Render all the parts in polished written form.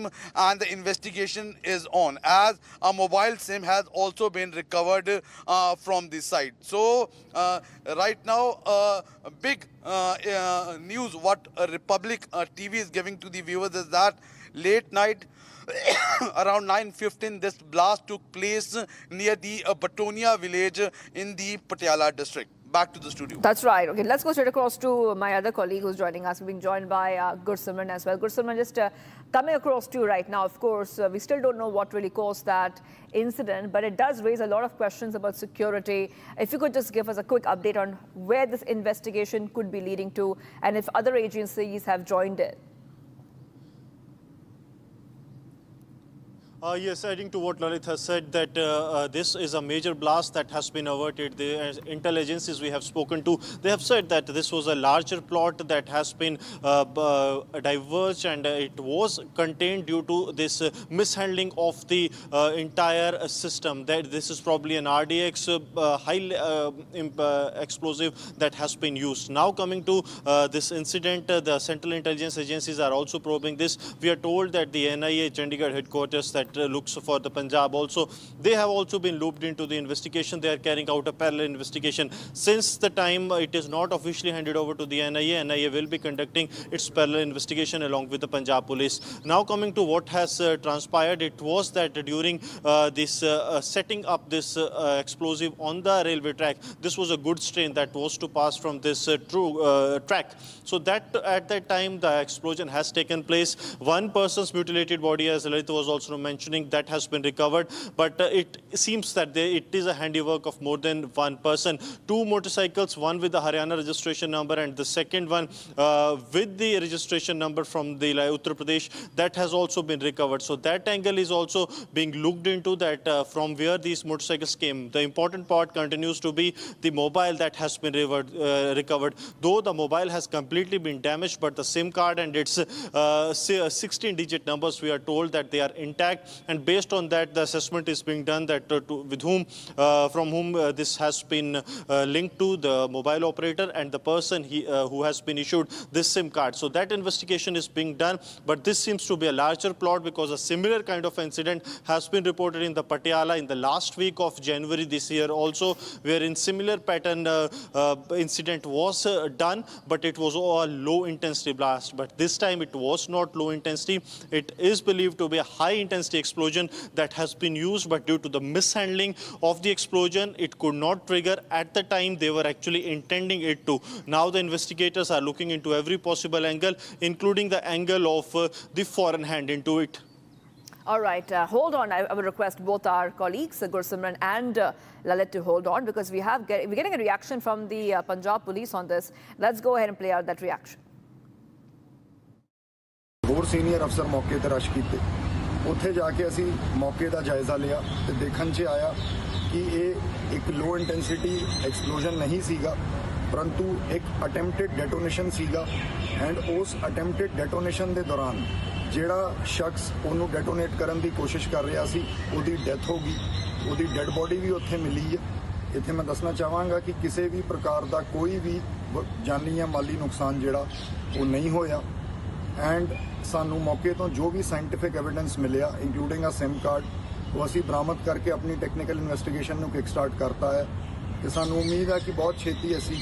SIM and the investigation is on, as a mobile SIM has also been recovered from the site. So right now, big news what Republic TV is giving to the viewers is that late night around 9:15 this blast took place near the Batonia village in the Patiala district. Back to the studio. That's right. Okay, let's go straight across to my other colleague who's joining us. We're being joined by Goswami as well. Goswami, just coming across to you right now, of course, we still don't know what really caused that incident, but it does raise a lot of questions about security. If you could just give us a quick update on where this investigation could be leading to and if other agencies have joined it. Yes, adding to what Lalit has said, that this is a major blast that has been averted. The intel agencies we have spoken to, they have said that this was a larger plot that has been diverged, and it was contained due to this mishandling of the entire system. That this is probably an RDX high explosive that has been used. Now coming to this incident, the Central Intelligence Agencies are also probing this. We are told that the NIA Chandigarh headquarters that looks for the Punjab also, they have also been looped into the investigation. They are carrying out a parallel investigation. Since the time it is not officially handed over to the NIA, NIA will be conducting its parallel investigation along with the Punjab police. Now coming to what has transpired, it was that during this setting up this explosive on the railway track, this was a goods train that was to pass from this track. So that at that time the explosion has taken place. One person's mutilated body, as Lalit was also mentioning, that has been recovered, but it seems that it is a handiwork of more than one person. Two motorcycles, one with the Haryana registration number and the second one with the registration number from the Uttar Pradesh, that has also been recovered. So that angle is also being looked into, that from where these motorcycles came. The important part continues to be the mobile that has been recovered. Though the mobile has completely been damaged, but the SIM card and its 16-digit numbers, we are told that they are intact, and based on that the assessment is being done that with whom from whom this has been linked to the mobile operator and the person who has been issued this SIM card. So that investigation is being done, but this seems to be a larger plot because a similar kind of incident has been reported in the Patiala in the last week of January this year also, wherein similar pattern incident was done, but it was a low intensity blast. But this time it was not low intensity. It is believed to be a high intensity explosion that has been used, but due to the mishandling of the explosion, it could not trigger at the time they were actually intending it to. Now the investigators are looking into every possible angle, including the angle of the foreign hand into it. All right, hold on. I will request both our colleagues, Gursimran and Lalit, to hold on, because we're getting a reaction from the Punjab police on this. Let's go ahead and play out that reaction. ਹੋਰ senior ਅਫਸਰ ਮੌਕੇ ਤੇ rush ਕੀਤੇ ਉੱਥੇ ਜਾ ਕੇ ਅਸੀਂ ਮੌਕੇ ਦਾ ਜਾਇਜ਼ਾ ਲਿਆ ਤੇ ਦੇਖਣ 'ਚ ਆਇਆ ਕਿ ਇਹ ਇੱਕ ਲੋ ਇੰਟੈਂਸਿਟੀ ਐਕਸਪਲੋਜਨ ਨਹੀਂ ਸੀਗਾ, ਪਰੰਤੂ ਇੱਕ ਅਟੈਂਪਟਡ ਡੈਟੋਨੇਸ਼ਨ ਸੀਗਾ। ਐਂਡ ਉਸ ਅਟੈਂਪਟਡ ਡੈਟੋਨੇਸ਼ਨ ਦੇ ਦੌਰਾਨ ਜਿਹੜਾ ਸ਼ਖਸ ਉਹਨੂੰ ਡੈਟੋਨੇਟ ਕਰਨ ਦੀ ਕੋਸ਼ਿਸ਼ ਕਰ ਰਿਹਾ ਸੀ, ਉਹਦੀ ਡੈਥ ਹੋ ਗਈ। ਉਹਦੀ ਡੈੱਡ ਬੋਡੀ ਵੀ ਉੱਥੇ ਮਿਲੀ ਹੈ। ਇੱਥੇ ਮੈਂ ਦੱਸਣਾ ਚਾਹਾਂਗਾ ਕਿ ਕਿਸੇ ਵੀ ਪ੍ਰਕਾਰ ਦਾ ਕੋਈ ਵੀ ਜਾਨੀ ਜਾਂ ਮਾਲੀ ਨੁਕਸਾਨ ਜਿਹੜਾ ਉਹ ਨਹੀਂ ਹੋਇਆ। ਐਂਡ ਸਾਨੂੰ ਮੌਕੇ ਤੋਂ ਜੋ ਵੀ ਸਾਇੰਟੀਫਿਕ ਐਵੀਡੈਂਸ ਮਿਲਿਆ, ਇੰਕਲੂਡਿੰਗ ਆ ਸਿਮ ਕਾਰਡ, ਉਹ ਅਸੀਂ ਬਰਾਮਦ ਕਰਕੇ ਆਪਣੀ ਟੈਕਨੀਕਲ ਇਨਵੈਸਟੀਗੇਸ਼ਨ ਨੂੰ ਕਿਕ ਸਟਾਰਟ ਕਰਤਾ ਹੈ ਤੇ ਸਾਨੂੰ ਉਮੀਦ ਹੈ ਕਿ ਬਹੁਤ ਛੇਤੀ ਅਸੀਂ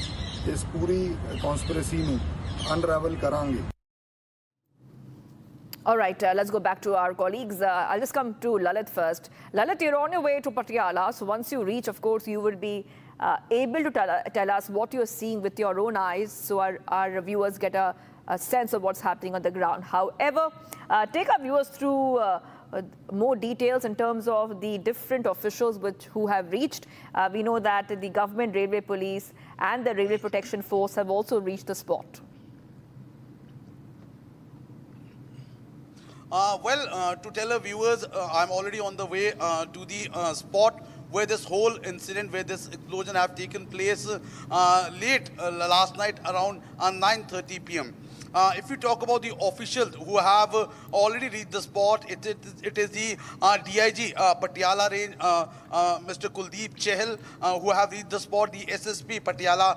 ਇਸ ਪੂਰੀ ਕਨਸਪੀਰੇਸੀ ਨੂੰ ਅਨਰੈਵਲ ਕਰਾਂਗੇ। All right, let's go back to our colleagues. I'll just come to Lalit first. Lalit, you're on your way to Patiala. So once you reach, of course, you will be able to tell us what you're seeing with your own eyes, so our viewers get a sense of what's happening on the ground. However, take our viewers through more details in terms of the different officials who have reached. We know that the government railway police and the railway protection force have also reached the spot. To tell our viewers, I'm already on the way to the spot where this whole incident, where this explosion have taken place late last night around 9:30 p.m. If you talk about the officials who have already reached the spot, it is the DIG Patiala range, Mr. Kuldeep Chehal, who have reached the spot, the SSP Patiala,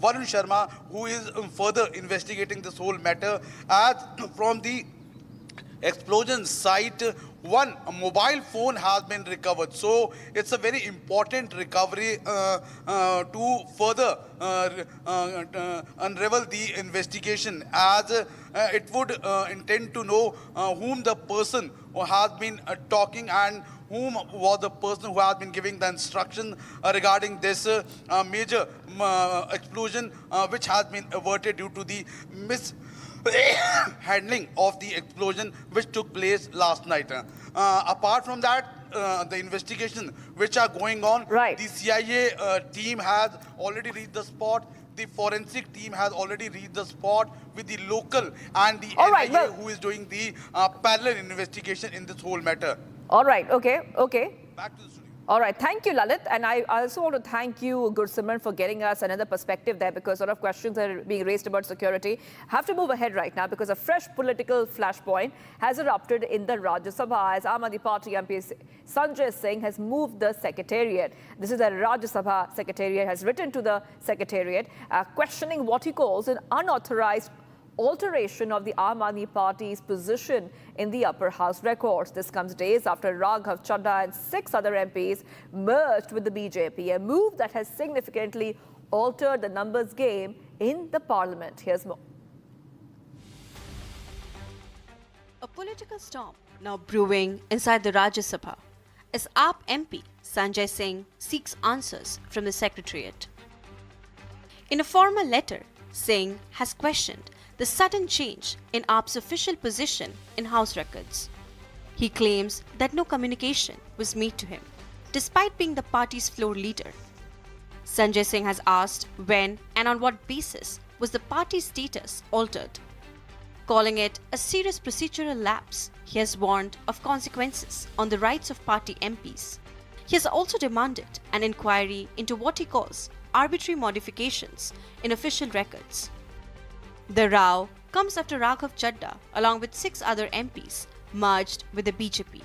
Varun Sharma, who is further investigating this whole matter. As from the explosion site, one mobile phone has been recovered. So it's a very important recovery to further unravel the investigation, as it would intend to know whom the person who has been talking and whom was the person who has been giving the instruction regarding this major explosion which has been averted due to the mishandling of the explosion which took place last night. Apart from that, the investigation which are going on, Right. the CIA team has already reached the spot. The forensic team has already reached the spot with the local and the All right, NIA well- who is doing the parallel investigation in this whole matter. All right, okay. Back to the studio. All right, thank you, Lalit. And I also want to thank you, Gursimran, for getting us another perspective there, because a lot of questions are being raised about security. Have to move ahead right now because a fresh political flashpoint has erupted in the Rajya Sabha as Aam Aadmi Party MP Sanjay Singh has moved the secretariat. This is the Rajya Sabha secretariat, has written to the secretariat questioning what he calls an unauthorized alteration of the Aam Aadmi Party's position in the upper house records. This comes days after Raghav Chadha and 6 other MPs merged with the BJP, a move that has significantly altered the numbers game in the parliament. Here's more. A political storm now brewing inside the Rajya Sabha as AAP MP Sanjay Singh seeks answers from the Secretariat. In a formal letter, Singh has questioned the sudden change in AAP's official position in House records. He claims that no communication was made to him, despite being the party's floor leader. Sanjay Singh has asked when and on what basis was the party's status altered. Calling it a serious procedural lapse, he has warned of consequences on the rights of party MPs. He has also demanded an inquiry into what he calls arbitrary modifications in official records. The row comes after Raghav Chadha, along with 6 other MPs, merged with the BJP.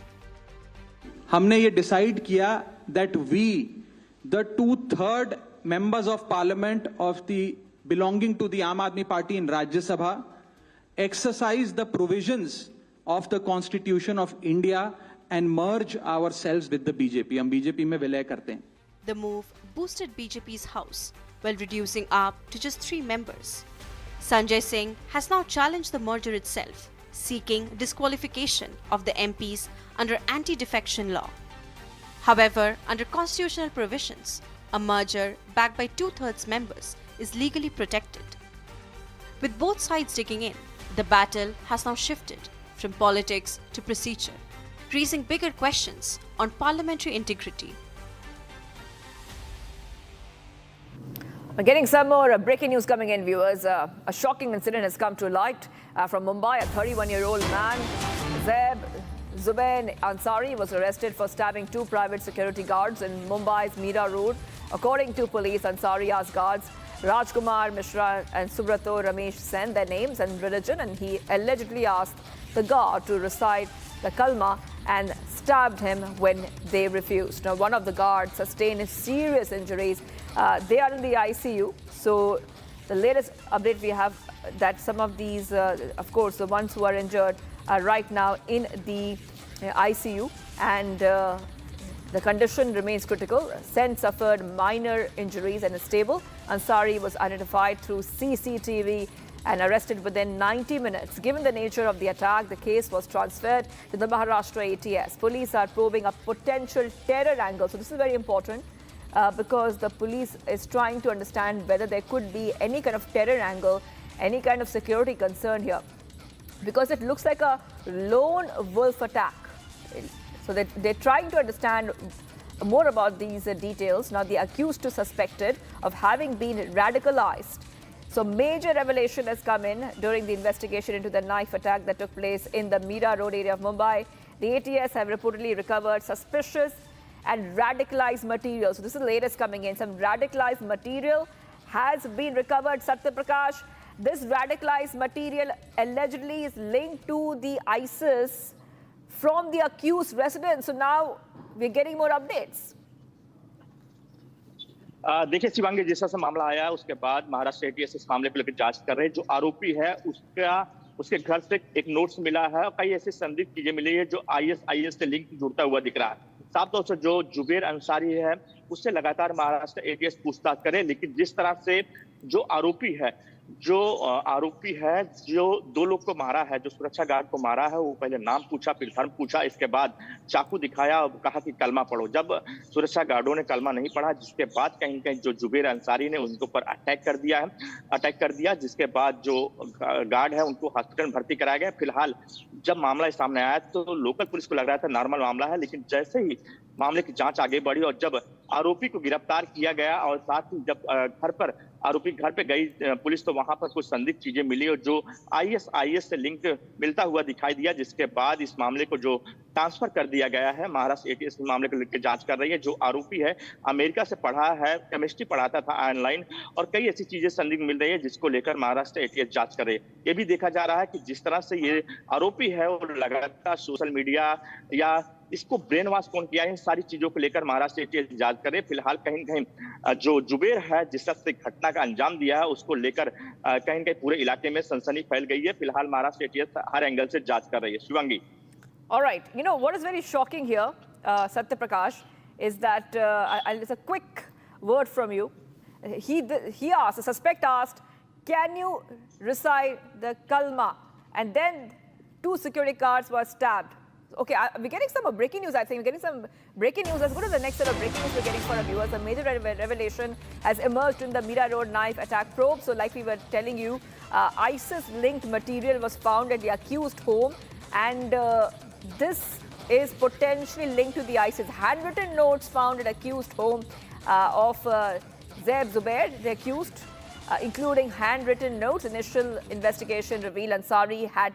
हमने ये decide किया that we, the 2/3 members of parliament of the belonging to the Aam Aadmi Party in Rajya Sabha, exercise the provisions of the Constitution of India and merge ourselves with the BJP. हम BJP में विलय करते हैं. The move boosted BJP's house while reducing AAP to just 3 members. Sanjay Singh has now challenged the merger itself, seeking disqualification of the MPs under anti-defection law. However, under constitutional provisions, a merger backed by 2/3 members is legally protected. With both sides digging in, the battle has now shifted from politics to procedure, raising bigger questions on parliamentary integrity. We're getting some more breaking news coming in, viewers. A shocking incident has come to light from Mumbai. A 31-year-old man, Zubair Ansari, was arrested for stabbing 2 private security guards in Mumbai's Mira Road. According to police, Ansari asked guards Rajkumar Mishra and Subrato Ramesh Sen their names and religion, and he allegedly asked the guard to recite the kalma and stabbed him when they refused. Now, one of the guards sustained serious injuries. They are in the ICU. So the latest update we have that some of these, of course, the ones who are injured are right now in the ICU, and the condition remains critical. Sen suffered minor injuries and is stable. Ansari was identified through CCTV and arrested within 90 minutes. Given the nature of the attack, the case was transferred to the Maharashtra ATS. Police are probing a potential terror angle. So this is very important because the police is trying to understand whether there could be any kind of terror angle, any kind of security concern here. Because it looks like a lone wolf attack. So they're trying to understand more about these details. Now, the accused to suspected of having been radicalized. So major revelation has come in during the investigation into the knife attack that took place in the Mira Road area of Mumbai. The ATS have reportedly recovered suspicious and radicalized material. So this is the latest coming in. Some radicalized material has been recovered. Satya Prakash, this radicalized material allegedly is linked to the ISIS from the accused residence. So now we're getting more updates. देखिए शिवांगी, जैसा से मामला आया उसके बाद Maharashtra ATS इस मामले को लेकर जांच कर रहे हैं. जो आरोपी है उसके घर से एक नोट्स मिला है और कई ऐसी संदिग्ध चीजें मिली है जो आईएस से लिंक जुड़ता हुआ दिख रहा है। साफ तौर से जो जुबेर अंसारी है उससे लगातार महाराष्ट्र एटीएस पूछताछ करे, लेकिन जिस तरह से जो आरोपी है जो 2 लोग को मारा है, जो सुरक्षा गार्ड को मारा है, वो पहले नाम पूछा, फिर धर्म पूछा, इसके बाद चाकू दिखाया और कहा कि कलमा पढ़ो। जब सुरक्षा गार्डों ने कलमा नहीं पढ़ा, जिसके बाद कहीं कहीं जो जुबेर अंसारी ने उनके ऊपर अटैक कर दिया, जिसके बाद जो गार्ड है उनको हॉस्पिटल में भर्ती कराया गया। फिलहाल जब मामला सामने आया तो लोकल पुलिस को लग रहा था नॉर्मल मामला है, लेकिन जैसे ही मामले की जांच आगे बढ़ी और जब आरोपी को गिरफ्तार किया गया और साथ ही जब आरोपी घर पे गई पुलिस, तो वहां पर कुछ संदिग्ध चीजें मिली और जो आईएस से लिंक मिलता हुआ दिखाई दिया, जिसके बाद इस मामले को जो ट्रांसफर कर दिया गया है। महाराष्ट्र एटीएस मामले को लेकर जांच कर रही है। जो आरोपी है अमेरिका से पढ़ा है, केमिस्ट्री पढ़ाता था ऑनलाइन, और कई ऐसी चीजें संदिग्ध मिल रही है जिसको लेकर महाराष्ट्र एटीएस जांच कर रही है। ये भी देखा जा रहा है कि जिस तरह से ये आरोपी है और लगातार सोशल मीडिया या इसको ब्रेन वॉश कौन किया है, इन सारी चीजों को लेकर महाराष्ट्र एटीएस जांच करे। फिलहाल कहीं कहीं जो जुबेर है जिस तरह से घटना का अंजाम दिया है उसको लेकर कहीं कहीं पूरे इलाके में सनसनी फैल गई है। फिलहाल महाराष्ट्र एटीएस हर एंगल से जांच कर रही है। Shivangi, All right, you know what is very shocking here, Satya Prakash, is that it's a quick word from you. He asked, the suspect asked, can you recite the kalma? And then 2 security guards were stabbed. Okay, we're getting some breaking news, I think. We're getting some breaking news. Let's go to the next set of breaking news we're getting for our viewers. A major revelation has emerged in the Mira Road knife attack probe. So like we were telling you, ISIS-linked material was found at the accused home. And this is potentially linked to the ISIS. Handwritten notes found at accused home of Zaib Zubair, the accused, including handwritten notes. Initial investigation revealed Ansari had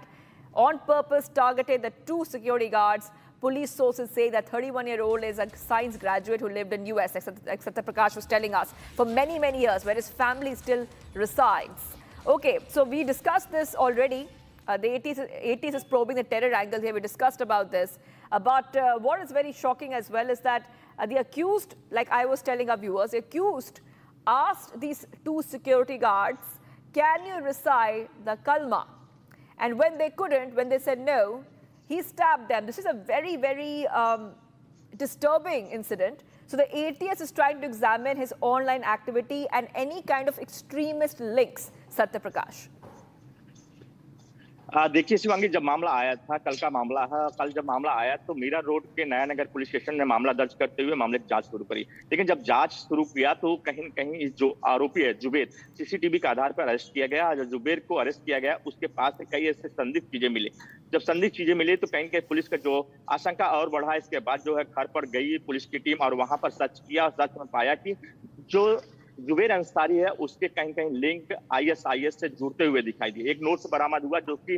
on purpose targeted the 2 security guards. Police sources say that 31-year-old is a science graduate who lived in US, like Satya Prakash was telling us, for many, many years, where his family still resides. Okay, so we discussed this already. The 80s is probing the terror angle here. We discussed about this. But what is very shocking as well is that the accused, like I was telling our viewers, the accused asked these 2 security guards, can you recite the kalma? And when they couldn't, when they said no, he stabbed them. This is a very, very disturbing incident. So the ATS is trying to examine his online activity and any kind of extremist links, Satya Prakash. देखिए शिवांगी, जब मामला आया था, कल का मामला है, कल जब मामला आया तो मीरा रोड के नया नगर पुलिस स्टेशन ने मामला दर्ज करते हुए मामले की जांच शुरू करी। लेकिन जब जांच शुरू किया तो कहीं न कहीं जो आरोपी है जुबेर, सीसीटीवी के आधार पर अरेस्ट किया गया। जब जुबेर को अरेस्ट किया गया उसके पास से कई ऐसे संदिग्ध चीजें मिली। जब संदिग्ध चीजें मिली तो कहीं कहीं पुलिस का जो आशंका और बढ़ा। इसके बाद जो है घर पर गई पुलिस की टीम और वहां पर सर्च किया और सर्च में पाया कि जो जुबेर अंसारी है उसके कहीं कहीं लिंक आईएस से जुड़ते हुए दिखाई दिए। एक नोट्स बरामद हुआ जो कि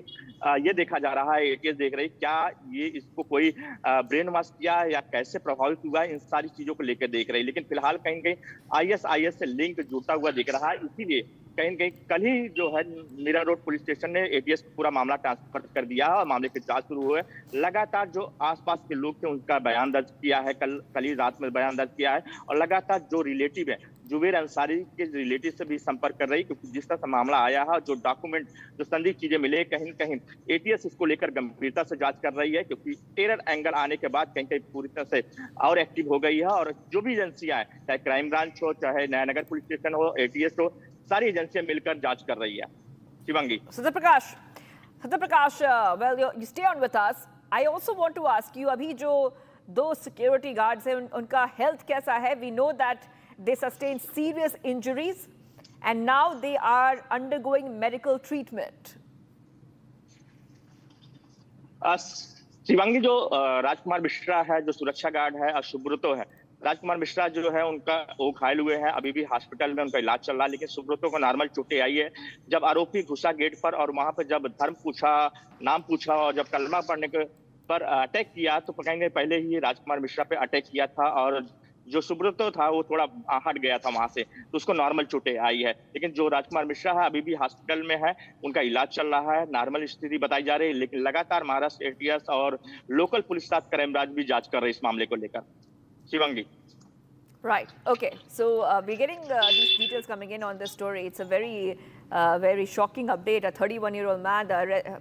ये देखा जा रहा है, एटीएस देख रही क्या ये इसको कोई ब्रेन वॉश किया या कैसे प्रभावित हुआ है, इन सारी चीजों को लेकर देख रही। लेकिन फिलहाल कहीं कहीं आईएस से लिंक जुड़ता हुआ दिख रहा है। इसीलिए कहीं कहीं कल ही जो है मीरा रोड पुलिस स्टेशन ने एटीएस को पूरा मामला ट्रांसफर कर दिया है और मामले की जांच शुरू हुई है। लगातार जो आसपास के लोग थे उनका बयान दर्ज किया है, कल ही रात में बयान दर्ज किया है और लगातार जो रिलेटिव है जुबेर अंसारी के रिलेटिव से भी संपर्क कर रही, क्योंकि जिस तरह से मामला आया है, जो डॉक्यूमेंट, जो संदिग्ध चीजें मिले, कहीं कहीं एटीएस इसको लेकर गंभीरता से जांच कर रही है, क्योंकि टेरर एंगल आने के बाद कहीं कहीं पूरी तरह से और एक्टिव हो गई है। और जो भी एजेंसियां हैं, चाहे क्राइम ब्रांच हो, चाहे नयानगर पुलिस स्टेशन हो, एटीएस हो, सारी एजेंसियां मिलकर जांच कर रही है। Shivangi. Satya Prakash, well, you stay on with us. I also want to ask you, अभी जो 2 security guards हैं, उनका health कैसा है? We know that they sustained serious injuries and now they are undergoing medical treatment. Shivangi, जो राजकुमार मिश्रा है, जो सुरक्षा गार्ड है, और सुब्रतो है, राजकुमार मिश्रा जो है उनका वो घायल हुए हैं, अभी भी हॉस्पिटल में उनका इलाज चल रहा है। लेकिन सुब्रतो को नॉर्मल चोटें आई है। जब आरोपी घुसा गेट पर और वहां पर जब धर्म पूछा, नाम पूछा और जब कलमा पढ़ने के पर अटैक किया तो कहेंगे पहले ही राजकुमार मिश्रा पे अटैक किया था और जो सुब्रतो था वो थोड़ा हट गया था वहां से, तो उसको नॉर्मल चोटें आई है। लेकिन जो राजकुमार मिश्रा है अभी भी हॉस्पिटल में है, उनका इलाज चल रहा है, नॉर्मल स्थिति बताई जा रही है। लेकिन लगातार महाराष्ट्र एटीएस और लोकल पुलिस साथ क्राइम ब्रांच भी जांच कर रहे हैं इस मामले को लेकर। Shivangi. Right. Okay. So we're getting these details coming in on this story. It's a very Very shocking update. A 31-year-old man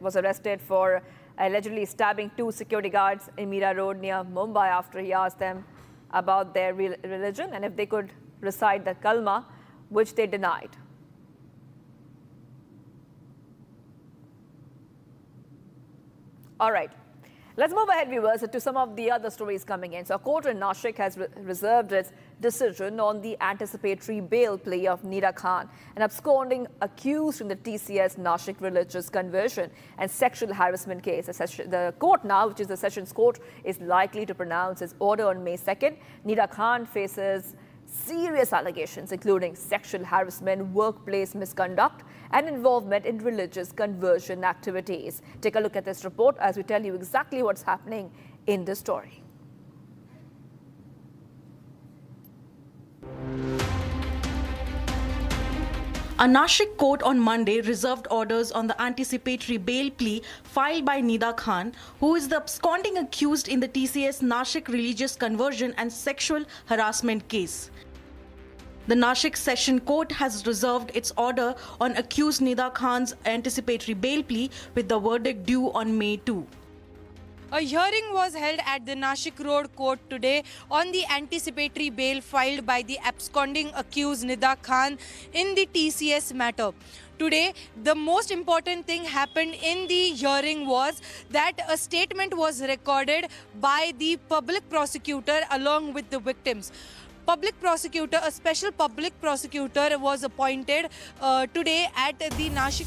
was arrested for allegedly stabbing 2 security guards in Mira Road near Mumbai after he asked them about their religion and if they could recite the kalma, which they denied. All right. Let's move ahead, viewers, to some of the other stories coming in. So a court in Nashik has reserved its decision on the anticipatory bail plea of Nida Khan, an absconding accused in the TCS Nashik religious conversion and sexual harassment case. The court now, which is the Sessions Court, is likely to pronounce its order on May 2nd. Nida Khan faces serious allegations, including sexual harassment, workplace misconduct, and involvement in religious conversion activities. Take a look at this report as we tell you exactly what's happening in this story. A Nashik court on Monday reserved orders on the anticipatory bail plea filed by Nida Khan, who is the absconding accused in the TCS Nashik religious conversion and sexual harassment case. The Nashik Session Court has reserved its order on accused Nida Khan's anticipatory bail plea with the verdict due on May 2. A hearing was held at the Nashik Road Court today on the anticipatory bail filed by the absconding accused Nida Khan in the TCS matter. Today, the most important thing happened in the hearing was that a statement was recorded by the public prosecutor along with the victims. A special public prosecutor was appointed today at the Nashik.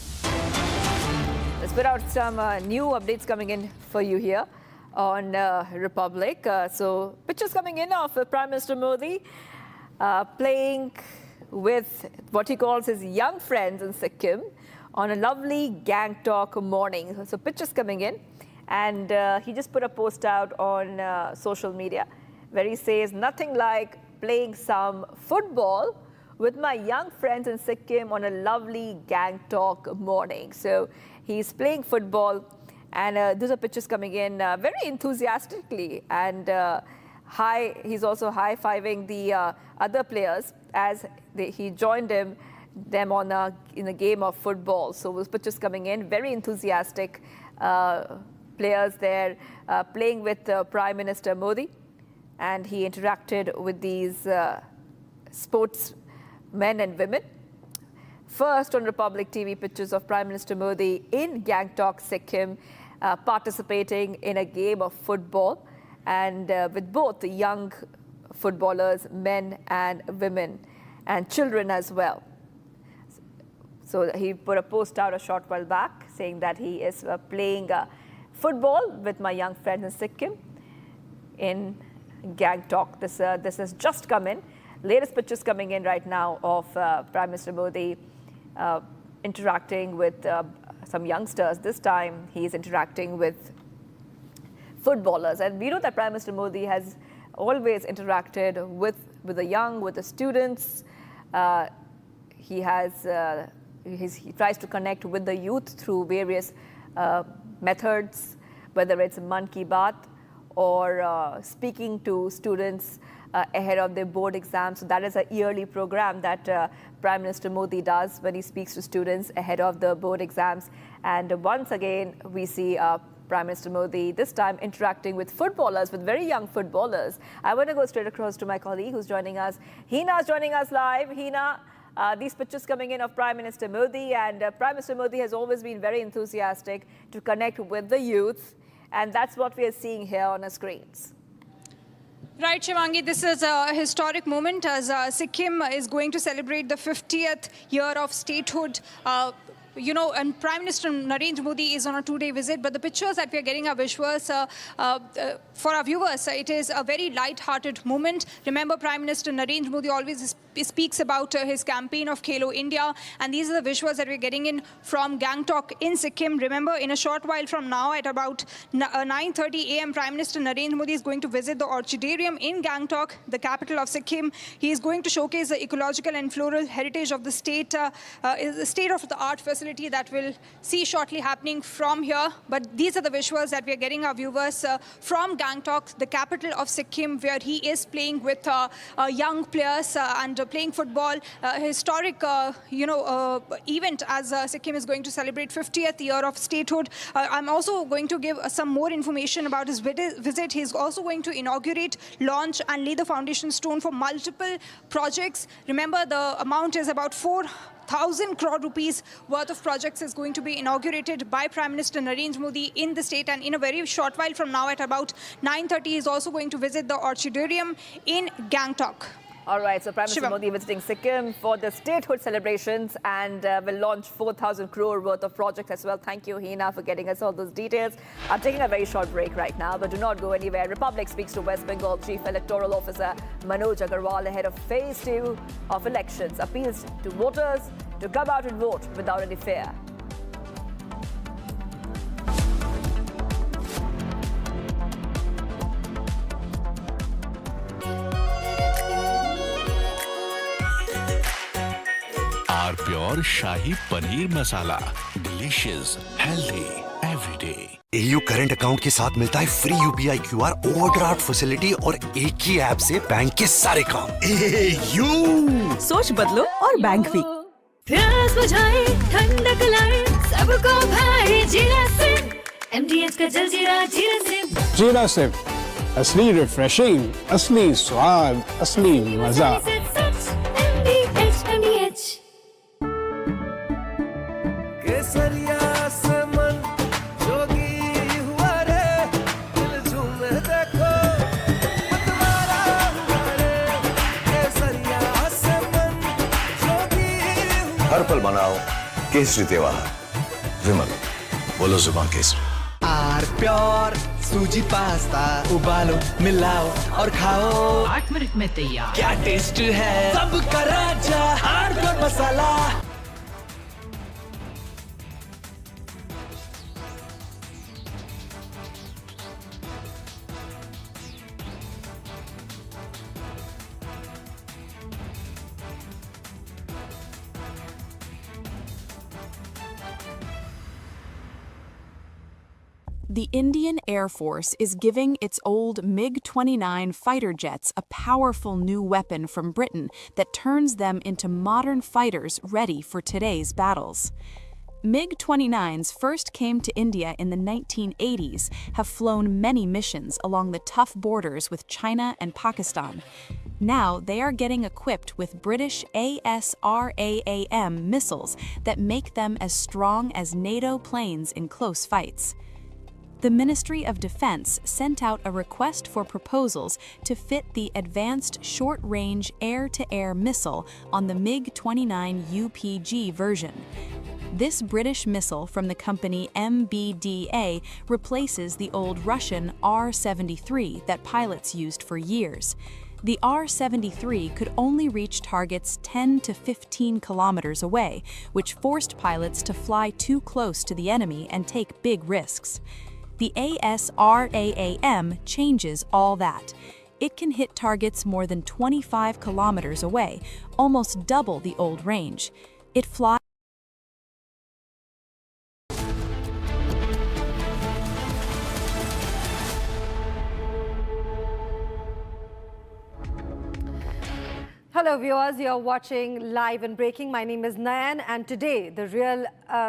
Let's put out some new updates coming in for you here on Republic. So pictures coming in of Prime Minister Modi playing with what he calls his young friends in Sikkim on a lovely Gangtok morning. So pictures coming in, and he just put a post out on social media where he says, nothing like playing some football with my young friends in Sikkim on a lovely Gangtok morning. So he's playing football, and these are pictures coming in very enthusiastically, and he's also high-fiving the other players as he joined them in a game of football. So those pictures coming in, very enthusiastic players there playing with Prime Minister Modi, and he interacted with these sportsmen and women. First on Republic TV, pictures of Prime Minister Modi in Gangtok, Sikkim, participating in a game of football, and with both the young footballers, men and women, and children as well. So he put a post out a short while back saying that he is playing football with my young friends in Sikkim in Gangtok. This has just come in. Latest pictures coming in right now of Prime Minister Modi interacting with some youngsters. This time he is interacting with footballers, and we know that Prime Minister Modi has always interacted with the young, with the students. He tries to connect with the youth through various methods, whether it's Man Ki Baat or speaking to students ahead of their board exams. So that is a yearly program that Prime Minister Modi does when he speaks to students ahead of the board exams. And once again, we see Prime Minister Modi this time interacting with footballers, with very young footballers. I want to go straight across to my colleague who's joining us. Hina is joining us live. Hina, these pictures coming in of Prime Minister Modi, and Prime Minister Modi has always been very enthusiastic to connect with the youth, and that's what we are seeing here on our screens. Right, Shivangi, this is a historic moment as Sikkim is going to celebrate the 50th year of statehood. And Prime Minister Narendra Modi is on a two-day visit, but the pictures that we are getting are visuals. For our viewers, it is a very light-hearted moment. Remember, Prime Minister Narendra Modi always speaks about his campaign of Khelo India, and these are the visuals that we're getting in from Gangtok in Sikkim. Remember, in a short while from now, at about 9:30 a.m., Prime Minister Narendra Modi is going to visit the Orchidarium in Gangtok, the capital of Sikkim. He is going to showcase the ecological and floral heritage of the state, the state-of-the-art facility facility that we'll see shortly happening from here. But these are the visuals that we are getting our viewers from Gangtok, the capital of Sikkim, where he is playing with young players and playing football. Historic, event as Sikkim is going to celebrate 50th year of statehood. I'm also going to give some more information about his visit. He's also going to inaugurate, launch and lay the foundation stone for multiple projects. Remember, the amount is about 4,000 crore rupees worth of projects is going to be inaugurated by Prime Minister Narendra Modi in the state, and in a very short while from now at about 9:30 he is also going to visit the Orchideurium in Gangtok. All right, so Prime Minister Modi visiting Sikkim for the statehood celebrations and will launch 4,000 crore worth of projects as well. Thank you, Hina, for getting us all those details. I'm taking a very short break right now, but do not go anywhere. Republic speaks to West Bengal Chief Electoral Officer Manoj Agarwal ahead of phase 2 of elections. Appeals to voters to come out and vote without any fear. Our pure Shahi Paneer Masala. Delicious, healthy, every day. AU current account के साथ मिलता है free UPI QR overdraft facility और एक ही app से bank के सारे काम। AU सोच बदलो और बैंक भी। प्यास बुझाए, ठंडक लाए, सबको भाए जीरा सिम। MDH का जल जीरा, जीरा सिम। जीरा सिम, असली रिफ्रेशिंग, असली स्वाद, असली मजा। MDH। केसरिया से मन जोगी हुआ रे, दिल झूमे देखो मतवारा हुआ रे। केसरिया से मन जोगी हुआ। हर पल मनाओ केसरी त्योहार। विमल, बोलो जुबान केसरी। आर प्योर सूजी पास्ता उबालो, मिलाओ और खाओ। 8 मिनट में तैयार। क्या टेस्ट है सबका राजा hardcore masala. The Indian Air Force is giving its old MiG-29 fighter jets a powerful new weapon from Britain that turns them into modern fighters ready for today's battles. MiG-29s first came to India in the 1980s, have flown many missions along the tough borders with China and Pakistan. Now they are getting equipped with British ASRAAM missiles that make them as strong as NATO planes in close fights. The Ministry of Defense sent out a request for proposals to fit the Advanced Short-Range Air-to-Air Missile on the MiG-29 UPG version. This British missile from the company MBDA replaces the old Russian R-73 that pilots used for years. The R-73 could only reach targets 10 to 15 kilometers away, which forced pilots to fly too close to the enemy and take big risks. The ASRAAM changes all that. It can hit targets more than 25 kilometers away, almost double the old range. It flies Hello viewers, you're watching Live and Breaking. My name is Nayan, and today the Real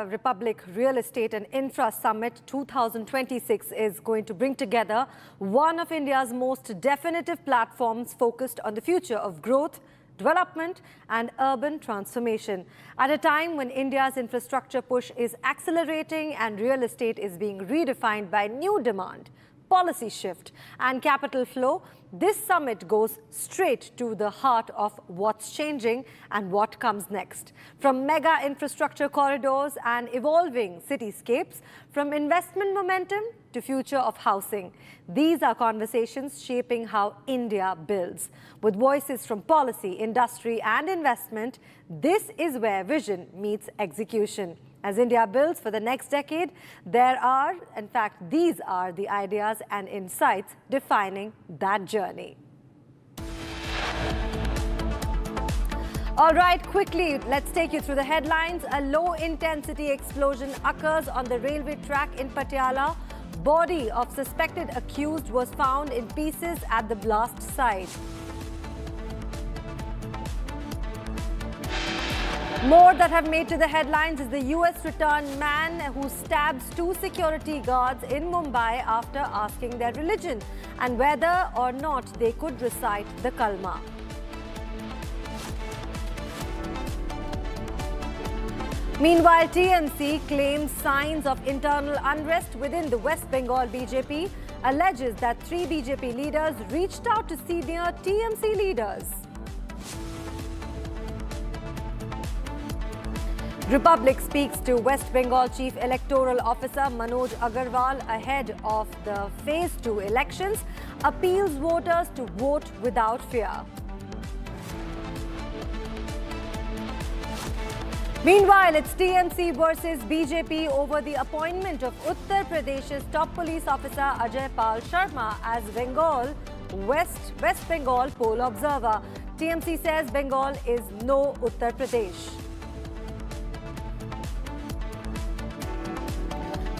Republic Real Estate and Infra Summit 2026 is going to bring together one of India's most definitive platforms focused on the future of growth, development and urban transformation. At a time when India's infrastructure push is accelerating and real estate is being redefined by new demand, policy shift and capital flow, this summit goes straight to the heart of what's changing and what comes next. From mega infrastructure corridors and evolving cityscapes, from investment momentum to future of housing, these are conversations shaping how India builds. With voices from policy, industry and investment, this is where vision meets execution. As India builds for the next decade, in fact, these are the ideas and insights defining that journey. All right, quickly, let's take you through the headlines. A low-intensity explosion occurs on the railway track in Patiala. Body of suspected accused was found in pieces at the blast site. More that have made to the headlines is the US returned man who stabs 2 security guards in Mumbai after asking their religion and whether or not they could recite the Kalma. Meanwhile, TMC claims signs of internal unrest within the West Bengal BJP, alleges that 3 BJP leaders reached out to senior TMC leaders. Republic speaks to West Bengal Chief Electoral Officer Manoj Agarwal ahead of the Phase 2 elections, appeals voters to vote without fear. Meanwhile, it's TMC versus BJP over the appointment of Uttar Pradesh's top police officer Ajay Pal Sharma as West Bengal poll observer. TMC says Bengal is no Uttar Pradesh.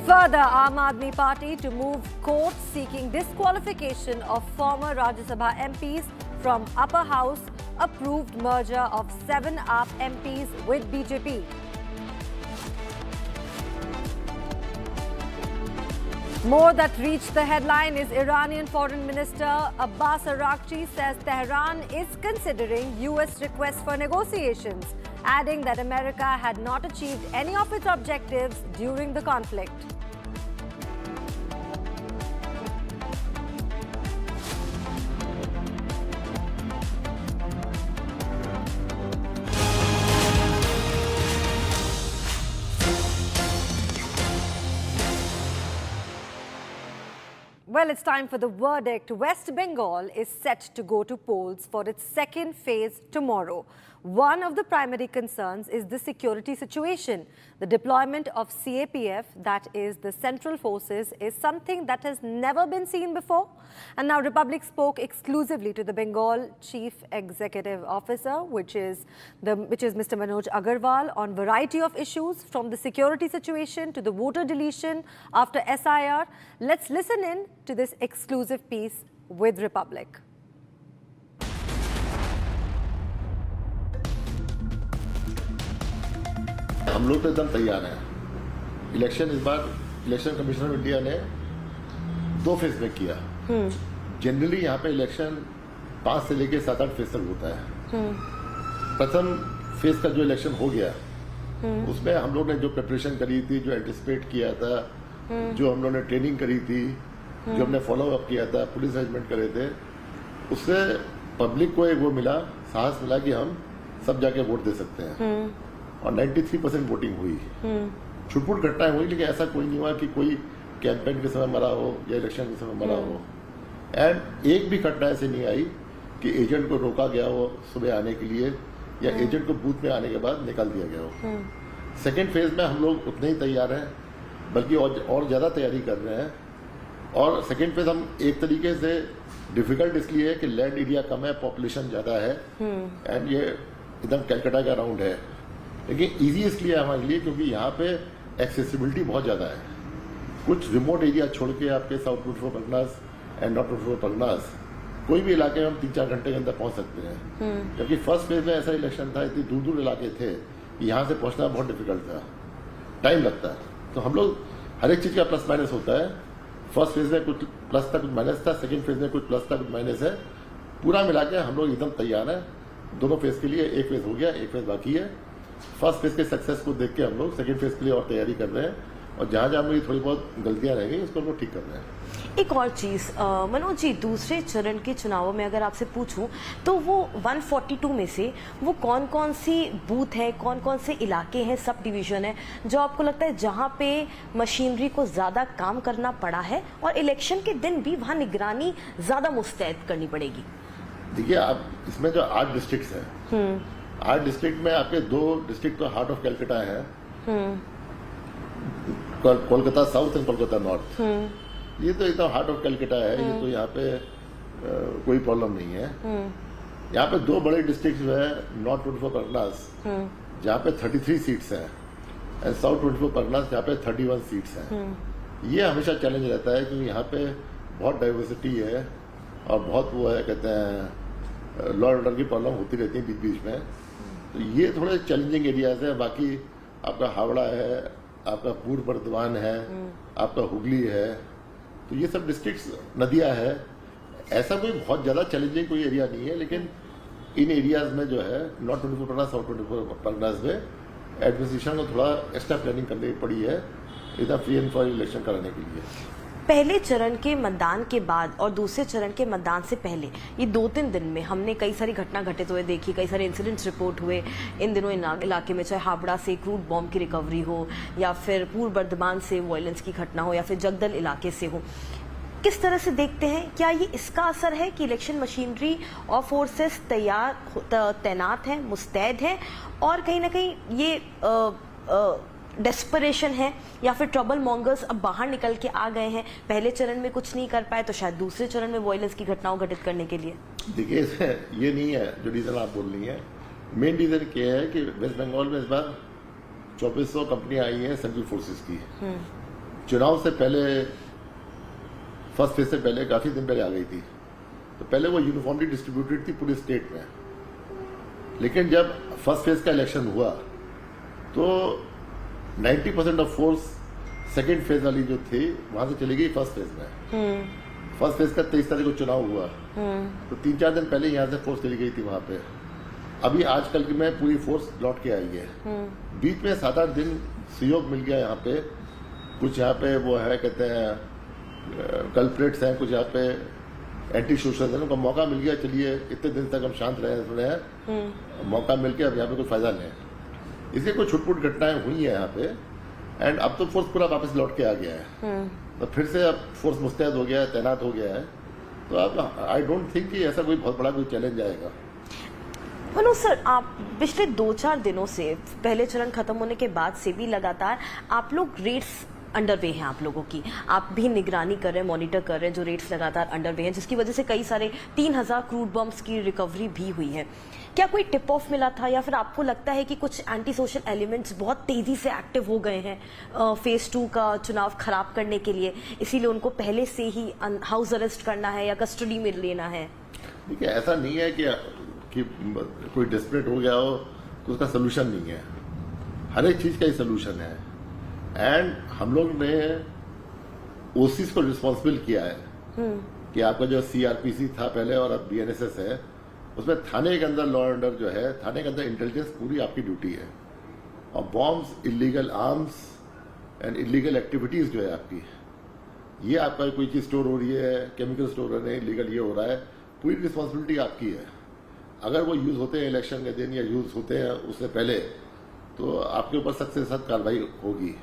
Further, Aam Aadmi Party to move court seeking disqualification of former Rajya Sabha MPs from upper house, approved merger of 7 AAP MPs with BJP. More that reached the headline is Iranian Foreign Minister Abbas Araghchi says Tehran is considering US requests for negotiations, adding that America had not achieved any of its objectives during the conflict. Well, it's time for the verdict. West Bengal is set to go to polls for its second phase tomorrow. One of the primary concerns is the security situation. The deployment of CAPF, that is the Central Forces, is something that has never been seen before. And now Republic spoke exclusively to the Bengal Chief Executive Officer, which is Mr. Manoj Agarwal, on variety of issues from the security situation to the voter deletion after SIR. Let's listen in to this exclusive piece with Republic. हम लोग तो एकदम तैयार हैं। Election इस बार election commission of India ने 2 phase में किया। जनरली यहाँ पे इलेक्शन 5 से लेके 7-8 फेज तक होता है। प्रथम फेज का जो इलेक्शन हो गया उसमें हम लोग ने जो प्रिपरेशन करी थी, जो एंटिसिपेट किया था, जो हम लोग ने ट्रेनिंग करी थी, जो हमने फॉलो अप किया था, पुलिस अरेंजमेंट करे थे, उससे पब्लिक को एक वो मिला, साहस मिला कि हम सब जाके वोट दे सकते हैं। और 93% वोटिंग हुई। छुटपुट घटनाएं हुई, लेकिन ऐसा कोई नहीं हुआ कि कोई कैंपेन के समय मरा हो या इलेक्शन के समय मरा हो। एंड एक भी घटना ऐसे नहीं आई कि एजेंट को रोका गया हो सुबह आने के लिए या एजेंट को बूथ में आने के बाद निकाल दिया गया हो। सेकेंड फेज में हम लोग उतने ही तैयार हैं, बल्कि और ज़्यादा तैयारी कर रहे हैं। और सेकेंड फेज हम एक तरीके से डिफिकल्ट इसलिए है कि लैंड एरिया कम है, पॉपुलेशन ज़्यादा है, एंड ये एकदम कैलकाटा का राउंड है। लेकिन इजी इसलिए हमारे लिए क्योंकि यहाँ पे एक्सेसिबिलिटी बहुत ज़्यादा है। कुछ रिमोट एरिया छोड़ के आपके south 24 Parganas and north 24 Parganas कोई भी इलाके में हम 3-4 घंटे के अंदर पहुँच सकते हैं। जबकि फर्स्ट फेज में ऐसा इलेक्शन था, इतनी दूर दूर इलाके थे, यहाँ से पहुँचना बहुत डिफिकल्ट था, टाइम लगता है। तो हम लोग हर एक चीज़ का प्लस माइनस होता है। फर्स्ट फेज में कुछ प्लस था, कुछ माइनस था, सेकेंड फेज में कुछ प्लस था, कुछ माइनस है। पूरा मिला के हम लोग एकदम तैयार हैं दोनों फेज के लिए। एक फेज हो गया, एक फेज बाकी है। फर्स्ट फेज के सक्सेस को देख के हम लोग सेकेंड फेज के लिए और तैयारी कर रहे हैं, और जहाँ जहाँ मेरी थोड़ी बहुत गलतियाँ रह गई उसको हम लोग ठीक कर रहे हैं। एक और चीज़ मनोज जी, दूसरे चरण के चुनावों में अगर आपसे पूछूं तो वो 142 में से वो कौन कौन सी बूथ है, कौन कौन से इलाके हैं, सब डिवीजन है जो आपको लगता है जहाँ पे मशीनरी को ज़्यादा काम करना पड़ा है और इलेक्शन के दिन भी वहाँ निगरानी ज़्यादा मुस्तैद करनी पड़ेगी? देखिए, आप इसमें जो 8 डिस्ट्रिक्ट हैं, 8 डिस्ट्रिक्ट में आपके 2 डिस्ट्रिक्ट तो हार्ट ऑफ कैलकाटा है, Kolkata south and Kolkata north. ये तो एकदम हार्ट ऑफ कैलकाटा है, ये तो यहाँ पे कोई प्रॉब्लम नहीं है। यहाँ पे 2 बड़े डिस्ट्रिक्ट जो है नॉर्थ 24 परगनास जहाँ पे 33 सीट्स हैं एंड साउथ 24 परगनास जहाँ पे 31 सीट्स हैं। ये हमेशा चैलेंज रहता है क्योंकि यहाँ पे बहुत डाइवर्सिटी है और बहुत वो है कहते हैं लॉ एंड ऑर्डर की प्रॉब्लम होती रहती है बीच बीच में, तो ये थोड़े चैलेंजिंग एरियाज है। बाकी आपका हावड़ा है, आपका पूर्व बर्धमान है, आपका हुगली है, तो ये सब डिस्ट्रिक्ट्स नदियाँ है। ऐसा कोई बहुत ज़्यादा चैलेंजिंग कोई एरिया नहीं है, लेकिन इन एरियाज में जो है नॉर्थ 24 परगनास साउथ 24 परगनास में एडमिनिस्ट्रेशन को थोड़ा एक्स्ट्रा प्लानिंग करनी पड़ी है इतना फ्री एंड फेयर इलेक्शन कराने के लिए। पहले चरण के मतदान के बाद और दूसरे चरण के मतदान से पहले ये 2-3 दिन में हमने कई सारी घटना घटित हुए देखी, कई सारे इंसिडेंट्स रिपोर्ट हुए इन दिनों इलाके में, चाहे हावड़ा से क्रूड बॉम्ब की रिकवरी हो या फिर पूर्व बर्धमान से वायलेंस की घटना हो या फिर जगदल इलाके से हो। किस तरह से देखते हैं, क्या ये इसका असर है कि इलेक्शन मशीनरी और फोर्सेस तैनात हैं, मुस्तैद हैं, और कहीं ना कहीं ये डेस्परेशन है या फिर ट्रबल मॉन्गर्स अब बाहर निकल के आ गए हैं, पहले चरण में कुछ नहीं कर पाए तो शायद दूसरे चरण में वायलेंस की घटनाओं घटित करने के लिए? देखिए, ये नहीं है जो रीजन आप बोल रही हैं। मेन रीजन क्या है कि वेस्ट बंगाल में इस बार 2400 कंपनियां आई हैं सेंट्रल फोर्सेस की। चुनाव से पहले फर्स्ट फेज से पहले काफी दिन पहले आ गई थी, तो पहले वो यूनिफॉर्मली डिस्ट्रीब्यूटेड थी पूरे स्टेट में, लेकिन जब फर्स्ट फेज का इलेक्शन हुआ तो 90% ऑफ फोर्स सेकेंड फेज वाली जो थी वहां से चली गई फर्स्ट फेज में। फर्स्ट फेज का 23 तारीख को चुनाव हुआ, तो 3-4 दिन पहले यहाँ से फोर्स चली गई थी वहां पे। अभी आजकल की में पूरी फोर्स लौट के आई है। बीच में 7-8 दिन सहयोग मिल गया यहाँ पे, कुछ यहाँ पे वो है कहते हैं कल्प्रेट्स हैं, कुछ यहाँ पे एंटी सोशल है, उनको मौका मिल गया, चलिए इतने दिन तक हम शांत रहे हैं, मौका मिल के अब यहाँ पे कोई फायदा नहीं है। इसलिए कोई छुटपुट घटनाएं हुई है यहाँ पे, एंड अब तो फोर्स पूरा वापस लौट के आ गया है, तो फिर से अब फोर्स मुस्तैद हो गया है, तैनात हो गया है, तो अब आई डोंट थिंक कि ऐसा कोई बहुत बड़ा कोई चैलेंज आएगा। मनोज सर, आप पिछले 2-4 दिनों से, पहले चरण खत्म होने के बाद से भी लगातार आप लोग रेट्स अंडरवे हैं, आप लोगों की, आप भी निगरानी कर रहे हैं, मॉनिटर कर रहे हैं, जो रेट्स लगातार अंडरवे हैं, जिसकी वजह से कई सारे 3000 क्रूड बम्स की रिकवरी भी हुई है। क्या कोई टिप ऑफ मिला था या फिर आपको लगता है कि कुछ एंटी सोशल एलिमेंट्स बहुत तेजी से एक्टिव हो गए हैं फेज 2 का चुनाव खराब करने के लिए, इसीलिए उनको पहले से ही हाउस अरेस्ट करना है या कस्टडी में लेना है? देखिए, ऐसा नहीं है कि कोई डेस्परेट हो गया हो तो उसका सोल्यूशन नहीं है, हर एक चीज का ही सोल्यूशन है। एंड हम लोग ने ओसीस को रिस्पॉन्सिबल किया है कि आपका जो सीआरपीसी था पहले और अब बीएनएसएस है, उसमें थाने के अंदर लॉ एंड ऑर्डर जो है, थाने के अंदर इंटेलिजेंस पूरी आपकी ड्यूटी है, और bombs, illegal arms and illegal activities जो है आपकी, ये आपका कोई चीज स्टोर हो रही है, केमिकल स्टोर हो रहे हैं, इलीगल ये हो रहा है, पूरी रिस्पॉन्सिबिलिटी आपकी है। अगर वो यूज होते हैं इलेक्शन के दिन या यूज होते हैं उससे पहले, तो आपके ऊपर सख्त से सख्त कार्रवाई होगी।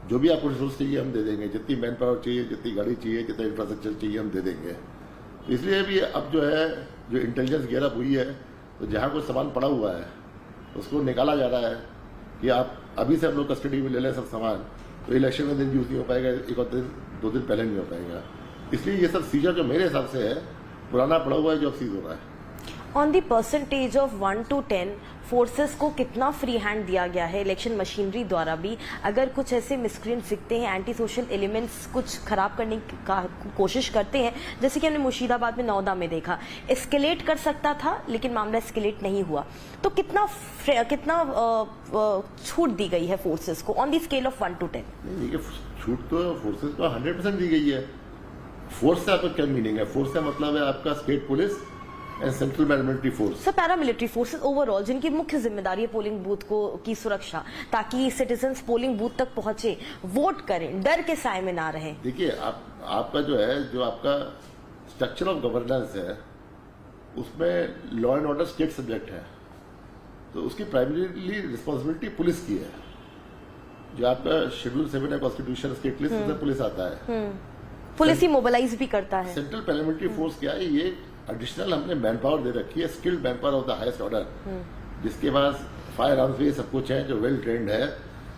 जो भी आपको रिसोर्स चाहिए हम दे देंगे, जितनी मैन पावर चाहिए, जितनी गाड़ी चाहिए, जितना इंफ्रास्ट्रक्चर चाहिए हम दे देंगे। इसलिए भी अब जो है, जो इंटेलिजेंस गेयरअप हुई है, तो जहाँ कोई सामान पड़ा हुआ है उसको निकाला जा रहा है कि आप अभी से हम लोग कस्टडी में ले लें सब सामान, तो इलेक्शन के दिन यूज नहीं हो पाएगा, 1-2 दिन पहले नहीं हो पाएगा। इसलिए ये सब सीजर जो मेरे हिसाब से है, पुराना पड़ा हुआ है जो अब सीज हो रहा है। On the percentage of 1 to 10 forces को कितना फ्री हैंड दिया गया है इलेक्शन मशीनरी द्वारा भी? अगर कुछ ऐसे मिसक्रिएंट्स दिखते हैं, एंटी सोशल एलिमेंट्स कुछ खराब करने की कोशिश करते हैं, जैसे कि हमने मुर्शिदाबाद में नौदा में देखा, एस्केलेट कर सकता था लेकिन मामला एस्केलेट नहीं हुआ, तो कितना छूट दी गई है फोर्सेस को on the scale of 1 to 10? छूट तो फोर्सेस को 100% दी गई है। फोर्स से आपका क्या मीनिंग है? फोर्स का मतलब है आपका state police and central paramilitary force. Sir, paramilitary forces overall, जिनकी मुख्य जिम्मेदारी है पोलिंग बूथ को की सुरक्षा, ताकि सिटीजन्स पोलिंग बूथ तक पहुंचे, वोट करें, डर के साए में ना रहे। देखिए, आपका जो है, जो आपका स्ट्रक्चर ऑफ गवर्नेंस है, उसमें law and order state subject है, तो उसकी प्राइमरीली रिस्पॉन्सिबिलिटी पुलिस की है। जो आपका शेड्यूल 7 है कॉन्स्टिट्यूशन स्टेट लिस्ट, उसमें पुलिस आता है, पुलिस ही मोबिलाइज भी करता है। सेंट्रल पैरामिलिट्री फोर्स क्या है? ये एडिशनल हमने मैन पावर दे रखी है, skilled man power of the highest order, जिसके पास फायर आर्म्स भी सब कुछ है, जो वेल ट्रेंड है।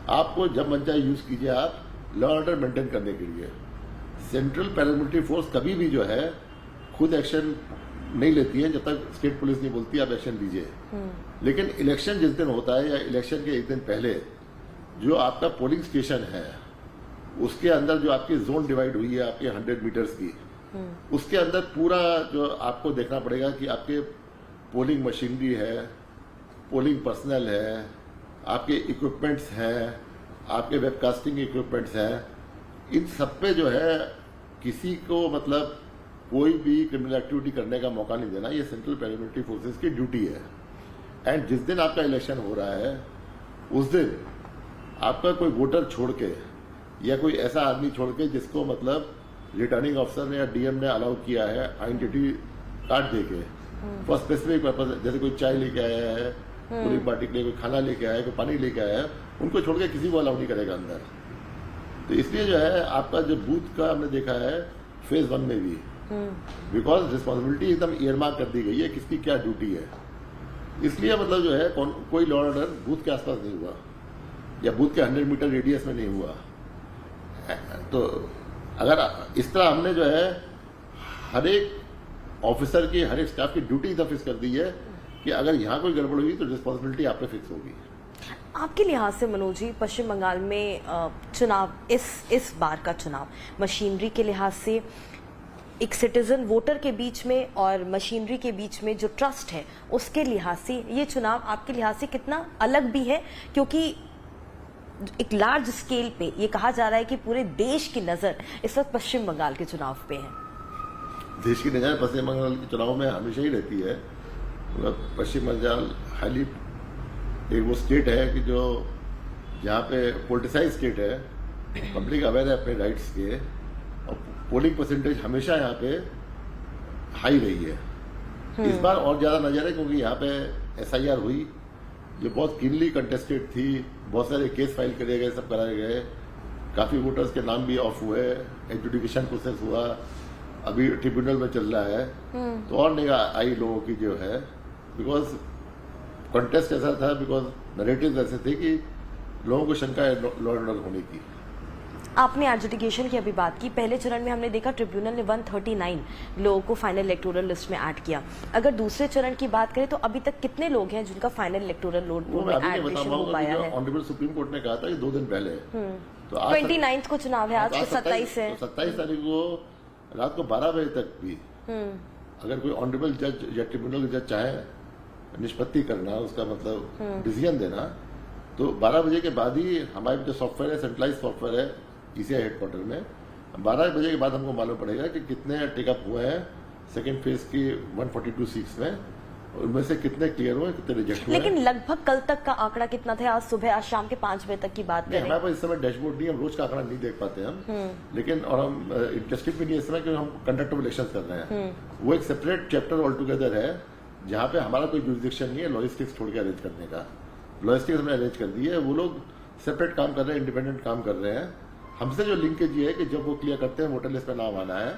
आपको जब मन चाहे यूज कीजिए आप, लॉ ऑर्डर मेंटेन करने के लिए। सेंट्रल पैरामिलिट्री फोर्स कभी भी जो है खुद एक्शन नहीं लेती है जब तक स्टेट पुलिस नहीं बोलती आप एक्शन लीजिए। लेकिन इलेक्शन जिस दिन होता है या इलेक्शन के एक दिन पहले जो आपका पोलिंग स्टेशन है उसके अंदर जो आपकी जोन डिवाइड हुई है आपके 100 मीटर्स की, उसके अंदर पूरा जो आपको देखना पड़ेगा कि आपके पोलिंग मशीनरी है, पोलिंग पर्सनल है, आपके इक्विपमेंट्स हैं, आपके वेबकास्टिंग इक्विपमेंट्स हैं, इन सब पे जो है किसी को मतलब कोई भी क्रिमिनल एक्टिविटी करने का मौका नहीं देना। ये सेंट्रल पैरामिलिट्री फोर्सेस की ड्यूटी है। एंड जिस दिन आपका इलेक्शन हो रहा है उस दिन आपका कोई वोटर छोड़ के या कोई ऐसा आदमी छोड़ के जिसको मतलब रिटर्निंग ऑफिसर ने या डीएम ने अलाउ किया है आइडेंटिटी कार्ड दे के फॉर स्पेसिफिक पर्पज, जैसे कोई चाय लेके आया है पूरी पार्टी के लिए, कोई खाना लेके आया है, कोई पानी लेके आया है, उनको छोड़ के किसी को अलाउ नहीं करेगा अंदर। तो इसलिए जो है आपका जो बूथ का हमने देखा है फेज 1 में भी बिकॉज रिस्पॉन्सिबिलिटी एकदम ईयरमार्क कर दी गई है किसकी क्या ड्यूटी है। इसलिए मतलब जो है कोई लॉ ऑर्डर बूथ के आसपास नहीं हुआ या बूथ के 100 मीटर रेडियस में नहीं हुआ। तो अगर इस तरह हमने जो है हर एक ऑफिसर की, हर एक स्टाफ की ड्यूटी इतना फिक्स कर दी है कि अगर यहाँ कोई गड़बड़ हुई तो रिस्पॉन्सिबिलिटी आप पे फिक्स होगी। आपके लिहाज से मनोज जी, पश्चिम बंगाल में चुनाव, इस बार का चुनाव मशीनरी के लिहाज से, एक सिटीजन वोटर के बीच में और मशीनरी के बीच में जो ट्रस्ट है उसके लिहाज से ये चुनाव आपके लिहाज से कितना अलग भी है? क्योंकि एक लार्ज स्केल पे ये कहा जा रहा है कि पूरे देश की नजर इस वक्त पश्चिम बंगाल के चुनाव पे है। देश की नजर पश्चिम बंगाल के चुनाव में हमेशा ही रहती है। पश्चिम बंगाल हाईली एक वो स्टेट है कि जो जहाँ पे पोलिटिसाइज स्टेट है, पब्लिक अवेयर है अपने राइट्स के, और पोलिंग परसेंटेज हमेशा यहाँ पे हाई रही है। इस बार और ज्यादा नजर है क्योंकि यहाँ पे SIR हुई जो बहुत कीनली कंटेस्टेड थी, बहुत सारे केस फाइल करे गए, सब कराए गए, काफी वोटर्स के नाम भी ऑफ हुए, एडजुडिकेशन प्रोसेस हुआ, अभी ट्रिब्यूनल में चल रहा है। तो और निगाह आई लोगों की जो है बिकॉज कॉन्टेस्ट ऐसा था, बिकॉज नरेटिव ऐसे थे कि लोगों को शंका है लॉ एंड ऑर्डर होने की। आपने एडजुडिकेशन की अभी बात की, पहले चरण में हमने देखा ट्रिब्यूनल ने 139 लोगों को फाइनल इलेक्टोरल लिस्ट में ऐड किया। अगर दूसरे चरण की बात करें तो अभी तक कितने लोग हैं जिनका फाइनल इलेक्टोरल लोड में एडमिशन हो पाया है? ऑनरेबल सुप्रीम कोर्ट ने कहा था कि 2 दिन पहले, तो 29 को चुनाव है, आज को 27 है। 27 तारीख को रात को 12 बजे तक भी अगर कोई ऑनरेबल जज या ट्रिब्यूनल जज चाहे निष्पत्ति करना, उसका मतलब डिसीजन देना, तो 12 बजे के बाद ही हमारे जो सॉफ्टवेयर है, सेंट्रलाइज सॉफ्टवेयर है ECI हेडक्वार्टर में, 12 बजे के बाद हमको मालूम पड़ेगा कि कितने टेकअप हुए हैं सेकेंड फेज की 142 सीट्स में, उनमें से कितने क्लियर हुए, कितने रिजेक्ट हुए। लेकिन लगभग कल तक का आंकड़ा कितना था? आज सुबह, आज शाम के 5 बजे तक की बात करें। हमारे पास इस समय डैशबोर्ड नहीं, हम रोज का आंकड़ा नहीं देख पाते हम, लेकिन और हम इंटरेस्टेड भी नहीं इस समय क्योंकि हम कंडक्ट ऑफ इलेक्शन कर रहे हैं। वो एक सेपरेट चैप्टर ऑल टुगेदर है जहाँ पे हमारा कोई जुरिडिक्शन नहीं है लॉजिस्टिक्स छोड़ के अरेंज करने का। लॉजिस्टिक्स हमने अरेंज कर दी है, वो लोग सेपरेट काम कर रहे हैं, इंडिपेंडेंट काम कर रहे हैं। हमसे जो लिंकेज ये है कि जब वो क्लियर करते हैं वोटर लिस्ट में नाम आना है,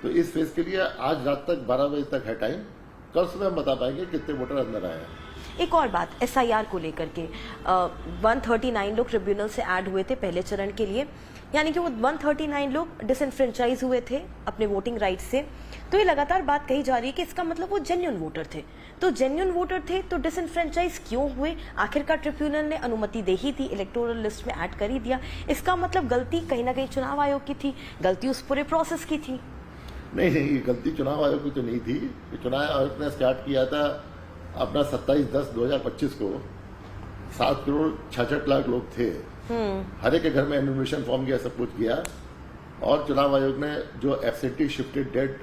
तो इस फेज के लिए आज रात तक 12 बजे तक है टाइम, कल सुबह हम बता पाएंगे कितने वोटर अंदर आए हैं। एक और बात SIR को लेकर के, 139 लोग ट्रिब्यूनल से ऐड हुए थे पहले चरण के लिए, यानी कि वो 139 लोग डिसइनफ्रेंचाइज हुए थे अपने वोटिंग राइट से। तो ये लगातार बात कही जा रही है कि इसका मतलब वो जेन्युइन वोटर थे। तो जेन्युइन वोटर थे तो डिसइनफ्रेंचाइज क्यों हुए? आखिरकार ट्रिब्यूनल ने अनुमति दे ही थी, इलेक्टोरल लिस्ट में ऐड कर ही दिया। इसका मतलब गलती कहीं ना कहीं चुनाव आयोग की थी, गलती उस पूरे प्रोसेस की थी। नहीं, गलती चुनाव आयोग की तो नहीं थी। चुनाव आयोग ने स्टार्ट किया था अपना 27/10/2025 को, 7 करोड़ 66 लाख लोग थे, हर एक के घर में एनुमरेशन फॉर्म किया, सब कुछ किया, और चुनाव आयोग ने जो एब्सेंटी, शिफ्टेड, डेड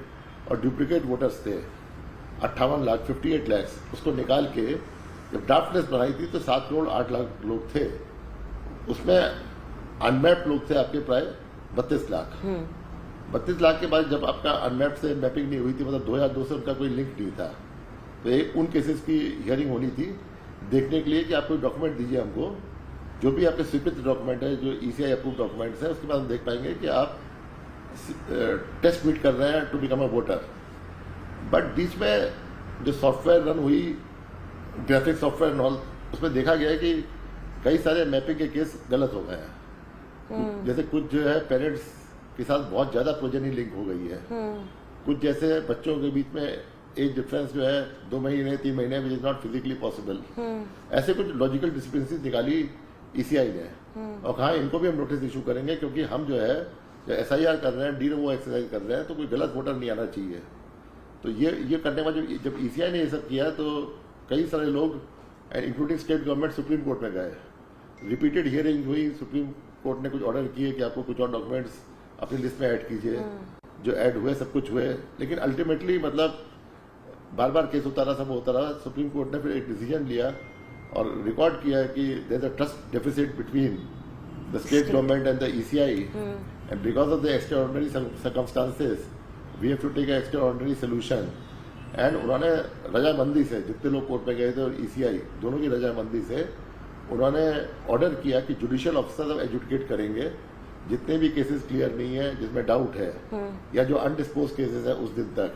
और डुप्लीकेट वोटर्स थे 58 लाख 58 लाख, उसको निकाल के जब ड्राफ्ट लिस्ट बनाई थी तो 7 करोड़ 8 लाख लोग थे। उसमें अनमैप्ड लोग थे आपके प्राय 32 लाख। 32 लाख के बाद जब आपका अनमैप्ड से मैपिंग नहीं हुई थी, मतलब 2002 से उनका कोई लिंक नहीं था, तो एक उन केसेस की हियरिंग होनी थी देखने के लिए कि आप कोई डॉक्यूमेंट दीजिए हमको, जो भी आपके स्वीकृत डॉक्यूमेंट है, जो ECI अप्रूव डॉक्यूमेंट्स है, उसके बाद हम देख पाएंगे कि आप टेस्ट मीट कर रहे हैं to become a voter. But बीच में जो सॉफ्टवेयर रन हुई, ग्राफिक सॉफ्टवेयर नॉल, उसमें देखा गया कि कई सारे मैपिंग के केस गलत हो गए हैं। जैसे कुछ जो है पेरेंट्स के साथ बहुत ज्यादा प्रोजेनी लिंक हो गई है, कुछ जैसे बच्चों के बीच में एज डिफरेंस जो है 2 महीने 3 महीने which is not physically possible. ऐसे कुछ लॉजिकल डिस्क्रिपेंसी निकाली ईसीआई ने और कहा इनको भी हम नोटिस इशू करेंगे, क्योंकि हम जो है SIR कर रहे हैं, डी वो एक्सरसाइज कर रहे हैं, तो कोई गलत वोटर नहीं आना चाहिए। तो ये करने के बाद जब ईसीआई ने ये सब किया तो कई सारे लोग including state government supreme court में गए, रिपीटेड हियरिंग हुई, सुप्रीम कोर्ट ने कुछ ऑर्डर किए कि आपको कुछ और डॉक्यूमेंट्स अपनी लिस्ट में ऐड कीजिए, जो ऐड हुए सब कुछ हुए, लेकिन अल्टीमेटली मतलब बार बार केस होता रहा, सब होता रहा। सुप्रीम कोर्ट ने फिर एक डिसीजन लिया और रिकॉर्ड किया कि there is a trust deficit between the state government and the ECI and because of the extraordinary circumstances we have to take a extraordinary solution. And उन्होंने रजामंदी से, जितने लोग कोर्ट में गए थे और ECI दोनों की रजामंदी से उन्होंने ऑर्डर किया कि जुडिशियल ऑफिसर्स अब एजुकेट करेंगे जितने भी केसेस क्लियर नहीं है, जिसमें डाउट है या जो अनडिस्पोज केसेस है उस दिन तक,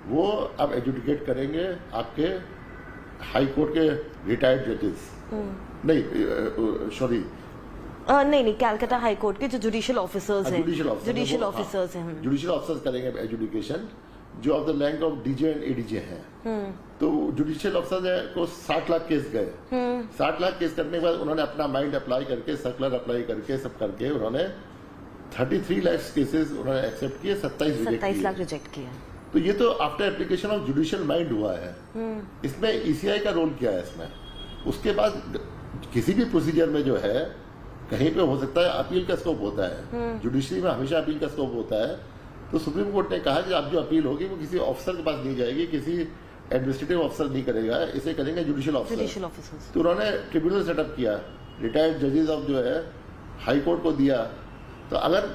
वो अब एजुकेट करेंगे आपके हाई कोर्ट के रिटायर्ड जजेस, नहीं सॉरी नहीं कैलकाटा हाई कोर्ट के जो जुडिशियल ऑफिसर्स हैं, जुडिशियल ऑफिसर्स हैं, जुडिशियल ऑफिसर्स करेंगे एजुकेशन, जो of the rank of DJ and ADJ हैं। तो जुडिशियल ऑफिसर को 60 लाख केस गए, 60 लाख केस करने के बाद उन्होंने अपना माइंड अप्लाई करके, सर्कुलर अप्लाई करके, सब करके उन्होंने 33 लाख केसेस उन्होंने एक्सेप्ट किए, 27 लाख रिजेक्ट किए। तो ये तो after application of judicial mind हुआ है। इसमें ECI का रोल क्या है इसमें? उसके बाद किसी भी प्रोसीजर में जो है कहीं पे हो सकता है अपील का स्कोप होता है, जुडिशरी में हमेशा अपील का स्कोप होता है। तो सुप्रीम कोर्ट ने कहा कि अब जो अपील होगी वो किसी ऑफिसर के पास नहीं जाएगी, किसी एडमिनिस्ट्रेटिव ऑफिसर नहीं करेगा, इसे करेंगे जुडिशियल ऑफिसर। तो उन्होंने ट्रिब्यूनल सेटअप किया, रिटायर्ड जजेस ऑफ जो है हाई कोर्ट को दिया। तो अगर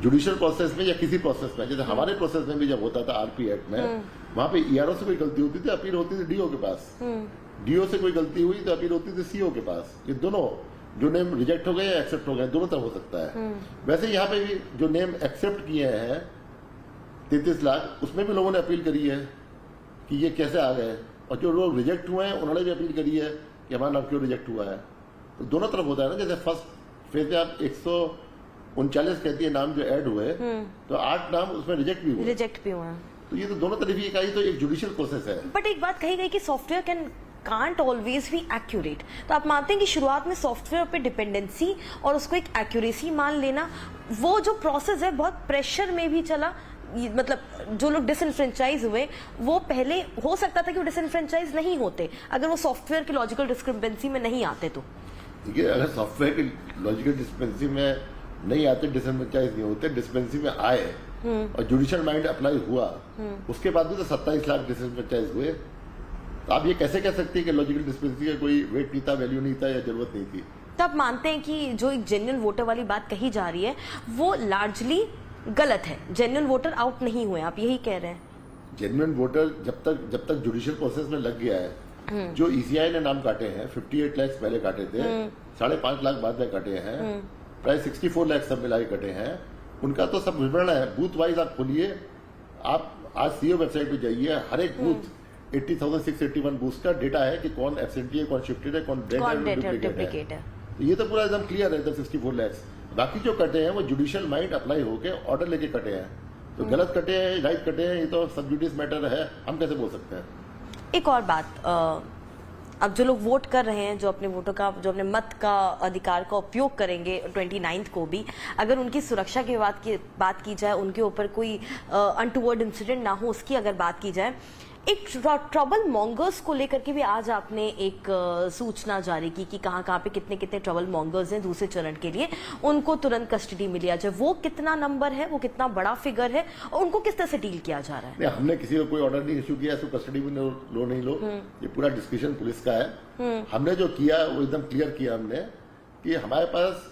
जुडिशियल प्रोसेस में या किसी प्रोसेस में, जैसे हमारे प्रोसेस में भी जब होता था RP एक्ट में, वहां पे ERO से कोई गलती होती थी, अपील होती थी DO के पास, DO से कोई गलती हुई तो अपील होती थी CO के पास। ये दोनों जो नेम रिजेक्ट हो गए या एक्सेप्ट हो गए, दोनों तरफ हो सकता है। वैसे यहाँ पे भी जो नेम एक्सेप्ट किए हैं 33 लाख, उसमें भी लोगों ने अपील करी है कि ये कैसे आ गए, और जो लोग रिजेक्ट हुए हैं उन्होंने भी अपील करी है कि हमारा नाम क्यों रिजेक्ट हुआ है। तो दोनों तरफ होता है ना। जैसे फर्स्ट फेज में आप 139 कहती है नाम जो ऐड हुए, तो 8 नाम उसमें रिजेक्ट भी हुए। तो ये तो दोनों तरीके का ही तो एक जुडिशियल प्रोसेस है। बट एक बात कही गई कि software can't always be accurate। तो आप मानते हैं कि शुरुआत में सॉफ्टवेयर पे डिपेंडेंसी और उसको एक एक्यूरेसी मान लेना, वो जो प्रोसेस है बहुत प्रेशर में भी चला, मतलब जो लोग डिसइनफ्रेंचाइज हुए वो पहले हो सकता था कि वो डिसइनफ्रेंचाइज नहीं होते अगर वो सॉफ्टवेयर की लॉजिकल डिस्क्रिपेंसी में नहीं आते। तो देखिए, अगर सॉफ्टवेयर की लॉजिकल डिस्क्रिपेंसी में नहीं आते, डिसइनफ्रेंचाइज नहीं होते, डिस्क्रिपेंसी में आए और जुडिशियल माइंड अप्लाई हुआ, उसके बाद भी तो 27 लाख डिसइनफ्रेंचाइज हुए। तो आप ये कैसे कह सकते हैं कि लॉजिकल डिस्क्रिपेंसी का कोई वेट नहीं था, वैल्यू नहीं था या जरूरत नहीं थी? तो आप मानते हैं कि जो एक जेन्युइन वोटर वाली बात कही जा रही है वो लार्जली गलत है, जेन्युइन वोटर आउट नहीं हुए, आप यही कह रहे हैं? जेन्युइन वोटर जब तक जुडिशियल प्रोसेस में लग गया है, जो ECI ने नाम काटे हैं 58 लाख पहले काटे थे, 5.5 लाख बाद में काटे हैं, प्राय 64 लाख सब मिला के कटे हैं, उनका तो सब विवरण है। बूथ वाइज आप खोलिए, आप आज CO वेबसाइट पे जाइए, हर एक बूथ 80,681 बूथ का डेटा है कि कौन एब्सेंटी है, कौन शिफ्टेड है, कौन डेड है, डुप्लीकेट है। तो ये तो पूरा एकदम क्लियर है, एकदम 64 लाख। बाकी जो कटे हैं वो जुडिशियल माइंड अप्लाई होके ऑर्डर लेके कटे हैं। तो गलत कटे हैं, राइट कटे हैं, ये तो सब जुडिस मैटर है, हम कैसे बोल सकते हैं? एक और बात, अब जो लोग वोट कर रहे हैं, जो अपने मत का अधिकार का उपयोग करेंगे 29 को भी, अगर उनकी सुरक्षा की बात की जाए, उनके ऊपर कोई अनटूवर्ड इंसिडेंट ना हो, उसकी अगर बात की जाए, एक ट्रबल मॉन्गर्स को लेकर के भी आज आपने एक सूचना जारी की कि कहाँ पे कितने ट्रबल मॉन्गर्स हैं दूसरे चरण के लिए, उनको तुरंत कस्टडी में लिया जाए। वो कितना नंबर है, वो कितना बड़ा फिगर है और उनको किस तरह से डील किया जा रहा है? नहीं, हमने किसी को कोई ऑर्डर नहीं इशू किया, इसको कस्टडी में लो नहीं लो, ये पूरा डिस्कशन पुलिस का है। हमने जो किया वो एकदम क्लियर किया हमने कि हमारे पास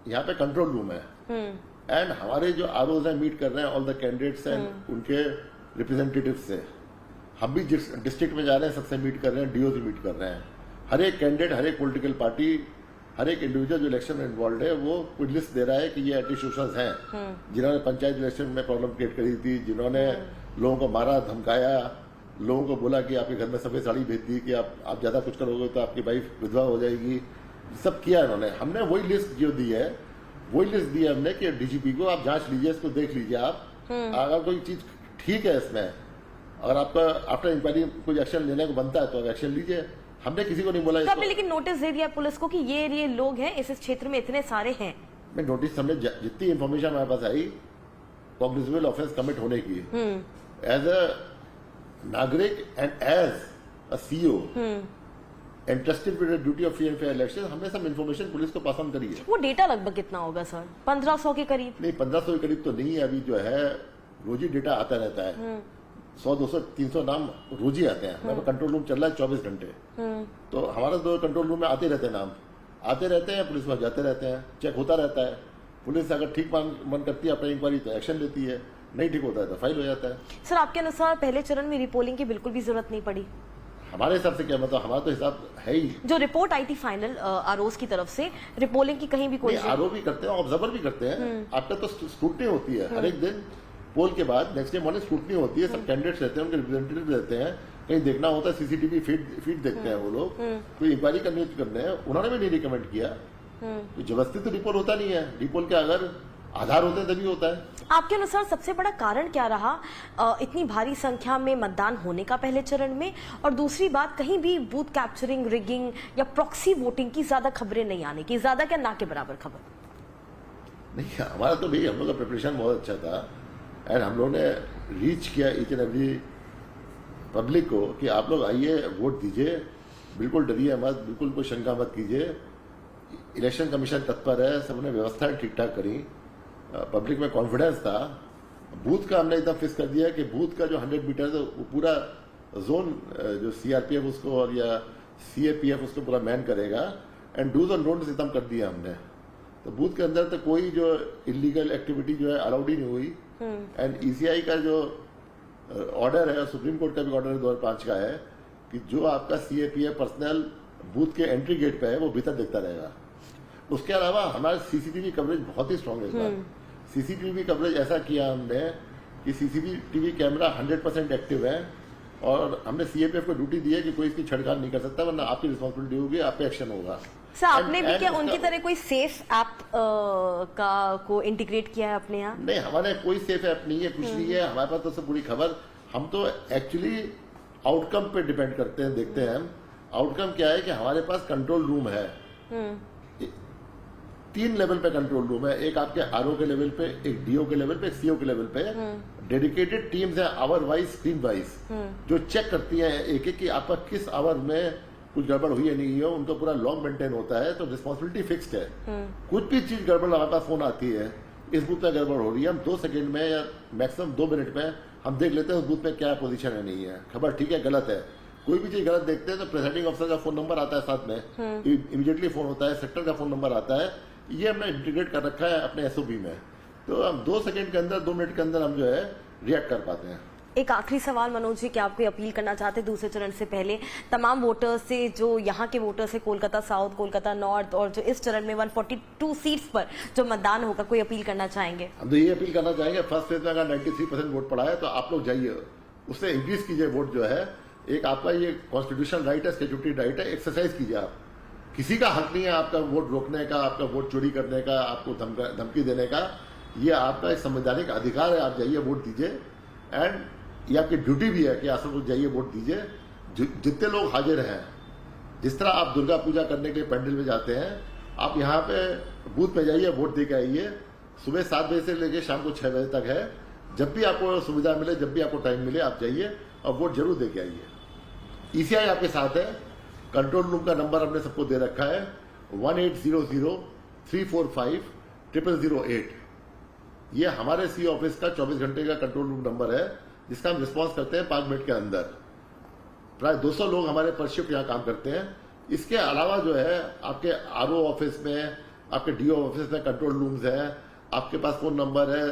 यहाँ पे कंट्रोल रूम है एंड हमारे जो ROs हैं मीट कर रहे हैं ऑल द कैंडिडेट्स एंड उनके रिप्रेजेंटेटिव से। हम भी जिस डिस्ट्रिक्ट में जा रहे हैं सबसे मीट कर रहे हैं, DO से मीट कर रहे हैं। हर एक कैंडिडेट, हर एक पॉलिटिकल पार्टी, हर एक इंडिविजुअल जो इलेक्शन में इन्वॉल्व है वो कोई लिस्ट दे रहा है कि ये एंटी सोशल्स हैं, जिन्होंने पंचायत इलेक्शन में प्रॉब्लम क्रिएट करी थी, जिन्होंने लोगों को मारा, धमकाया, लोगों को बोला कि आपके घर में सफेद साड़ी भेज दी कि आप ज्यादा कुछ करोगे तो आपकी वाइफ विधवा हो जाएगी, सब किया इन्होंने। हमने वही लिस्ट जो दी है, वही लिस्ट दी है हमने कि DGP को आप जांच लीजिए, इसको देख लीजिए आप, अगर कोई चीज ठीक है इसमें अगर आपका आफ्टर इंक्वायरी कोई एक्शन लेने को बनता है तो एक्शन लीजिए, हमने किसी को नहीं बोला। तो आपने लेकिन नोटिस दे दिया पुलिस को कि ये लोग हैं, इस क्षेत्र में इतने सारे हैं। मैं नोटिस हमने जितनी इन्फॉर्मेशन हमारे पास आई कॉग्निजेबल ऑफेंस कमिट होने की, एज अ नागरिक and as a CEO interested with the duty of free and fair election, हमने सब इन्फॉर्मेशन पुलिस को पास ऑन करी है। वो डेटा लगभग कितना होगा सर? 1500 के करीब? नहीं, 1500 के करीब तो नहीं है। अभी जो है रोज ही डेटा आता रहता है, 100, 200, 300 नाम रोज ही आते हैं। हमारा कंट्रोल रूम चल रहा है 24 घंटे, तो हमारा दो कंट्रोल रूम में आते रहते हैं, नाम आते रहते हैं, पुलिस में जाते रहते हैं, चेक होता रहता है। पुलिस अगर ठीक मन करती है अपनी इंक्वायरी तो एक्शन लेती है, नहीं ठीक होता है तो फाइल हो जाता है। सर आपके अनुसार पहले चरण में रिपोलिंग की बिल्कुल भी जरूरत नहीं पड़ी? हमारे हिसाब से क्या मतलब, हमारा तो हिसाब है ही। जो रिपोर्ट आई थी फाइनल आरओस की तरफ से, रिपोलिंग की कहीं भी कोई आरओ भी करते हैं, ऑब्जर्वर भी करते हैं। आपका तो स्क्रूटनी होती है हर एक दिन, पोल के बाद नेक्स्ट डे मॉर्निंग स्क्रूटनी होती है, सब कैंडिडेट्स रहते हैं, उनके रिप्रेजेंटेटिव रहते हैं, कहीं देखना होता है सीसीटीवी फीड देखते हैं वो लोग, कोई इंक्वायरी करने हैं, उन्होंने भी नहीं रिकमेंड किया। तो जबरदस्ती तो रिपोल होता नहीं है, रिपोल के अगर आधार होते हैं तभी होता है। आपके अनुसार सबसे बड़ा कारण क्या रहा इतनी भारी संख्या में मतदान होने का पहले चरण में? और दूसरी बात, कहीं भी बूथ कैप्चरिंग, रिगिंग या प्रॉक्सी वोटिंग की ज्यादा खबरें नहीं आने की, ज्यादा क्या ना के बराबर खबर? नहीं, हमारा तो भाई हम लोग का प्रिपरेशन बहुत अच्छा था एंड हम लोग ने रीच किया ईच एंड एवरी पब्लिक को कि आप लोग आइए वोट दीजिए, बिल्कुल डरिए मत, बिल्कुल कोई शंका मत कीजिए। इलेक्शन कमीशन तत्पर है, सबने व्यवस्थाएं ठीक ठाक करी, पब्लिक में कॉन्फिडेंस था। बूथ का हमने एकदम फिक्स कर दिया कि बूथ का जो 100 मीटर है वो पूरा जोन जो सीआरपीएफ उसको और या सीएपीएफ उसको पूरा मैन करेगा एंड डूज और डोंट्स एकदम कर दिया हमने। तो बूथ के अंदर तो कोई जो इलीगल एक्टिविटी जो है अलाउड ही नहीं हुई। एंड ईसीआई का जो ऑर्डर है, सुप्रीम कोर्ट का भी ऑर्डर 2005 का है कि जो आपका सीएपीएफ पर्सनल बूथ के एंट्री गेट पे है वो भीतर देखता रहेगा। उसके अलावा हमारा सीसीटीवी कवरेज बहुत ही स्ट्रांग है इस बार। सीसीटीवी कवरेज ऐसा किया हमने कि सीसीटीवी कैमरा 100% एक्टिव है और हमने सीएपीएफ को ड्यूटी दी है कि कोई इसकी छेड़छाड़ नहीं कर सकता, वरना आपकी रिस्पॉन्सिबिलिटी होगी, आप पे एक्शन होगा। सर आपने भी क्या उनकी तरह कोई सेफ ऐप को इंटीग्रेट किया है अपने यहाँ? नहीं, हमारे कोई सेफ ऐप नहीं है, कुछ नहीं है हमारे पास। तो सब पूरी खबर, हम तो एक्चुअली आउटकम पे डिपेंड करते हैं, देखते हैं हम आउटकम क्या है। कि हमारे पास कंट्रोल रूम है, 3 लेवल पे कंट्रोल रूम है, एक आपके आरओ के लेवल पे, एक डीओ के लेवल पे, एक सीओ के लेवल पे। डेडिकेटेड टीम्स है आवर वाइज, स्क्रीन वाइज, जो चेक करती है एक एक कि आपका किस आवर में कुछ गड़बड़ हुई है नहीं है, उनका पूरा लॉग मेंटेन होता है। तो रिस्पॉन्सिबिलिटी फिक्स्ड है। कुछ भी चीज गड़बड़ हमारे पास फोन आती है, इस बूथ पे गड़बड़ हो रही है, हम 2 सेकंड में या मैक्सिमम 2 मिनट में हम देख लेते हैं उस बूथ पे क्या पोजीशन है, नहीं है, खबर ठीक है गलत है। कोई भी चीज गलत देखते हैं तो प्रेसाइडिंग ऑफिसर का फोन नंबर आता है साथ में, इमीडिएटली फोन होता है, सेक्टर का फोन नंबर आता है, ये हमने इंटीग्रेट कर रखा है अपने एसओपी में। तो हम 2 सेकंड के अंदर, 2 मिनट के अंदर हम जो है रिएक्ट कर पाते हैं। एक आखिरी सवाल मनोज जी, क्या आप कोई अपील करना चाहते हैं दूसरे चरण से पहले तमाम वोटर्स से, जो यहाँ के वोटर्स है कोलकाता साउथ, कोलकाता नॉर्थ, और जो इस चरण में 142 सीट्स पर जो मतदान होगा, कोई अपील करना चाहेंगे? हम तो ये अपील करना चाहेंगे, फर्स्ट फेज में अगर 93% वोट पड़ा है तो आप लोग जाइए, उससे इंक्रीज कीजिए वोट जो है। एक आपका ये कॉन्स्टिट्यूशनल राइट है, स्टैट्यूटरी राइट है, एक्सरसाइज कीजिए आप। किसी का हक नहीं है आपका वोट रोकने का, आपका वोट चोरी करने का, आपको धमकी देने का। ये आपका एक संवैधानिक अधिकार है, आप जाइए वोट दीजिए। एंड ये आपकी ड्यूटी भी है कि आप सब जाइए वोट दीजिए। जितने लोग हाजिर हैं, जिस तरह आप दुर्गा पूजा करने के लिए पंडाल में जाते हैं, आप यहाँ पे बूथ पे जाइए, वोट दे के आइए। सुबह 7 बजे से लेकर शाम को 6 बजे तक है। जब भी आपको सुविधा मिले, जब भी आपको टाइम मिले, आप जाइए और वोट जरूर दे के आइए। ईसीआई आपके साथ है, कंट्रोल रूम का नंबर हमने सबको दे रखा है 1800-345-0008। ये हमारे सी ऑफिस का 24 घंटे का कंट्रोल रूम नंबर है, जिसका हम रिस्पॉन्स करते हैं 5 मिनट के अंदर। प्राय 200 लोग हमारे पर शिफ्ट यहाँ काम करते हैं। इसके अलावा जो है आपके आरओ ऑफिस में, आपके डीओ ऑफिस में कंट्रोल रूम्स हैं, आपके पास फोन नंबर है,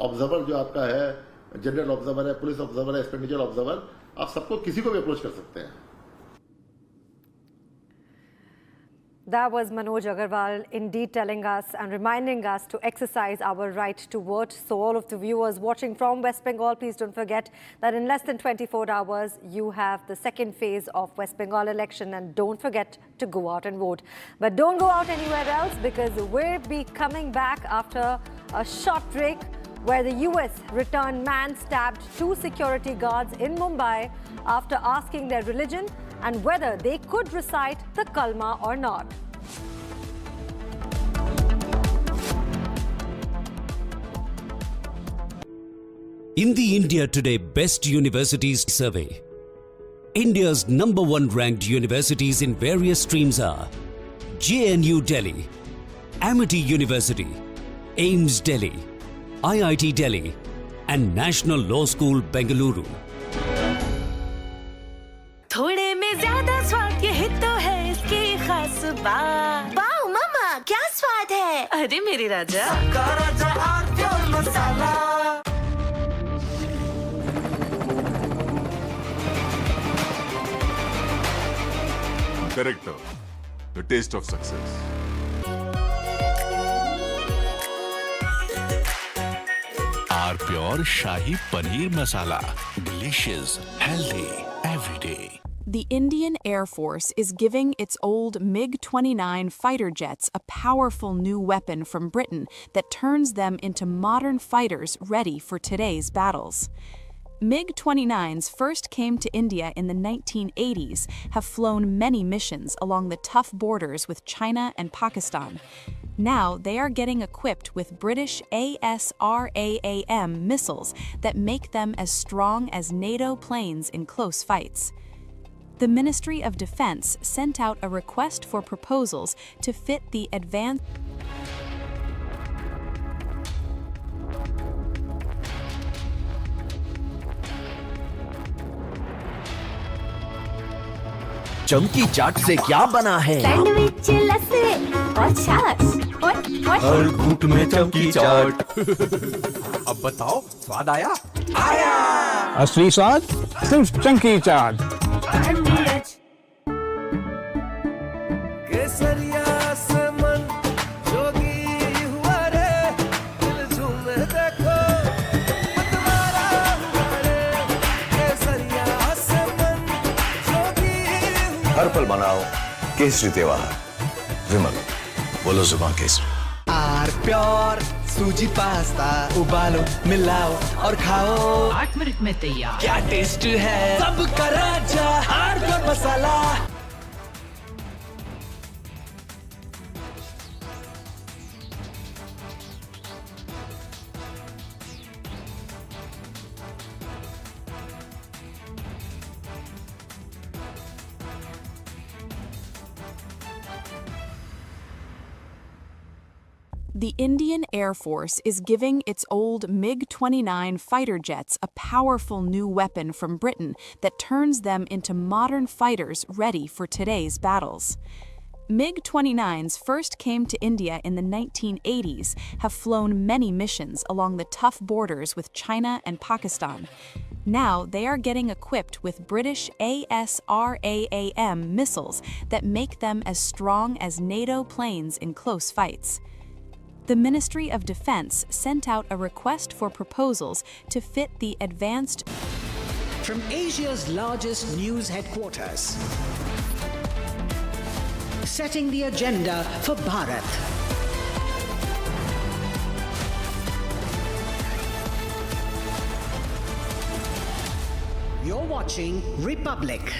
ऑब्जर्वर जो आपका है, जनरल ऑब्जर्वर है, पुलिस ऑब्जर्वर है, एक्सपेंडिचर ऑब्जर्वर, आप सबको किसी को भी अप्रोच कर सकते हैं। That was Manoj Agarwal indeed telling us and reminding us to exercise our right to vote. So all of the viewers watching from West Bengal, please don't forget that in less than 24 hours, you have the second phase of West Bengal election, and don't forget to go out and vote. But don't go out anywhere else, because we'll be coming back after a short break where the US returned man stabbed 2 security guards in Mumbai after asking their religion and whether they could recite the Kalma or not. In the India Today Best Universities Survey, India's #1 ranked universities in various streams are JNU Delhi, Amity University, AIMS Delhi, IIT Delhi, and National Law School Bengaluru. थोड़े में ज्यादा स्वाद यही तो है इसकी खास बात। वाओ मामा क्या स्वाद है? अरे मेरे राजा राजा और pure masala. Character, the taste of success. Our pure Shahi Paneer Masala. Delicious, healthy, every day. The Indian Air Force is giving its old MiG-29 fighter jets a powerful new weapon from Britain that turns them into modern fighters ready for today's battles. MiG-29s first came to India in the 1980s, have flown many missions along the tough borders with China and Pakistan. Now they are getting equipped with British ASRAAM missiles that make them as strong as NATO planes in close fights. The Ministry of Defense sent out a request for proposals to fit the advanced चमकी चाट से क्या बना है? Sandwich लस्सी और छाछ और हर घूंट में चमकी चाट। अब बताओ स्वाद आया? आया। असली स्वाद सिर्फ चमकी चाट। केसरिया से मन जोगी हुआ रे, दिल झूमे देखो मतवारा हुआ रे। केसरिया से मन जोगी हर पल मनाओ केसरी त्योहार। विमल, बोलो जुबान केसरी। आर प्योर सूजी पास्ता उबालो मिलाओ और खाओ 8 मिनट में तैयार। क्या टेस्ट है सबका राजा R pure masala. The Indian Air Force is giving its old MiG-29 fighter jets a powerful new weapon from Britain that turns them into modern fighters ready for today's battles. MiG-29s first came to India in the 1980s, have flown many missions along the tough borders with China and Pakistan. Now they are getting equipped with British ASRAAM missiles that make them as strong as NATO planes in close fights. The Ministry of Defense sent out a request for proposals to fit the advanced From Asia's largest news headquarters, setting the agenda for Bharat. You're watching Republic.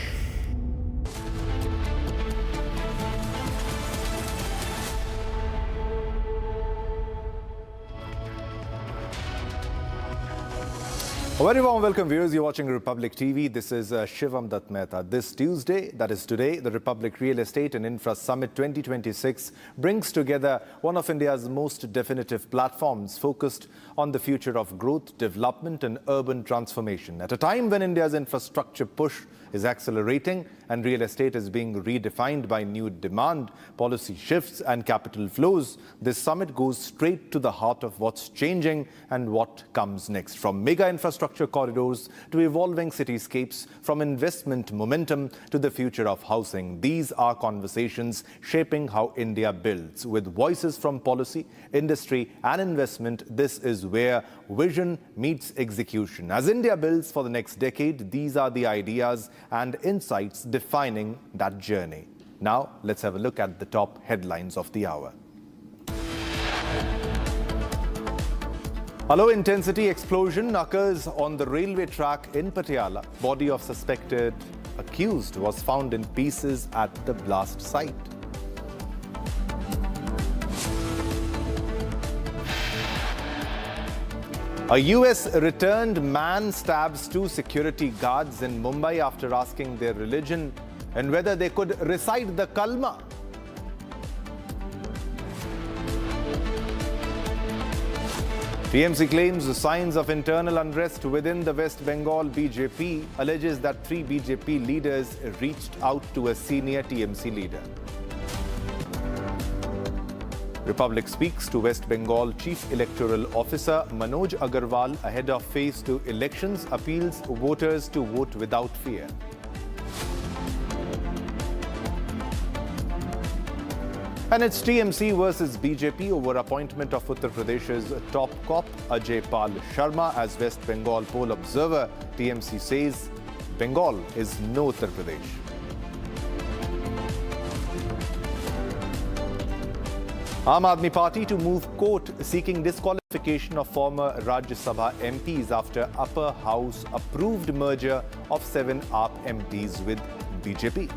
A very warm welcome, viewers. You're watching Republic TV. This is Shivam Dutt Mehta. This Tuesday, that is today, the Republic Real Estate and Infra Summit 2026 brings together one of India's most definitive platforms focused on the future of growth, development and urban transformation. At a time when India's infrastructure push is accelerating and real estate is being redefined by new demand, policy shifts and capital flows, this summit goes straight to the heart of what's changing and what comes next. From mega infrastructure corridors to evolving cityscapes, from investment momentum to the future of housing, these are conversations shaping how India builds. With voices from policy, industry and investment, this is where vision meets execution. As India builds for the next decade, these are the ideas and insights defining that journey. Now, let's have a look at the top headlines of the hour. A low-intensity explosion occurs on the railway track in Patiala. Body of suspected accused was found in pieces at the blast site. A US returned man stabs two security guards in Mumbai after asking their religion and whether they could recite the kalma. TMC claims the signs of internal unrest within the West Bengal BJP, alleges that 3 BJP leaders reached out to a senior TMC leader. Republic speaks to West Bengal Chief Electoral Officer Manoj Agarwal ahead of phase 2 elections, appeals voters to vote without fear. And it's TMC versus BJP over appointment of Uttar Pradesh's top cop Ajay Pal Sharma as West Bengal poll observer. TMC says Bengal is no Uttar Pradesh. Aam Aadmi Party to move court seeking disqualification of former Rajya Sabha MPs after upper house approved merger of 7 AAP MPs with BJP.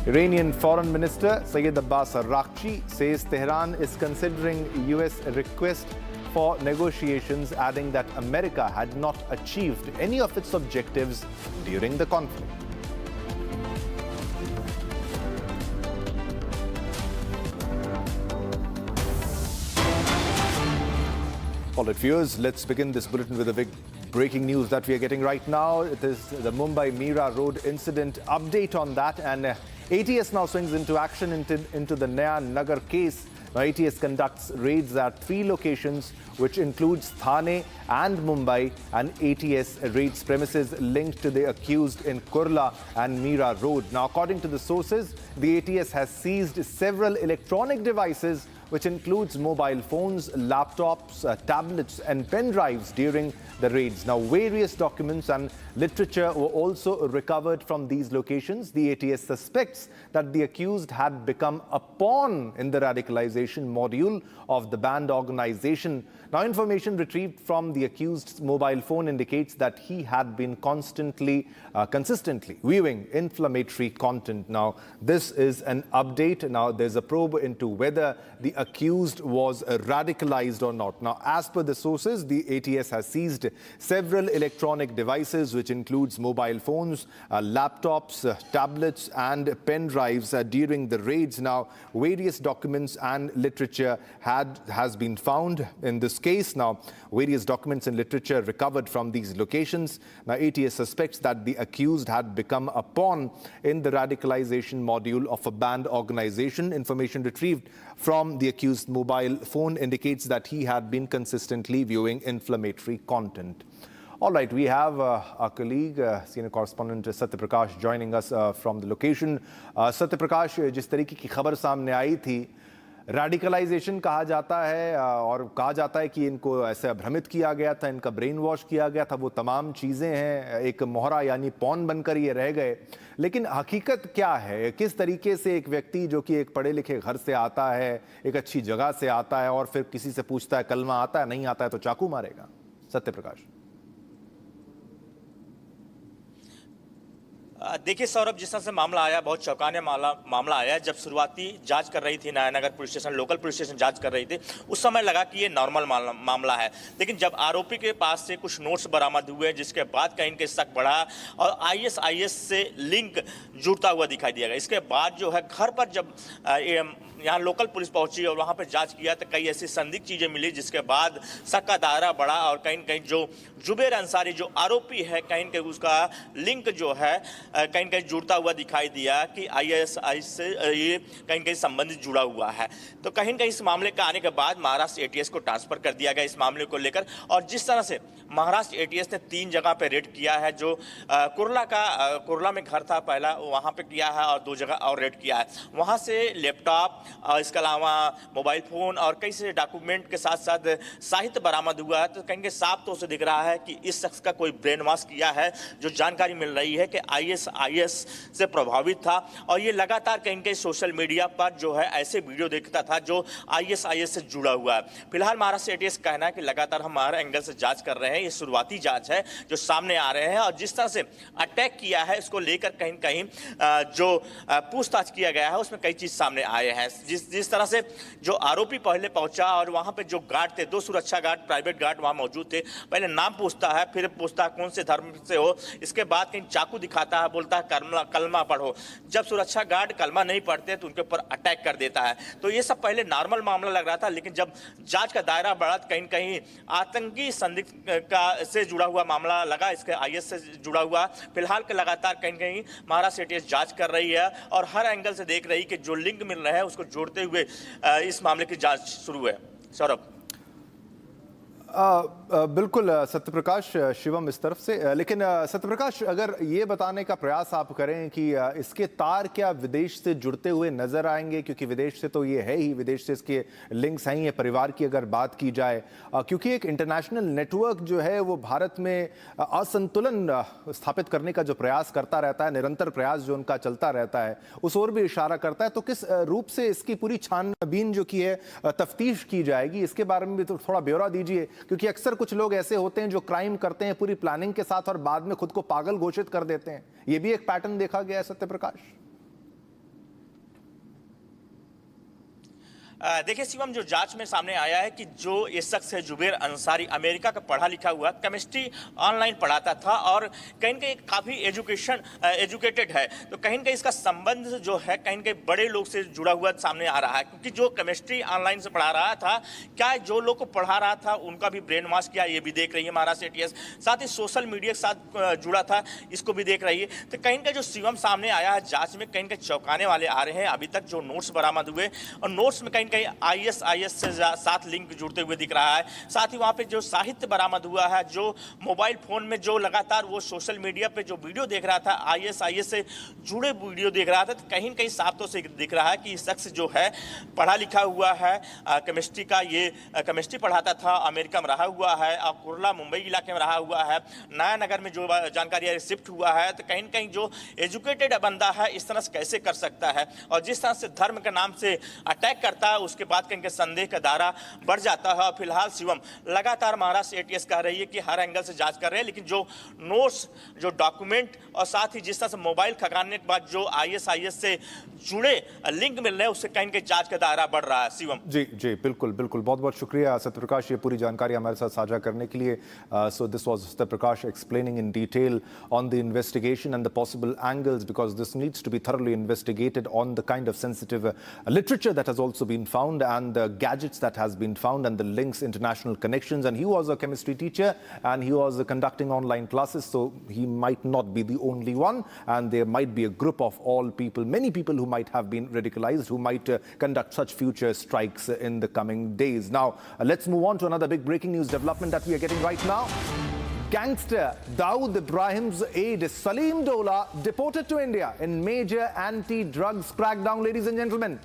Iranian Foreign Minister Syed Abbas Araghchi says Tehran is considering US request for negotiations, adding that America had not achieved any of its objectives during the conflict. All right, viewers, let's begin this bulletin with a big breaking news that we are getting right now. It is the Mumbai Mira Road incident. Update on that, and ATS now swings into action into the Naya Nagar case. Now, ATS conducts raids at 3 locations, which includes Thane and Mumbai, and ATS raids premises linked to the accused in Kurla and Mira Road. Now, according to the sources, the ATS has seized several electronic devices, which includes mobile phones, laptops, tablets and pen drives during the raids. Now, various documents and literature were also recovered from these locations. The ATS suspects that the accused had become a pawn in the radicalization module of the banned organization. Now, information retrieved from the accused's mobile phone indicates that he had been consistently viewing inflammatory content. Now, this is an update. Now, there's a probe into whether the accused was radicalized or not. Now, as per the sources, the ATS has seized several electronic devices, which includes mobile phones, laptops, tablets and pen drives during the raids. Now, various documents and literature has been found in this case. Now, various documents and literature recovered from these locations. Now, ATS suspects that the accused had become a pawn in the radicalization module of a banned organization. Information retrieved from the accused mobile phone indicates that he had been consistently viewing inflammatory content. All right, we have our colleague, senior correspondent Satya Prakash joining us from the location. Satya Prakash, जिस तरीके की खबर सामने आई थी, radicalisation कहा जाता है और कहा जाता है कि इनको ऐसे भ्रमित किया गया था, इनका ब्रेन वॉश किया गया था, वो तमाम चीज़ें हैं, एक मोहरा यानी पॉन बनकर ये रह गए। लेकिन हकीकत क्या है? किस तरीके से एक व्यक्ति जो कि एक पढ़े लिखे घर से आता है, एक अच्छी जगह से आता है और फिर किसी से पूछता है कलमा आता है, नहीं आता है तो चाकू मारेगा? सत्य प्रकाश। देखिए सौरभ, जिस तरह से मामला आया, बहुत चौंकाने मामला आया। जब शुरुआती जांच कर रही थी Nayanagar police station, local police station जांच कर रही थी, उस समय लगा कि ये नॉर्मल मामला है। लेकिन जब आरोपी के पास से कुछ नोट्स बरामद हुए, जिसके बाद कहीं के शक बढ़ा और IS से लिंक जुड़ता हुआ दिखाई दिया गया। इसके बाद जो है घर पर जब यहाँ लोकल पुलिस पहुंची और वहाँ पर जांच किया तो कई ऐसी संदिग्ध चीज़ें मिली, जिसके बाद शक का दायरा बढ़ा और कहीं कहीं जो जुबेर अंसारी जो आरोपी है, कहीं कहीं उसका लिंक जो है कहीं कहीं जुड़ता हुआ दिखाई दिया कि ISI से ये कहीं कहीं संबंधित जुड़ा हुआ है। तो कहीं कहीं इस मामले का आने के बाद महाराष्ट्र ATS को ट्रांसफर कर दिया गया इस मामले को लेकर। और जिस तरह से महाराष्ट्र ATS ने 3 जगह पे रेड किया है, जो कुर्ला में घर था पहला, वहाँ पे किया है और 2 जगह और रेड किया है। वहाँ से लैपटॉप इसके अलावा मोबाइल फोन और कई सारे डॉक्यूमेंट के साथ साथ साहित्य बरामद हुआ है। तो कहेंगे साफ तौर से दिख रहा है कि इस शख्स का कोई ब्रेन वॉश किया है। जो जानकारी मिल रही है कि ISIS से प्रभावित था और ये लगातार कहीं सोशल मीडिया पर जो है ऐसे वीडियो देखता था जो ISIS से जुड़ा हुआ है। फिलहाल महाराष्ट्र ATS कहना है कि लगातार हम हमारे एंगल से जांच कर रहे हैं, ये शुरुआती जांच है जो सामने आ रहे हैं और जिस तरह से अटैक किया है इसको लेकर कहीं कहीं जो पूछताछ किया गया है उसमें कई चीज सामने आए हैं। जिस तरह से जो आरोपी पहले पहुंचा और वहां पे जो गार्ड थे, 2 सुरक्षा गार्ड, प्राइवेट गार्ड वहां मौजूद थे, पहले नाम पूछता है, फिर पूछता है कौन से धर्म से हो, इसके बाद कहीं चाकू दिखाता है, बोलता है कलमा पढ़ो। जब सुरक्षा गार्ड कलमा नहीं पढ़ते तो उनके ऊपर अटैक कर देता है। तो ये सब पहले नॉर्मल मामला लग रहा था, लेकिन जब जांच का दायरा बढ़ा कहीं कहीं आतंकी संदिग्ध का से जुड़ा हुआ मामला लगा, इसके IS से जुड़ा हुआ। फिलहाल के लगातार कहीं कहीं महाराष्ट्र ATS जांच कर रही है और हर एंगल से देख रही कि जो लिंक मिल रहे हैं उसको जोड़ते हुए इस मामले की जांच शुरू है। सौरभ। बिल्कुल सत्यप्रकाश, शिवम इस तरफ से। लेकिन सत्यप्रकाश, अगर ये बताने का प्रयास आप करें कि इसके तार क्या विदेश से जुड़ते हुए नजर आएंगे, क्योंकि विदेश से तो ये है ही, विदेश से इसके लिंक्स हैं ही। परिवार की अगर बात की जाए, क्योंकि एक इंटरनेशनल नेटवर्क जो है वो भारत में असंतुलन स्थापित करने का जो प्रयास करता रहता है, निरंतर प्रयास जो उनका चलता रहता है, उस ओर भी इशारा करता है। तो किस रूप से इसकी पूरी छानबीन जो की है, तफ्तीश की जाएगी, इसके बारे में भी तो थोड़ा ब्यौरा दीजिए। क्योंकि अक्सर कुछ लोग ऐसे होते हैं जो क्राइम करते हैं पूरी प्लानिंग के साथ और बाद में खुद को पागल घोषित कर देते हैं। यह भी एक पैटर्न देखा गया है सत्यप्रकाश। देखिए शिवम, जो जांच में सामने आया है कि जो ये शख्स है जुबेर अंसारी, अमेरिका का पढ़ा लिखा हुआ, केमिस्ट्री ऑनलाइन पढ़ाता था और कहीं न कहीं काफ़ी एजुकेटेड है। तो कहीं न कहीं इसका संबंध जो है कहीं न कहीं बड़े लोग से जुड़ा हुआ सामने आ रहा है, क्योंकि जो केमिस्ट्री ऑनलाइन से पढ़ा रहा था, क्या जो लोग को पढ़ा रहा था उनका भी ब्रेन वॉश किया, ये भी देख रही है महाराष्ट्र ATS। साथ ही सोशल मीडिया के साथ जुड़ा था, इसको भी देख रही है। तो कहीं न कहीं जो शिवम सामने आया है जाँच में, कहीं न कहीं चौंकाने वाले आ रहे हैं। अभी तक जो नोट्स बरामद हुए और नोट्स में कहीं ISIS से साथ लिंक जुड़ते हुए दिख रहा है। साथ ही वहां पे जो साहित्य बरामद हुआ है, जो मोबाइल फोन में जो लगातार वो सोशल मीडिया पे जो वीडियो देख रहा था, ISIS से जुड़े वीडियो देख रहा था, तो कहीं कहीं साफ तौर से दिख रहा है कि शख्स जो है पढ़ा लिखा हुआ है, केमिस्ट्री का, ये केमिस्ट्री पढ़ाता था, अमेरिका में रहा हुआ है और कुर्ला मुंबई इलाके में रहा हुआ है, नया नगर में जो जानकारी शिफ्ट हुआ है। तो कहीं कहीं जो एजुकेटेड बंदा है इस तरह से कैसे कर सकता है, और जिस तरह से धर्म के नाम से अटैक करता है उसके बाद कहीं संदेह का दायरा बढ़ जाता है। फिलहाल शिवम लगातार महाराष्ट्र ATS कह रही है कि हर एंगल से जांच कर रहे हैं, लेकिन जो नोट्स, जो डॉक्यूमेंट और साथ ही जिस तरह से मोबाइल खंगालने के बाद जो ISIS से जुड़े लिंक मिल रहे हैं, उससे कहीं कहीं जांच का दायरा बढ़ रहा है। शिवम जी जी बिल्कुल बिल्कुल, बहुत बहुत शुक्रिया सत्यप्रकाश ये पूरी जानकारी हमारे साथ साझा करने के लिए। So this was Satyaprakash explaining in detail on the investigation and the possible angles, because this needs to be thoroughly investigated on the kind of sensitive literature that has also been found and the gadgets that has been found and the links, international connections. And he was a chemistry teacher and he was conducting online classes, so he might not be the only one, and there might be a group of all people, many people who might have been radicalized, who might conduct such future strikes in the coming days. Now let's move on to another big breaking news development that we are getting right now. Gangster Dawood Ibrahim's aide Salim Dola deported to India in major anti-drugs crackdown, ladies and gentlemen.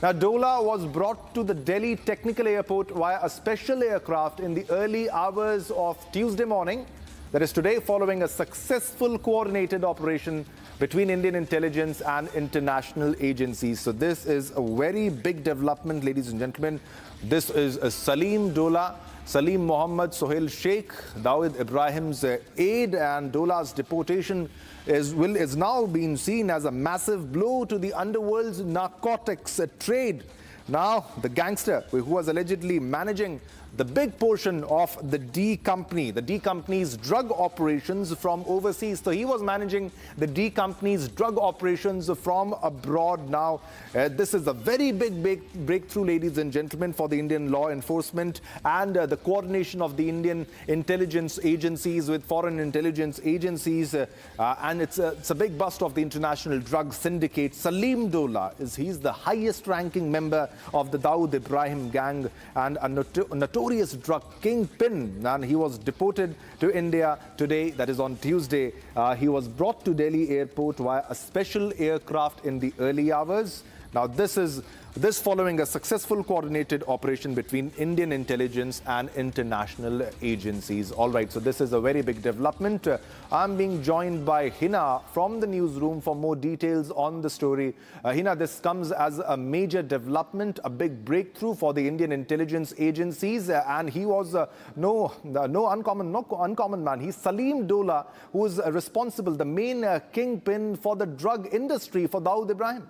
Now, Dola was brought to the Delhi Technical Airport via a special aircraft in the early hours of Tuesday morning. That is today, following a successful coordinated operation between Indian intelligence and international agencies. So this is a very big development, ladies and gentlemen. This is Salim Dola, Salim Mohammed Sohail Sheikh, Dawood Ibrahim's aide, and Dola's deportation is now being seen as a massive blow to the underworld's narcotics trade. Now, the gangster who was allegedly managing the big portion of the D Company's drug operations from overseas. So he was managing the D Company's drug operations from abroad. Now, this is a very big breakthrough, ladies and gentlemen, for the Indian law enforcement and the coordination of the Indian intelligence agencies with foreign intelligence agencies. And it's a big bust of the international drug syndicate. Salim Dola, he's the highest ranking member of the Dawood Ibrahim gang and a notorious drug kingpin, and he was deported to India today, that is on Tuesday. He was brought to Delhi airport via a special aircraft in the early hours. Now, this following a successful coordinated operation between Indian intelligence and international agencies. All right, so this is a very big development. I'm being joined by Hina from the newsroom for more details on the story. Hina, this comes as a major development, a big breakthrough for the Indian intelligence agencies, and he was no uncommon man. He's Salim Dola, who is responsible, the main kingpin for the drug industry for Dawood Ibrahim.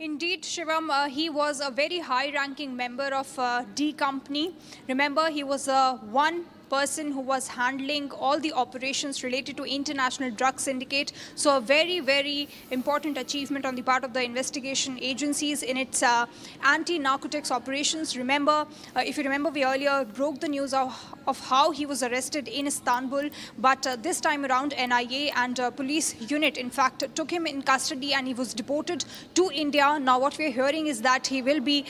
Indeed, Shivam, he was a very high-ranking member of D Company. Remember, he was one person who was handling all the operations related to international drug syndicate. So a very, very important achievement on the part of the investigation agencies in its anti-narcotics operations. Remember, if you remember, we earlier broke the news of how he was arrested in Istanbul, but this time around NIA and police unit, in fact, took him in custody and he was deported to India. Now what we're hearing is that he will be,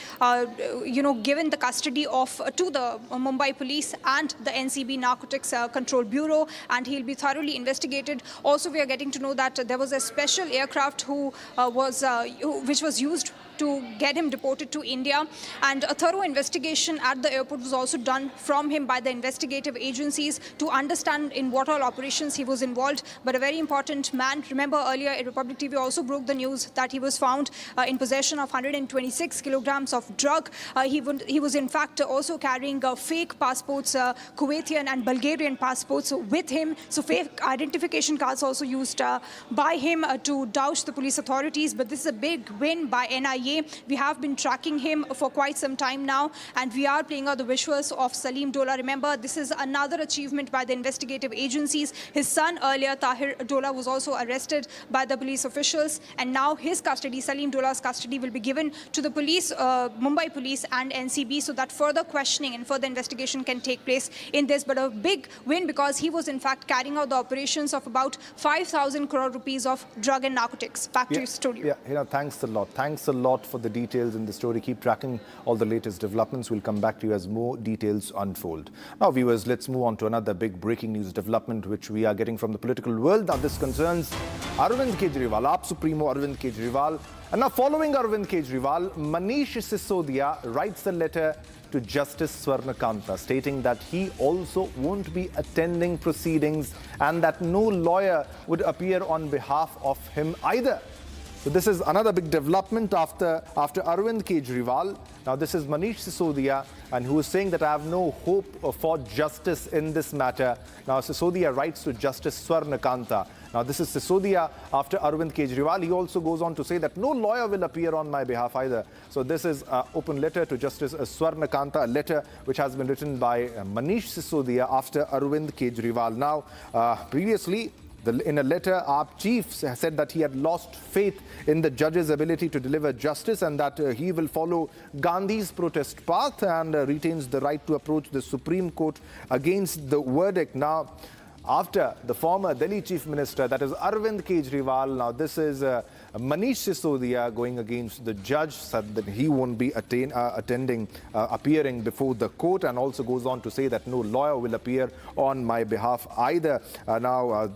given the custody to the Mumbai police and the NCB Narcotics Control Bureau, and he'll be thoroughly investigated. Also, we are getting to know that there was a special aircraft which was used to get him deported to India, and a thorough investigation at the airport was also done from him by the investigative agencies to understand in what all operations he was involved. But a very important man. Remember, earlier at Republic TV also broke the news that he was found in possession of 126 kilograms of drug. He was in fact also carrying fake passports, Kuwaitian and Bulgarian passports with him. So fake identification cards also used by him to douse the police authorities. But this is a big win by NIA. We have been tracking him for quite some time now, and we are playing out the visuals of Salim Dola. Remember, this is another achievement by the investigative agencies. His son earlier, Tahir Dola, was also arrested by the police officials, and now his custody, Salim Dola's custody, will be given to the police, Mumbai police and NCB, so that further questioning and further investigation can take place in this. But a big win because he was in fact carrying out the operations of about 5,000 crore rupees of drug and narcotics. Back to your studio. Yeah, thanks a lot. Thanks a lot for the details in the story. Keep tracking all the latest developments. We'll come back to you as more details unfold. Now, viewers, let's move on to another big breaking news development which we are getting from the political world. Now, this concerns Arvind Kejriwal, AAP Supremo Arvind Kejriwal. And now, following Arvind Kejriwal, Manish Sisodia writes a letter to Justice Swarnakanta stating that he also won't be attending proceedings and that no lawyer would appear on behalf of him either. So this is another big development after Arvind Kejriwal. Now this is Manish Sisodia, and who is saying that I have no hope for justice in this matter. Now Sisodia writes to Justice Swarnakanta. Now this is Sisodia after Arvind Kejriwal. He also goes on to say that no lawyer will appear on my behalf either. So this is an open letter to Justice Swarnakanta, a letter which has been written by Manish Sisodia after Arvind Kejriwal. Now previously, in a letter, AAP chief said that he had lost faith in the judge's ability to deliver justice and that he will follow Gandhi's protest path and retains the right to approach the Supreme Court against the verdict. Now, after the former Delhi Chief Minister, that is Arvind Kejriwal, now this is Manish Sisodia going against the judge, said that he won't be appearing before the court, and also goes on to say that no lawyer will appear on my behalf either.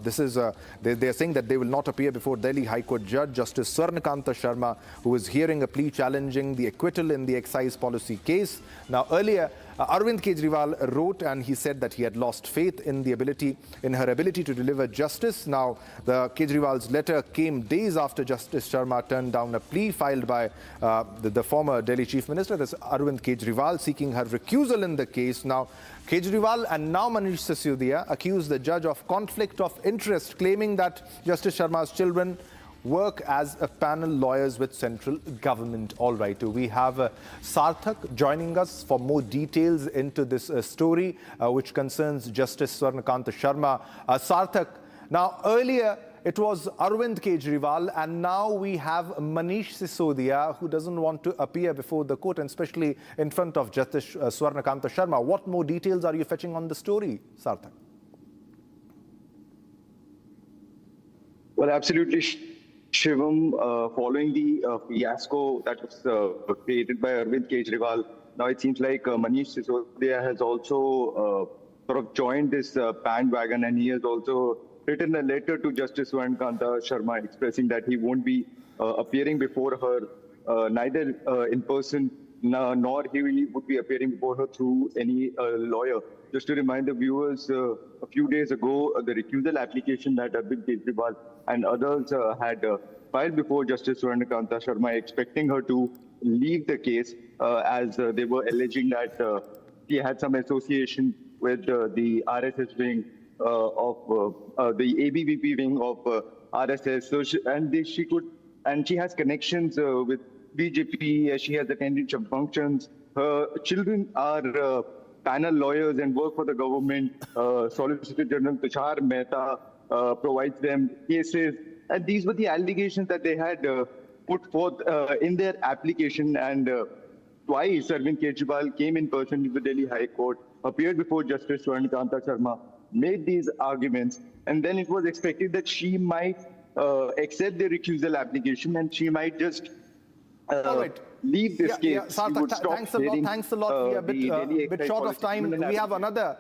This is they're saying that they will not appear before Delhi High Court Judge Justice Swarnakanta Sharma, who is hearing a plea challenging the acquittal in the excise policy case. Now earlier, Arvind Kejriwal wrote and he said that he had lost faith in her ability to deliver justice. Now, the Kejriwal's letter came days after Justice Sharma turned down a plea filed by the former Delhi Chief Minister, that's Arvind Kejriwal, seeking her recusal in the case. Now, Kejriwal and now Manish Sisodia accused the judge of conflict of interest, claiming that Justice Sharma's children work as a panel lawyers with central government. All right, we have Sarthak joining us for more details into this story, which concerns Justice Swarnakanta Sharma. Sarthak, now earlier it was Arvind Kejriwal, and now we have Manish Sisodia, who doesn't want to appear before the court, and especially in front of Justice Swarnakanta Sharma. What more details are you fetching on the story, Sarthak? Well, absolutely, Shivam. Following the fiasco that was created by Arvind Kejriwal, now it seems like Manish Sisodia has also sort of joined this bandwagon, and he has also written a letter to Justice Swarnakanta Sharma expressing that he won't be appearing before her neither in person nor he would be appearing before her through any lawyer. Just to remind the viewers, a few days ago, the recusal application that Arvind Kejriwal and others had filed before Justice Swarnakanta Sharma, expecting her to leave the case as they were alleging that she had some association with the RSS wing of the ABVP wing of RSS. So she has connections with BJP. She has attended some functions. Her children are panel lawyers and work for the government. Solicitor General Tushar Mehta provides them cases. And these were the allegations that they had put forth in their application. And twice, Arvind Kejriwal came in person to the Delhi High Court, appeared before Justice Swarnakanta Sharma, made these arguments, and then it was expected that she might accept the recusal application and she might just leave this case. Thanks a lot. We are a bit short of time. We have another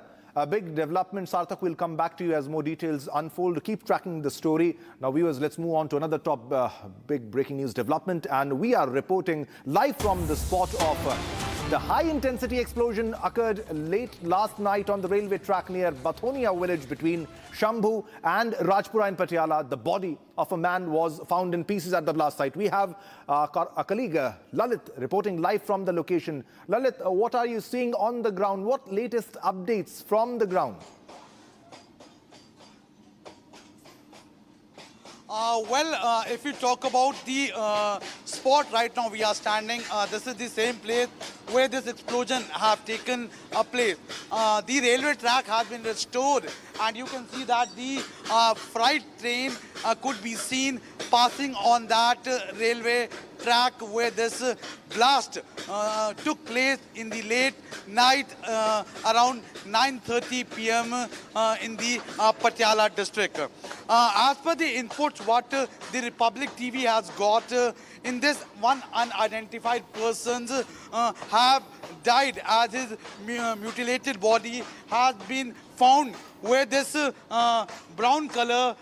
big development. Sarthak, will come back to you as more details unfold. Keep tracking the story. Now, viewers, let's move on to another top big breaking news development. And we are reporting live from the spot of the high-intensity explosion occurred late last night on the railway track near Bathonia village between Shambhu and Rajpura in Patiala. The body of a man was found in pieces at the blast site. We have a colleague, Lalit, reporting live from the location. Lalit, what are you seeing on the ground? What latest updates from the ground? If you talk about the spot right now we are standing, this is the same place where this explosion have taken place. The railway track has been restored and you can see that the freight train could be seen passing on that railway track where this blast took place in the late night around 9:30 p.m. in the Patiala district. As per the inputs what the Republic TV has got, in this one unidentified persons have died as his mutilated body has been found where this brown color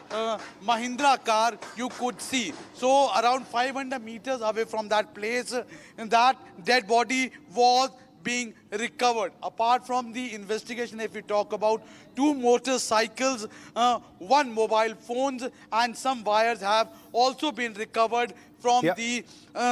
Mahindra car you could see. So around 500 meters away from that place, that dead body was being recovered. Apart from the investigation, if we talk about 2 motorcycles, 1 mobile phones and some wires have also been recovered from the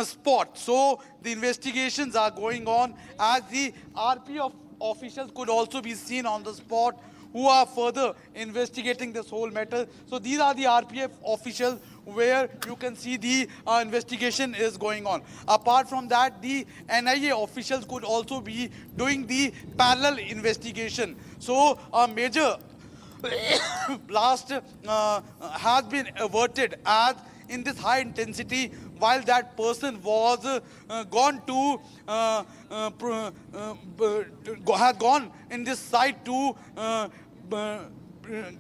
spot. So the investigations are going on as the RPF officials could also be seen on the spot who are further investigating this whole matter. So these are the RPF officials where you can see the investigation is going on. Apart from that, the NIA officials could also be doing the parallel investigation. So a major blast has been averted as in this high intensity while that person was has gone in this site to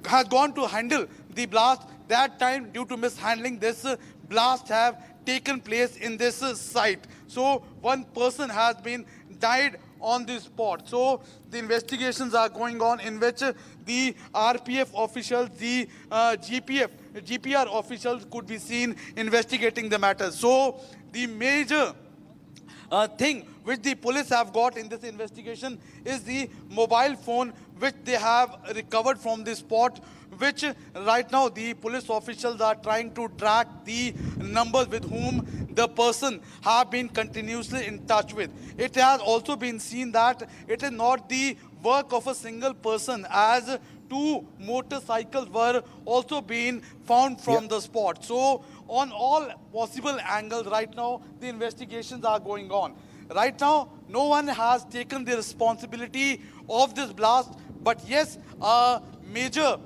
has gone to handle the blast. That time, due to mishandling, this blast have taken place in this site. So one person has been died on the spot. So the investigations are going on in which the RPF officials, the GPR officials could be seen investigating the matter. So the major thing which the police have got in this investigation is the mobile phone which they have recovered from the spot, which right now the police officials are trying to track the numbers with whom the person have been continuously in touch with. It has also been seen that it is not the work of a single person, as 2 motorcycles were also being found from the spot. So on all possible angles right now, the investigations are going on. Right now, no one has taken the responsibility of this blast, but yes, a major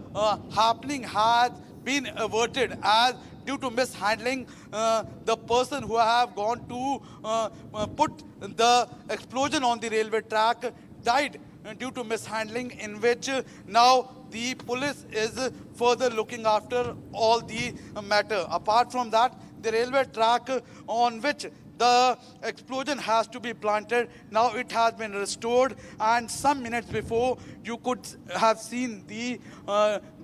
happening has been averted as due to mishandling, the person who have gone to put the explosion on the railway track died due to mishandling, in which now the police is further looking after all the matter. Apart from that, the railway track on which the explosion has to be planted, now it has been restored, and some minutes before you could have seen the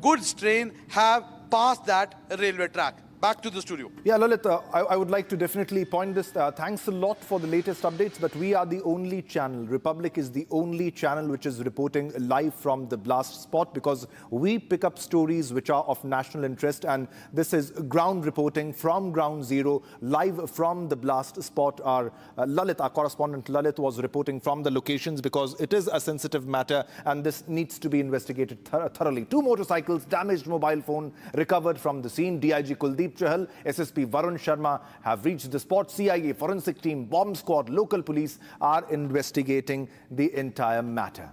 goods train have passed that railway track. Back to the studio. Yeah, Lalit, I would like to definitely point this. Thanks a lot for the latest updates, but we are the only channel. Republic is the only channel which is reporting live from the blast spot, because we pick up stories which are of national interest, and this is ground reporting from ground zero, live from the blast spot. Our Lalit, our correspondent Lalit, was reporting from the locations because it is a sensitive matter and this needs to be investigated thoroughly. 2 motorcycles, damaged mobile phone recovered from the scene. DIG Kuldeep Chahal, SSP Varun Sharma have reached the spot. CIA, forensic team, bomb squad, local police are investigating the entire matter.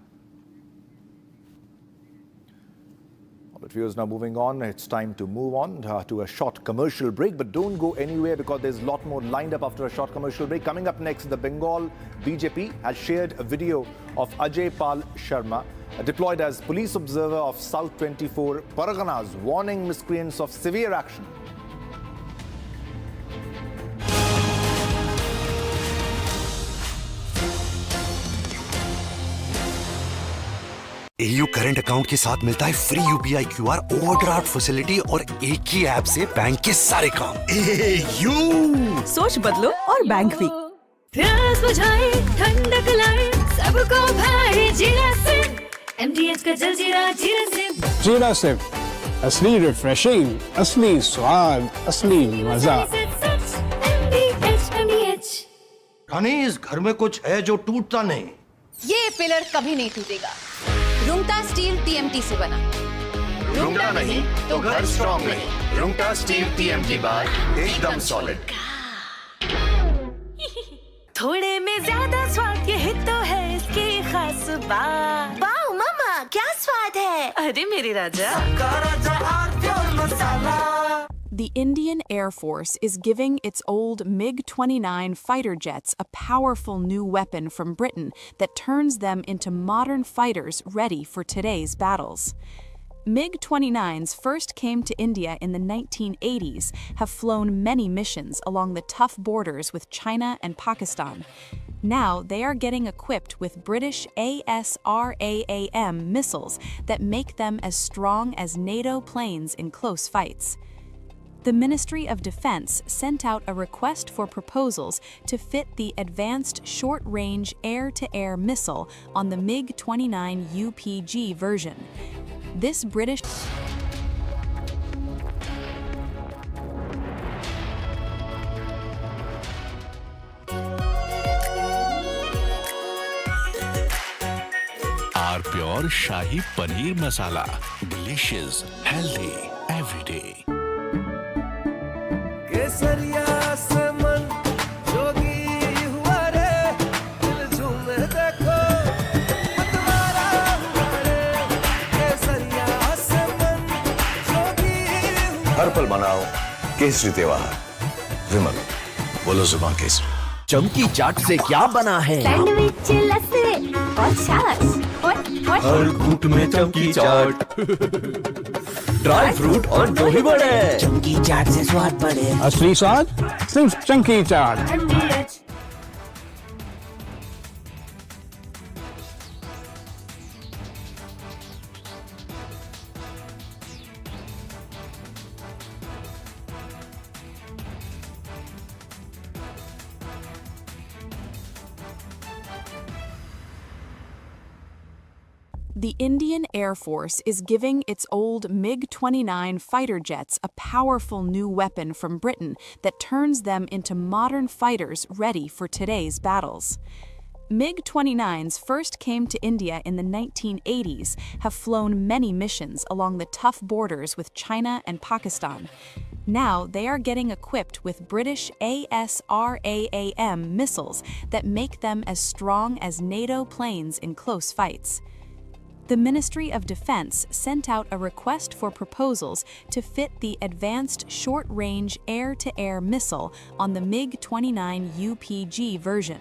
But viewers, now moving on, it's time to move on to a short commercial break. But don't go anywhere, because there's a lot more lined up after a short commercial break. Coming up next, the Bengal BJP has shared a video of Ajay Pal Sharma, deployed as police observer of South 24 Parganas, warning miscreants of severe action. AU current account के साथ मिलता है free UPI QR overdraft facility और एक ही app से bank के सारे काम। AU सोच बदलो और बैंक भी। प्यास बुझाए, ठंडक लाए, सबको भाए जीरा से। MDH का जलजीरा जीरा से। जीरा से असली रिफ्रेशिंग, असली स्वाद, असली मजा। इस घर में कुछ है जो टूटता नहीं। ये पिलर कभी नहीं टूटेगा। रूंगटा स्टील TMT से बना। रूंगटा नहीं तो घर स्ट्रॉन्ग नहीं। रूंगटा स्टील TMT बार एकदम सॉलिड। थोड़े में ज्यादा स्वाद, ये तो है इसकी खास बात। वाओ मामा, क्या स्वाद है। अरे मेरे राजा। The Indian Air Force is giving its old MiG-29 fighter jets a powerful new weapon from Britain that turns them into modern fighters ready for today's battles. MiG-29s first came to India in the 1980s, have flown many missions along the tough borders with China and Pakistan. Now they are getting equipped with British ASRAAM missiles that make them as strong as NATO planes in close fights. The Ministry of Defense sent out a request for proposals to fit the advanced short-range air-to-air missile on the MiG-29 UPG version. This British R pure shahi paneer masala, delicious, healthy everyday. केसरिया से मन जोगी हुआ रे, दिल झूमे देखो मतवारा हुआ रे। केसरिया से मन जोगी हुआ। हर पल मनाओ केसरी त्योहार, विमल बोलो जुबान केसरी। चमकी चाट से क्या बना है? सैंडविच, लस्सी और छाछ और हर घूंट में चमकी चाट। ड्राई फ्रूट और दही बड़े। चमकी चाट से स्वाद बढ़े। असली स्वाद सिर्फ चमकी चाट। The Indian Air Force is giving its old MiG-29 fighter jets a powerful new weapon from Britain that turns them into modern fighters ready for today's battles. MiG-29s first came to India in the 1980s, have flown many missions along the tough borders with China and Pakistan. Now they are getting equipped with British ASRAAM missiles that make them as strong as NATO planes in close fights. The Ministry of Defense sent out a request for proposals to fit the advanced short-range air-to-air missile on the MiG-29 UPG version.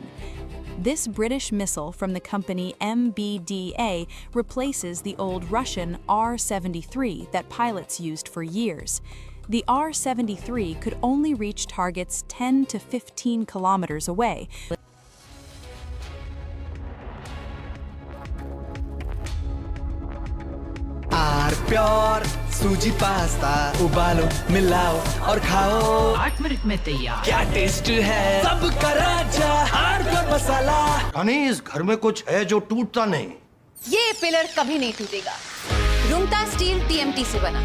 This British missile from the company MBDA replaces the old Russian R-73 that pilots used for years. The R-73 could only reach targets 10 to 15 kilometers away. यार pure सूजी pasta उबालो मिलाओ और खाओ 8 minute में तैयार। क्या taste है सबका राजा हार्डकोर मसाला। यानी इस घर में कुछ है जो टूटता नहीं। ये पिलर कभी नहीं टूटेगा। रुंगटा स्टील टीएमटी से बना।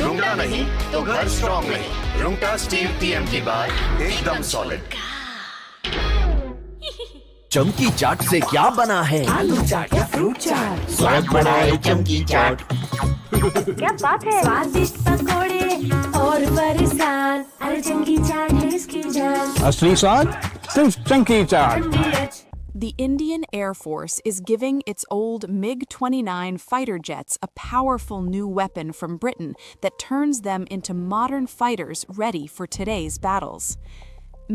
रुंगटा नहीं तो घर स्ट्रॉन्ग नहीं। रुंगटा स्टील टीएमटी बार एकदम सॉलिड। चमकी चाट से क्या बना है? आलू चाट या फ्रूट चाट, स्वाद बढ़ाए चमकी चाट। क्या बात है? स्वादिष्ट पकोड़े और बरसान, अरे चमकी चाट है इसकी जान। असली स्वाद सिर्फ चमकी चाट। The Indian Air Force is giving its old MiG-29 fighter jets a powerful new weapon from Britain that turns them into modern fighters ready for today's battles.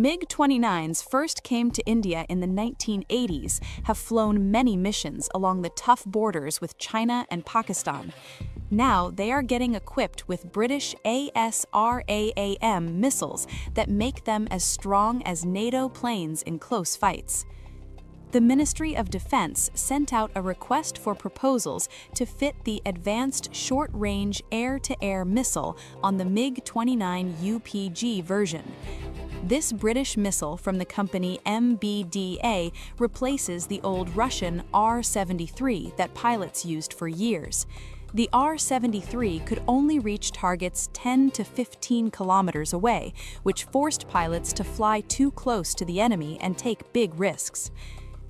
MiG-29s first came to India in the 1980s, have flown many missions along the tough borders with China and Pakistan. Now they are getting equipped with British ASRAAM missiles that make them as strong as NATO planes in close fights. The Ministry of Defense sent out a request for proposals to fit the Advanced Short-Range Air-to-Air Missile on the MiG-29 UPG version. This British missile from the company MBDA replaces the old Russian R-73 that pilots used for years. The R-73 could only reach targets 10 to 15 kilometers away, which forced pilots to fly too close to the enemy and take big risks.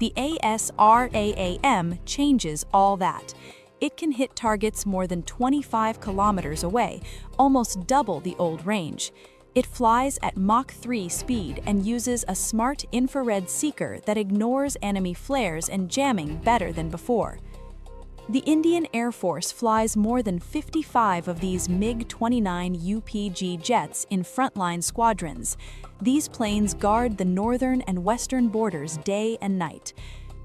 The ASRAAM changes all that. It can hit targets more than 25 kilometers away, almost double the old range. It flies at Mach 3 speed and uses a smart infrared seeker that ignores enemy flares and jamming better than before. The Indian Air Force flies more than 55 of these MiG-29 UPG jets in frontline squadrons. These planes guard the northern and western borders day and night.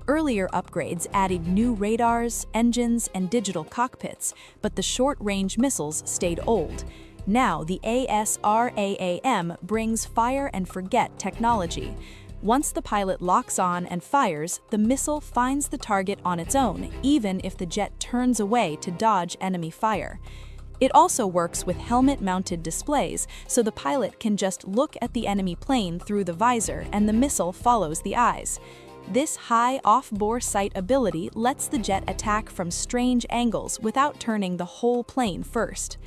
Earlier upgrades added new radars, engines, and digital cockpits, but the short-range missiles stayed old. Now the ASRAAM brings fire-and-forget technology. Once the pilot locks on and fires, the missile finds the target on its own, even if the jet turns away to dodge enemy fire. It also works with helmet-mounted displays, so the pilot can just look at the enemy plane through the visor and the missile follows the eyes. This high off-bore sight ability lets the jet attack from strange angles without turning the whole plane first.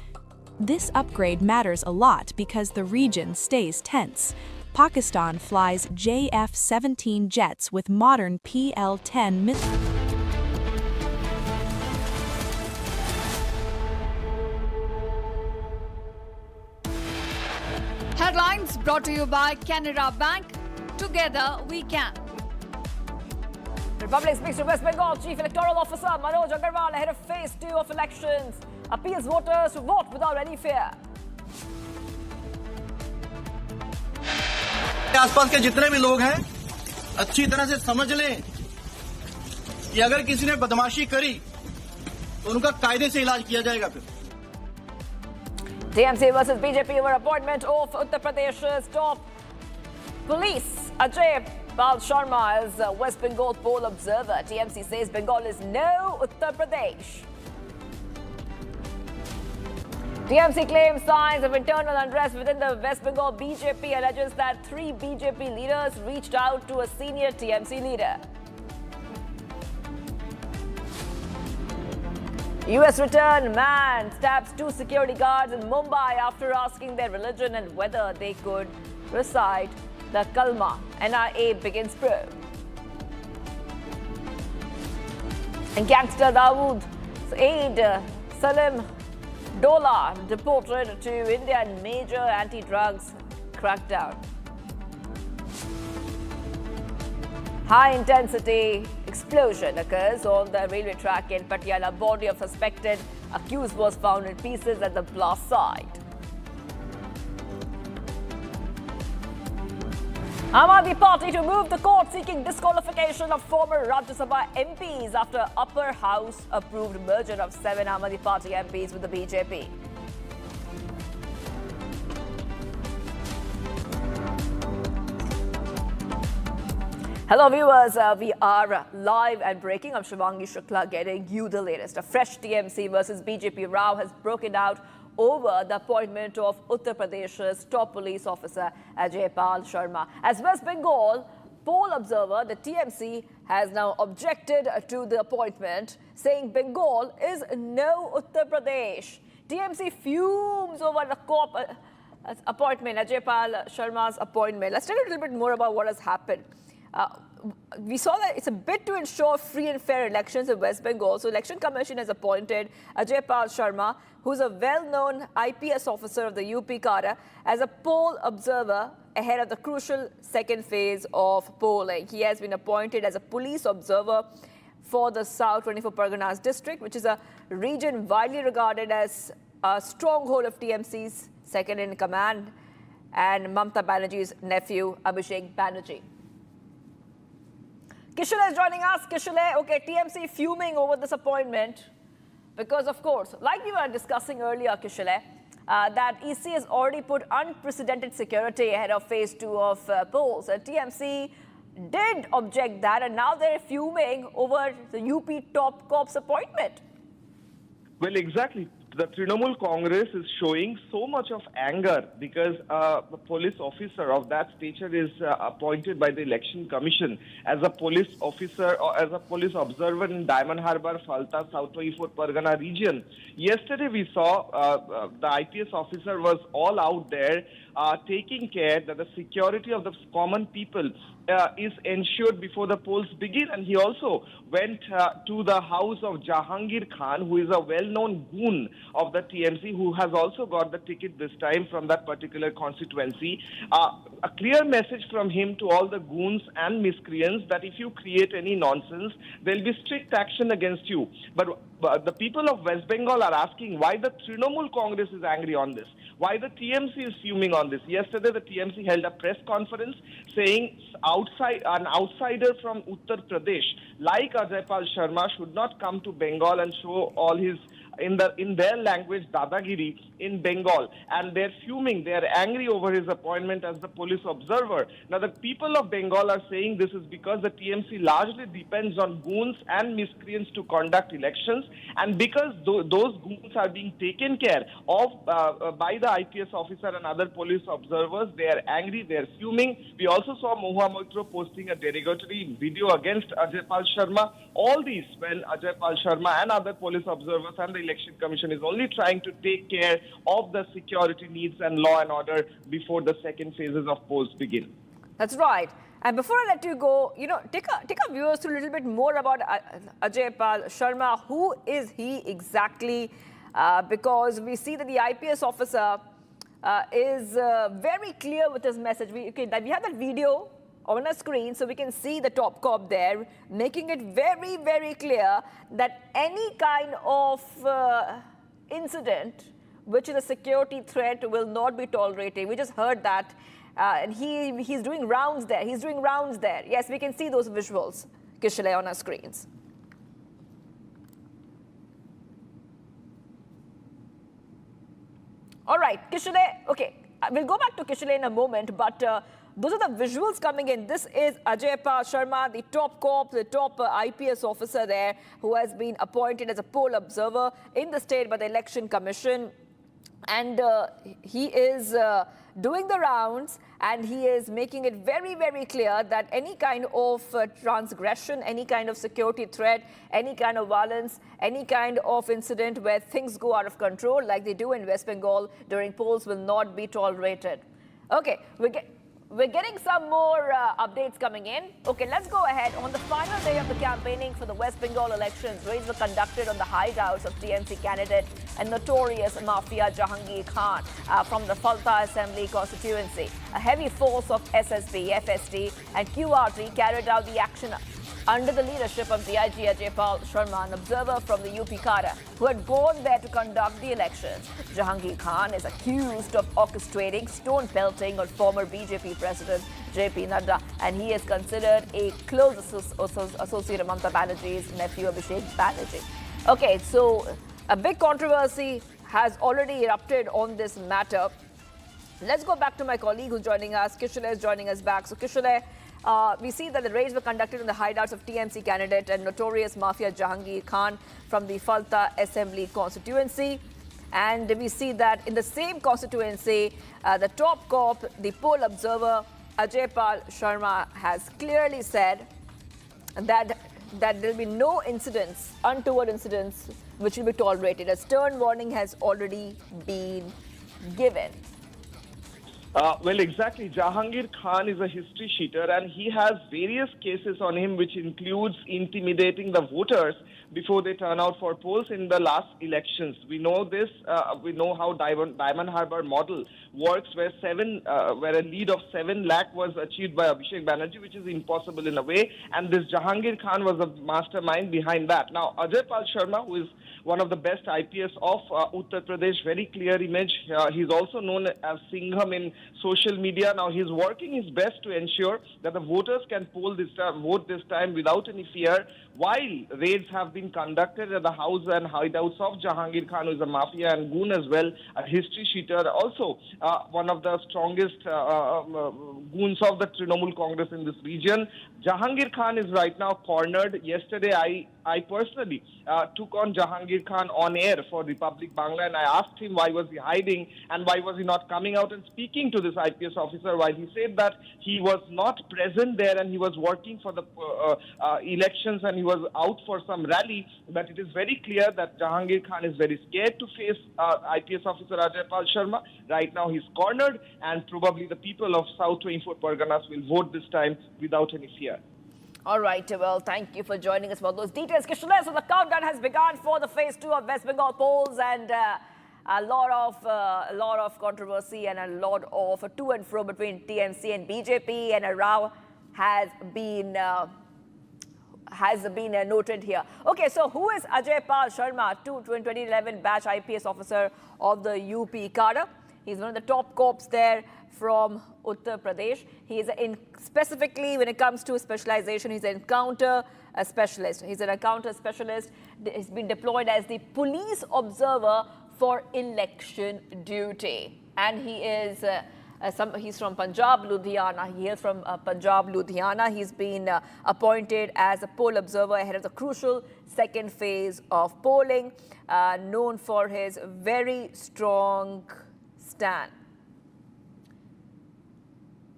This upgrade matters a lot because the region stays tense. Pakistan flies JF-17 jets with modern PL-10 missiles. Headlines brought to you by Canara Bank. Together we can. Republic speaks to West Bengal Chief Electoral Officer Manoj Agarwal ahead of phase 2 of elections. Appeals voters to vote without any fear. आसपास के जितने भी लोग हैं अच्छी तरह से समझ लें कि अगर किसी ने बदमाशी करी तो उनका कायदे से इलाज किया जाएगा फिर। TMC versus BJP over appointment of Uttar Pradesh's top police. Ajay Pal Sharma is West Bengal poll observer. TMC says Bengal is no Uttar Pradesh. TMC claims signs of internal unrest within the West Bengal BJP, alleges that 3 BJP leaders reached out to a senior TMC leader. US return man stabs 2 security guards in Mumbai after asking their religion and whether they could recite the Kalma. NIA begins probe. And gangster Dawood's aide Salim Dola deported to India in major anti-drugs crackdown. High-intensity explosion occurs on the railway track in Patiala. Body of suspected accused was found in pieces at the blast site. Aam Aadmi Party to move the court seeking disqualification of former Rajya Sabha MPs after upper house approved merger of 7 Aam Aadmi Party MPs with the BJP. Hello viewers, we are live and breaking. I'm Shivangi Shukla getting you the latest. A fresh TMC versus BJP row has broken out over the appointment of Uttar Pradesh's top police officer Ajay Pal Sharma. As West Bengal poll observer, the TMC has now objected to the appointment, saying Bengal is no Uttar Pradesh. TMC fumes over the cop appointment, Ajay Pal Sharma's appointment. Let's tell you a little bit more about what has happened. We saw that it's a bid to ensure free and fair elections in West Bengal. So Election Commission has appointed Ajay Pal Sharma, who's a well-known IPS officer of the UP cadre, as a poll observer ahead of the crucial second phase of polling. He has been appointed as a police observer for the South 24 Parganas district, which is a region widely regarded as a stronghold of TMC's second in command and Mamata Banerjee's nephew, Abhishek Banerjee. Kishore is joining us. Kishore, okay, TMC fuming over this appointment because, of course, like we were discussing earlier, Kishore, that EC has already put unprecedented security ahead of phase 2 of polls. TMC did object that, and now they're fuming over the UP top cops appointment. Well, exactly. The Trinamool Congress is showing so much of anger because a police officer of that stature is appointed by the Election Commission as a police officer or as a police observer in Diamond Harbour, Falta, South 24 Pargana region. Yesterday we saw the IPS officer was all out there taking care that the security of the common people is ensured before the polls begin, and he also went to the house of Jahangir Khan, who is a well-known goon of the TMC, who has also got the ticket this time from that particular constituency. A clear message from him to all the goons and miscreants that if you create any nonsense, there will be strict action against you. But the people of West Bengal are asking why the Trinamool Congress is angry on this, why the TMC is fuming on this. Yesterday, the TMC held a press conference saying an outsider from Uttar Pradesh, like Ajay Pal Sharma, should not come to Bengal and show all his, in their language, dadagiri in Bengal. And they're fuming, they're angry over his appointment as the police observer. Now, the people of Bengal are saying this is because the TMC largely depends on goons and miscreants to conduct elections. And because those goons are being taken care of by the IPS officer and other police observers, they are angry, they are fuming. We also saw Mohua Moitro posting a derogatory video against Ajay Pal Sharma. All these when Ajay Pal Sharma and other police observers and the Election Commission is only trying to take care of the security needs and law and order before the second phases of polls begin. That's right. And before I let you go, take our viewers through a little bit more about Ajay Pal Sharma. Who is he exactly? Because we see that the IPS officer is very clear with his message. We have that video on a screen so we can see the top cop there, making it very, very clear that any kind of incident which is a security threat will not be tolerated. We just heard that. And he's doing rounds there. He's doing rounds there. Yes, we can see those visuals, Kishore, on our screens. All right, Kishore, okay, we'll go back to Kishore in a moment, but those are the visuals coming in. This is Ajay Pal Sharma, the top cop, the top IPS officer there, who has been appointed as a poll observer in the state by the Election Commission. And he is doing the rounds, and he is making it very, very clear that any kind of transgression, any kind of security threat, any kind of violence, any kind of incident where things go out of control like they do in West Bengal during polls will not be tolerated. Okay, we're getting some more updates coming in. Okay, let's go ahead. On the final day of the campaigning for the West Bengal elections, raids were conducted on the hideouts of TMC candidate and notorious mafia Jahangir Khan from the Falta Assembly constituency. A heavy force of SSB, FSD and QRT carried out the action under the leadership of DIG Ajay Pal Sharma, an observer from the UP cadre, who had gone there to conduct the elections. Jahangir Khan is accused of orchestrating stone pelting on former BJP President JP Nadda, and he is considered a close associate of Mamata Banerjee's nephew Abhishek Banerjee. Okay, so a big controversy has already erupted on this matter. Let's go back to my colleague who's joining us. Kishore is joining us back. So Kishore, We see that the raids were conducted in the hideouts of TMC candidate and notorious mafia Jahangir Khan from the Falta Assembly constituency. And we see that in the same constituency, the top cop, the poll observer, Ajay Pal Sharma, has clearly said that there will be no incidents, untoward incidents, which will be tolerated. A stern warning has already been given. Well, exactly. Jahangir Khan is a history sheeter and he has various cases on him, which includes intimidating the voters before they turn out for polls in the last elections. We know this. We know how Diamond Harbour model works, where a lead of 7 lakh was achieved by Abhishek Banerjee, which is impossible in a way. And this Jahangir Khan was a mastermind behind that. Now, Ajay Pal Sharma, who is one of the best IPS of Uttar Pradesh, very clear image. He's also known as Singham in social media. Now, he's working his best to ensure that the voters can vote this time without any fear, while raids have been conducted at the house and hideouts of Jahangir Khan, who is a mafia and goon as well, a history sheeter, also one of the strongest goons of the Trinamool Congress in this region. Jahangir Khan is right now cornered. Yesterday, I personally took on Jahangir Khan on air for Republic Bangla, and I asked him why was he hiding and why was he not coming out and speaking to this IPS officer, while he said that he was not present there and he was working for the elections and he was out for some rally. But it is very clear that Jahangir Khan is very scared to face IPS officer Ajay Pal Sharma. Right now he's cornered, and probably the people of South 24 Parganas will vote this time without any fear. All right, well, thank you for joining us for those details. Krishna, so the countdown has begun for the phase 2 of West Bengal polls, and a lot of controversy and a lot of to and fro between TMC and BJP, and a row has been noted here. Okay, so who is Ajay Pal Sharma, 2011 batch IPS officer of the UP cadre? He's one of the top cops there from Uttar Pradesh. He is specifically when it comes to specialization, he's an encounter specialist. He's an encounter specialist. He's been deployed as the police observer for election duty. And he is he's from Punjab, Ludhiana. He is from Punjab, Ludhiana. He's been appointed as a poll observer ahead of the crucial second phase of polling, known for his very strong stand.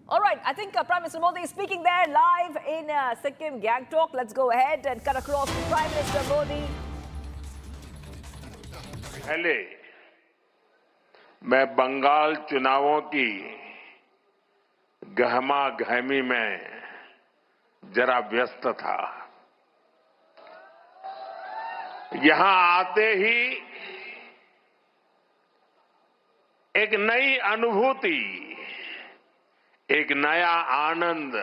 All right, I think Prime Minister Modi is speaking there live in Sikkim, Gangtok. Let's go ahead and cut across to Prime Minister Modi. पहले मैं बंगाल चुनावों की गहमा गहमी में जरा व्यस्त था। यहां आते ही एक नई अनुभूति, एक नया आनंद,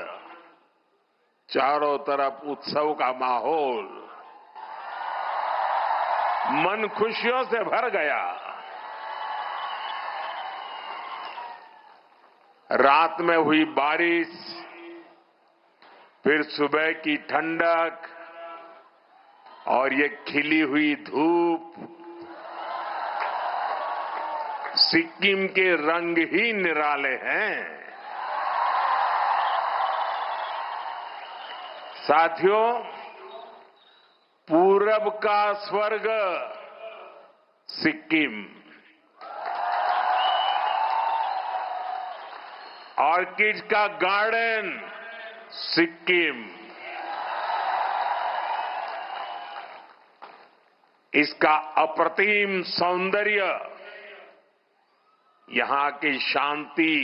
चारों तरफ उत्सव का माहौल, मन खुशियों से भर गया। रात में हुई बारिश, फिर सुबह की ठंडक और ये खिली हुई धूप, सिक्किम के रंग ही निराले हैं। साथियों, पूरब का स्वर्ग सिक्किम, ऑर्किड का गार्डन सिक्किम, इसका अप्रतिम सौंदर्य, यहां की शांति,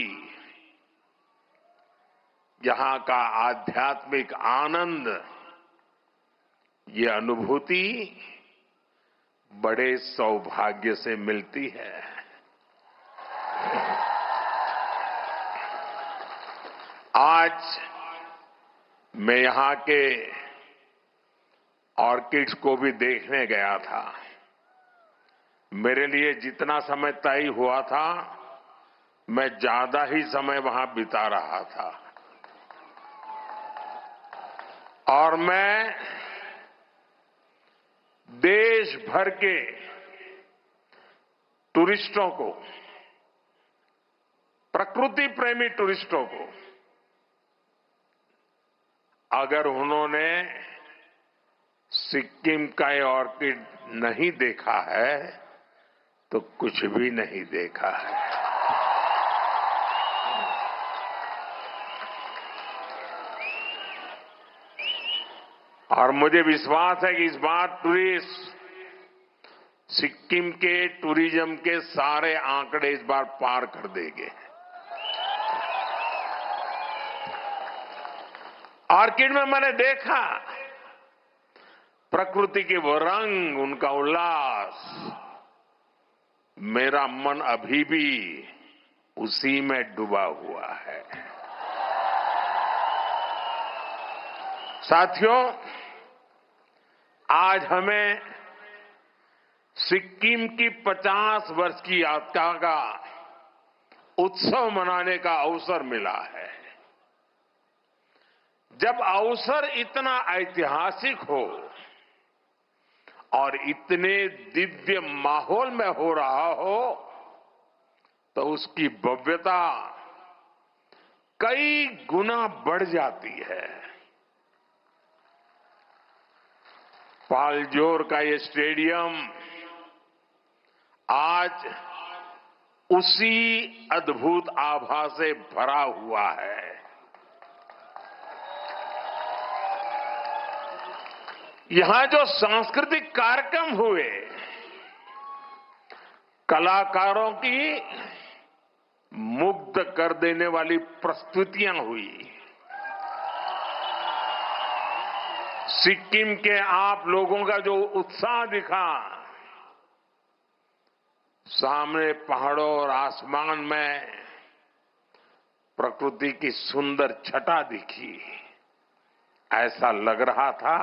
यहां का आध्यात्मिक आनंद, ये अनुभूति बड़े सौभाग्य से मिलती है। आज मैं यहां के ऑर्किड्स को भी देखने गया था। मेरे लिए जितना समय तय हुआ था, मैं ज्यादा ही समय वहां बिता रहा था और मैं देश भर के टूरिस्टों को, प्रकृति प्रेमी टूरिस्टों को अगर उन्होंने सिक्किम का ये ऑर्किड नहीं देखा है तो कुछ भी नहीं देखा है। और मुझे विश्वास है कि इस बार टूरिस्ट सिक्किम के टूरिज्म के सारे आंकड़े इस बार पार कर देंगे। ऑर्किड में मैंने देखा प्रकृति के वो रंग, उनका उल्लास, मेरा मन अभी भी उसी में डूबा हुआ है। साथियों, आज हमें सिक्किम की 50 वर्ष की यात्रा का उत्सव मनाने का अवसर मिला है। जब अवसर इतना ऐतिहासिक हो और इतने दिव्य माहौल में हो रहा हो तो उसकी भव्यता कई गुना बढ़ जाती है। पालजोर का ये स्टेडियम आज उसी अद्भुत आभा से भरा हुआ है। यहां जो सांस्कृतिक कार्यक्रम हुए, कलाकारों की मुग्ध कर देने वाली प्रस्तुतियां हुई, सिक्किम के आप लोगों का जो उत्साह दिखा, सामने पहाड़ों और आसमान में प्रकृति की सुंदर छटा दिखी। ऐसा लग रहा था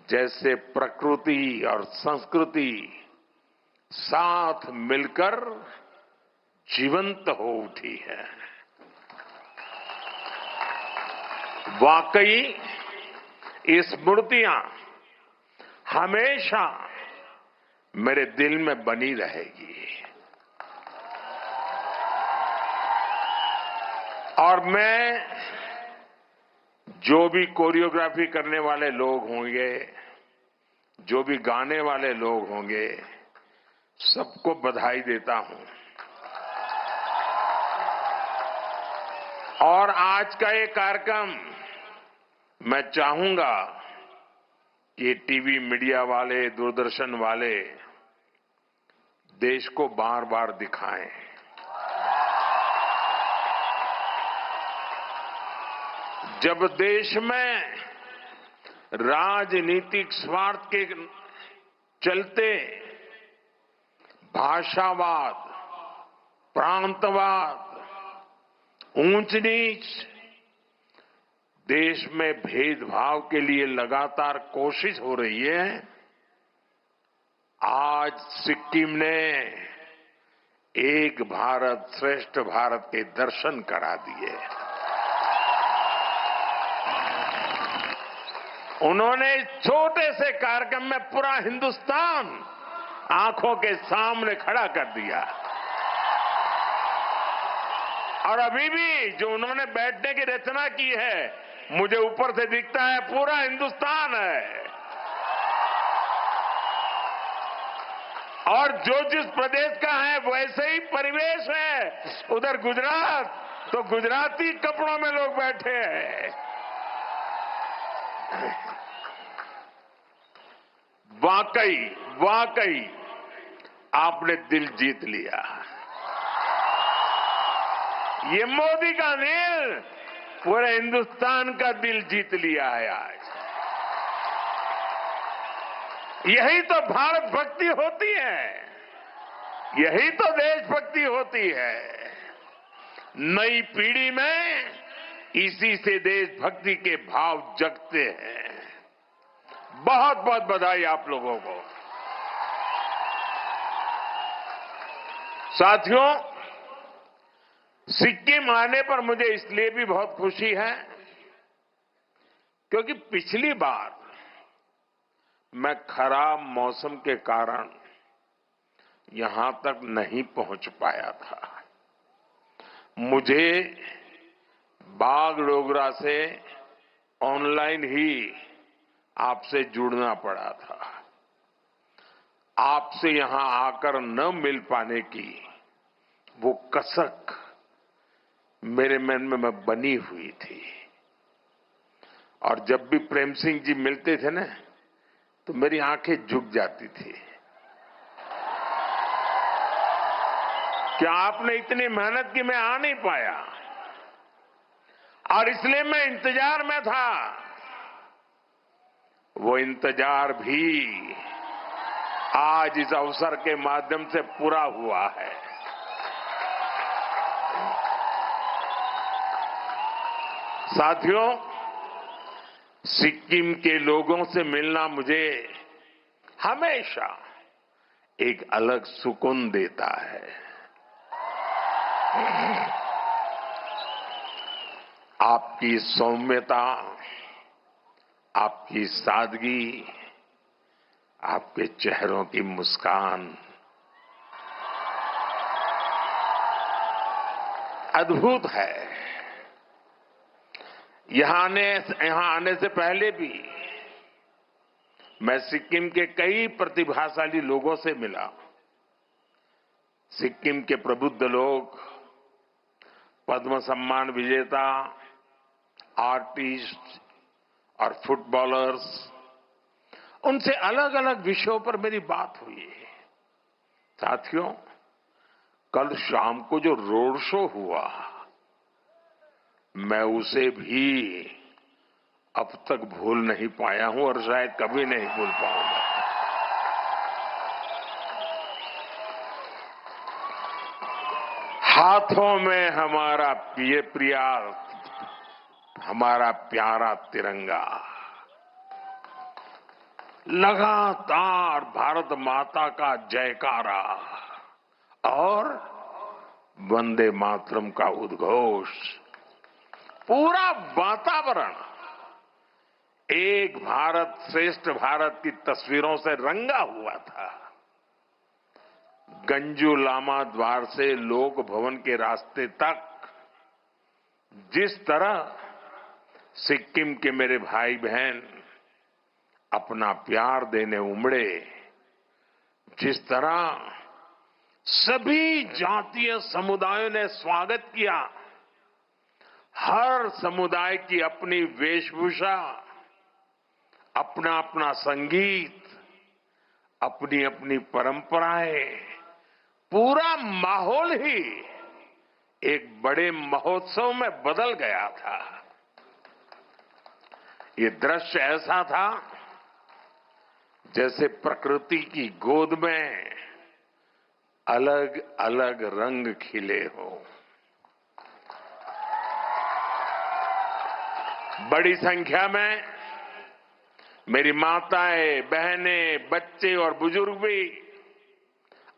जैसे प्रकृति और संस्कृति साथ मिलकर जीवंत हो उठी है। वाकई ये स्मृतियां हमेशा मेरे दिल में बनी रहेगी। और मैं जो भी कोरियोग्राफी करने वाले लोग होंगे, जो भी गाने वाले लोग होंगे, सबको बधाई देता हूं। और आज का ये कार्यक्रम मैं चाहूंगा कि टीवी मीडिया वाले, दूरदर्शन वाले देश को बार बार दिखाएं। जब देश में राजनीतिक स्वार्थ के चलते भाषावाद, प्रांतवाद, ऊंच नीच, देश में भेदभाव के लिए लगातार कोशिश हो रही है, आज सिक्किम ने एक भारत श्रेष्ठ भारत के दर्शन करा दिए। उन्होंने इस छोटे से कार्यक्रम में पूरा हिंदुस्तान आंखों के सामने खड़ा कर दिया। और अभी भी जो उन्होंने बैठने की रचना की है, मुझे ऊपर से दिखता है पूरा हिंदुस्तान है। और जो जिस प्रदेश का है वैसे ही परिवेश है। उधर गुजरात तो गुजराती कपड़ों में लोग बैठे हैं। वाकई आपने दिल जीत लिया। ये मोदी का दिल पूरे हिंदुस्तान का दिल जीत लिया है आज। यही तो भारत भक्ति होती है, यही तो देशभक्ति होती है। नई पीढ़ी में इसी से देशभक्ति के भाव जगते हैं। बहुत बहुत बधाई आप लोगों को। साथियों, सिक्किम आने पर मुझे इसलिए भी बहुत खुशी है क्योंकि पिछली बार मैं खराब मौसम के कारण यहां तक नहीं पहुंच पाया था। मुझे बागडोगरा से ऑनलाइन ही आपसे जुड़ना पड़ा था। आपसे यहां आकर न मिल पाने की वो कसक मेरे मन में बनी हुई थी। और जब भी प्रेम सिंह जी मिलते थे ना, तो मेरी आंखें झुक जाती थी। क्या आपने इतनी मेहनत की, मैं आ नहीं पाया, और इसलिए मैं इंतजार में था। वो इंतजार भी आज इस अवसर के माध्यम से पूरा हुआ है। साथियों, सिक्किम के लोगों से मिलना मुझे हमेशा एक अलग सुकून देता है। आपकी सौम्यता, आपकी सादगी, आपके चेहरों की मुस्कान अद्भुत है। यहां आने से पहले भी मैं सिक्किम के कई प्रतिभाशाली लोगों से मिला। सिक्किम के प्रबुद्ध लोग, पद्म सम्मान विजेता, आर्टिस्ट और फुटबॉलर्स, उनसे अलग अलग विषयों पर मेरी बात हुई है। साथियों, कल शाम को जो रोड शो हुआ, मैं उसे भी अब तक भूल नहीं पाया हूं और शायद कभी नहीं भूल पाऊंगा। हाथों में हमारा हमारा प्यारा तिरंगा, लगातार भारत माता का जयकारा और वंदे मातरम का उद्घोष, पूरा वातावरण एक भारत श्रेष्ठ भारत की तस्वीरों से रंगा हुआ था। गंजू लामा द्वार से लोक भवन के रास्ते तक जिस तरह सिक्किम के मेरे भाई बहन अपना प्यार देने उमड़े, जिस तरह सभी जातीय समुदायों ने स्वागत किया, हर समुदाय की अपनी वेशभूषा, अपना अपना संगीत, अपनी अपनी परंपराएं, पूरा माहौल ही एक बड़े महोत्सव में बदल गया था। ये दृश्य ऐसा था जैसे प्रकृति की गोद में अलग अलग रंग खिले हों। बड़ी संख्या में मेरी माताएं, बहनें, बच्चे और बुजुर्ग भी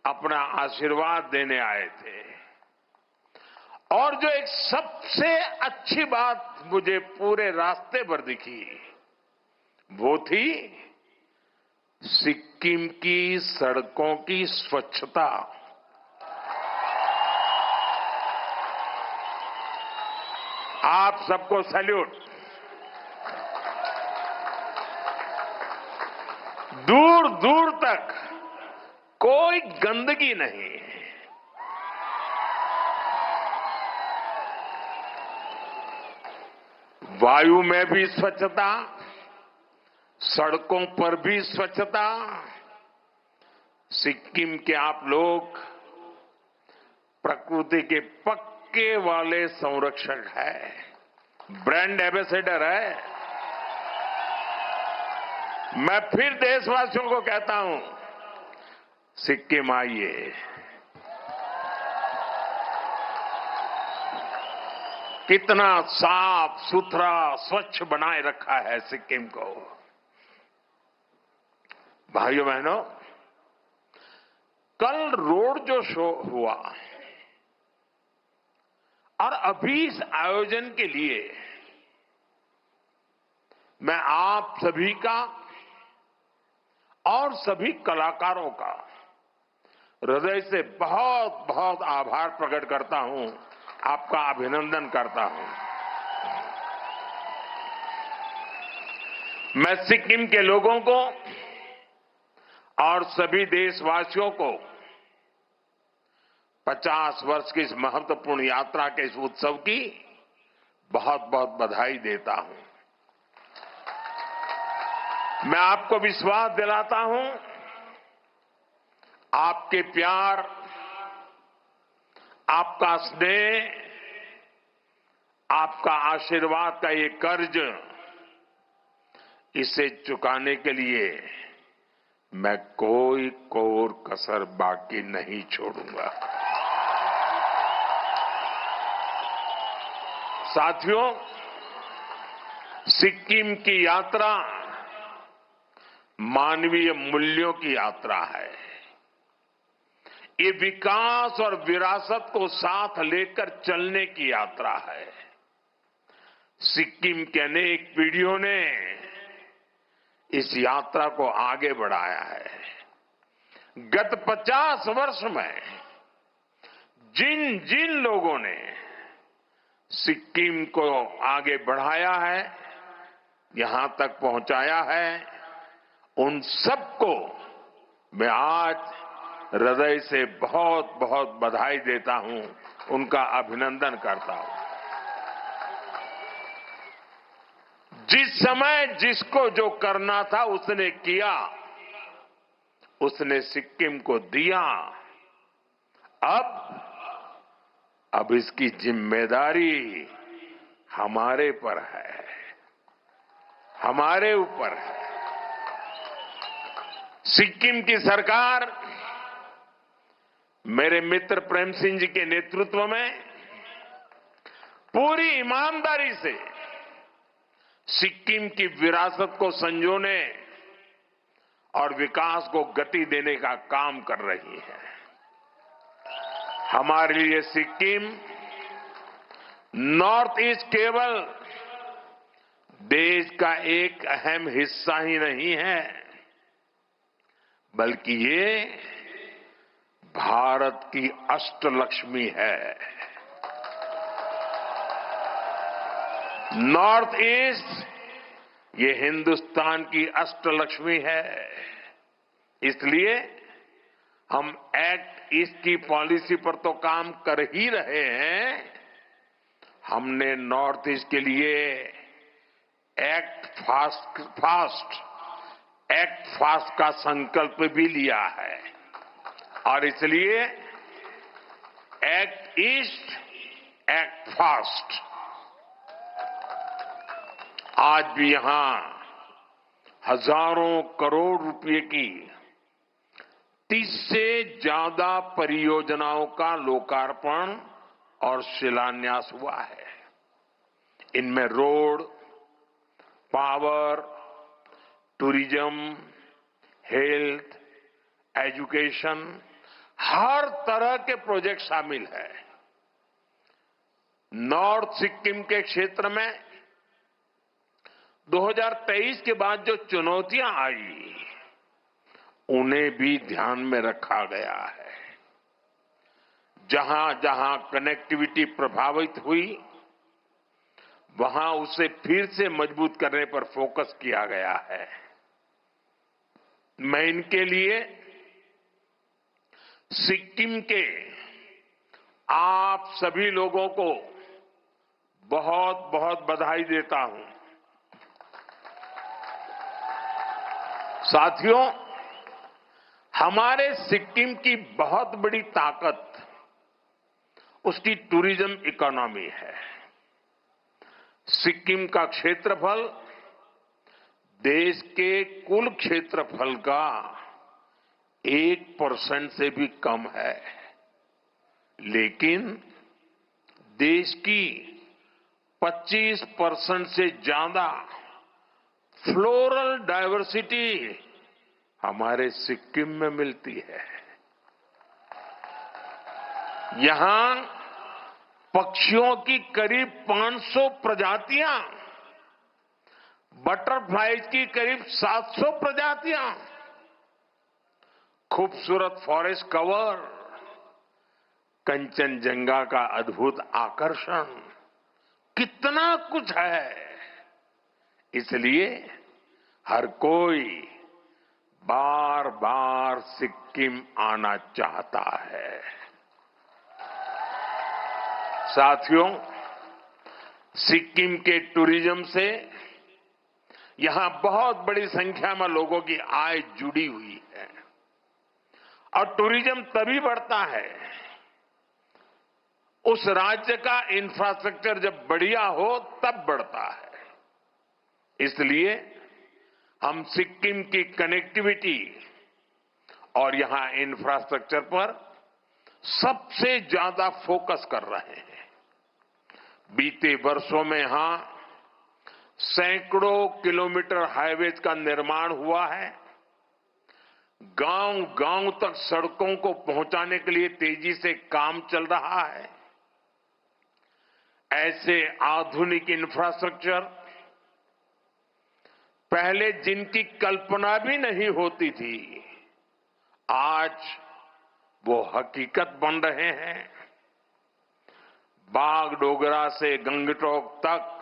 अपना आशीर्वाद देने आए थे। और जो एक सबसे अच्छी बात मुझे पूरे रास्ते पर दिखी, वो थी सिक्किम की सड़कों की स्वच्छता। आप सबको सैल्यूट। दूर दूर तक कोई गंदगी नहीं, वायु में भी स्वच्छता, सड़कों पर भी स्वच्छता। सिक्किम के आप लोग प्रकृति के पक्के वाले संरक्षक हैं, ब्रांड एम्बेसडर है। मैं फिर देशवासियों को कहता हूं, सिक्किम आइए। कितना साफ सुथरा स्वच्छ बनाए रखा है सिक्किम को। भाइयों बहनों, कल रोड जो शो हुआ और अभी इस आयोजन के लिए मैं आप सभी का और सभी कलाकारों का हृदय से बहुत बहुत आभार प्रकट करता हूं, आपका अभिनंदन करता हूं। मैं सिक्किम के लोगों को और सभी देशवासियों को 50 वर्ष की इस महत्वपूर्ण यात्रा के इस उत्सव की बहुत बहुत बधाई देता हूं। मैं आपको विश्वास दिलाता हूं, आपके प्यार, आपका स्नेह, आपका आशीर्वाद का ये कर्ज, इसे चुकाने के लिए मैं कोई कोर कसर बाकी नहीं छोड़ूंगा। साथियों, सिक्किम की यात्रा मानवीय मूल्यों की यात्रा है। ये विकास और विरासत को साथ लेकर चलने की यात्रा है। सिक्किम के अनेक पीढ़ियों ने इस यात्रा को आगे बढ़ाया है। गत 50 वर्ष में जिन जिन लोगों ने सिक्किम को आगे बढ़ाया है, यहां तक पहुंचाया है, उन सबको मैं आज हृदय से बहुत बहुत बधाई देता हूं, उनका अभिनंदन करता हूं। जिस समय जिसको जो करना था उसने किया, उसने सिक्किम को दिया। अब इसकी जिम्मेदारी हमारे पर है, हमारे ऊपर है। सिक्किम की सरकार मेरे मित्र प्रेम सिंह जी के नेतृत्व में पूरी ईमानदारी से सिक्किम की विरासत को संजोने और विकास को गति देने का काम कर रही है। हमारे लिए सिक्किम नॉर्थ ईस्ट केवल देश का एक अहम हिस्सा ही नहीं है, बल्कि ये भारत की अष्टलक्ष्मी है। नॉर्थ ईस्ट ये हिंदुस्तान की अष्टलक्ष्मी है। इसलिए हम एक्ट ईस्ट की पॉलिसी पर तो काम कर ही रहे हैं, हमने नॉर्थ ईस्ट के लिए एक्ट फास्ट का संकल्प भी लिया है। और इसलिए एक्ट ईस्ट, एक्ट फास्ट। आज भी यहां हजारों करोड़ रुपए की 30 से ज्यादा परियोजनाओं का लोकार्पण और शिलान्यास हुआ है। इनमें road, power, tourism, health, education, हर तरह के प्रोजेक्ट शामिल है। नॉर्थ सिक्किम के क्षेत्र में 2023 के बाद जो चुनौतियां आई, उन्हें भी ध्यान में रखा गया है। जहां जहां कनेक्टिविटी प्रभावित हुई, वहां उसे फिर से मजबूत करने पर फोकस किया गया है। मैं इनके लिए सिक्किम के आप सभी लोगों को बहुत बहुत बधाई देता हूं। साथियों, हमारे सिक्किम की बहुत बड़ी ताकत उसकी टूरिज्म इकोनॉमी है। सिक्किम का क्षेत्रफल देश के कुल क्षेत्रफल का 1% से भी कम है, लेकिन देश की 25% से ज्यादा फ्लोरल डाइवर्सिटी हमारे सिक्किम में मिलती है। यहां पक्षियों की करीब 500 प्रजातियां, बटरफ्लाइज की करीब 700 प्रजातियां, खूबसूरत फॉरेस्ट कवर, कंचनजंगा का अद्भुत आकर्षण, कितना कुछ है। इसलिए हर कोई बार बार सिक्किम आना चाहता है। साथियों, सिक्किम के टूरिज्म से यहां बहुत बड़ी संख्या में लोगों की आय जुड़ी हुई है और टूरिज्म तभी बढ़ता है उस राज्य का इंफ्रास्ट्रक्चर जब बढ़िया हो तब बढ़ता है। इसलिए हम सिक्किम की कनेक्टिविटी और यहां इंफ्रास्ट्रक्चर पर सबसे ज्यादा फोकस कर रहे हैं। बीते वर्षों में यहां सैकड़ों किलोमीटर हाईवेज का निर्माण हुआ है। गांव गांव तक सड़कों को पहुंचाने के लिए तेजी से काम चल रहा है। ऐसे आधुनिक इंफ्रास्ट्रक्चर पहले जिनकी कल्पना भी नहीं होती थी, आज वो हकीकत बन रहे हैं। बागडोगरा से गंगटोक तक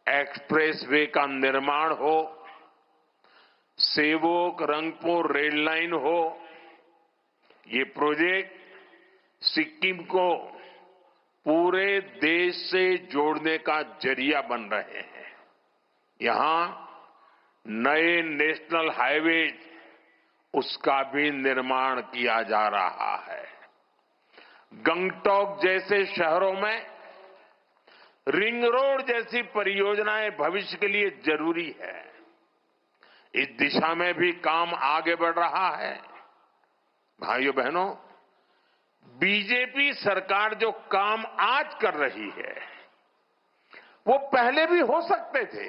एक्सप्रेसवे का निर्माण हो, सेवोक रंगपुर रेल लाइन हो, ये प्रोजेक्ट सिक्किम को पूरे देश से जोड़ने का जरिया बन रहे हैं। यहां नए नेशनल हाईवे उसका भी निर्माण किया जा रहा है। गंगटोक जैसे शहरों में रिंग रोड जैसी परियोजनाएं भविष्य के लिए जरूरी है। इस दिशा में भी काम आगे बढ़ रहा है। भाइयों बहनों, बीजेपी सरकार जो काम आज कर रही है वो पहले भी हो सकते थे,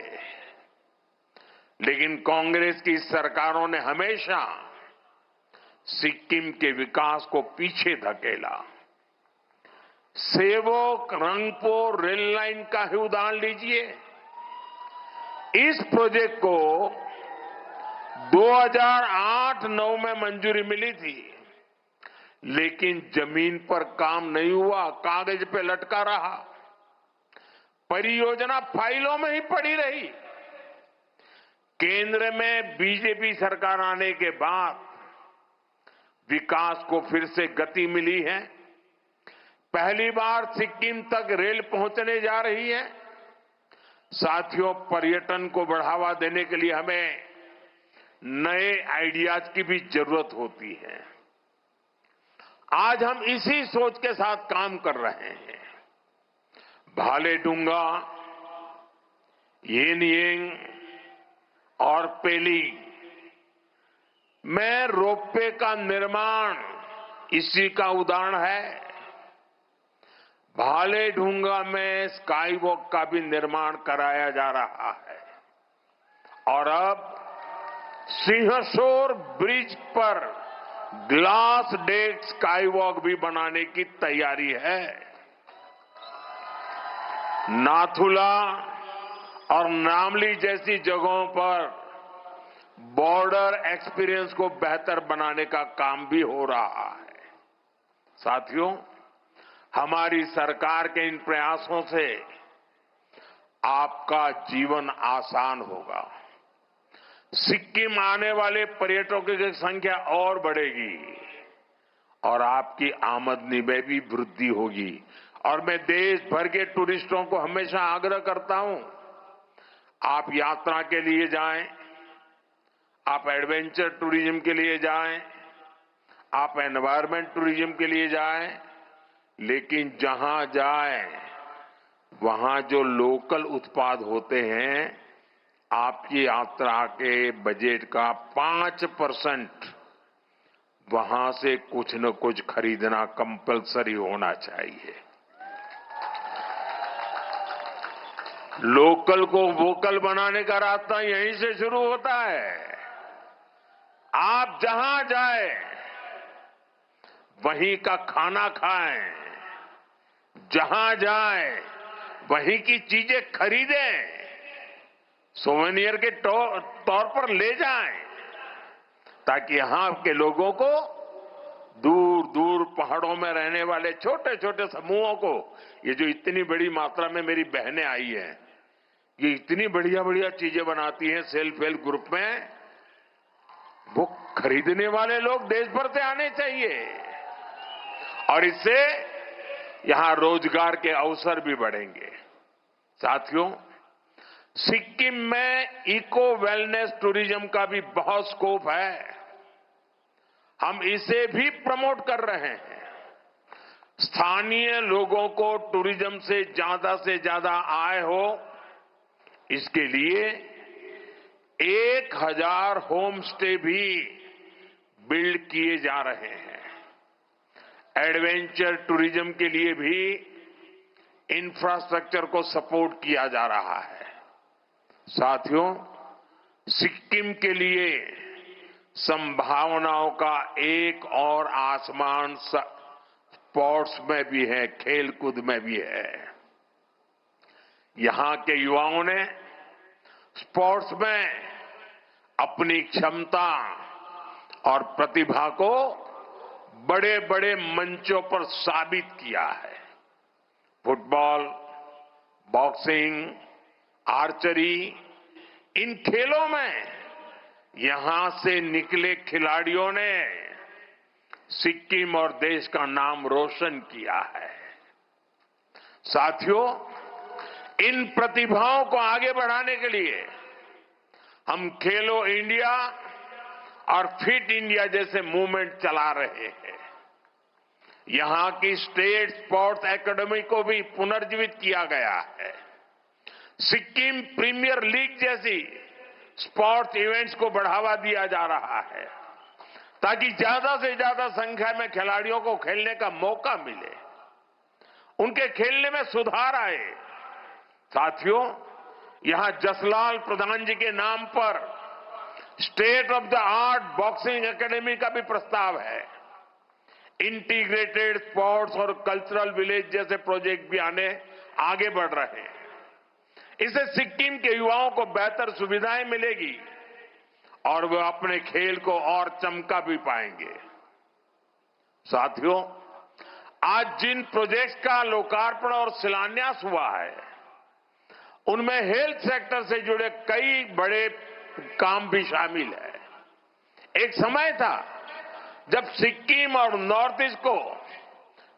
लेकिन कांग्रेस की सरकारों ने हमेशा सिक्किम के विकास को पीछे धकेला। सेवोक रंगपुर रेल लाइन का ही उदाहरण लीजिए। इस प्रोजेक्ट को 2008-9 में मंजूरी मिली थी, लेकिन जमीन पर काम नहीं हुआ, कागज पे लटका रहा, परियोजना फाइलों में ही पड़ी रही। केंद्र में बीजेपी सरकार आने के बाद विकास को फिर से गति मिली है। पहली बार सिक्किम तक रेल पहुंचने जा रही है। साथियों, पर्यटन को बढ़ावा देने के लिए हमें नए आइडियाज की भी जरूरत होती है। आज हम इसी सोच के साथ काम कर रहे हैं। भालेडुंगा, येनियंग और पेली में रोपवे का निर्माण इसी का उदाहरण है। भालेडुंगा में स्काई वॉक का भी निर्माण कराया जा रहा है और अब सिंहसौर ब्रिज पर ग्लास डेक स्काई वॉक भी बनाने की तैयारी है। नाथुला और नामली जैसी जगहों पर बॉर्डर एक्सपीरियंस को बेहतर बनाने का काम भी हो रहा है। साथियों, हमारी सरकार के इन प्रयासों से आपका जीवन आसान होगा। सिक्किम आने वाले पर्यटकों की संख्या और बढ़ेगी और आपकी आमदनी में भी वृद्धि होगी। और मैं देश भर के टूरिस्टों को हमेशा आग्रह करता हूं, आप यात्रा के लिए जाएं, आप एडवेंचर टूरिज्म के लिए जाएं, आप एनवायरमेंट टूरिज्म के लिए जाएं, लेकिन जहां जाएं वहां जो लोकल उत्पाद होते हैं, आपकी यात्रा के बजट का 5% वहां से कुछ न कुछ खरीदना कंपलसरी होना चाहिए। लोकल को वोकल बनाने का रास्ता यहीं से शुरू होता है। आप जहां जाए वहीं का खाना खाएं, जहां जाए वहीं की चीजें खरीदें, सोवेनियर के तौर पर ले जाएं, ताकि यहां के लोगों को, दूर दूर पहाड़ों में रहने वाले छोटे छोटे समूहों को, ये जो इतनी बड़ी मात्रा में मेरी बहनें आई हैं, ये इतनी बढ़िया बढ़िया चीजें बनाती हैं सेल्फ हेल्प ग्रुप में, वो खरीदने वाले लोग देश भर से आने चाहिए और इससे यहां रोजगार के अवसर भी बढ़ेंगे। साथियों, सिक्किम में इको वेलनेस टूरिज्म का भी बहुत स्कोप है। हम इसे भी प्रमोट कर रहे हैं। स्थानीय लोगों को टूरिज्म से ज्यादा आय हो, इसके लिए 1000 होम स्टे भी बिल्ड किए जा रहे हैं। एडवेंचर टूरिज्म के लिए भी इंफ्रास्ट्रक्चर को सपोर्ट किया जा रहा है। साथियों, सिक्किम के लिए संभावनाओं का एक और आसमान स्पोर्ट्स में भी है, खेलकूद में भी है। यहां के युवाओं ने स्पोर्ट्स में अपनी क्षमता और प्रतिभा को बड़े बड़े मंचों पर साबित किया है। फुटबॉल, बॉक्सिंग, आर्चरी, इन खेलों में यहां से निकले खिलाड़ियों ने सिक्किम और देश का नाम रोशन किया है। साथियों, इन प्रतिभाओं को आगे बढ़ाने के लिए हम खेलो इंडिया और फिट इंडिया जैसे मूवमेंट चला रहे हैं। यहां की स्टेट स्पोर्ट्स एकेडमी को भी पुनर्जीवित किया गया है। सिक्किम प्रीमियर लीग जैसी स्पोर्ट्स इवेंट्स को बढ़ावा दिया जा रहा है ताकि ज्यादा से ज्यादा संख्या में खिलाड़ियों को खेलने का मौका मिले, उनके खेलने में सुधार आए। साथियों, यहां जसलाल प्रधान जी के नाम पर state of the art boxing academy का भी प्रस्ताव है। इंटीग्रेटेड स्पोर्ट्स और कल्चरल विलेज जैसे प्रोजेक्ट भी आगे बढ़ रहे हैं। इससे सिक्किम के युवाओं को बेहतर सुविधाएं मिलेगी और वे अपने खेल को और चमका भी पाएंगे। साथियों, आज जिन प्रोजेक्ट्स का लोकार्पण और शिलान्यास हुआ है, उनमें हेल्थ सेक्टर से जुड़े कई बड़े काम भी शामिल है। एक समय था जब सिक्किम और नॉर्थ ईस्ट को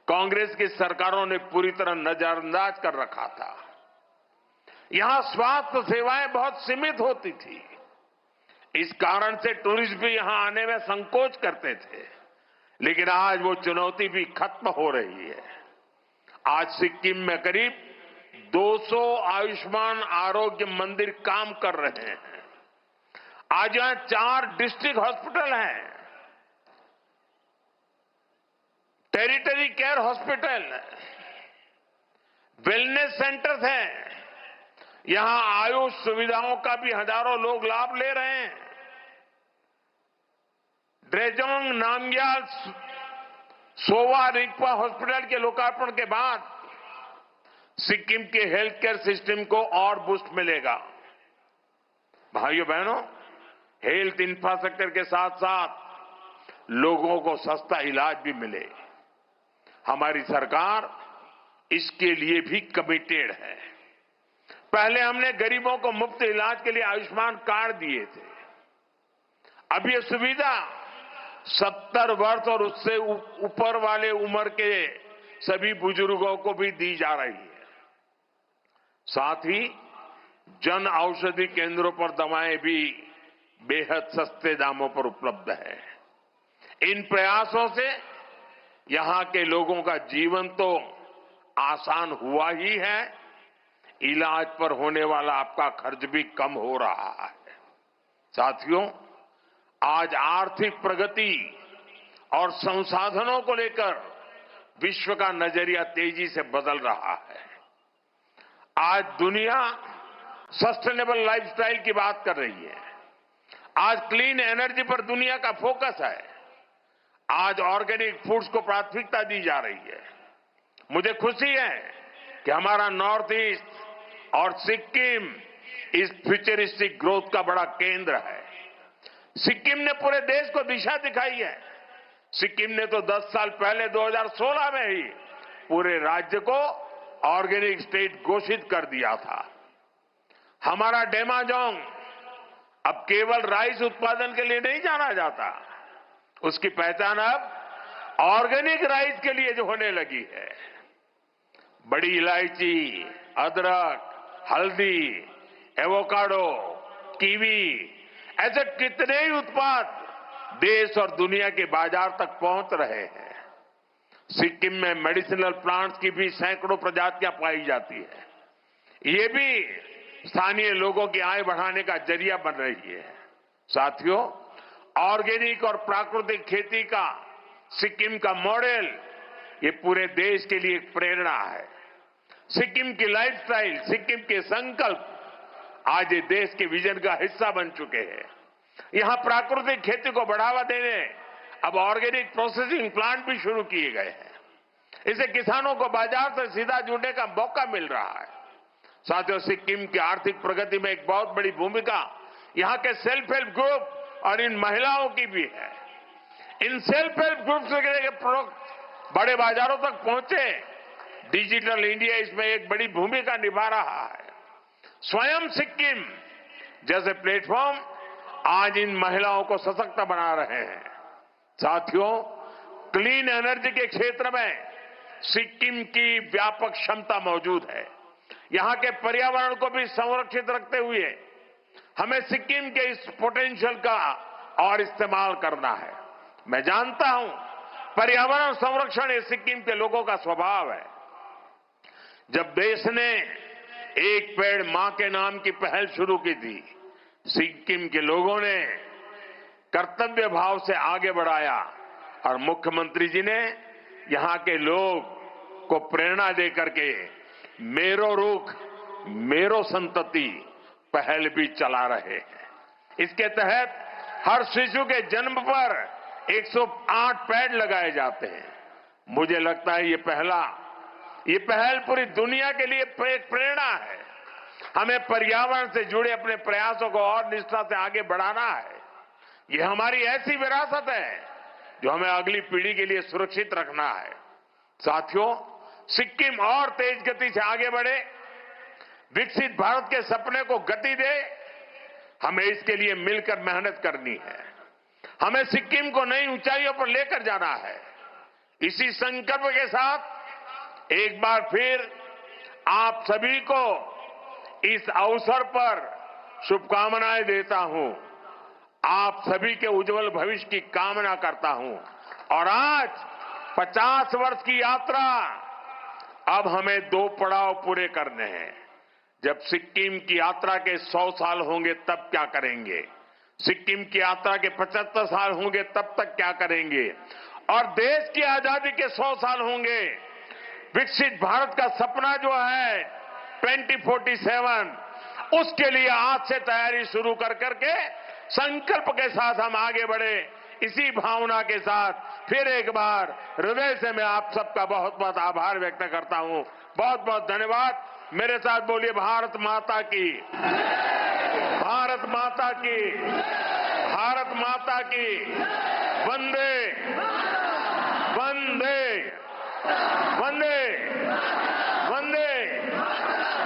कांग्रेस की सरकारों ने पूरी तरह नजरअंदाज कर रखा था। यहां स्वास्थ्य सेवाएं बहुत सीमित होती थी। इस कारण से टूरिस्ट भी यहां आने में संकोच करते थे, लेकिन आज वो चुनौती भी खत्म हो रही है। आज सिक्किम में करीब 200 आयुष्मान आरोग्य मंदिर काम कर रहे हैं। आज यहां 4 डिस्ट्रिक्ट हॉस्पिटल हैं, territory care hospital, wellness centres हैं। यहां आयुष सुविधाओं का भी हजारों लोग लाभ ले रहे हैं। ड्रेजोंग नामग्याल सोवा रिगपा हॉस्पिटल के लोकार्पण के बाद सिक्किम के हेल्थ केयर सिस्टम को और बूस्ट मिलेगा। भाइयों बहनों, हेल्थ इंफ्रास्ट्रक्चर के साथ साथ लोगों को सस्ता इलाज भी मिले, हमारी सरकार इसके लिए भी कमिटेड है। पहले हमने गरीबों को मुफ्त इलाज के लिए आयुष्मान कार्ड दिए थे। अब ये सुविधा 70 वर्ष और उससे ऊपर वाले उम्र के सभी बुजुर्गों को भी दी जा रही है। साथ ही जन औषधि केंद्रों पर दवाएं भी बेहद सस्ते दामों पर उपलब्ध है। इन प्रयासों से यहां के लोगों का जीवन तो आसान हुआ ही है, इलाज पर होने वाला आपका खर्च भी कम हो रहा है। साथियों, आज आर्थिक प्रगति और संसाधनों को लेकर विश्व का नजरिया तेजी से बदल रहा है। आज दुनिया सस्टेनेबल लाइफस्टाइल की बात कर रही है। आज क्लीन एनर्जी पर दुनिया का फोकस है। आज ऑर्गेनिक फूड्स को प्राथमिकता दी जा रही है। मुझे खुशी है कि हमारा नॉर्थ ईस्ट और सिक्किम इस फ्यूचरिस्टिक ग्रोथ का बड़ा केंद्र है। सिक्किम ने पूरे देश को दिशा दिखाई है। सिक्किम ने तो 10 साल पहले 2016 में ही पूरे राज्य को ऑर्गेनिक स्टेट घोषित कर दिया था। हमारा डेमाजोंग अब केवल राइस उत्पादन के लिए नहीं जाना जाता, उसकी पहचान अब ऑर्गेनिक राइस के लिए जो होने लगी है। बड़ी इलायची, अदरक, हल्दी, एवोकाडो, कीवी, ऐसे कितने ही उत्पाद देश और दुनिया के बाजार तक पहुंच रहे हैं। सिक्किम में मेडिसिनल प्लांट्स की भी सैकड़ों प्रजातियां पाई जाती है। ये भी स्थानीय लोगों की आय बढ़ाने का जरिया बन रही है। साथियों, ऑर्गेनिक और प्राकृतिक खेती का सिक्किम का मॉडल ये पूरे देश के लिए एक प्रेरणा है। सिक्किम की लाइफस्टाइल, सिक्किम के संकल्प आज ये देश के विजन का हिस्सा बन चुके हैं। यहां प्राकृतिक खेती को बढ़ावा देने अब ऑर्गेनिक प्रोसेसिंग प्लांट भी शुरू किए गए हैं। इससे किसानों को बाजार से सीधा जुड़ने का मौका मिल रहा है। साथियों, सिक्किम की आर्थिक प्रगति में एक बहुत बड़ी भूमिका यहां के सेल्फ हेल्प ग्रुप और इन महिलाओं की भी है। इन सेल्फ हेल्प ग्रुप के प्रोडक्ट बड़े बाजारों तक पहुंचे, डिजिटल इंडिया इसमें एक बड़ी भूमिका निभा रहा है। स्वयं सिक्किम जैसे प्लेटफॉर्म आज इन महिलाओं को सशक्त बना रहे हैं। साथियों, क्लीन एनर्जी के क्षेत्र में सिक्किम की व्यापक क्षमता मौजूद है। यहां के पर्यावरण को भी संरक्षित रखते हुए हमें सिक्किम के इस पोटेंशियल का और इस्तेमाल करना है। मैं जानता हूं पर्यावरण संरक्षण ये सिक्किम के लोगों का स्वभाव है। जब देश ने एक पेड़ मां के नाम की पहल शुरू की थी, सिक्किम के लोगों ने कर्तव्य भाव से आगे बढ़ाया और मुख्यमंत्री जी ने यहां के लोग को प्रेरणा देकर के मेरो रुख मेरो संतति पहल भी चला रहे हैं। इसके तहत हर शिशु के जन्म पर 108 पेड़ लगाए जाते हैं। मुझे लगता है ये पहल पूरी दुनिया के लिए एक प्रेरणा है। हमें पर्यावरण से जुड़े अपने प्रयासों को और निष्ठा से आगे बढ़ाना है। ये हमारी ऐसी विरासत है जो हमें अगली पीढ़ी के लिए सुरक्षित रखना है। साथियों, सिक्किम और तेज गति से आगे बढ़े, विकसित भारत के सपने को गति दे, हमें इसके लिए मिलकर मेहनत करनी है। हमें सिक्किम को नई ऊंचाइयों पर लेकर जाना है। इसी संकल्प के साथ एक बार फिर आप सभी को इस अवसर पर शुभकामनाएं देता हूं। आप सभी के उज्जवल भविष्य की कामना करता हूं। और आज 50 वर्ष की यात्रा, अब हमें 2 पड़ाव पूरे करने हैं। जब सिक्किम की यात्रा के 100 साल होंगे तब क्या करेंगे, सिक्किम की यात्रा के 75 साल होंगे तब तक क्या करेंगे, और देश की आजादी के 100 साल होंगे। विकसित भारत का सपना जो है 2047, उसके लिए आज से तैयारी शुरू कर करके संकल्प के साथ हम आगे बढ़े। इसी भावना के साथ फिर एक बार हृदय से मैं आप सबका बहुत बहुत आभार व्यक्त करता हूं। बहुत बहुत धन्यवाद। मेरे साथ बोलिए भारत माता की, भारत माता की, भारत माता की। वंदे वंदे वंदे वंदे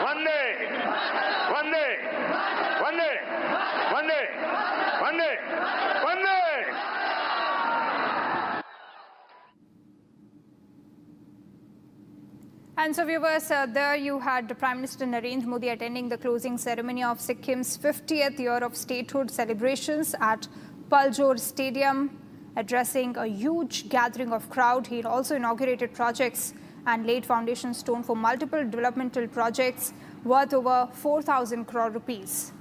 वंदे वंदे वंदे वंदे वंदे वंदे। And so viewers, there you had Prime Minister Narendra Modi attending the closing ceremony of Sikkim's 50th year of statehood celebrations at Paljor Stadium. Addressing a huge gathering of crowd, he also inaugurated projects and laid foundation stone for multiple developmental projects worth over 4,000 crore rupees.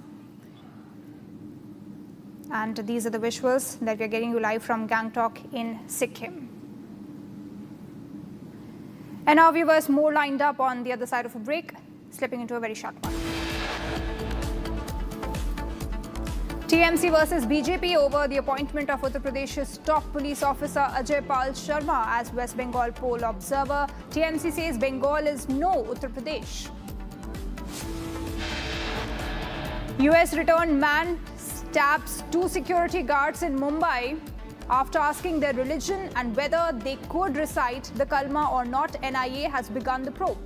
And these are the visuals that we are getting you live from Gangtok in Sikkim. And now viewers, more lined up on the other side of a break, slipping into a very short one. TMC versus BJP over the appointment of Uttar Pradesh's top police officer Ajay Pal Sharma as West Bengal poll observer. TMC says Bengal is no Uttar Pradesh. US returned man stabs 2 security guards in Mumbai after asking their religion and whether they could recite the Kalma or not. NIA has begun the probe.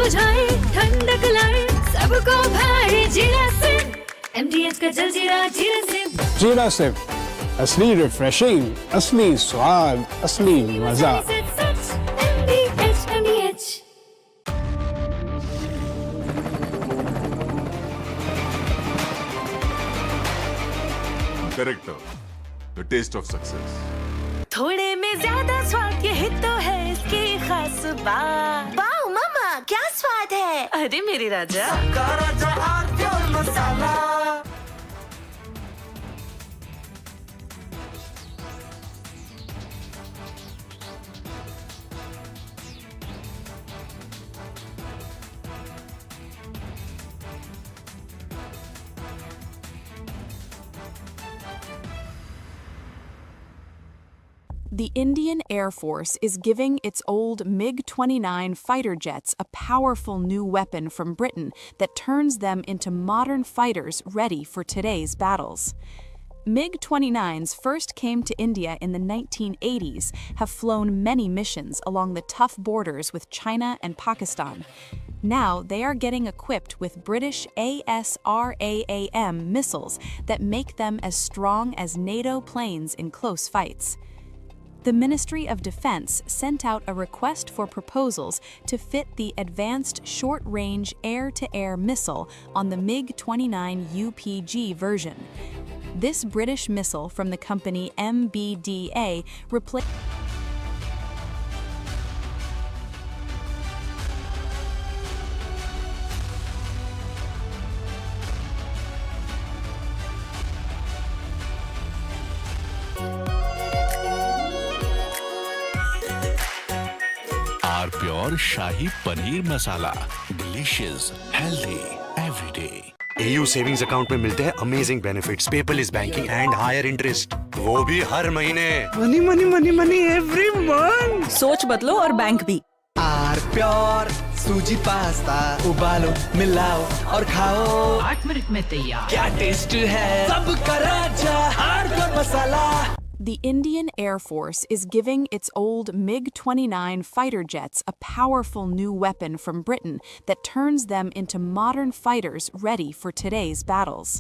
बुझाए ठंडक लाए सबको भाए जीरा SIM MDH का जल जीरा जीरा सिम जीरा सिर्फ असली रिफ्रेशिंग, असली स्वाद, असली मजा। MDH Corrector, the taste of success. थोड़े में ज्यादा स्वाद यही तो है इसकी खास बात। वाओ मामा क्या स्वाद है। अरे मेरे राजा राजा और मसाला। The Indian Air Force is giving its old MiG-29 fighter jets a powerful new weapon from Britain that turns them into modern fighters ready for today's battles. MiG-29s first came to India in the 1980s, have flown many missions along the tough borders with China and Pakistan. Now they are getting equipped with British ASRAAM missiles that make them as strong as NATO planes in close fights. The Ministry of Defense sent out a request for proposals to fit the advanced short-range air-to-air missile on the MiG-29 UPG version. This British missile from the company MBDA replaced R pure shahi paneer masala, delicious, healthy everyday. AU savings account में मिलते हैं amazing benefits, paperless banking and higher interest, वो भी हर महीने। Money money money money every month. सोच बदलो और बैंक भी। आर प्योर सूजी पास्ता उबालो मिलाओ और खाओ 8 मिनट में तैयार। क्या टेस्ट है सबका राजा R pure masala. The Indian Air Force is giving its old MiG-29 fighter jets a powerful new weapon from Britain that turns them into modern fighters ready for today's battles.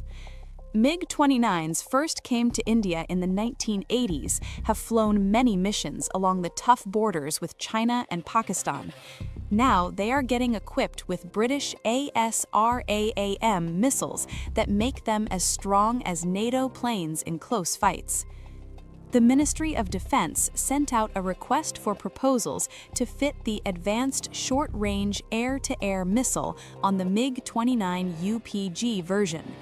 MiG-29s first came to India in the 1980s, have flown many missions along the tough borders with China and Pakistan. Now they are getting equipped with British ASRAAM missiles that make them as strong as NATO planes in close fights. The Ministry of Defense sent out a request for proposals to fit the advanced short-range air-to-air missile on the MiG-29 UPG version.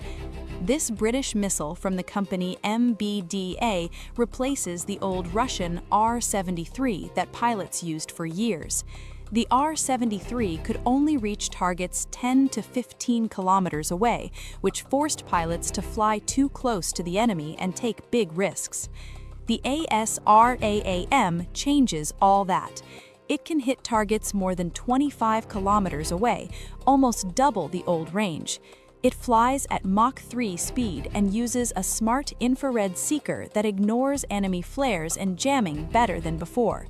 This British missile from the company MBDA replaces the old Russian R-73 that pilots used for years. The R-73 could only reach targets 10 to 15 kilometers away, which forced pilots to fly too close to the enemy and take big risks. The ASRAAM changes all that. It can hit targets more than 25 kilometers away, almost double the old range. It flies at Mach 3 speed and uses a smart infrared seeker that ignores enemy flares and jamming better than before.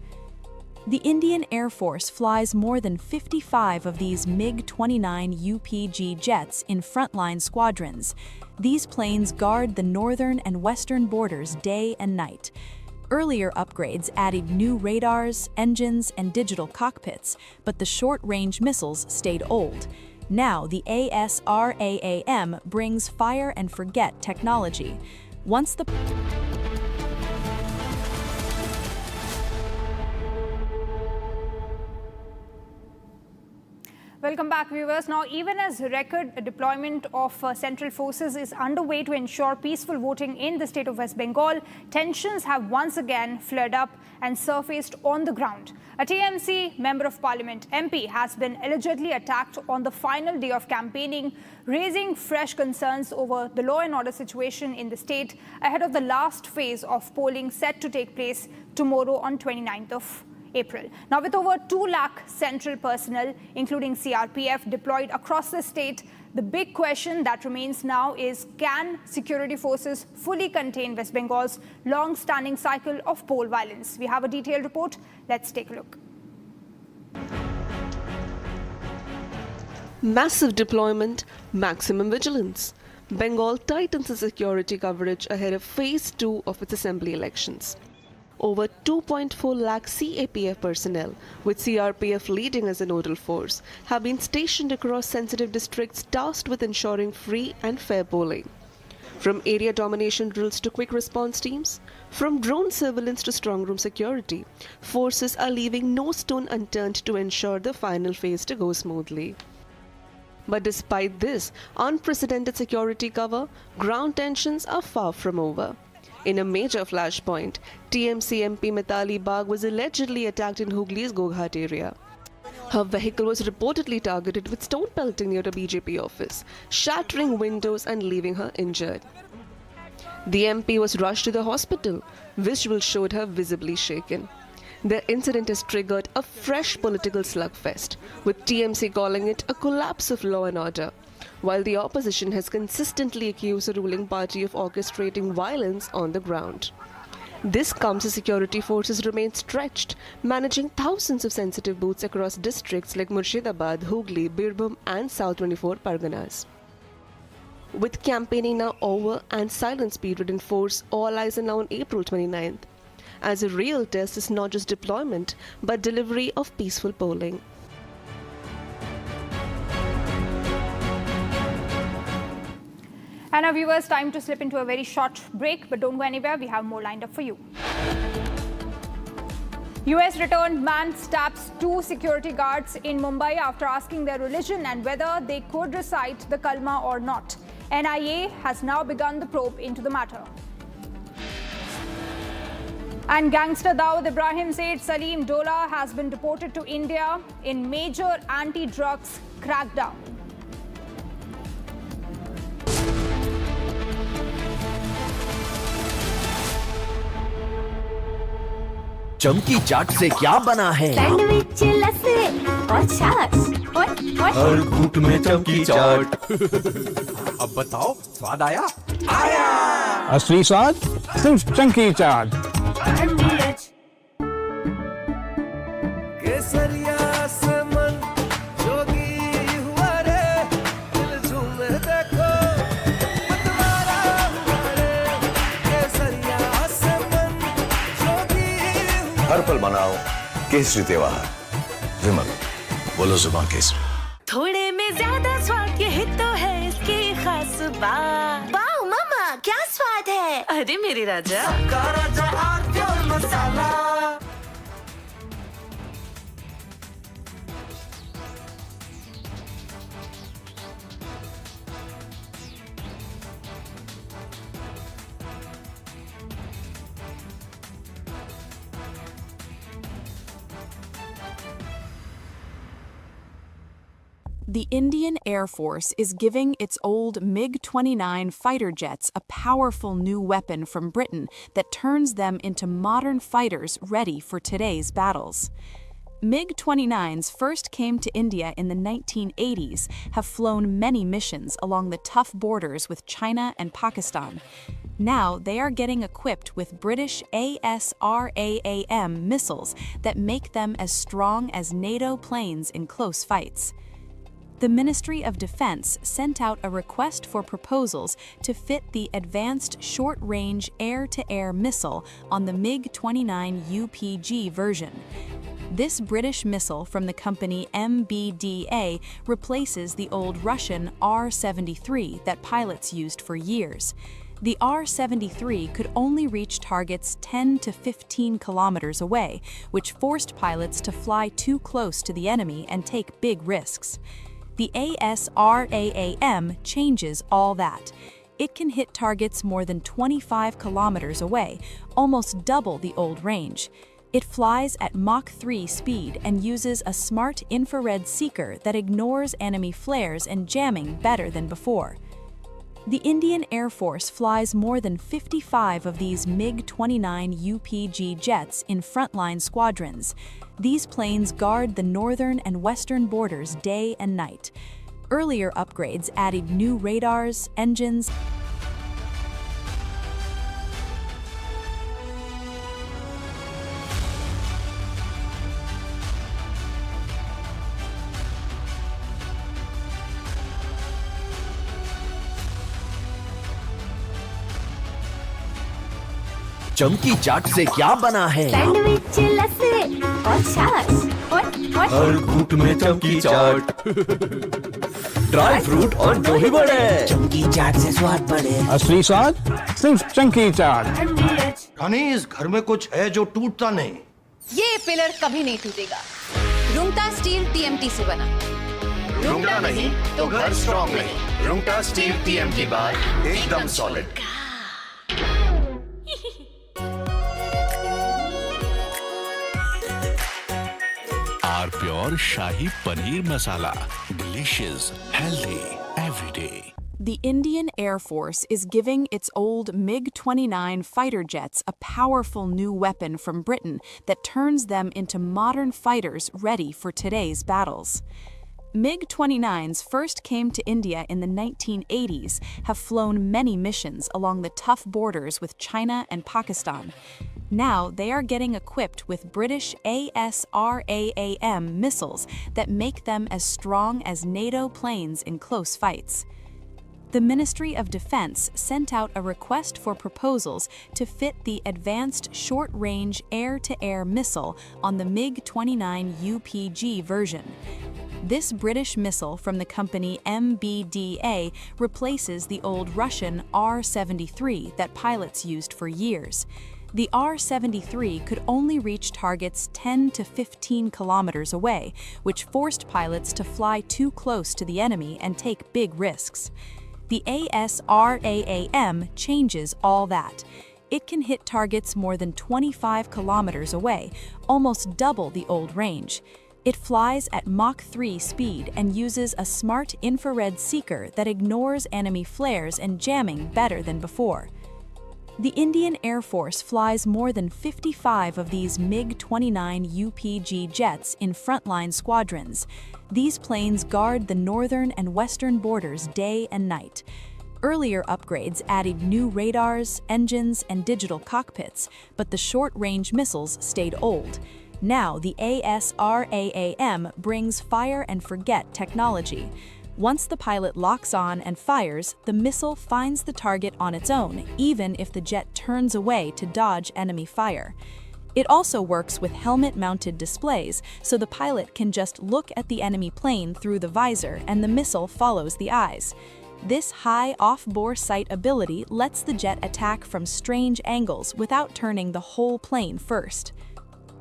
The Indian Air Force flies more than 55 of these MiG-29 UPG jets in frontline squadrons. These planes guard the northern and western borders day and night. Earlier upgrades added new radars, engines, and digital cockpits, but the short-range missiles stayed old. Now the ASRAAM brings fire-and-forget technology. Once the Welcome back, viewers. Now, even as record deployment of central forces is underway to ensure peaceful voting in the state of West Bengal, tensions have once again flared up and surfaced on the ground. A TMC Member of Parliament, MP, has been allegedly attacked on the final day of campaigning, raising fresh concerns over the law and order situation in the state ahead of the last phase of polling set to take place tomorrow on 29th of April. Now, with over 2 lakh central personnel, including CRPF, deployed across the state, the big question that remains now is, can security forces fully contain West Bengal's long-standing cycle of poll violence? We have a detailed report. Let's take a look. Massive deployment, maximum vigilance. Bengal tightens its security coverage ahead of phase 2 of its assembly elections. Over 2.4 lakh CAPF personnel, with CRPF leading as a nodal force, have been stationed across sensitive districts tasked with ensuring free and fair polling. From area domination drills to quick response teams, from drone surveillance to strong room security, forces are leaving no stone unturned to ensure the final phase to go smoothly. But despite this unprecedented security cover, ground tensions are far from over. In a major flashpoint, TMC MP Mitali Bagh was allegedly attacked in Hugli's Goghat area. Her vehicle was reportedly targeted with stone pelting near a BJP office, shattering windows and leaving her injured. The MP was rushed to the hospital. Visuals showed her visibly shaken. The incident has triggered a fresh political slugfest, with TMC calling it a collapse of law and order, while the opposition has consistently accused the ruling party of orchestrating violence on the ground. This comes as security forces remain stretched, managing thousands of sensitive booths across districts like Murshidabad, Hooghly, Birbhum and South 24 Parganas. With campaigning now over and silence period in force, all eyes are now on April 29th. As a real test is not just deployment, but delivery of peaceful polling. And our viewers, time to slip into a very short break, but don't go anywhere, we have more lined up for you. US returned man stabs 2 security guards in Mumbai after asking their religion and whether they could recite the Kalma or not. NIA has now begun the probe into the matter. And gangster Dawood Ibrahim Said Salim Dola has been deported to India in major anti-drugs crackdown. चमकी चाट से क्या बना है? Sandwich, लस्सी और छाछ और हर घूंट में चमकी चाट। अब बताओ, स्वाद आया? आया। असली स्वाद सिर्फ चमकी चाट। केसरिया से मन जोगी हुआ रे, दिल झूमे देखो मतवारा हुआ रे। केसरिया से मन जोगी हर पल मनाओ केसरी त्योहार, विमल बोलो जुबान केसरी। थोड़े में ज्यादा स्वाद, यही तो है इसकी खास बात। वाओ मामा, क्या स्वाद है? अरे मेरे राजा, सबका राजा और मसाला। The Indian Air Force is giving its old MiG-29 fighter jets a powerful new weapon from Britain that turns them into modern fighters ready for today's battles. MiG-29s first came to India in the 1980s, have flown many missions along the tough borders with China and Pakistan. Now they are getting equipped with British ASRAAM missiles that make them as strong as NATO planes in close fights. The Ministry of Defense sent out a request for proposals to fit the Advanced Short-Range Air-to-Air Missile on the MiG-29 UPG version. This British missile from the company MBDA replaces the old Russian R-73 that pilots used for years. The R-73 could only reach targets 10 to 15 kilometers away, which forced pilots to fly too close to the enemy and take big risks. The ASRAAM changes all that. It can hit targets more than 25 kilometers away, almost double the old range. It flies at Mach 3 speed and uses a smart infrared seeker that ignores enemy flares and jamming better than before. The Indian Air Force flies more than 55 of these MiG-29 UPG jets in frontline squadrons. These planes guard the northern and western borders day and night. Earlier upgrades added new radars, engines, चमकी चाट से क्या बना है? Sandwich, लस्सी और छाछ और हर घूंट में चमकी चाट। ड्राई फ्रूट और जो भी बढ़े, चमकी चाट से स्वाद बढ़े। असली स्वाद सिर्फ चंकी चाट। रानी, इस घर में कुछ है जो टूटता नहीं। ये पिलर कभी नहीं टूटेगा। रुंगटा स्टील टीएमटी से बना। रुंगटा नहीं तो घर स्ट्रॉन्ग नहीं। रुंगटा स्टील टीएमटी बार एकदम solid. R pure shahi paneer masala, delicious, healthy, every day. The Indian Air Force is giving its old MiG-29 fighter jets a powerful new weapon from Britain that turns them into modern fighters ready for today's battles. MiG-29s first came to India in the 1980s, have flown many missions along the tough borders with China and Pakistan. Now they are getting equipped with British ASRAAM missiles that make them as strong as NATO planes in close fights. The Ministry of Defense sent out a request for proposals to fit the advanced short-range air-to-air missile on the MiG-29 UPG version. This British missile from the company MBDA replaces the old Russian R-73 that pilots used for years. The R-73 could only reach targets 10 to 15 kilometers away, which forced pilots to fly too close to the enemy and take big risks. The ASRAAM changes all that. It can hit targets more than 25 kilometers away, almost double the old range. It flies at Mach 3 speed and uses a smart infrared seeker that ignores enemy flares and jamming better than before. The Indian Air Force flies more than 55 of these MiG-29 UPG jets in frontline squadrons. These planes guard the northern and western borders day and night. Earlier upgrades added new radars, engines, and digital cockpits, but the short-range missiles stayed old. Now the ASRAAM brings fire-and-forget technology. Once the pilot locks on and fires, the missile finds the target on its own, even if the jet turns away to dodge enemy fire. It also works with helmet-mounted displays, so the pilot can just look at the enemy plane through the visor and the missile follows the eyes. This high off-bore sight ability lets the jet attack from strange angles without turning the whole plane first.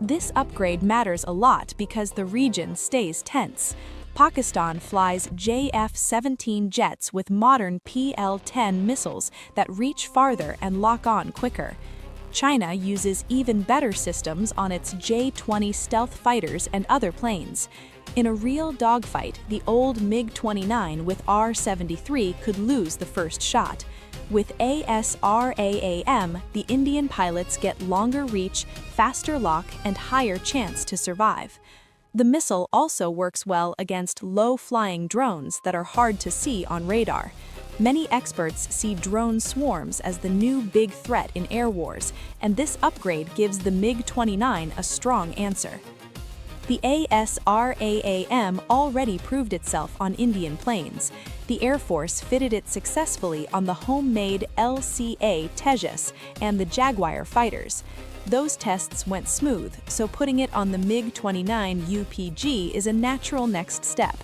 This upgrade matters a lot because the region stays tense. Pakistan flies JF-17 jets with modern PL-10 missiles that reach farther and lock on quicker. China uses even better systems on its J-20 stealth fighters and other planes. In a real dogfight, the old MiG-29 with R-73 could lose the first shot. With ASRAAM, the Indian pilots get longer reach, faster lock, and higher chance to survive. The missile also works well against low-flying drones that are hard to see on radar. Many experts see drone swarms as the new big threat in air wars, and this upgrade gives the MiG-29 a strong answer. The ASRAAM already proved itself on Indian planes. The Air Force fitted it successfully on the homemade LCA Tejas and the Jaguar fighters. Those tests went smooth, so putting it on the MiG-29 UPG is a natural next step.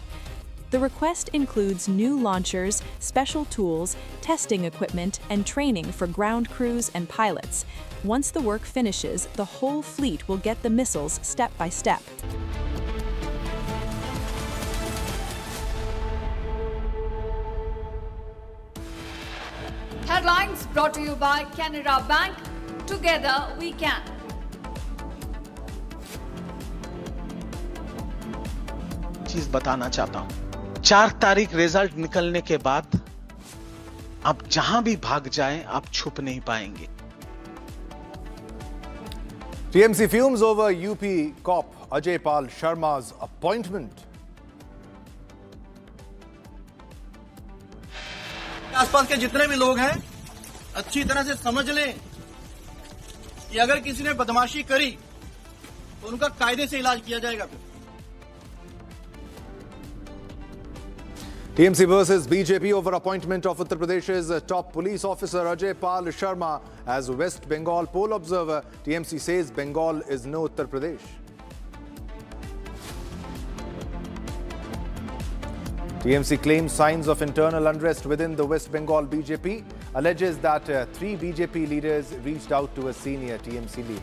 The request includes new launchers, special tools, testing equipment, and training for ground crews and pilots. Once the work finishes, the whole fleet will get the missiles step by step. Headlines brought to you by Canara Bank. Together we can. चीज बताना चाहता हूं, 4 तारीख result निकलने के बाद आप जहां भी भाग जाएं, आप छुप नहीं पाएंगे. TMC fumes over UP cop Ajay Pal Sharma's appointment. आसपास के जितने भी लोग हैं अच्छी तरह से समझ लें कि अगर किसी ने बदमाशी करी तो उनका कायदे से इलाज किया जाएगा. TMC versus BJP over appointment of Uttar Pradesh's top police officer Ajay Pal Sharma as West Bengal poll observer. TMC says Bengal is no Uttar Pradesh. TMC claims signs of internal unrest within the West Bengal BJP, alleges that 3 BJP leaders reached out to a senior TMC leader.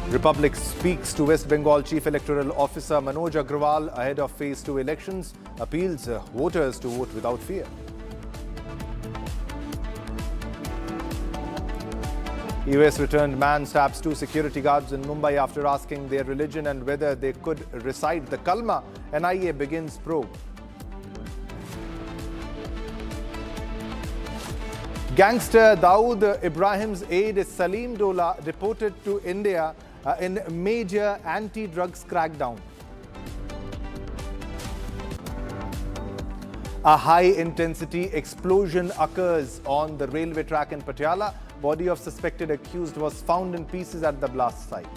Republic speaks to West Bengal Chief Electoral Officer Manoj Agrawal ahead of Phase 2 elections, appeals voters to vote without fear. US returned man stabs 2 security guards in Mumbai after asking their religion and whether they could recite the Kalma. NIA begins probe. Gangster Dawood Ibrahim's aide Salim Dola deported to India in major anti-drugs crackdown. A high-intensity explosion occurs on the railway track in Patiala. Body of suspected accused was found in pieces at the blast site.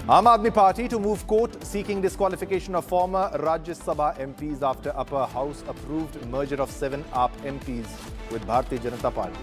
Aam Aadmi Party to move court seeking disqualification of former Rajya Sabha MPs after upper house approved merger of 7 AAP MPs with Bharatiya Janata Party.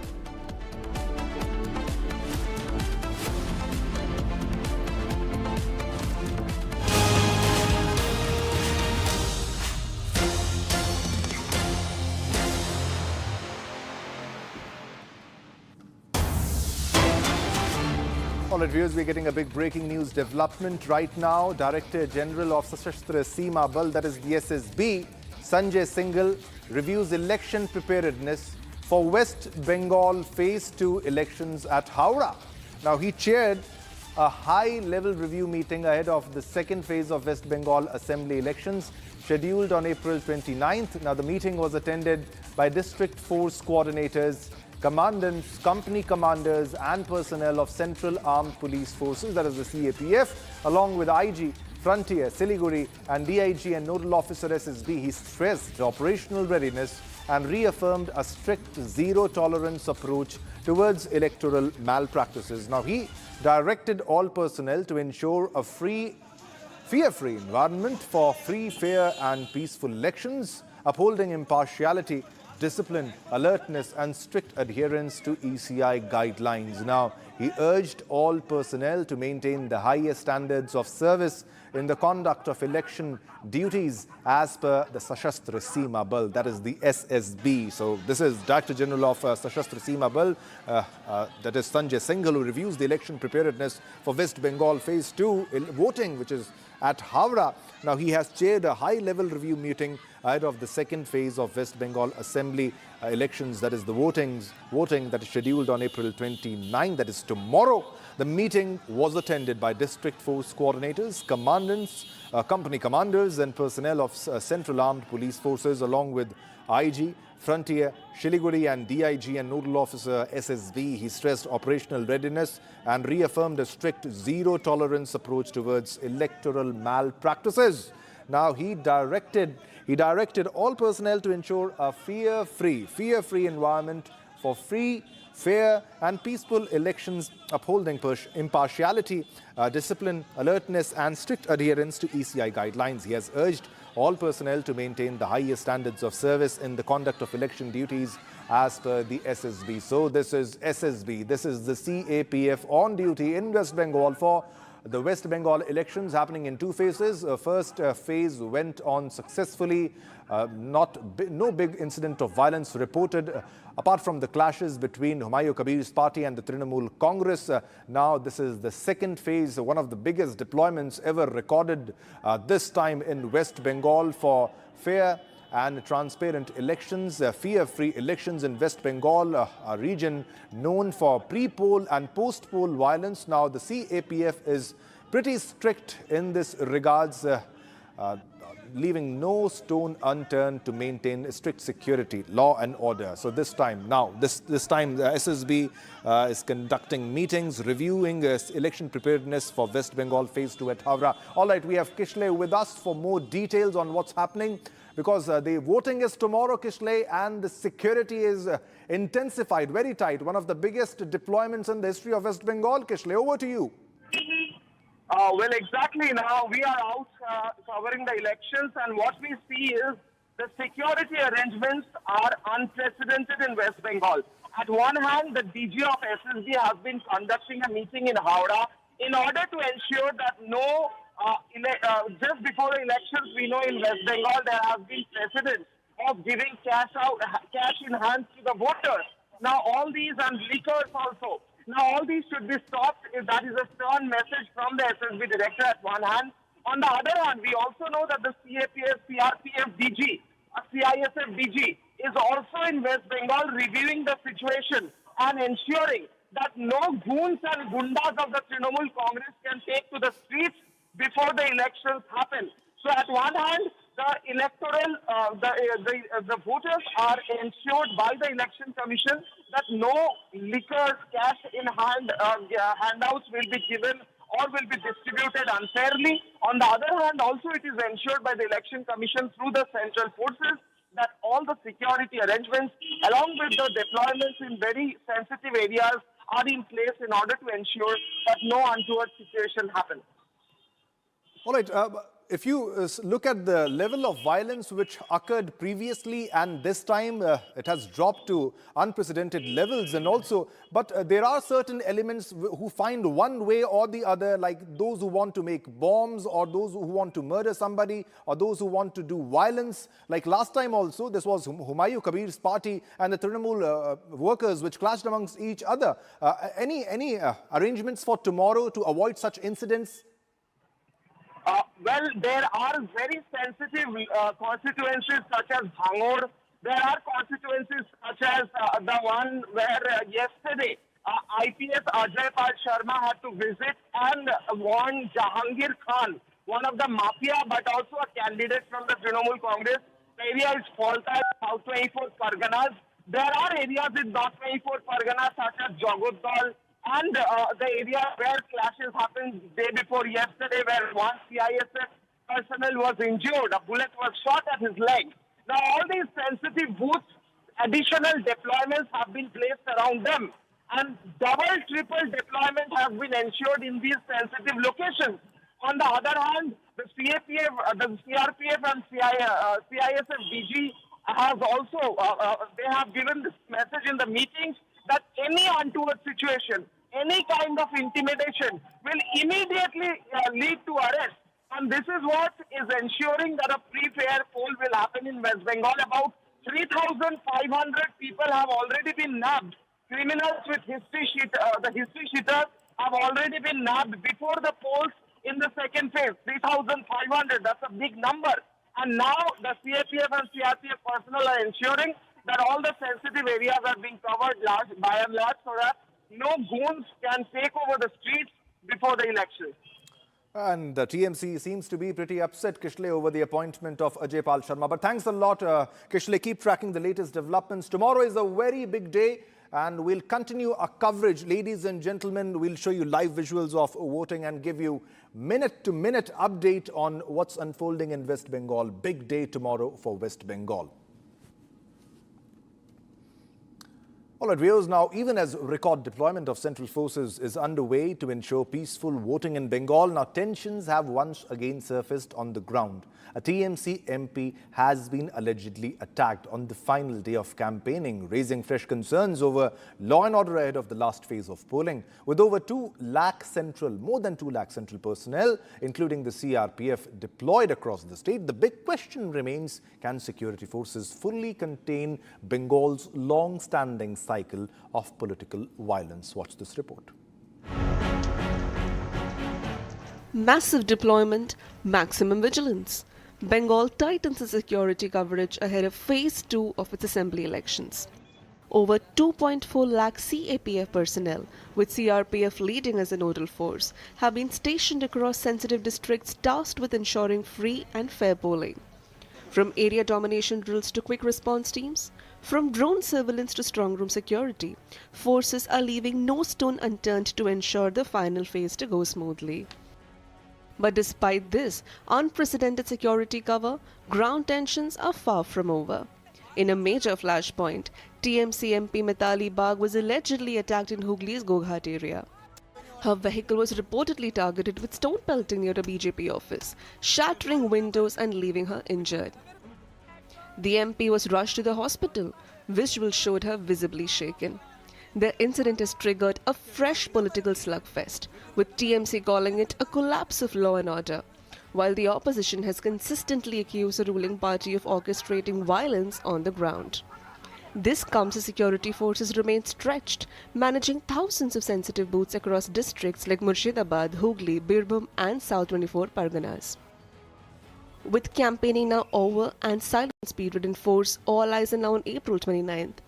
All right, viewers, we're getting a big breaking news development right now. Director General of Sashastra Seema Bal, that is the SSB, Sanjay Singhal, reviews election preparedness for West Bengal Phase 2 elections at Howrah. Now, he chaired a high-level review meeting ahead of the second phase of West Bengal Assembly elections, scheduled on April 29th. Now, the meeting was attended by District Force Coordinators, Commandants, company commanders and personnel of Central Armed Police Forces, that is the CAPF, along with IG, Frontier, Siliguri and DIG and Nodal Officer SSB. He stressed operational readiness and reaffirmed a strict zero-tolerance approach towards electoral malpractices. Now, he directed all personnel to ensure a fear-free environment for free, fair and peaceful elections, upholding impartiality, discipline, alertness and strict adherence to ECI guidelines. Now, he urged all personnel to maintain the highest standards of service in the conduct of election duties as per the Sashastra Seema Bal, that is the SSB. So this is Director General of Sashastra Seema Bal, that is Sanjay Singhal, who reviews the election preparedness for West Bengal Phase 2 voting, which is at Howrah. Now, he has chaired a high-level review meeting ahead of the second phase of West Bengal Assembly elections, that is the voting that is scheduled on April 29, that is tomorrow. The meeting was attended by District Force Coordinators, Commandants, company commanders and personnel of Central Armed Police Forces, along with IG, Frontier, Siliguri and DIG and Nodal Officer SSB. He stressed operational readiness and reaffirmed a strict zero-tolerance approach towards electoral malpractices. Now, he directed all personnel to ensure a fear-free environment for free, fair and peaceful elections, upholding impartiality, discipline, alertness and strict adherence to ECI guidelines. He has urged all personnel to maintain the highest standards of service in the conduct of election duties as per the SSB. So this is SSB, this is the CAPF on duty in West Bengal for the West Bengal elections, happening in 2 phases. First phase went on successfully. No big incident of violence reported, apart from the clashes between Humayun Kabir's party and the Trinamool Congress. Now, this is the second phase, one of the biggest deployments ever recorded, this time in West Bengal for fair and transparent elections, fear-free elections in West Bengal, a region known for pre-poll and post-poll violence. Now, the CAPF is pretty strict in this regards, leaving no stone unturned to maintain strict security, law and order. So this time, this time the SSB is conducting meetings, reviewing election preparedness for West Bengal Phase 2 at Howrah. All right, we have Kishle with us for more details on what's happening. because the voting is tomorrow, Kishle, and the security is intensified, very tight. One of the biggest deployments in the history of West Bengal. Kishle, over to you. Well, exactly. Now we are out covering the elections, and what we see is the security arrangements are unprecedented in West Bengal. At one hand, the DG of SSB has been conducting a meeting in Howrah in order to ensure that just before the elections, we know in West Bengal there has been precedent of giving cash in hand to the voters. Now all these, and liquors also. Now all these should be stopped. That is a stern message from the SSB director at one hand. On the other hand, we also know that the CRPF DG, CISF DG, is also in West Bengal reviewing the situation and ensuring that no goons and gundas of the Trinamool Congress can take to the streets before the elections happen. So at one hand, the electoral, the voters are ensured by the Election Commission that no liquor, cash in hand, handouts will be given or will be distributed unfairly. On the other hand, also it is ensured by the Election Commission through the central forces that all the security arrangements, along with the deployments in very sensitive areas, are in place in order to ensure that no untoward situation happens. All right. If you look at the level of violence which occurred previously, and this time it has dropped to unprecedented levels, and also, but there are certain elements who find one way or the other, like those who want to make bombs, or those who want to murder somebody, or those who want to do violence. Like last time also, this was Humayun Kabir's party and the Trinamool workers which clashed amongst each other. Any arrangements for tomorrow to avoid such incidents? Well, there are very sensitive constituencies such as Bhangor. There are constituencies such as the one where yesterday IPS Ajay Pal Sharma had to visit and warn Jahangir Khan, one of the mafia but also a candidate from the Trinamool Congress. The area is Falta, South 24 Parganas. There are areas in North 24 Parganas such as Jogodal, and the area where clashes happened day before yesterday, where one CISF personnel was injured, a bullet was shot at his leg. Now all these sensitive booths, additional deployments have been placed around them, and double, triple deployment has been ensured in these sensitive locations. On the other hand, the CRPF and CISF DG has also, they have given this message in the meetings that any untoward situation, any kind of intimidation will immediately lead to arrest. And this is what is ensuring that a free, fair poll will happen in West Bengal. About 3,500 people have already been nabbed. Criminals with the history sheeters have already been nabbed before the polls in the second phase. 3,500, that's a big number. And now the CAPF and CRPF personnel are ensuring that all the sensitive areas are being covered by and large, so that no goons can take over the streets before the election. And the TMC seems to be pretty upset, Kishle, over the appointment of Ajay Pal Sharma. But thanks a lot, Kishle. Keep tracking the latest developments. Tomorrow is a very big day, and we'll continue our coverage. Ladies and gentlemen, we'll show you live visuals of voting and give you minute-to-minute update on what's unfolding in West Bengal. Big day tomorrow for West Bengal. All right, viewers, now even as record deployment of central forces is underway to ensure peaceful voting in Bengal, now tensions have once again surfaced on the ground. A TMC MP has been allegedly attacked on the final day of campaigning, raising fresh concerns over law and order ahead of the last phase of polling. With over more than 2 lakh central personnel, including the CRPF, deployed across the state, the big question remains, can security forces fully contain Bengal's long-standing cycle of political violence? Watch this report. Massive deployment, maximum vigilance. Bengal tightens its security coverage ahead of Phase 2 of its assembly elections. Over 2.4 lakh CAPF personnel, with CRPF leading as a nodal force, have been stationed across sensitive districts tasked with ensuring free and fair polling. From area domination drills to quick response teams, from drone surveillance to strong room security, forces are leaving no stone unturned to ensure the final phase to go smoothly. But despite this unprecedented security cover, ground tensions are far from over. In a major flashpoint, TMC MP Mitali Bagh was allegedly attacked in Hugli's Goghat area. Her vehicle was reportedly targeted with stone pelting near a BJP office, shattering windows and leaving her injured. The MP was rushed to the hospital. Visuals showed her visibly shaken. The incident has triggered a fresh political slugfest, with TMC calling it a collapse of law and order, while the opposition has consistently accused the ruling party of orchestrating violence on the ground. This comes as security forces remain stretched, managing thousands of sensitive booths across districts like Murshidabad, Hooghly, Birbhum and South 24 Parganas. With campaigning now over and silence period in force, all eyes are now on April 29th,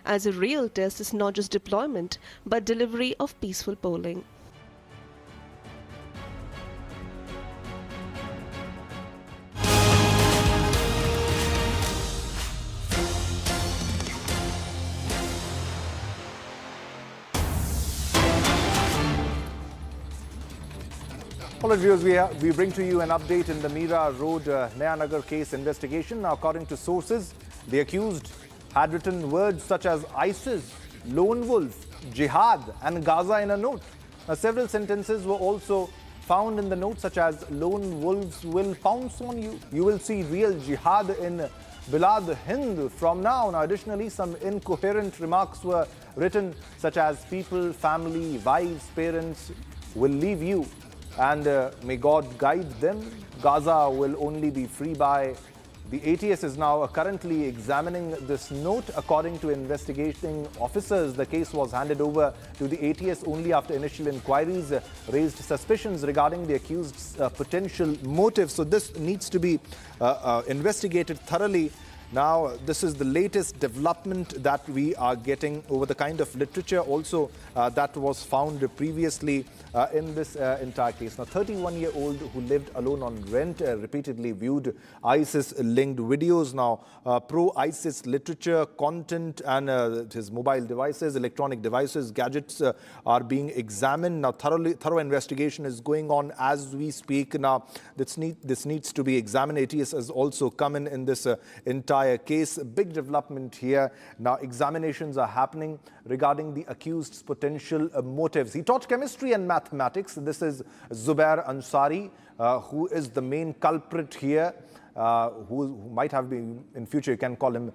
as a real test is not just deployment, but delivery of peaceful polling. All right, viewers, we bring to you an update in the Mira Road Naya Nagar case investigation. Now, according to sources, the accused had written words such as ISIS, lone wolf, jihad and Gaza in a note. Now, several sentences were also found in the note such as lone wolves will pounce on you. You will see real jihad in Bilad Hind from now. Now, additionally, some incoherent remarks were written such as people, family, wives, parents will leave you. And may God guide them. Gaza will only be free by. The ATS is now currently examining this note. According to investigating officers, the case was handed over to the ATS only after initial inquiries raised suspicions regarding the accused's potential motive. So this needs to be investigated thoroughly. Now, this is the latest development that we are getting over the kind of literature also that was found previously in this entire case. Now, 31-year-old who lived alone on rent repeatedly viewed ISIS-linked videos. Now, pro-ISIS literature, content and his mobile devices, electronic devices, gadgets are being examined. Now, thorough investigation is going on as we speak. Now, this needs to be examined. ATS has also come in this entire case. A big development here. Now, examinations are happening regarding the accused's potential motives. He taught chemistry and mathematics. This is Zubair Ansari, who is the main culprit here, who might have been, in future, you can call him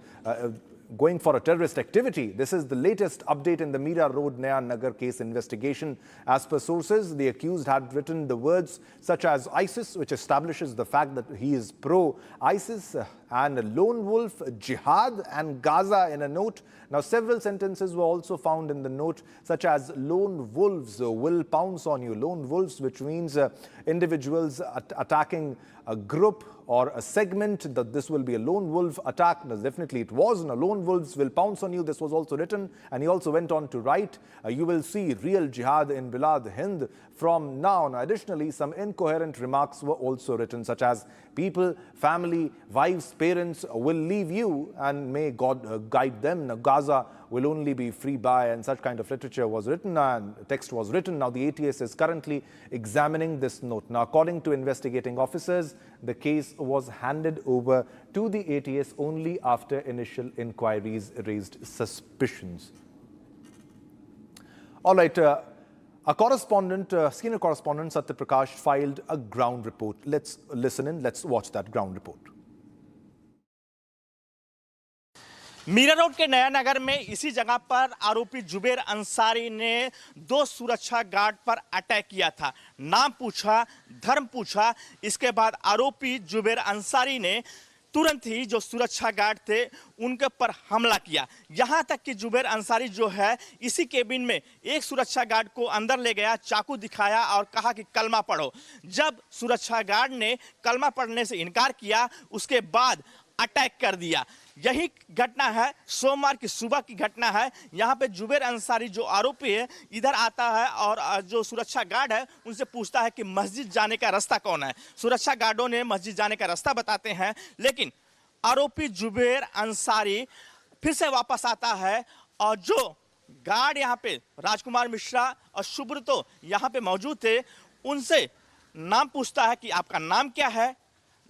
going for a terrorist activity. This is the latest update in the Mira Road Naya Nagar case investigation. As per sources, the accused had written the words such as ISIS, which establishes the fact that he is pro-ISIS, and lone wolf, jihad and Gaza in a note. Now, several sentences were also found in the note such as lone wolves will pounce on you. Lone wolves, which means individuals attacking a group or a segment, that this will be a lone wolf attack. Now, definitely it was. Now, lone wolves will pounce on you. This was also written, and he also went on to write, you will see real jihad in Bilad Hind from now. Now, additionally, some incoherent remarks were also written such as people, family, wives, parents will leave you and may God guide them. Now, Gaza will only be free by, and such kind of literature was written and text was written. Now, the ATS is currently examining this note. Now, according to investigating officers, the case was handed over to the ATS only after initial inquiries raised suspicions. All right. A correspondent, senior correspondent Satya Prakash filed a ground report. Let's listen in. Let's watch that ground report. Mira Road के नया नगर में इसी जगह पर आरोपी जुबेर अंसारी ने 2 सुरक्षा guard पर attack किया था। नाम पूछा, धर्म पूछा। इसके बाद आरोपी जुबेर अंसारी ने तुरंत ही जो सुरक्षा गार्ड थे उनके पर हमला किया। यहां तक कि जुबेर अंसारी जो है इसी केबिन में एक सुरक्षा गार्ड को अंदर ले गया, चाकू दिखाया और कहा कि कलमा पढ़ो। जब सुरक्षा गार्ड ने कलमा पढ़ने से इनकार किया, उसके बाद अटैक कर दिया। यही घटना है, सोमवार की सुबह की घटना है। यहाँ पे जुबेर अंसारी जो आरोपी है इधर आता है और जो सुरक्षा गार्ड है उनसे पूछता है कि मस्जिद जाने का रास्ता कौन है। सुरक्षा गार्डों ने मस्जिद जाने का रास्ता बताते हैं, लेकिन आरोपी जुबेर अंसारी फिर से वापस आता है और जो गार्ड यहाँ पे राजकुमार मिश्रा और सुब्रतो यहाँ पे मौजूद थे उनसे नाम पूछता है कि आपका नाम क्या है,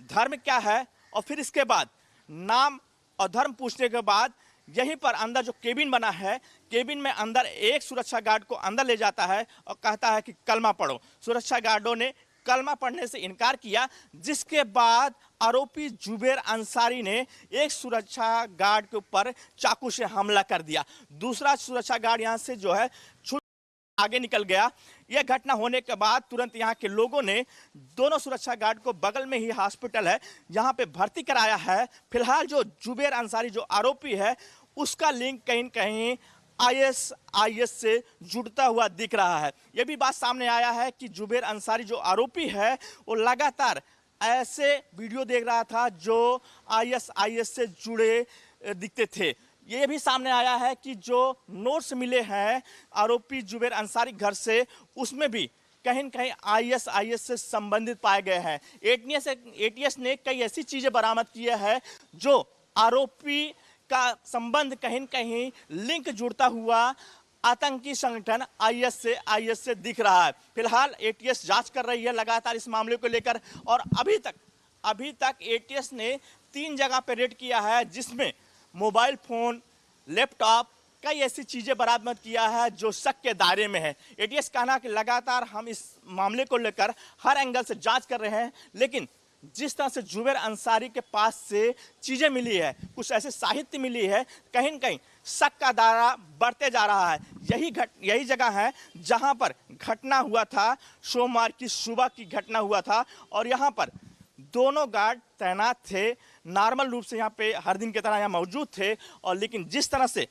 धर्म क्या है, और फिर इसके बाद नाम और धर्म पूछने के बाद यहीं पर अंदर जो केबिन बना है, केबिन में अंदर एक सुरक्षा गार्ड को अंदर ले जाता है और कहता है कि कलमा पढ़ो। सुरक्षा गार्डों ने कलमा पढ़ने से इनकार किया, जिसके बाद आरोपी जुबेर अंसारी ने एक सुरक्षा गार्ड के ऊपर चाकू से हमला कर दिया। दूसरा सुरक्षा गार्ड यहां से जो है छूट आगे निकल गया। यह घटना होने के बाद तुरंत यहां के लोगों ने दोनों सुरक्षा गार्ड को बगल में ही हॉस्पिटल है यहां पे भर्ती कराया है। फिलहाल जो जुबेर अंसारी जो आरोपी है उसका लिंक कहीं न कहीं IS से जुड़ता हुआ दिख रहा है। यह भी बात सामने आया है कि जुबेर अंसारी जो आरोपी है वो लगातार ऐसे वीडियो देख रहा था जो IS से जुड़े दिखते थे। ये भी सामने आया है कि जो नोट्स मिले हैं आरोपी जुबेर अंसारी घर से, उसमें भी कहीं न कहीं IS से संबंधित पाए गए हैं। ATS ने कई ऐसी चीजें बरामद की है जो आरोपी का संबंध कहीं न कहीं लिंक जुड़ता हुआ आतंकी संगठन IS से दिख रहा है। फिलहाल ATS जांच कर रही है लगातार इस मामले को लेकर, और अभी तक ATS ने 3 जगह पर रेड किया है, जिसमें मोबाइल फोन, लैपटॉप, कई ऐसी चीजें बरामद किया है जो शक के दायरे में है। ATS कहना कि लगातार हम इस मामले को लेकर हर एंगल से जांच कर रहे हैं, लेकिन जिस तरह से जुबेर अंसारी के पास से चीजें मिली है, कुछ ऐसे साहित्य मिली है, कहीं न कहीं शक का दायरा बढ़ते जा रहा है। यही जगह है जहां पर घटना हुआ था, सोमवार की सुबह की घटना हुआ था, और यहाँ पर दोनों गार्ड तैनात थे, नॉर्मल रूप से यहाँ पे हर दिन की तरह यहाँ मौजूद थे। और लेकिन जिस तरह से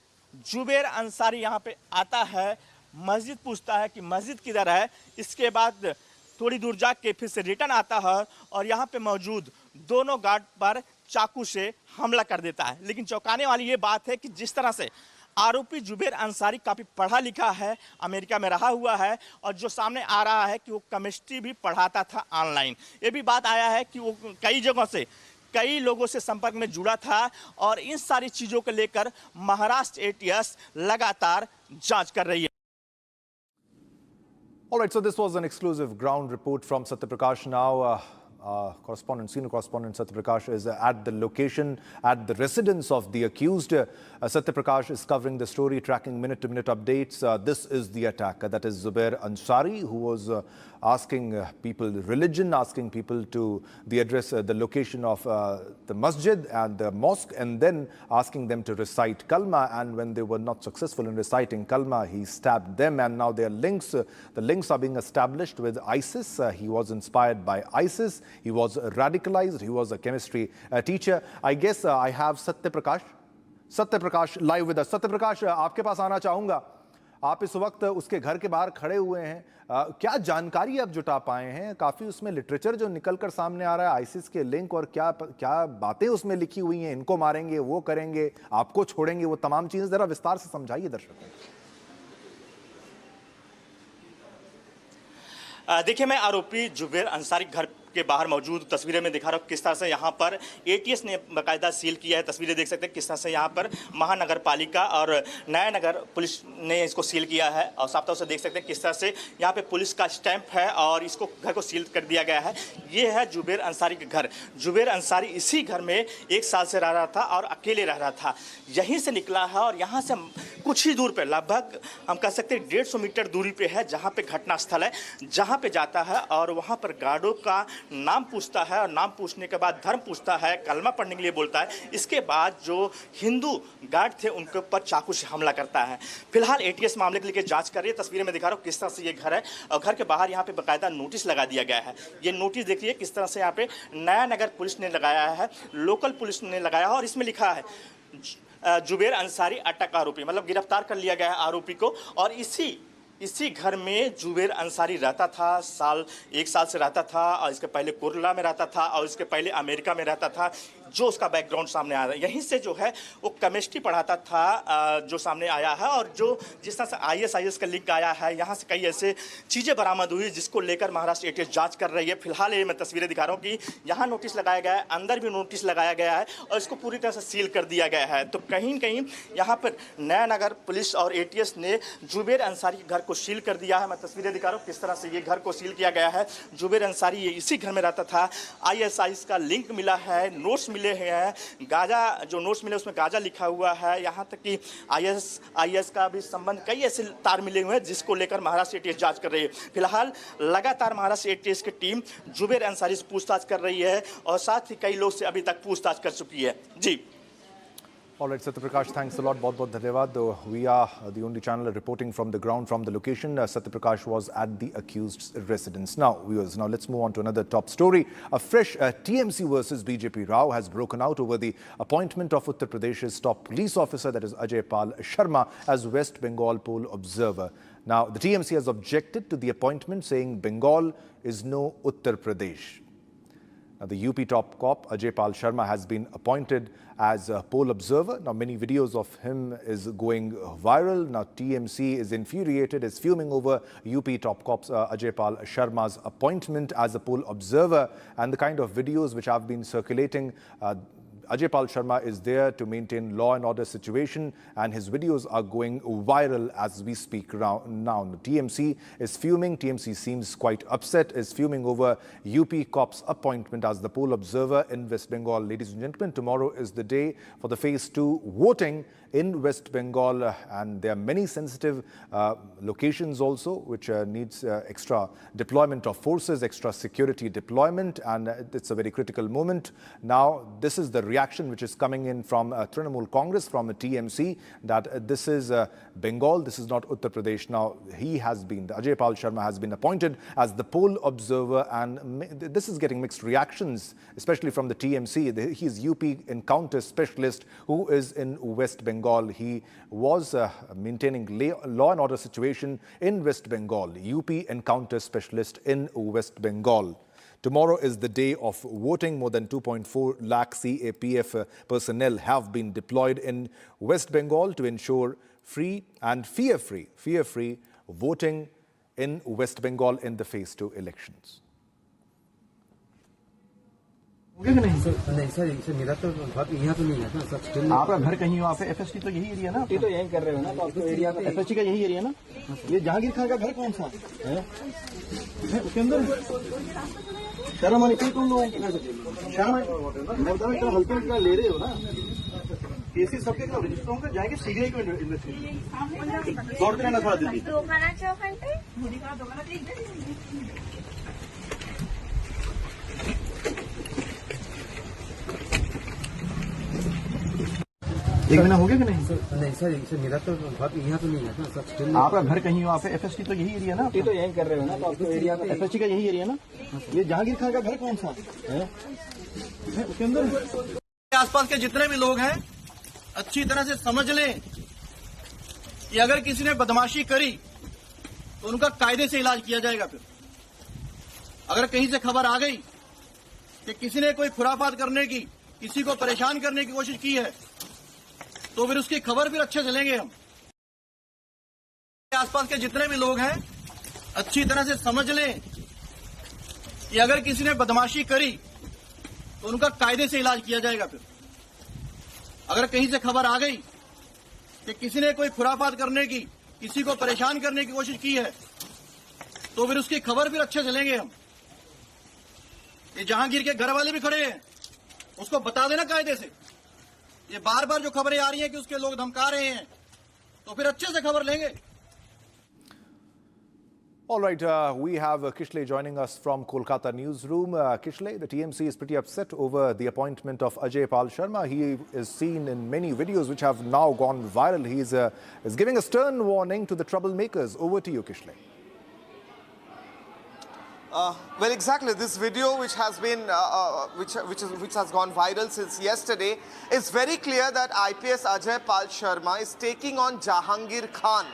जुबेर अंसारी यहाँ पे आता है, मस्जिद पूछता है कि मस्जिद किधर है, इसके बाद थोड़ी दूर जाके फिर से रिटर्न आता है और यहाँ पे मौजूद दोनों गार्ड पर चाकू से हमला कर देता है। लेकिन चौंकाने वाली ये बात है कि जिस तरह से आरोपी जुबेर अंसारी काफ़ी पढ़ा लिखा है, अमेरिका में रहा हुआ है, और जो सामने आ रहा है कि वो केमिस्ट्री भी पढ़ाता था ऑनलाइन। ये भी बात आया है कि वो कई जगहों से कई लोगों से संपर्क में जुड़ा था, और इन सारी चीज़ों को लेकर महाराष्ट्र ATS लगातार जांच कर रही है। All right, so this was an exclusive ground report from Satyaprakash. Now, senior correspondent Satyaprakash is at the location, at the residence of the accused. Satyaprakash is covering the story, tracking minute-to-minute updates. This is the attack. That is Zubair Ansari, who was asking people religion, asking people to the address, the location of the masjid and the mosque, and then asking them to recite kalma. And when they were not successful in reciting kalma, he stabbed them. And now there are links. The links are being established with ISIS. He was inspired by ISIS. He was radicalized. He was a chemistry teacher. I guess I have Satyaprakash live with us. Satyaprakash, आपके पास आना चाहूँगा। आप इस वक्त उसके घर के बाहर खड़े हुए हैं, क्या जानकारी आप जुटा पाए हैं? काफ़ी उसमें लिटरेचर जो निकलकर सामने आ रहा है आईसिस के लिंक, और क्या बातें उसमें लिखी हुई हैं, इनको मारेंगे, वो करेंगे, आपको छोड़ेंगे, वो तमाम चीज़ें ज़रा विस्तार से समझाइए दर्शकों। देखिए, मैं आरोपी जुबेर अंसारी घर के बाहर मौजूद तस्वीरें में दिखा रहा हूँ किस तरह से यहाँ पर ATS ने बाकायदा सील किया है। तस्वीरें देख सकते हैं किस तरह से यहाँ पर महानगर पालिका और नया नगर पुलिस ने इसको सील किया है, और साफ तौर से देख सकते हैं किस तरह से यहाँ पे पुलिस का स्टैंप है और इसको घर को सील कर दिया गया है। ये है जुबेर अंसारी के घर। जुबेर अंसारी इसी घर में 1 साल से रह रहा था और अकेले रह रहा था। यहीं से निकला है और यहाँ से कुछ ही दूर पे, लगभग हम कह सकते हैं 150 मीटर दूरी पे है जहाँ पे घटना स्थल है, जहाँ पे जाता है और वहाँ पर गार्डों का नाम पूछता है, और नाम पूछने के बाद धर्म पूछता है, कलमा पढ़ने के लिए बोलता है। इसके बाद जो हिंदू गार्ड थे उनके ऊपर चाकू से हमला करता है। फिलहाल ATS मामले के लिए जांच कर रही है। तस्वीरें में दिखा रहा हूँ किस तरह से ये घर है, और घर के बाहर यहाँ पे बाकायदा नोटिस लगा दिया गया है। ये नोटिस देखिए किस तरह से यहाँ पे नया नगर पुलिस ने लगाया है, लोकल पुलिस ने लगाया है, और इसमें लिखा है जुबेर अंसारी अटक आरोपी, मतलब गिरफ्तार कर लिया गया है आरोपी को। और इसी घर में जुबेर अंसारी रहता था, 1 साल से रहता था, और इसके पहले कुरला में रहता था, और इसके पहले अमेरिका में रहता था। जो उसका बैकग्राउंड सामने आया है। यहीं से जो है वो केमिस्ट्री पढ़ाता था जो सामने आया है, और जो जिस तरह से IS का लिंक आया है, यहाँ से कई ऐसे चीज़ें बरामद हुई जिसको लेकर महाराष्ट्र ATS जांच कर रही है। फिलहाल ये मैं तस्वीरें दिखा रहा हूँ कि यहाँ नोटिस लगाया गया है, अंदर भी नोटिस लगाया गया है और इसको पूरी तरह से सील कर दिया गया है। तो कहीं कहीं यहाँ पर नया नगर पुलिस और ATS ने जुबेर अंसारी के घर को सील कर दिया है। मैं तस्वीरें दिखा रहा हूँ किस तरह से ये घर को सील किया गया है। जुबेर अंसारी ये इसी घर में रहता था। IS का लिंक मिला है, नोट्स मिले हैं, गाजा जो नोट्स मिले उसमें गाजा लिखा हुआ है। यहाँ तक कि IS का भी संबंध कई ऐसे तार मिले हुए हैं जिसको लेकर महाराष्ट्र ATS जांच कर रही है। फिलहाल लगातार महाराष्ट्र ATS की टीम जुबेर अंसारी से पूछताछ कर रही है और साथ ही कई लोग से अभी तक पूछताछ कर चुकी है। जी। All right, Satyaprakash, thanks a lot. बहुत-बहुत धन्यवाद. We are the only channel reporting from the ground, from the location. Satyaprakash was at the accused's residence. Now, viewers, now let's move on to another top story. A fresh TMC versus BJP row has broken out over the appointment of Uttar Pradesh's top police officer, that is Ajay Pal Sharma, as West Bengal poll observer. Now, the TMC has objected to the appointment, saying Bengal is no Uttar Pradesh. Now, the UP top cop Ajay Pal Sharma has been appointed as a poll observer. Now, many videos of him is going viral. Now, TMC is infuriated, is fuming over UP top cops Ajay Pal Sharma's appointment as a poll observer and the kind of videos which have been circulating. Ajay Pal Sharma is there to maintain law and order situation, and his videos are going viral as we speak now. TMC is fuming. TMC seems quite upset, is fuming over UP cop's appointment as the poll observer in West Bengal. Ladies and gentlemen, tomorrow is the day for the phase 2 voting in West Bengal, and there are many sensitive locations also which needs extra deployment of forces, extra security deployment, and it's a very critical moment. Now, this is the reaction which is coming in from Trinamool Congress, from TMC, that this is Bengal, this is not Uttar Pradesh. Now, Ajay Pal Sharma has been appointed as the poll observer, and this is getting mixed reactions, especially from the TMC. He is UP encounter specialist who is in West Bengal. He was maintaining law and order situation in West Bengal, UP encounter specialist in West Bengal. Tomorrow is the day of voting. More than 2.4 lakh CAPF personnel have been deployed in West Bengal to ensure free and fear-free voting in West Bengal in the phase 2 elections. नहीं sir मेरा तो घर यहाँ तो नहीं है ना sir. आपका घर कहीं हो, आप FST तो यही एरिया ना, आप तो यही कर रहे हो ना, तो आपको एरिया FST का यही एरिया ना। ये जहांगीर खान का घर कौन सा है उसके अंदर? शर्म आनी चाहिए तुम लोगों को, शर्म हल्के हल्का ले रहे हो ना। केसेस सबके रजिस्टर होंगे, जाएंगे सीबीआई को इन्वेस्टिगेट दौड़ते रहना थोड़ा जल्दी। एक महीना हो गया कि नहीं? नहीं सर मेरा तो घर यहाँ तो नहीं है ना सर। आपका घर कहीं हो, आप FST तो यही एरिया ना, आप तो यही कर रहे हो ना, तो आपको एरिया FST का यही एरिया ना। ये जहांगीर खान का घर कौन सा है उसके अंदर? आसपास के जितने भी लोग हैं अच्छी तरह से समझ लें कि अगर किसी ने बदमाशी करी तो उनका कायदे से इलाज किया जाएगा। फिर अगर कहीं से खबर आ गई कि किसी ने कोई खुराफात करने की, किसी को परेशान करने की कोशिश की है, तो फिर उसकी खबर फिर अच्छे से लेंगे हम। आसपास के जितने भी लोग हैं अच्छी तरह से समझ लें कि अगर किसी ने बदमाशी करी तो उनका कायदे से इलाज किया जाएगा। फिर अगर कहीं से खबर आ गई कि किसी ने कोई खुराफात करने की, किसी को परेशान करने की कोशिश की है, तो फिर उसकी खबर फिर अच्छे से लेंगे हम। ये जहांगीर के घर वाले भी खड़े हैं, उसको बता देना कायदे से। ये बार बार जो खबरें आ रही हैं कि उसके लोग धमका रहे हैं, तो फिर अच्छे से खबर लेंगे। All right, we have Kishle joining us from Kolkata newsroom. Kishle, the TMC is pretty upset over the appointment of Ajay Pal Sharma. He is seen in many videos which have now gone viral. He is giving a stern warning to the troublemakers. Over to you, Kishle. Well, exactly. This video, which has been, which has gone viral since yesterday, is very clear that IPS Ajay Pal Sharma is taking on Jahangir Khan,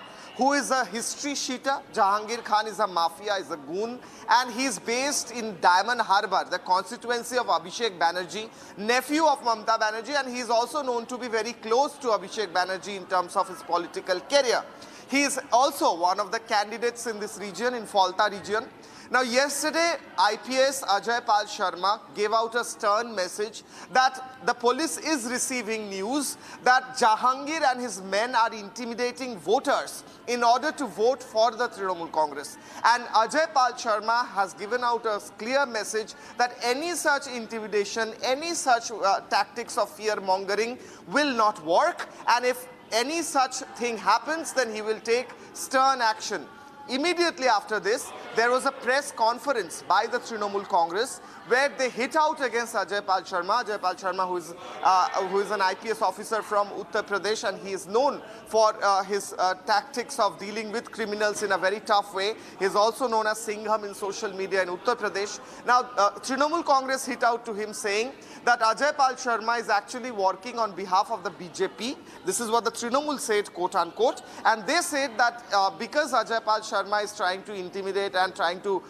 who is a history sheeter. Jahangir Khan is a mafia, is a goon, and he's based in Diamond Harbour, the constituency of Abhishek Banerjee, nephew of Mamata Banerjee, and he is also known to be very close to Abhishek Banerjee in terms of his political career. He is also one of the candidates in this region, in Falta region. Now, yesterday, IPS Ajay Pal Sharma gave out a stern message that the police is receiving news that Jahangir and his men are intimidating voters in order to vote for the Trinamool Congress. And Ajay Pal Sharma has given out a clear message that any such intimidation, any such tactics of fear-mongering will not work. And if any such thing happens, then he will take stern action. Immediately after this, there was a press conference by the Trinamool Congress where they hit out against Ajay Pal Sharma. Ajay Pal Sharma, who is an IPS officer from Uttar Pradesh, and he is known for his tactics of dealing with criminals in a very tough way. He is also known as Singham in social media in Uttar Pradesh. Now, Trinamool Congress hit out to him saying that Ajay Pal Sharma is actually working on behalf of the BJP. This is what the Trinamool said, quote unquote. And they said that because Ajay Pal Sharma is trying to intimidate and trying to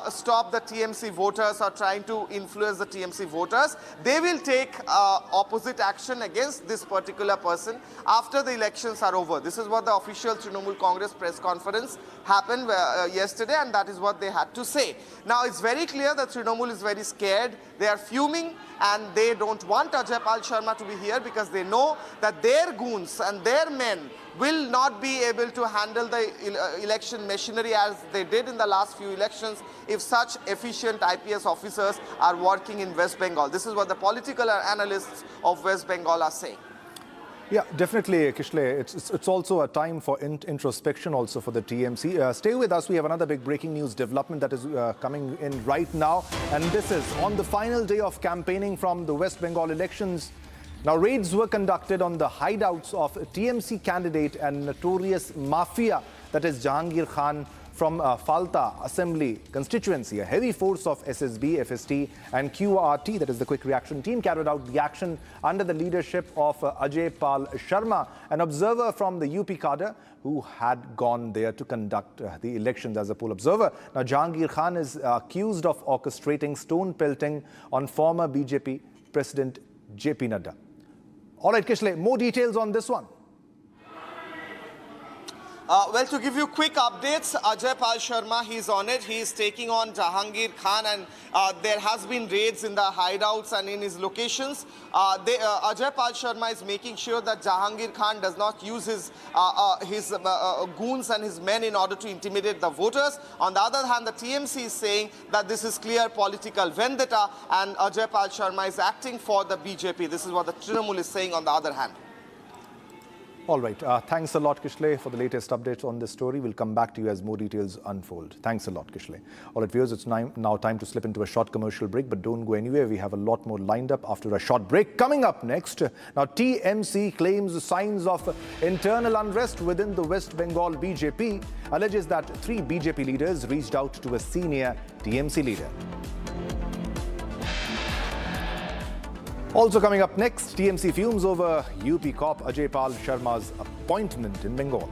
stop the TMC voters or trying to influence the TMC voters, they will take opposite action against this particular person after the elections are over. This is what the official Trinamool Congress press conference happened yesterday, and that is what they had to say. Now, it's very clear that Trinamool is very scared. They are fuming, and they don't want Ajay Pal Sharma to be here because they know that their goons and their men will not be able to handle the election machinery as they did in the last few elections if such efficient IPS officers are working in West Bengal. This is what the political analysts of West Bengal are saying. Yeah, definitely, Kishle. It's also a time for introspection also for the TMC. Stay with us. We have another big breaking news development that is coming in right now. And this is on the final day of campaigning from the West Bengal elections. Now, raids were conducted on the hideouts of TMC candidate and notorious mafia, that is Jahangir Khan, from Falta Assembly constituency. A heavy force of SSB, FST and QRT, that is the Quick Reaction Team, carried out the action under the leadership of Ajay Pal Sharma, an observer from the UP cadre who had gone there to conduct the elections as a poll observer. Now, Jahangir Khan is accused of orchestrating stone pelting on former BJP President JP Nadda. All right, Kishle, more details on this one. Well, to give you quick updates, Ajay Pal Sharma, he's on it. He is taking on Jahangir Khan, and there has been raids in the hideouts and in his locations. Ajay Pal Sharma is making sure that Jahangir Khan does not use his goons and his men in order to intimidate the voters. On the other hand, the TMC is saying that this is clear political vendetta, and Ajay Pal Sharma is acting for the BJP. This is what the Trinamool is saying on the other hand. All right. Thanks a lot, Kishle, for the latest updates on this story. We'll come back to you as more details unfold. Thanks a lot, Kishle. All right, viewers, it's now time to slip into a short commercial break, but don't go anywhere. We have a lot more lined up after a short break. Coming up next, now TMC claims signs of internal unrest within the West Bengal BJP, alleges that 3 BJP leaders reached out to a senior TMC leader. Also coming up next, TMC fumes over UP cop Ajay Pal Sharma's appointment in Bengal.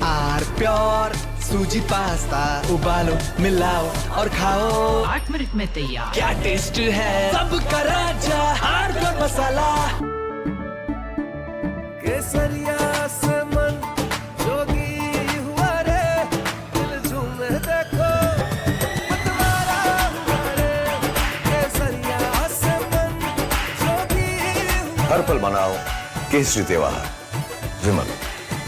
R pure सूजी pasta उबालो मिलाओ और खाओ 8 minute में तैयार। क्या taste है सबका राजा आर प्योर मसाला। केसरिया से मन जोगी हुआ रे दिल झूमे देखो मतवारा हुआ रे केसरिया से मन जोगी हुआ। हर पल मनाओ केसरी त्योहार विमल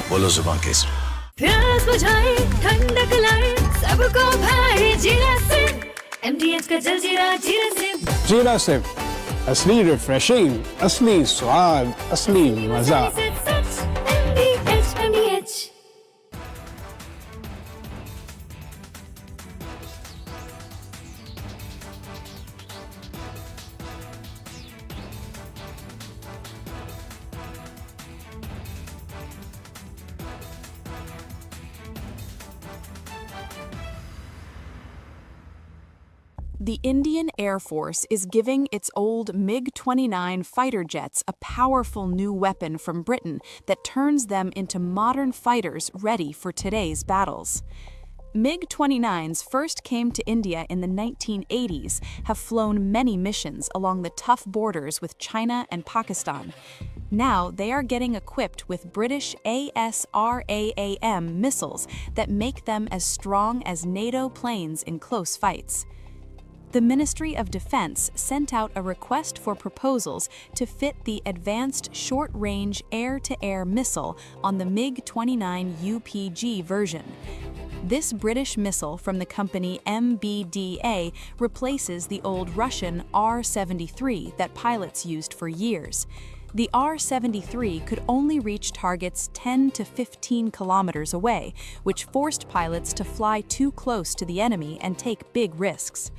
बोलो जुबान केसरी। प्यास बुझाए ठंडक लाए सबको भाई जीरा से MDH का जलजीरा जीरा से। जीरा से असली रिफ्रेशिंग, असली स्वाद, असली मजा। MDH। The Indian Air Force is giving its old MiG-29 fighter jets a powerful new weapon from Britain that turns them into modern fighters ready for today's battles. MiG-29s first came to India in the 1980s, have flown many missions along the tough borders with China and Pakistan. Now they are getting equipped with British ASRAAM missiles that make them as strong as NATO planes in close fights. The Ministry of Defense sent out a request for proposals to fit the Advanced Short-Range Air-to-Air Missile on the MiG-29 UPG version. This British missile from the company MBDA replaces the old Russian R-73 that pilots used for years. The R-73 could only reach targets 10 to 15 kilometers away, which forced pilots to fly too close to the enemy and take big risks.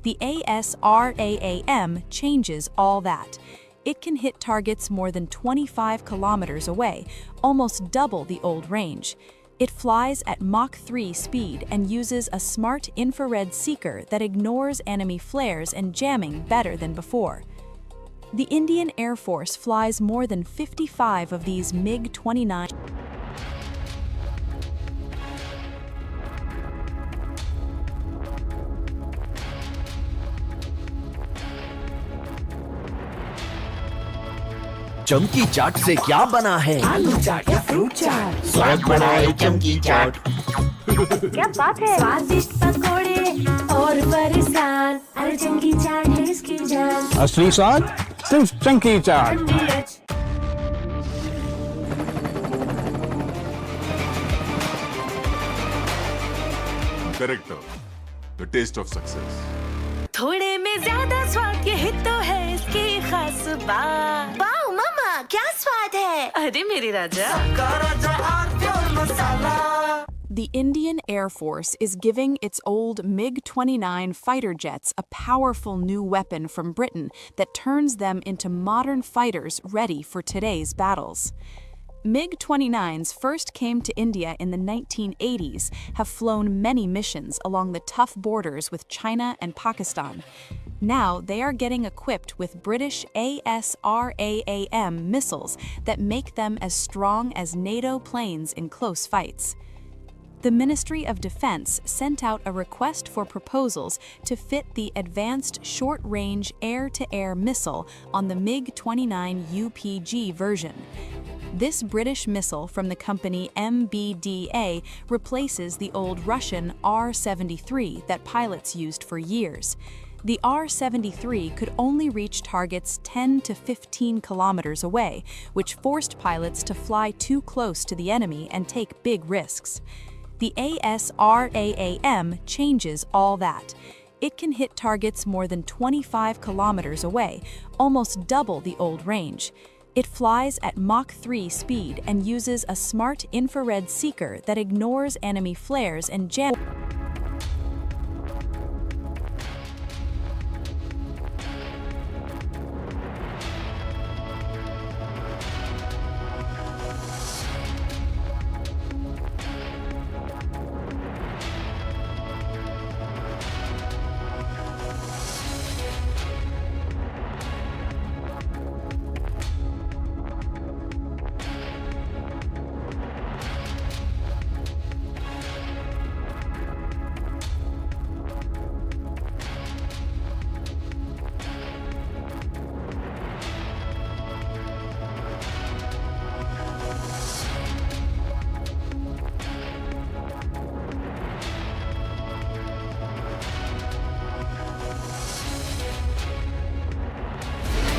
The ASRAAM changes all that. It can hit targets more than 25 kilometers away, almost double the old range. It flies at Mach 3 speed and uses a smart infrared seeker that ignores enemy flares and jamming better than before. The Indian Air Force flies more than 55 of these MiG-29. चमकी चाट से क्या बना है? आलू चाट या fruit चाट, स्वाद बनाए चमकी चाट। क्या बात है? स्वादिष्ट पकोड़े और फरसान, अरे चमकी चाट है इसकी जान। असली स्वाद सिर्फ चमकी चाट। Corrector, the taste of success. थोड़े में ज्यादा स्वाद, यही तो है इसकी खास बात। वाओ मामा, क्या स्वाद है? अरे मेरे राजा। The Indian Air Force is giving its old MiG-29 fighter jets a powerful new weapon from Britain that turns them into modern fighters ready for today's battles. MiG-29s first came to India in the 1980s, have flown many missions along the tough borders with China and Pakistan. Now they are getting equipped with British ASRAAM missiles that make them as strong as NATO planes in close fights. The Ministry of Defense sent out a request for proposals to fit the Advanced Short-Range Air-to-Air Missile on the MiG-29 UPG version. This British missile from the company MBDA replaces the old Russian R-73 that pilots used for years. The R-73 could only reach targets 10 to 15 kilometers away, which forced pilots to fly too close to the enemy and take big risks. The ASRAAM changes all that. It can hit targets more than 25 kilometers away, almost double the old range. It flies at Mach 3 speed and uses a smart infrared seeker that ignores enemy flares and jams.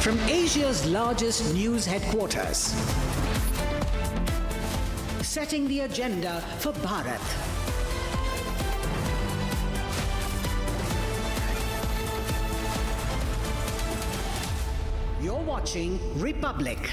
From Asia's largest news headquarters, setting the agenda for Bharat. You're watching Republic.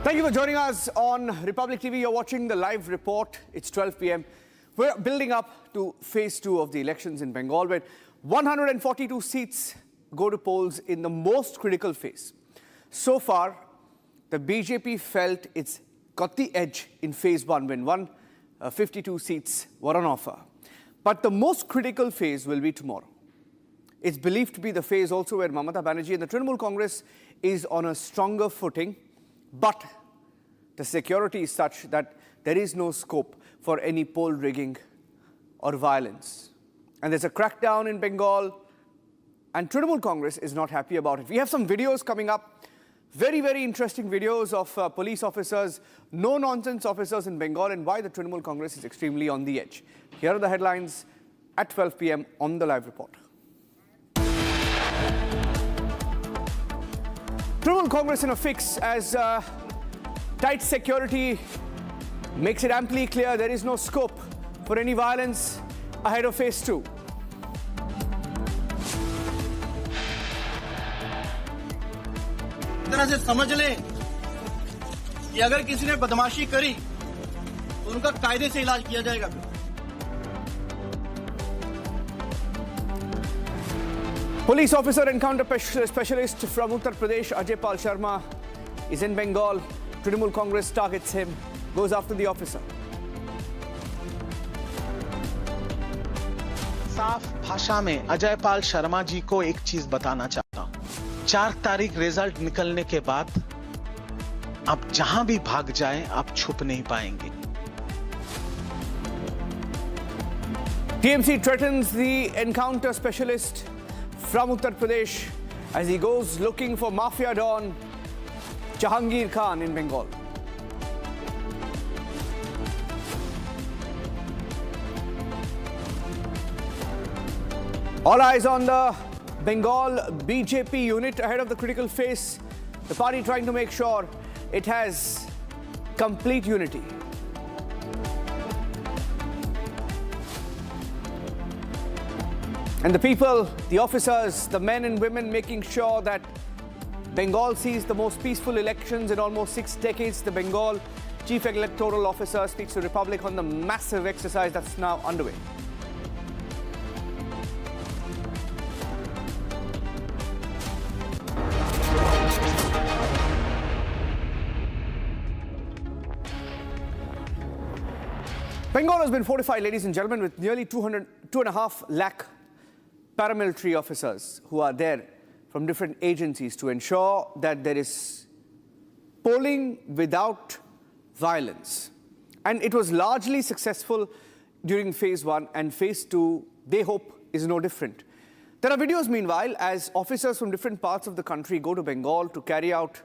Thank you for joining us on Republic TV. You're watching the live report. It's 12 p.m. We're building up to phase 2 of the elections in Bengal, where 142 seats go to polls in the most critical phase. So far, the BJP felt it's got the edge in phase 1 when 152 seats were on offer. But the most critical phase will be tomorrow. It's believed to be the phase also where Mamata Banerjee and the Trinamool Congress is on a stronger footing. But the security is such that there is no scope for any poll rigging or violence. And there's a crackdown in Bengal, and Trinamool Congress is not happy about it. We have some videos coming up, very, very interesting videos of police officers, no-nonsense officers in Bengal, and why the Trinamool Congress is extremely on the edge. Here are the headlines at 12 p.m. on the live report. Trinamool Congress in a fix as tight security makes it amply clear there is no scope for any violence ahead of phase 2. इस तरह से समझ लें कि अगर किसी ने बदमाशी करी तो उनका कायदे से इलाज किया जाएगा। Police officer encounter specialist from Uttar Pradesh, Ajaypal Sharma, is in Bengal. Trinamool Congress targets him, goes after the officer. साफ भाषा में अजयपाल शर्मा जी को एक चीज बताना चाहता हूं। 4 तारीख रिजल्ट निकलने के बाद आप जहां भी भाग जाएं, आप छुप नहीं पाएंगे। TMC threatens the encounter specialist from Uttar Pradesh as he goes looking for mafia don Jahangir Khan in Bengal. All eyes on the Bengal BJP unit ahead of the critical phase. The party trying to make sure it has complete unity. And the people, the officers, the men and women making sure that Bengal sees the most peaceful elections in almost 6 decades. The Bengal Chief Electoral Officer speaks to Republic on the massive exercise that's now underway. Bengal has been fortified, ladies and gentlemen, with nearly 2.5 lakh paramilitary officers who are there from different agencies to ensure that there is polling without violence. And it was largely successful during phase 1, and phase 2, they hope, is no different. There are videos, meanwhile, as officers from different parts of the country go to Bengal to carry out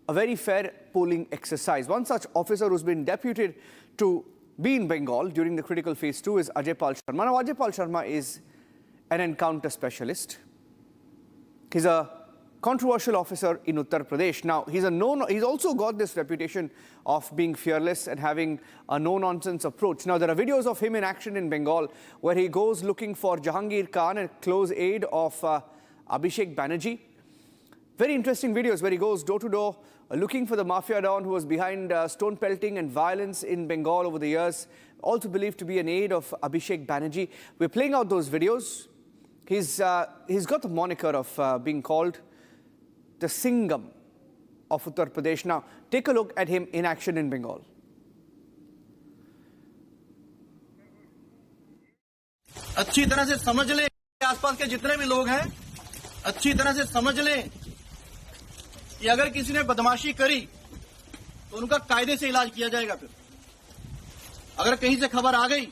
a very fair polling exercise. One such officer who's been deputed to be in Bengal during the critical phase 2 is Ajaypal Sharma. Now, Ajaypal Sharma is an encounter specialist. He's a controversial officer in Uttar Pradesh. Now, he's also got this reputation of being fearless and having a no-nonsense approach. Now, there are videos of him in action in Bengal where he goes looking for Jahangir Khan, a close aide of Abhishek Banerjee. Very interesting videos where he goes door to door looking for the mafia don who was behind stone pelting and violence in Bengal over the years, also believed to be an aide of Abhishek Banerjee. We're playing out those videos. He's got the moniker of being called the Singham of Uttar Pradesh. Now, take a look at him in action in Bengal. अच्छी तरह से समझ लें आसपास के जितने भी लोग हैं, अच्छी तरह से समझ लें कि अगर किसी ने बदमाशी करी तो उनका कायदे से इलाज किया जाएगा। फिर अगर कहीं से खबर आ गई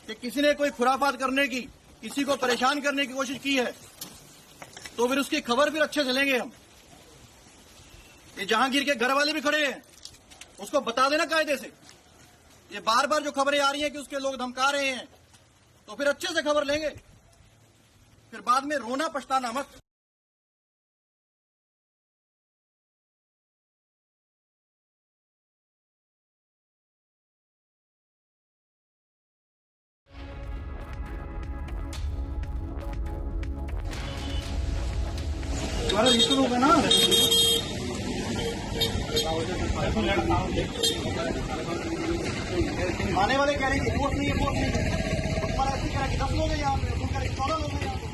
कि किसी ने कोई खुराफात करने की, किसी को परेशान करने की कोशिश की है, तो फिर उसकी खबर फिर अच्छे से लेंगे हम। ये जहांगीर के घर वाले भी खड़े हैं, उसको बता देना कायदे से। ये बार बार जो खबरें आ रही हैं कि उसके लोग धमका रहे हैं, तो फिर अच्छे से खबर लेंगे, फिर बाद में रोना पछताना मत। तुम्हारा रिश्ता होगा ना आने वाले कह रहे हैं वोट नहीं है वोट नहीं है, तुम्हारा ऐसे कह रहा कि 10 लोग हैं यहाँ पे, तुम कह रहे 14 लोग हैं यहाँ पे,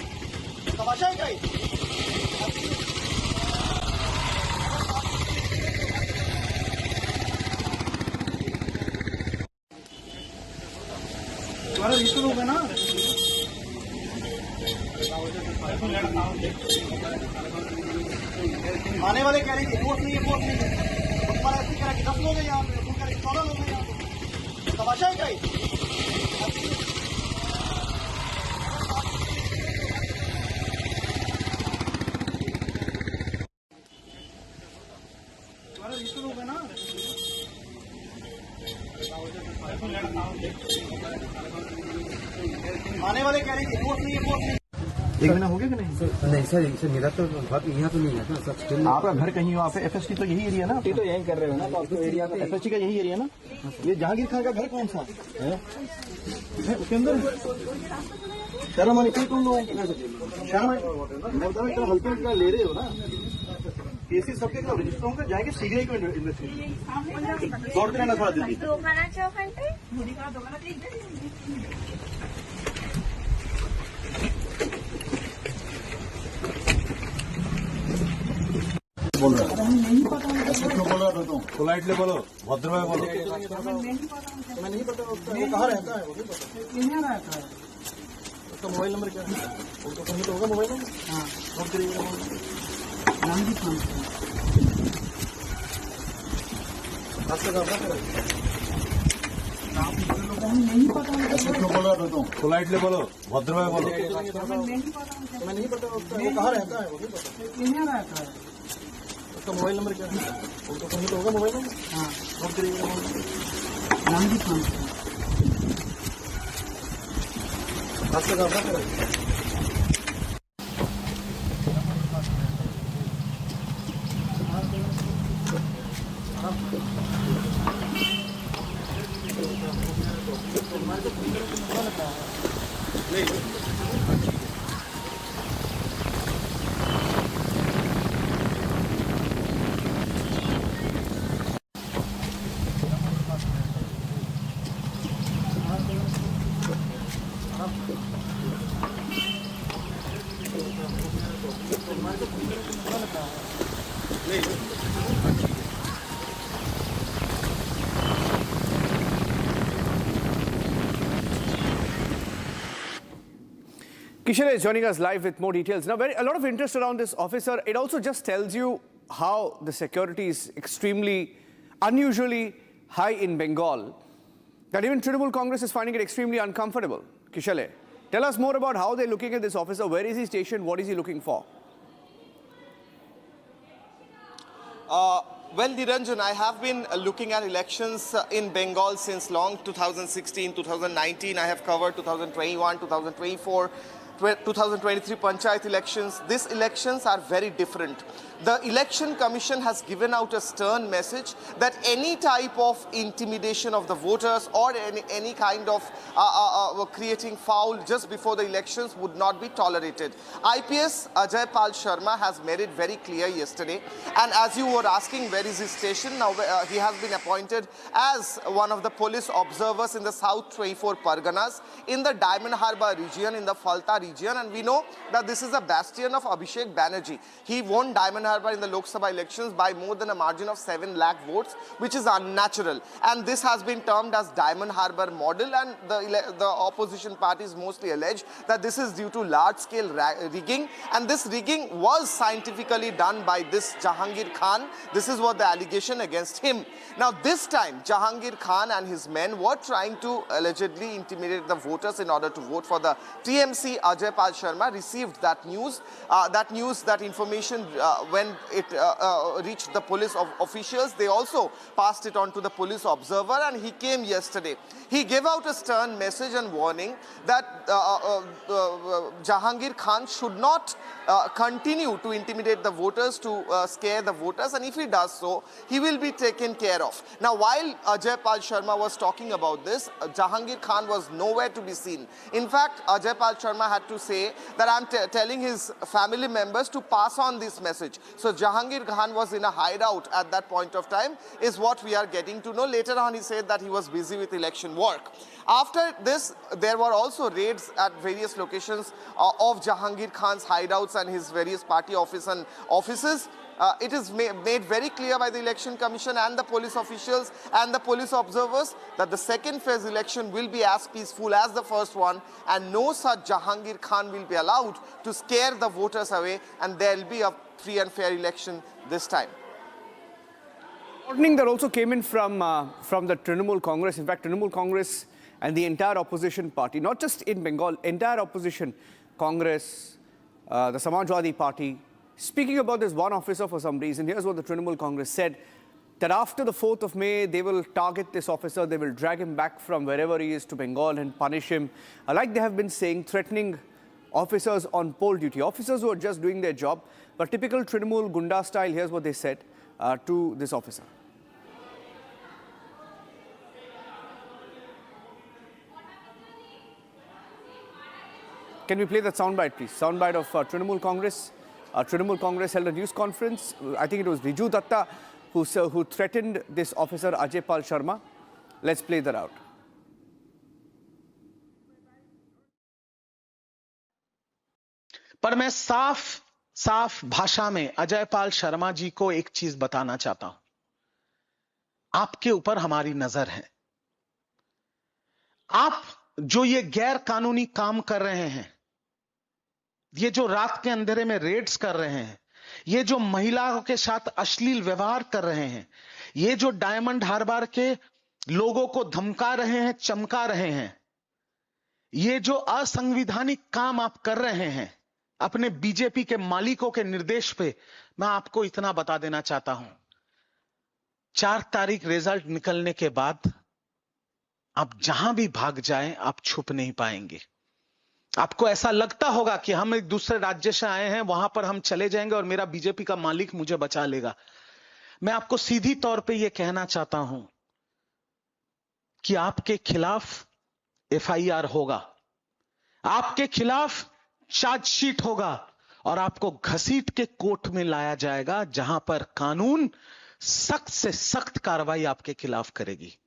तमाशा है क्या ये? तुम्हारा रजिस्टर होगा ना? आने वाले कह रहे हैं वोट नहीं है वोट नहीं है, तुम्हारा ऐसे कह रहा कि 10 लोग हैं यहाँ पे, तुम कह रहे 14 लोग हैं यहाँ पे, तमाशा है क्या ये? तुम्हारा रजिस्टर होगा ना? आने वाले कह रहे हैं वोट नहीं है वोट नहीं। एक महीना हो गया कि नहीं? नहीं सर मेरा तो घर यहाँ तो नहीं है ना सर, स्टिल आपका घर कहीं वहाँ पे एफएसटी तो यही एरिया ना? तो यही कर रहे हो ना, तो आपको एरिया पे एफएसटी का यही एरिया ना? ये जहांगीर खान का घर कौन सा है? उसके अंदर शर्म आनी चाहिए तुम लोगों को। शर्म मैं बताऊँ इतना हल्के हल्का ले रहे हो ना, केसेस सबके रजिस्टर होंगे, जाएंगे सीबीआई को इन्वेस्टिगेशन दौड़ते रहना थोड़ा जल्दी। बोल रहा ऐसे क्यों बोल रहा था तुम? पोलाइटली बोलो, भद्र में बोलो। मैं नहीं पता वो कहाँ रहता है, वो नहीं पता यहाँ रहता है। उसका मोबाइल नंबर क्या है? उनको कहीं तो होगा मोबाइल नंबर। हाँ नोट करिएगा गांधी खान नहीं पता ऐसे क्यों बोल रहा था तुम? पोलाइटली बोलो, भद्र में बोलो। मैं नहीं पता वो कहाँ रहता है, वो नहीं पता यहाँ रहता है। उसका मोबाइल नंबर क्या है? उनको कहीं तो होगा मोबाइल नंबर। हाँ नोट करिएगा Gandhi Khan Kishore is joining us live with more details. Now, a lot of interest around this officer. It also just tells you how the security is extremely, unusually high in Bengal, that even Trinamool Congress is finding it extremely uncomfortable. Kishore, tell us more about how they're looking at this officer. Where is he stationed? What is he looking for? Well, Niranjan, I have been looking at elections in Bengal since long, 2016, 2019. I have covered 2021, 2024, 2023 Panchayat elections. These elections are very different. The Election Commission has given out a stern message that any type of intimidation of the voters or any kind of creating foul just before the elections would not be tolerated. IPS Ajay Pal Sharma has made it very clear yesterday. And as you were asking where is his station, now he has been appointed as one of the police observers in the South 24 Parganas, in the Diamond Harbour region, in the Falta region. And we know that this is a bastion of Abhishek Banerjee. He won Diamond Harbour in the Lok Sabha elections by more than a margin of 7 lakh votes, which is unnatural. And this has been termed as Diamond Harbour model, and the opposition parties mostly allege that this is due to large-scale rigging, and this rigging was scientifically done by this Jahangir Khan. This is what the allegation against him. Now, this time, Jahangir Khan and his men were trying to allegedly intimidate the voters in order to vote for the TMC. Ajay Pal Sharma received that news, that information when it reached the police officials. They also passed it on to the police observer, and he came yesterday. He gave out a stern message and warning that Jahangir Khan should not continue to intimidate the voters, to scare the voters, and if he does so, he will be taken care of. Now, while Ajay Pal Sharma was talking about this, Jahangir Khan was nowhere to be seen. In fact, Ajay Pal Sharma had to say that I'm telling his family members to pass on this message. So Jahangir Khan was in a hideout at that point of time, is what we are getting to know. Later on, he said that he was busy with election work. After this, there were also raids at various locations of Jahangir Khan's hideouts and his various party offices. It is made very clear by the Election Commission and the police officials and the police observers that the second phase election will be as peaceful as the first one, and no such Jahangir Khan will be allowed to scare the voters away, and there will be a free and fair election this time. Warning that also came in from the Trinamool Congress. In fact, Trinamool Congress and the entire opposition party, not just in Bengal, entire opposition, Congress, the Samajwadi Party, speaking about this one officer for some reason. Here's what the Trinamool Congress said, that after the 4th of May, they will target this officer, they will drag him back from wherever he is to Bengal and punish him, like they have been saying, threatening officers on poll duty, officers who are just doing their job. But typical Trinamool Gunda style, here's what they said to this officer. Can we play that soundbite, please? Soundbite of Trinamool Congress. Trinamool Congress held a news conference. I think it was Riju Datta who threatened this officer, Ajay Pal Sharma. Let's play that out. पर मैं साफ भाषा में अजय पाल शर्मा जी को एक चीज बताना चाहता हूं। आपके ऊपर हमारी नजर है। आप जो ये गैर कानूनी काम कर रहे हैं, ये जो रात के अंधेरे में रेड्स कर रहे हैं, ये जो महिलाओं के साथ अश्लील व्यवहार कर रहे हैं, ये जो डायमंड हार्बर के लोगों को धमका रहे हैं, चमका रहे हैं, ये जो असंवैधानिक काम आप कर रहे हैं अपने बीजेपी के मालिकों के निर्देश पे, मैं आपको इतना बता देना चाहता हूं, 4 तारीख रिजल्ट निकलने के बाद आप जहां भी भाग जाएं, आप छुप नहीं पाएंगे। आपको ऐसा लगता होगा कि हम एक दूसरे राज्य से आए हैं, वहां पर हम चले जाएंगे और मेरा बीजेपी का मालिक मुझे बचा लेगा। मैं आपको सीधी तौर पे यह कहना चाहता हूं कि आपके खिलाफ एफआईआर होगा, आपके खिलाफ चार्जशीट होगा और आपको घसीट के कोर्ट में लाया जाएगा, जहां पर कानून सख्त से सख्त कार्रवाई आपके खिलाफ करेगी।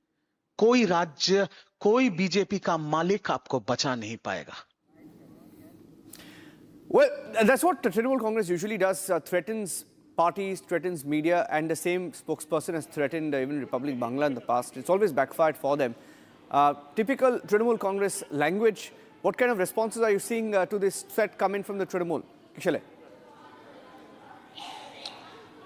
कोई राज्य, कोई बीजेपी का मालिक आपको बचा नहीं पाएगा। Well, that's what the Trinamool Congress usually does, threatens parties, threatens media, and the same spokesperson has threatened even Republic Bangla in the past. It's always backfired for them. Typical Trinamool Congress language. What kind of responses are you seeing to this threat coming from the Trinamool? Kishale.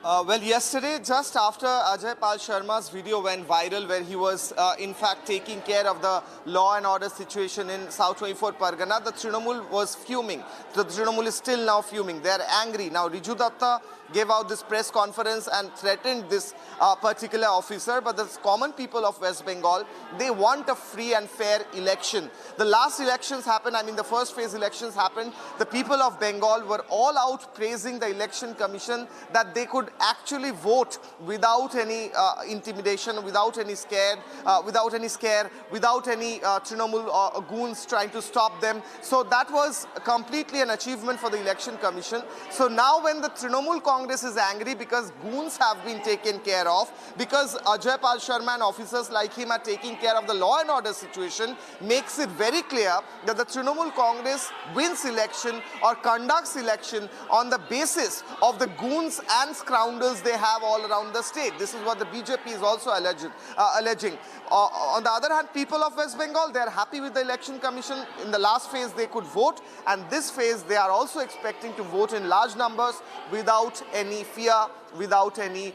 Well, yesterday, just after Ajay Pal Sharma's video went viral, where he was in fact taking care of the law and order situation in South 24 Pargana, the Trinamool was fuming. The Trinamool is still now fuming. They are angry. Now, Riju Datta gave out this press conference and threatened this particular officer, but the common people of West Bengal, they want a free and fair election. The last elections happened, I mean the first phase elections happened, the people of Bengal were all out praising the election commission that they could actually vote without any intimidation, without any scare, without any Trinamool goons trying to stop them. So that was completely an achievement for the election commission. So now when the Trinamool Congress is angry because goons have been taken care of, because Ajay Pal Sharma and officers like him are taking care of the law and order situation, makes it very clear that the Trinamool Congress wins election or conducts election on the basis of the goons and scoundrels they have all around the state. This is what the BJP is also alleging. On the other hand, people of West Bengal, they are happy with the election commission. In the last phase, they could vote, and this phase, they are also expecting to vote in large numbers without any fear, without any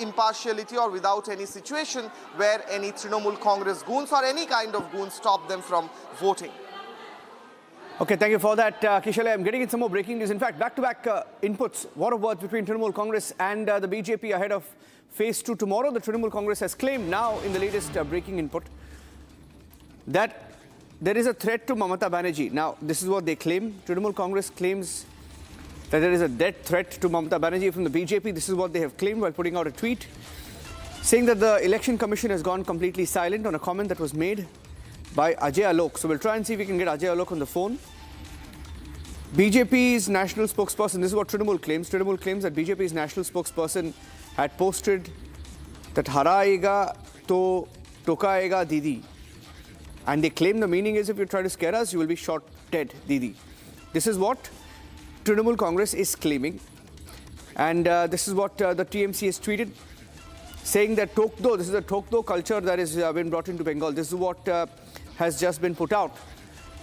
impartiality, or without any situation where any Trinamool Congress goons or any kind of goons stop them from voting. Okay, thank you for that, Kishale. I'm getting in some more breaking news. In fact, back-to-back inputs, war of words between Trinamool Congress and the BJP ahead of Phase 2 tomorrow. The Trinamool Congress has claimed now in the latest breaking input that there is a threat to Mamata Banerjee. Now, this is what they claim. Trinamool Congress claims that there is a death threat to Mamata Banerjee from the BJP. This is what they have claimed while putting out a tweet saying that the Election Commission has gone completely silent on a comment that was made by Ajay Alok. So we'll try and see if we can get Ajay Alok on the phone. BJP's national spokesperson, this is what Trinamool claims. Trinamool claims that BJP's national spokesperson had posted that Haraega to Tokaega Didi. And they claim the meaning is if you try to scare us, you will be shot dead, Didi. This is what Trinamool Congress is claiming. And this is what the TMC has tweeted, saying that Tokdo, this is a Tokdo culture that has been brought into Bengal. This is what has just been put out.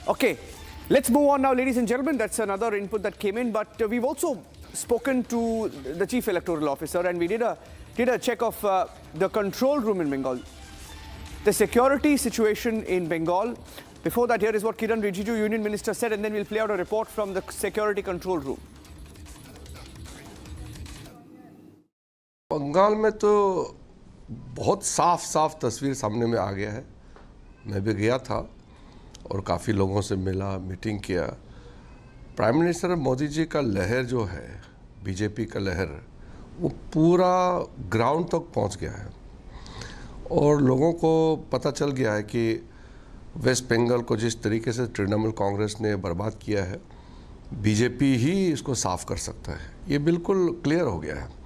Okay, let's move on now, ladies and gentlemen. That's another input that came in. But we've also spoken to the Chief Electoral Officer, and we did a check of the control room in Bengal. The security situation in Bengal. Before that, here is what Kiran Rijiju, Union Minister, said, and then we'll play out a report from the security control room. Bengal में तो बहुत साफ तस्वीर सामने में आ गया है। मैं भी गया था और काफ़ी लोगों से मिला, मीटिंग किया। प्राइम मिनिस्टर मोदी जी का लहर जो है, बीजेपी का लहर, वो पूरा ग्राउंड तक पहुंच गया है और लोगों को पता चल गया है कि वेस्ट बंगाल को जिस तरीके से तृणमूल कांग्रेस ने बर्बाद किया है, बीजेपी ही इसको साफ कर सकता है। ये बिल्कुल क्लियर हो गया है।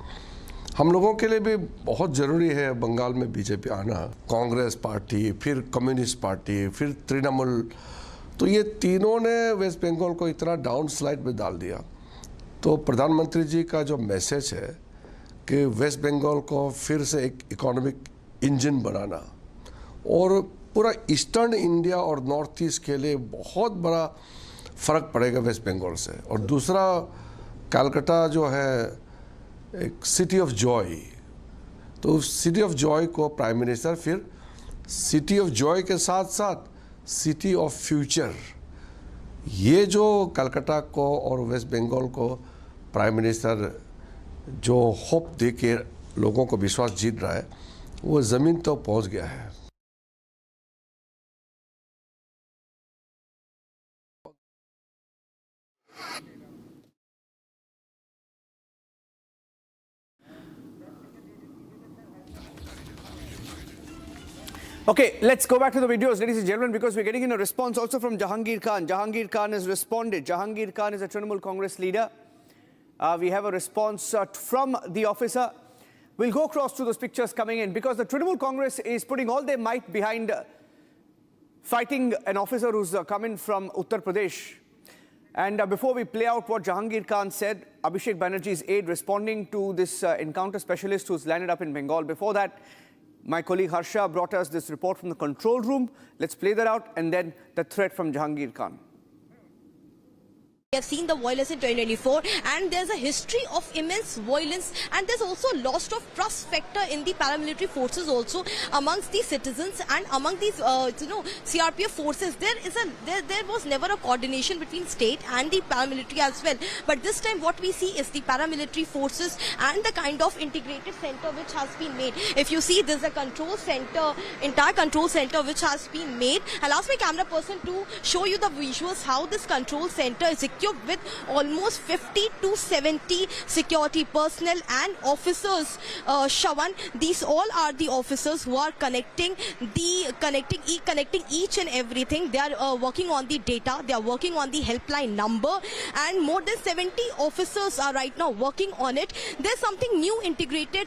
हम लोगों के लिए भी बहुत ज़रूरी है बंगाल में बीजेपी आना। कांग्रेस पार्टी, फिर कम्युनिस्ट पार्टी, फिर तृणमूल, तो ये तीनों ने वेस्ट बंगाल को इतना डाउन स्लाइड में डाल दिया। तो प्रधानमंत्री जी का जो मैसेज है कि वेस्ट बंगाल को फिर से एक इकोनॉमिक इंजन बनाना और पूरा ईस्टर्न इंडिया और नॉर्थ ईस्ट के लिए बहुत बड़ा फ़र्क पड़ेगा वेस्ट बंगाल से। और दूसरा, कलकत्ता जो है एक सिटी ऑफ जॉय, तो उस सिटी ऑफ जॉय को प्राइम मिनिस्टर फिर सिटी ऑफ जॉय के साथ साथ सिटी ऑफ फ्यूचर, ये जो कलकत्ता को और वेस्ट बंगाल को प्राइम मिनिस्टर जो होप दे के लोगों को विश्वास जीत रहा है, वो ज़मीन तो पहुंच गया है। Okay, let's go back to the videos, ladies and gentlemen, because we're getting in a response also from Jahangir Khan. Jahangir Khan has responded. Jahangir Khan is a Trinamool Congress leader. We have a response from the officer. We'll go across to those pictures coming in because the Trinamool Congress is putting all their might behind fighting an officer who's come in from Uttar Pradesh. And before we play out what Jahangir Khan said, Abhishek Banerjee's aide responding to this encounter specialist who's landed up in Bengal. Before that, my colleague Harsha brought us this report from the control room. Let's play that out and then the threat from Jahangir Khan. We have seen the violence in 2024 and there's a history of immense violence and there's also loss of trust factor in the paramilitary forces also amongst the citizens and among these CRPF forces. There was never a coordination between state and the paramilitary as well, but this time what we see is the paramilitary forces and the kind of integrated center which has been made. If you see, there's a control center, entire control center which has been made. I'll ask my camera person to show you the visuals how this control center is equipped with almost 50 to 70 security personnel and officers. Shawan, these all are the officers who are connecting each and everything. They are working on the data, they are working on the helpline number, and more than 70 officers are right now working on it. There's something new integrated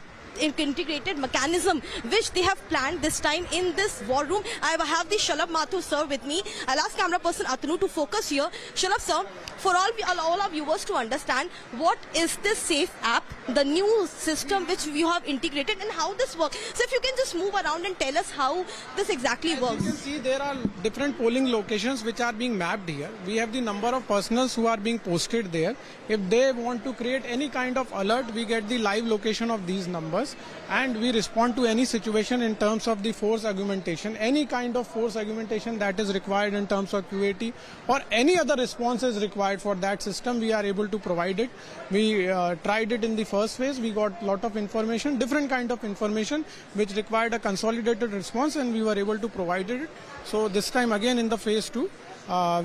mechanism which they have planned this time in this war room. I have the Shalabh Mathur sir with me. I'll ask camera person Atanu to focus here. Shalabh sir, for all our viewers to understand, what is this SAFE app, the new system which you have integrated, and how this works? So if you can just move around and tell us how this exactly works. You can see there are different polling locations which are being mapped here. We have the number of personnel who are being posted there. If they want to create any kind of alert, we get the live location of these numbers and we respond to any situation in terms of the force augmentation. Any kind of force augmentation that is required in terms of QAT or any other response is required for that system, we are able to provide it. We tried it in the first phase. We got a lot of information, different kind of information which required a consolidated response, and we were able to provide it. So this time again in the phase 2,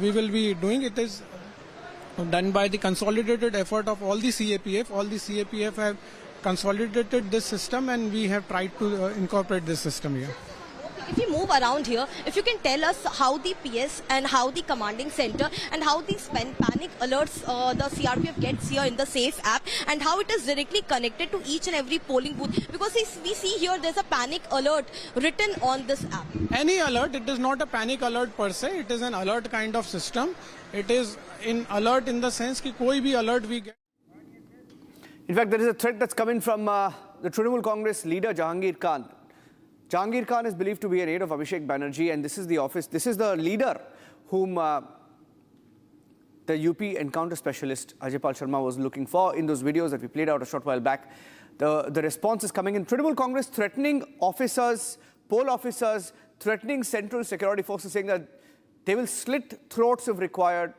we will be doing it is done by the consolidated effort of all the CAPF. All the CAPF have consolidated this system and we have tried to incorporate this system here. If you move around here, if you can tell us how the PS and how the commanding center and how these panic alerts the CRPF gets here in the SAFE app and how it is directly connected to each and every polling booth, because we see here there's a panic alert written on this app. Any alert, it is not a panic alert per se, it is an alert kind of system. It is in alert in the sense that koi bhi alert we get. In fact, there is a threat that's coming from the Trinamool Congress leader Jahangir Khan. Jahangir Khan is believed to be an aide of Abhishek Banerjee, and this is the office, this is the leader whom the UP encounter specialist Ajaypal Sharma was looking for in those videos that we played out a short while back. The response is coming in. Trinamool Congress threatening officers, poll officers, threatening central security forces, saying that they will slit throats if required.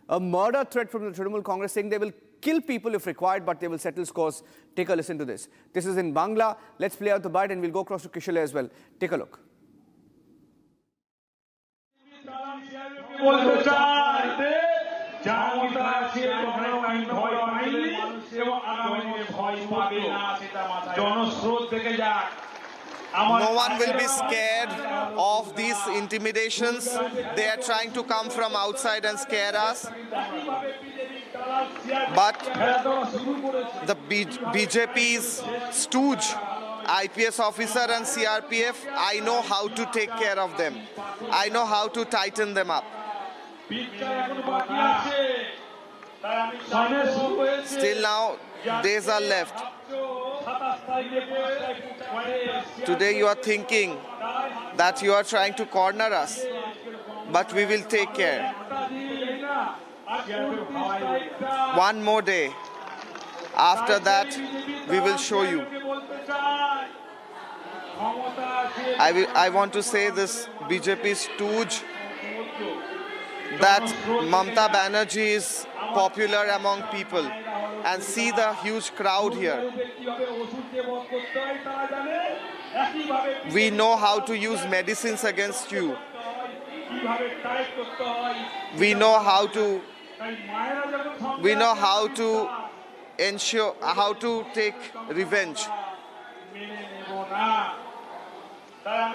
A murder threat from the Trinamool Congress saying they will kill people if required, but they will settle scores. Take a listen to this. This is in Bangla. Let's play out the bite and we'll go across to Kishale as well. Take a look. No one will be scared of these intimidations. They are trying to come from outside and scare us. But the BJP's stooge, IPS officer and CRPF, I know how to take care of them. I know how to tighten them up. Still now, days are left. Today you are thinking that you are trying to corner us, but we will take care. One more day. After that, we will show you. I want to say this BJP stooge that Mamata Banerjee is popular among people, and see the huge crowd here. We know how to use medicines against you. We know how to ensure, how to take revenge.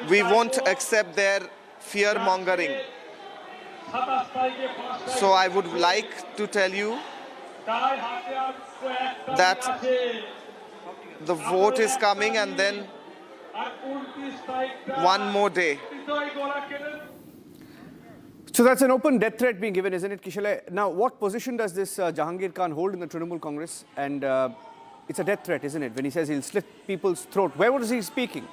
We won't accept their fear-mongering. So I would like to tell you that the vote is coming, and then one more day. So that's an open death threat being given, isn't it, Kishale? Now, what position does this Jahangir Khan hold in the Trinamool Congress? And it's a death threat, isn't it, when he says he'll slit people's throat? Where was he speaking?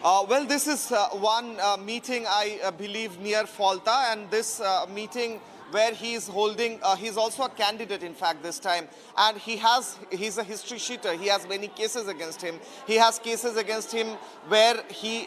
Well, this is one meeting, I believe, near Falta, and this meeting where he is holding, he's also a candidate, in fact, this time. And he's a history sheeter. He has many cases against him. He has cases against him where he,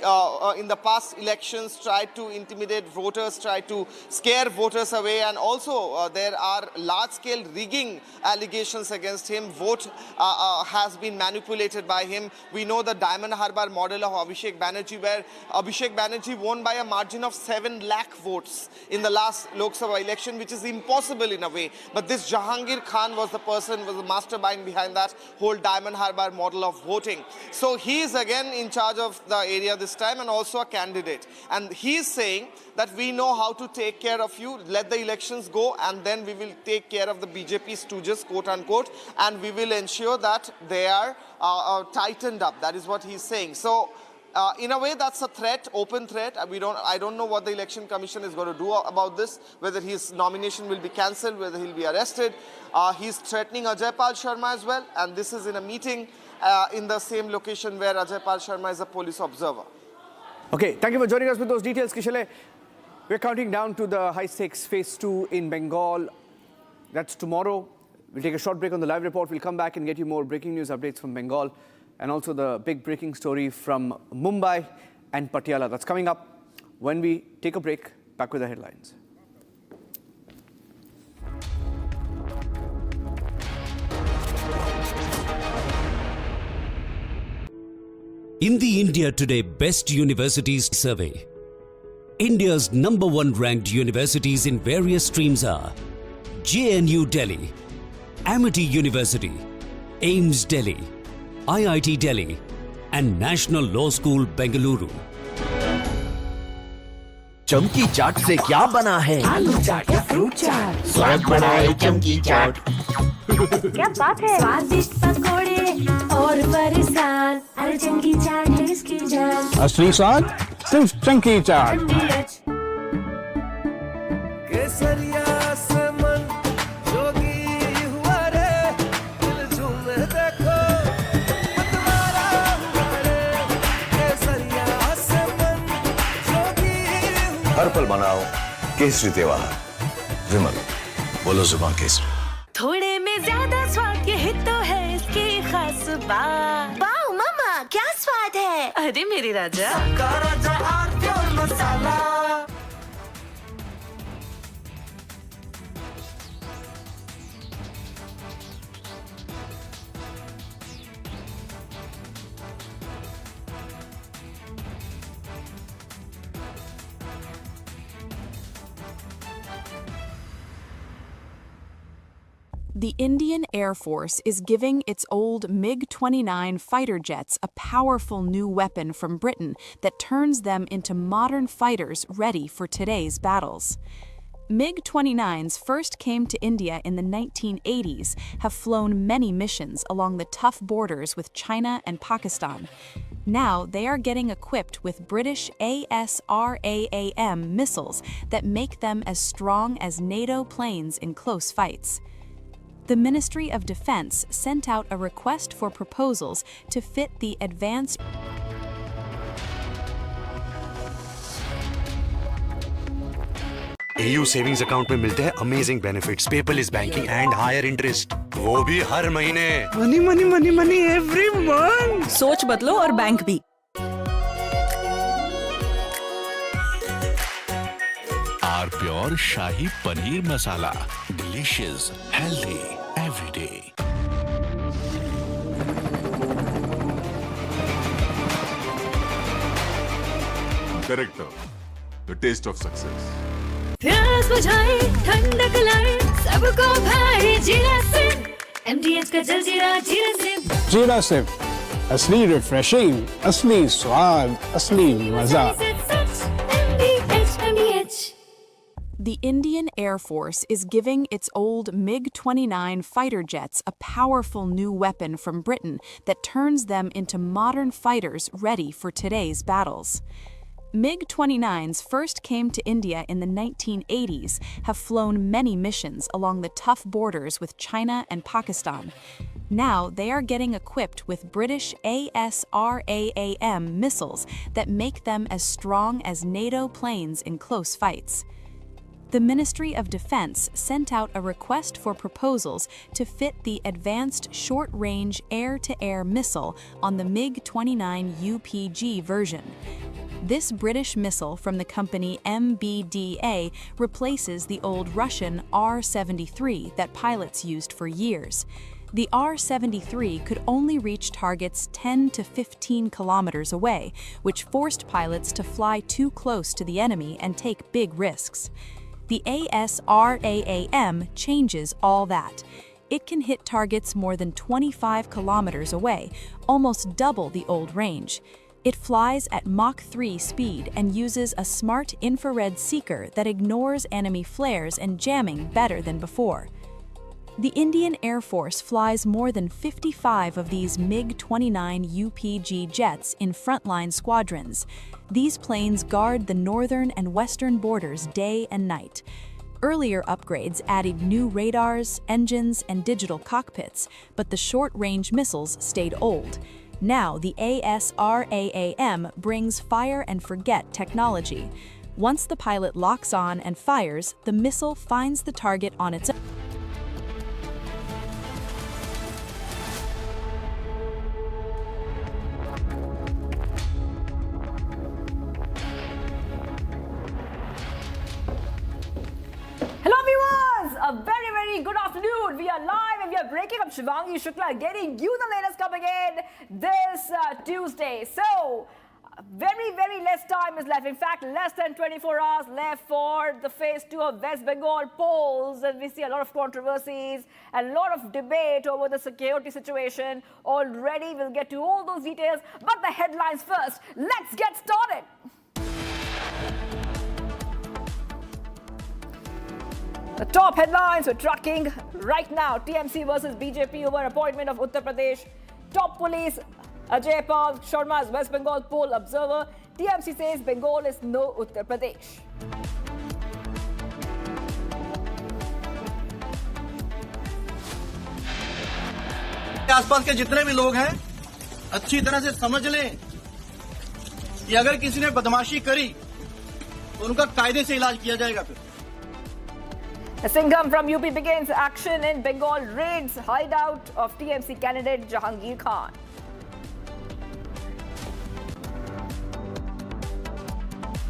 in the past elections, tried to intimidate voters, tried to scare voters away. And also, there are large-scale rigging allegations against him. Vote has been manipulated by him. We know the Diamond Harbour model of Abhishek Banerjee, where Abhishek Banerjee won by a margin of 7 lakh votes in the last Lok Sabha election, which is impossible in a way. But this Jahangir Khan was the person, was the mastermind behind that whole Diamond Harbour model of voting. So he is again in charge of the area this time, and also a candidate. And he is saying that we know how to take care of you, let the elections go, and then we will take care of the BJP stooges, quote unquote, and we will ensure that they are tightened up. That is what he is saying. So in a way, that's a threat, open threat. I don't know what the Election Commission is going to do about this, whether his nomination will be cancelled, whether he'll be arrested. He's threatening Ajaypal Sharma as well, and this is in a meeting in the same location where Ajaypal Sharma is a police observer. Okay, thank you for joining us with those details, Kishale. We're counting down to the high-stakes Phase 2 in Bengal. That's tomorrow. We'll take a short break on the live report. We'll come back and get you more breaking news updates from Bengal, and also the big breaking story from Mumbai and Patiala. That's coming up when we take a break. Back with the headlines. In the India Today Best Universities Survey, India's #1 ranked universities in various streams are JNU Delhi, Amity University, AIIMS Delhi, IIT Delhi and National Law School, Bengaluru. चमकी चाट से क्या बना है? आलू चाट या fruit चाट, स्वाद बनाए चमकी चाट। क्या बात है? स्वादिष्ट पकोड़े और बरसात, अरे चमकी चाट है इसकी जान। असली स्वाद सिर्फ चमकी चाट। केसरिया से मन जोगी हुआ रे, दिल झूमे देखो मतवारा हुआ रे। केसरिया से मन जोगी हर पल मनाओ केसरी त्योहार, विमल बोलो जुबान केसरी। थोड़े में ज्यादा स्वाद, यही तो है इसकी खास बात। वाओ मामा क्या स्वाद है? अरे मेरे राजा, सबका राजा आरती और मसाला। The Indian Air Force is giving its old MiG-29 fighter jets a powerful new weapon from Britain that turns them into modern fighters ready for today's battles. MiG-29s first came to India in the 1980s, have flown many missions along the tough borders with China and Pakistan. Now they are getting equipped with British ASRAAM missiles that make them as strong as NATO planes in close fights. The Ministry of Defense sent out a request for proposals to fit the advanced AU savings account में मिलते हैं amazing benefits, paperless banking and higher interest, वो भी हर महीने। Money money money money every month. सोच बदलो और बैंक भी। R pure shahi paneer masala, delicious, healthy every day. Director, the taste of success. प्यास बुझाए, ठंडक लाए, सबको भाई जीरा सिप। MDH का जलजीरा जीरा सिप। जीरा सिप, असली रिफ्रेशिंग, असली स्वाद, असली मजा। The Indian Air Force is giving its old MiG-29 fighter jets a powerful new weapon from Britain that turns them into modern fighters ready for today's battles. MiG-29s first came to India in the 1980s, have flown many missions along the tough borders with China and Pakistan. Now they are getting equipped with British ASRAAM missiles that make them as strong as NATO planes in close fights. The Ministry of Defense sent out a request for proposals to fit the advanced short-range air-to-air missile on the MiG-29 UPG version. This British missile from the company MBDA replaces the old Russian R-73 that pilots used for years. The R-73 could only reach targets 10 to 15 kilometers away, which forced pilots to fly too close to the enemy and take big risks. The ASRAAM changes all that. It can hit targets more than 25 kilometers away, almost double the old range. It flies at Mach 3 speed and uses a smart infrared seeker that ignores enemy flares and jamming better than before. The Indian Air Force flies more than 55 of these MiG-29 UPG jets in frontline squadrons. These planes guard the northern and western borders day and night. Earlier upgrades added new radars, engines, and digital cockpits, but the short-range missiles stayed old. Now the ASRAAM brings fire-and-forget technology. Once the pilot locks on and fires, the missile finds the target on its own. Hello viewers, a very good afternoon. We are live and we are breaking up. Shivangi Shukla getting you the latest coming in this Tuesday. So, Very, very less time is left. In fact, less than 24 hours left for the phase 2 of West Bengal polls. And we see a lot of controversies, a lot of debate over the security situation already. We'll get to all those details. But the headlines first. Let's get started. The top headlines we're tracking right now. TMC versus BJP over appointment of Uttar Pradesh. Top police Ajaypal Sharma's West Bengal poll observer. TMC says Bengal is no Uttar Pradesh. आसपास के जितने भी लोग हैं अच्छी तरह से समझ लें कि अगर किसी ने बदमाशी करी तो उनका कायदे से इलाज किया जाएगा फिर। Singham from UP begins action in Bengal, raids hideout of TMC candidate Jahangir Khan.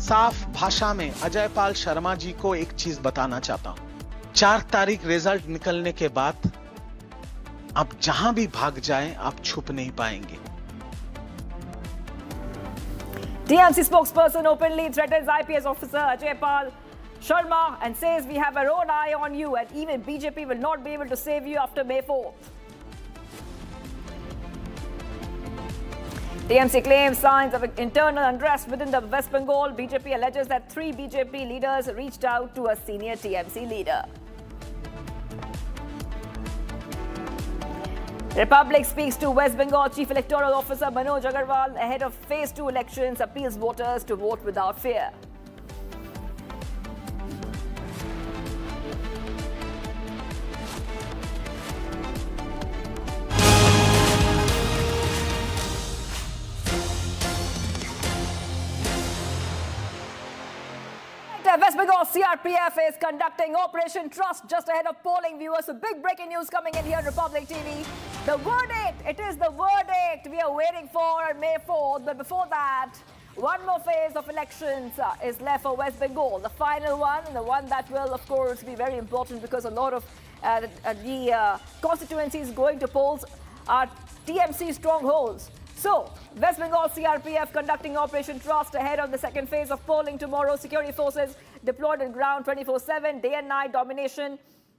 साफ भाषा में अजयपाल शर्मा जी को एक चीज बताना चाहता हूं। 4 तारीख रिजल्ट निकलने के बाद आप जहां भी भाग जाएं, आप छुप नहीं पाएंगे। TMC spokesperson openly threatens IPS officer Ajaypal Sharma and says we have our own eye on you and even BJP will not be able to save you after May 4th. TMC claims signs of internal unrest within the West Bengal. BJP alleges that 3 BJP leaders reached out to a senior TMC leader. Republic speaks to West Bengal Chief Electoral Officer Manoj Agarwal ahead of Phase 2 elections, appeals voters to vote without fear. West Bengal CRPF is conducting Operation Trust just ahead of polling viewers. So big breaking news coming in here on Republic TV. The verdict, it is the verdict we are waiting for May 4th. But before that, one more phase of elections is left for West Bengal. The final one, and the one that will, of course, be very important because a lot of the constituencies going to polls are TMC strongholds. So, West Bengal CRPF conducting Operation Trust ahead of the second phase of polling tomorrow. Security forces deployed on ground 24/7, day and night domination,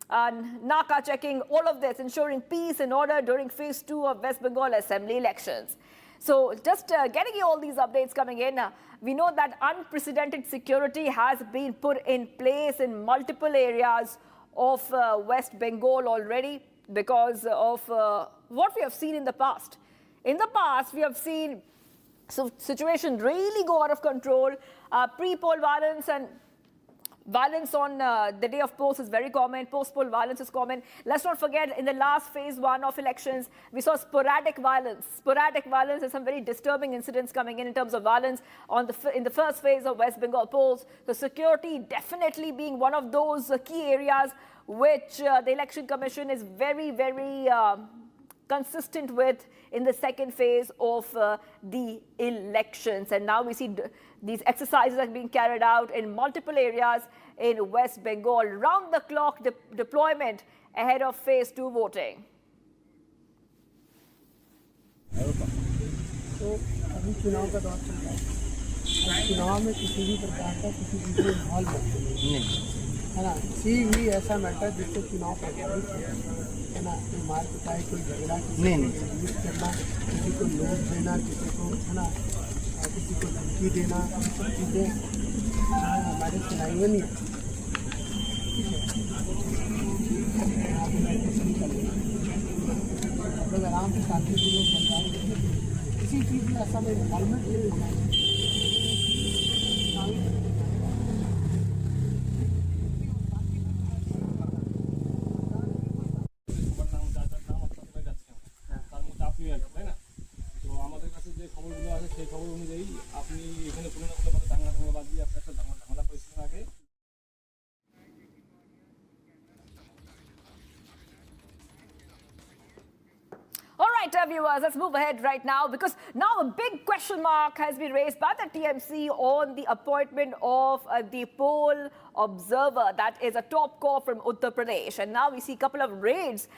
Naka checking, all of this ensuring peace and order during phase 2 of West Bengal assembly elections. So, just getting you all these updates coming in, we know that unprecedented security has been put in place in multiple areas of West Bengal already because of what we have seen in the past. In the past, we have seen situation really go out of control. Pre-poll violence and violence on the day of polls is very common. Post-poll violence is common. Let's not forget, in the last phase 1 of elections, we saw sporadic violence. Sporadic violence and some very disturbing incidents coming in terms of violence in the first phase of West Bengal polls. So security definitely being one of those key areas which the Election Commission is very, very consistent with in the second phase of the elections. And now we see these exercises are being carried out in multiple areas in West Bengal. Round-the-clock deployment ahead of phase 2 voting. तो अभी चुनाव का दौर चल रहा है। चुनाव में किसी भी प्रकार का किसी चीज़ में इन्वॉल्व नहीं है ना, किसी भी ऐसा मैटर जिससे चुनाव प्रभावित है ना, कोई मार पिटाई, कोई झगड़ा, नहीं करना, किसी को नोट देना, किसी को है ना, किसी को धमकी देना, चीज़ें हमारे चुनाव में नहीं है। लोग आराम से शांति पूर्वक मतदान करते, किसी चीज़ में ऐसा में इन्वॉल्वमेंट नहीं होना है। Viewers, let's move ahead right now because now a big question mark has been raised by the TMC on the appointment of the poll observer. That is a top call from Uttar Pradesh. And now we see a couple of raids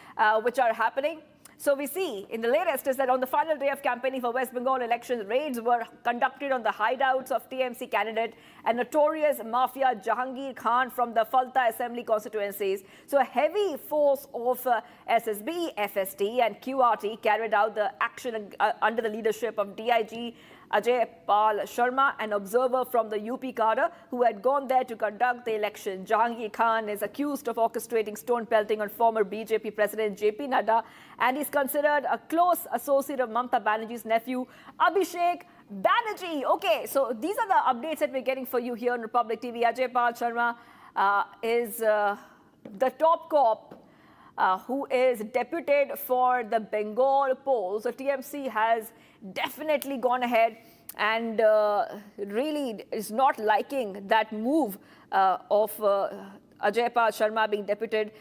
which are happening. So we see in the latest is that on the final day of campaigning for West Bengal elections, raids were conducted on the hideouts of TMC candidate and notorious mafia Jahangir Khan from the Falta Assembly constituencies. So a heavy force of SSB, FST and QRT carried out the action under the leadership of DIG Ajay Pal Sharma, an observer from the UP cadre who had gone there to conduct the election. Jahangir Khan is accused of orchestrating stone pelting on former BJP President JP Nadda, and is considered a close associate of Mamata Banerjee's nephew Abhishek Banerjee. Okay, so these are the updates that we're getting for you here on Republic TV. Ajay Pal Sharma is the top cop who is deputed for the Bengal polls. So TMC has definitely gone ahead and really is not liking that move of Ajay Pal Sharma being deputed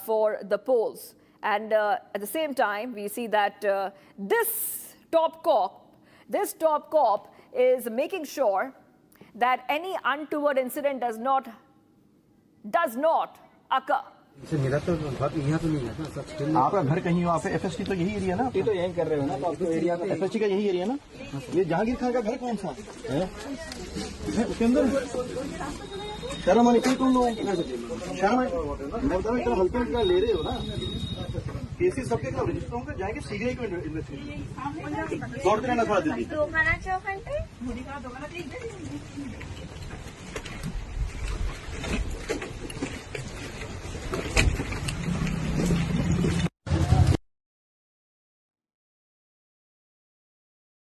for the polls. And at the same time, we see that this top cop is making sure that any untoward incident does not occur. मेरा तो बहुत यहाँ तो नहीं है ना सब still आपका घर कहीं वहाँ पे एफएसटी तो यही एरिया ना ये तो यहीं कर रहे हो ना तो आपको एरिया तो एफएसटी का यही एरिया ना ये जहांगीर खान का घर कौन सा है उसके अंदर शर्म आनी चाहिए तुम लोगों को शर्म इतना हल्का हल्का ले रहे हो ना केसेस सबके का रजिस्टर होंगे जाएंगे सीबीआई को इन्वेस्टिगेशन दौड़ते रहना थोड़ा जल्दी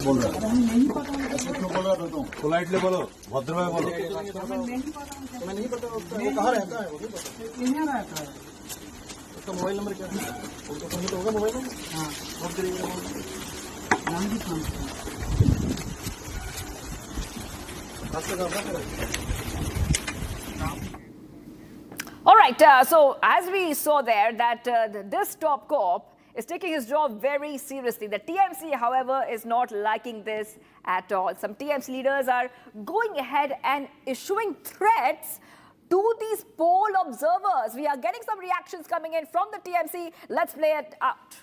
बोल रहा था तुम पोलाइटली बोलो भद्र में बोलो मैं नहीं पता वो कहाँ रहता है वो रहता है उसका मोबाइल नंबर क्या है उसका फोन तो होगा मोबाइल नंबर हाँ बहुत करीब All right, so as we saw there that this top cop is taking his job very seriously. The TMC, however, is not liking this at all. Some TMC leaders are going ahead and issuing threats to these poll observers. We are getting some reactions coming in from the TMC. Let's play it out.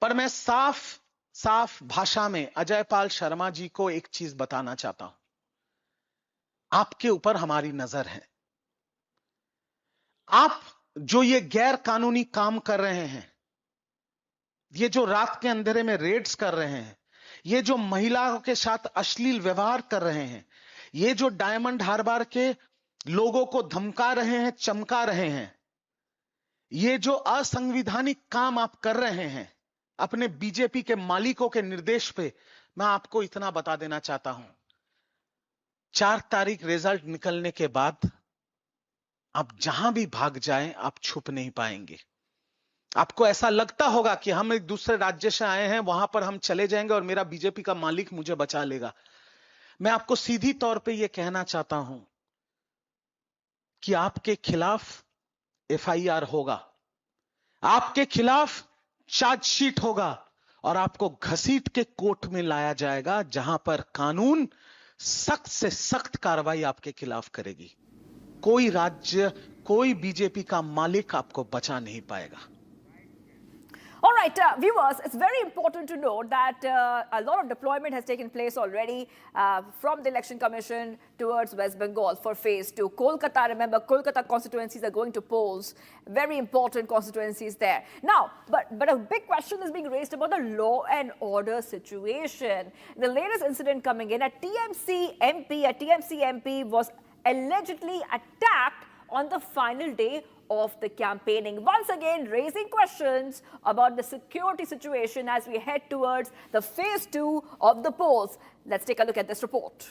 पर मैं साफ भाषा में अजय पाल शर्मा जी को एक चीज बताना चाहता हूं। आपके ऊपर हमारी नजर है। आप जो ये गैर कानूनी काम कर रहे हैं, ये जो रात के अंधेरे में रेड्स कर रहे हैं, ये जो महिलाओं के साथ अश्लील व्यवहार कर रहे हैं, ये जो डायमंड हार्बर के लोगों को धमका रहे हैं, चमका रहे हैं, ये जो असंवैधानिक काम आप कर रहे हैं अपने बीजेपी के मालिकों के निर्देश पे, मैं आपको इतना बता देना चाहता हूं, 4 तारीख रिजल्ट निकलने के बाद आप जहां भी भाग जाएं, आप छुप नहीं पाएंगे। आपको ऐसा लगता होगा कि हम एक दूसरे राज्य से आए हैं, वहां पर हम चले जाएंगे और मेरा बीजेपी का मालिक मुझे बचा लेगा। मैं आपको सीधी तौर पे यह कहना चाहता हूं कि आपके खिलाफ एफआईआर होगा, आपके खिलाफ चार्जशीट होगा और आपको घसीट के कोर्ट में लाया जाएगा, जहां पर कानून सख्त से सख्त कार्रवाई आपके खिलाफ करेगी। कोई राज्य, कोई बीजेपी का मालिक आपको बचा नहीं पाएगा। All right, viewers, it's very important to note that a lot of deployment has taken place already from the Election Commission towards West Bengal for phase 2. Kolkata, remember, Kolkata constituencies are going to polls. Very important constituencies there. Now, but a big question is being raised about the law and order situation. The latest incident coming in, a TMC MP was allegedly attacked on the final day of the campaigning, once again raising questions about the security situation as we head towards the phase 2 of the polls. Let's take a look at this report.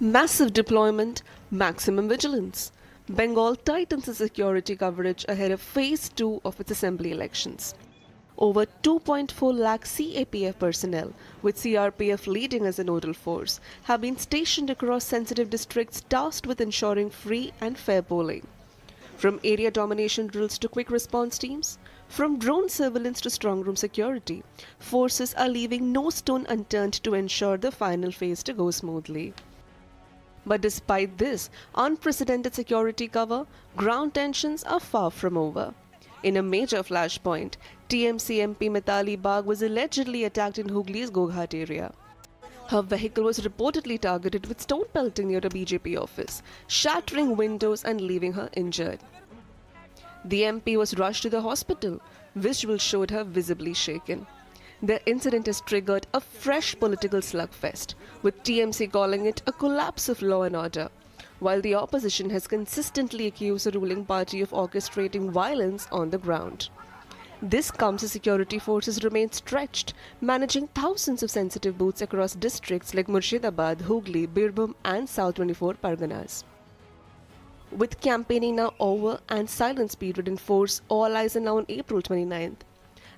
Massive deployment, maximum vigilance. Bengal tightens its security coverage ahead of phase 2 of its assembly elections. Over 2.4 lakh CAPF personnel, with CRPF leading as a nodal force, have been stationed across sensitive districts tasked with ensuring free and fair polling. From area domination drills to quick response teams, from drone surveillance to strong room security, forces are leaving no stone unturned to ensure the final phase to go smoothly. But despite this unprecedented security cover, ground tensions are far from over. In a major flashpoint, TMC MP Mithali Bagh was allegedly attacked in Hugli's Goghat area. Her vehicle was reportedly targeted with stone pelting near a BJP office, shattering windows and leaving her injured. The MP was rushed to the hospital. Visuals showed her visibly shaken. The incident has triggered a fresh political slugfest, with TMC calling it a collapse of law and order, while the opposition has consistently accused the ruling party of orchestrating violence on the ground. This comes as security forces remain stretched, managing thousands of sensitive booths across districts like Murshidabad, Hooghly, Birbhum and South 24 Parganas. With campaigning now over and silence period in force, all eyes are now on April 29th,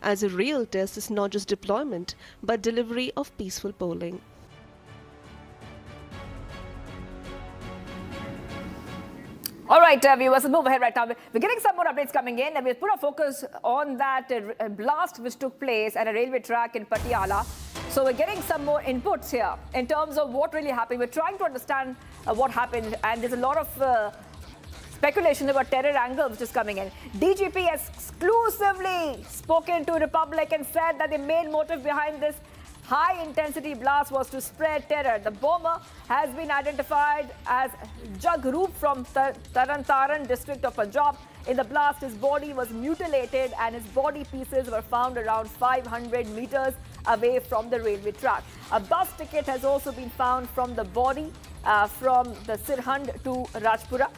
as a real test is not just deployment, but delivery of peaceful polling. All right, viewers, let's move ahead right now. We're getting some more updates coming in, and we'll put our focus on that blast which took place at a railway track in Patiala. So we're getting some more inputs here in terms of what really happened. We're trying to understand what happened, and there's a lot of speculation about terror angle which is coming in. DGP has exclusively spoken to Republic and said that the main motive behind this high-intensity blast was to spread terror. The bomber has been identified as Jagrup from Taran district of Punjab. In the blast, his body was mutilated and his body pieces were found around 500 meters away from the railway track. A bus ticket has also been found from the body from the Sirhind to Rajpura.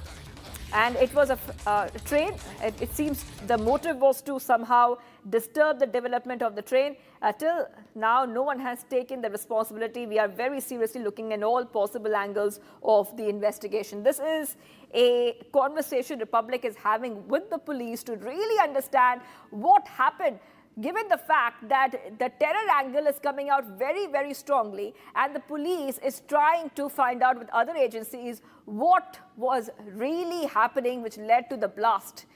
And it was a train. It seems the motive was to somehow disturb the development of the train. Till now, no one has taken the responsibility. We are very seriously looking at all possible angles of the investigation. This is a conversation Republic is having with the police to really understand what happened, given the fact that the terror angle is coming out very, very strongly, and the police is trying to find out with other agencies what was really happening which led to the blast.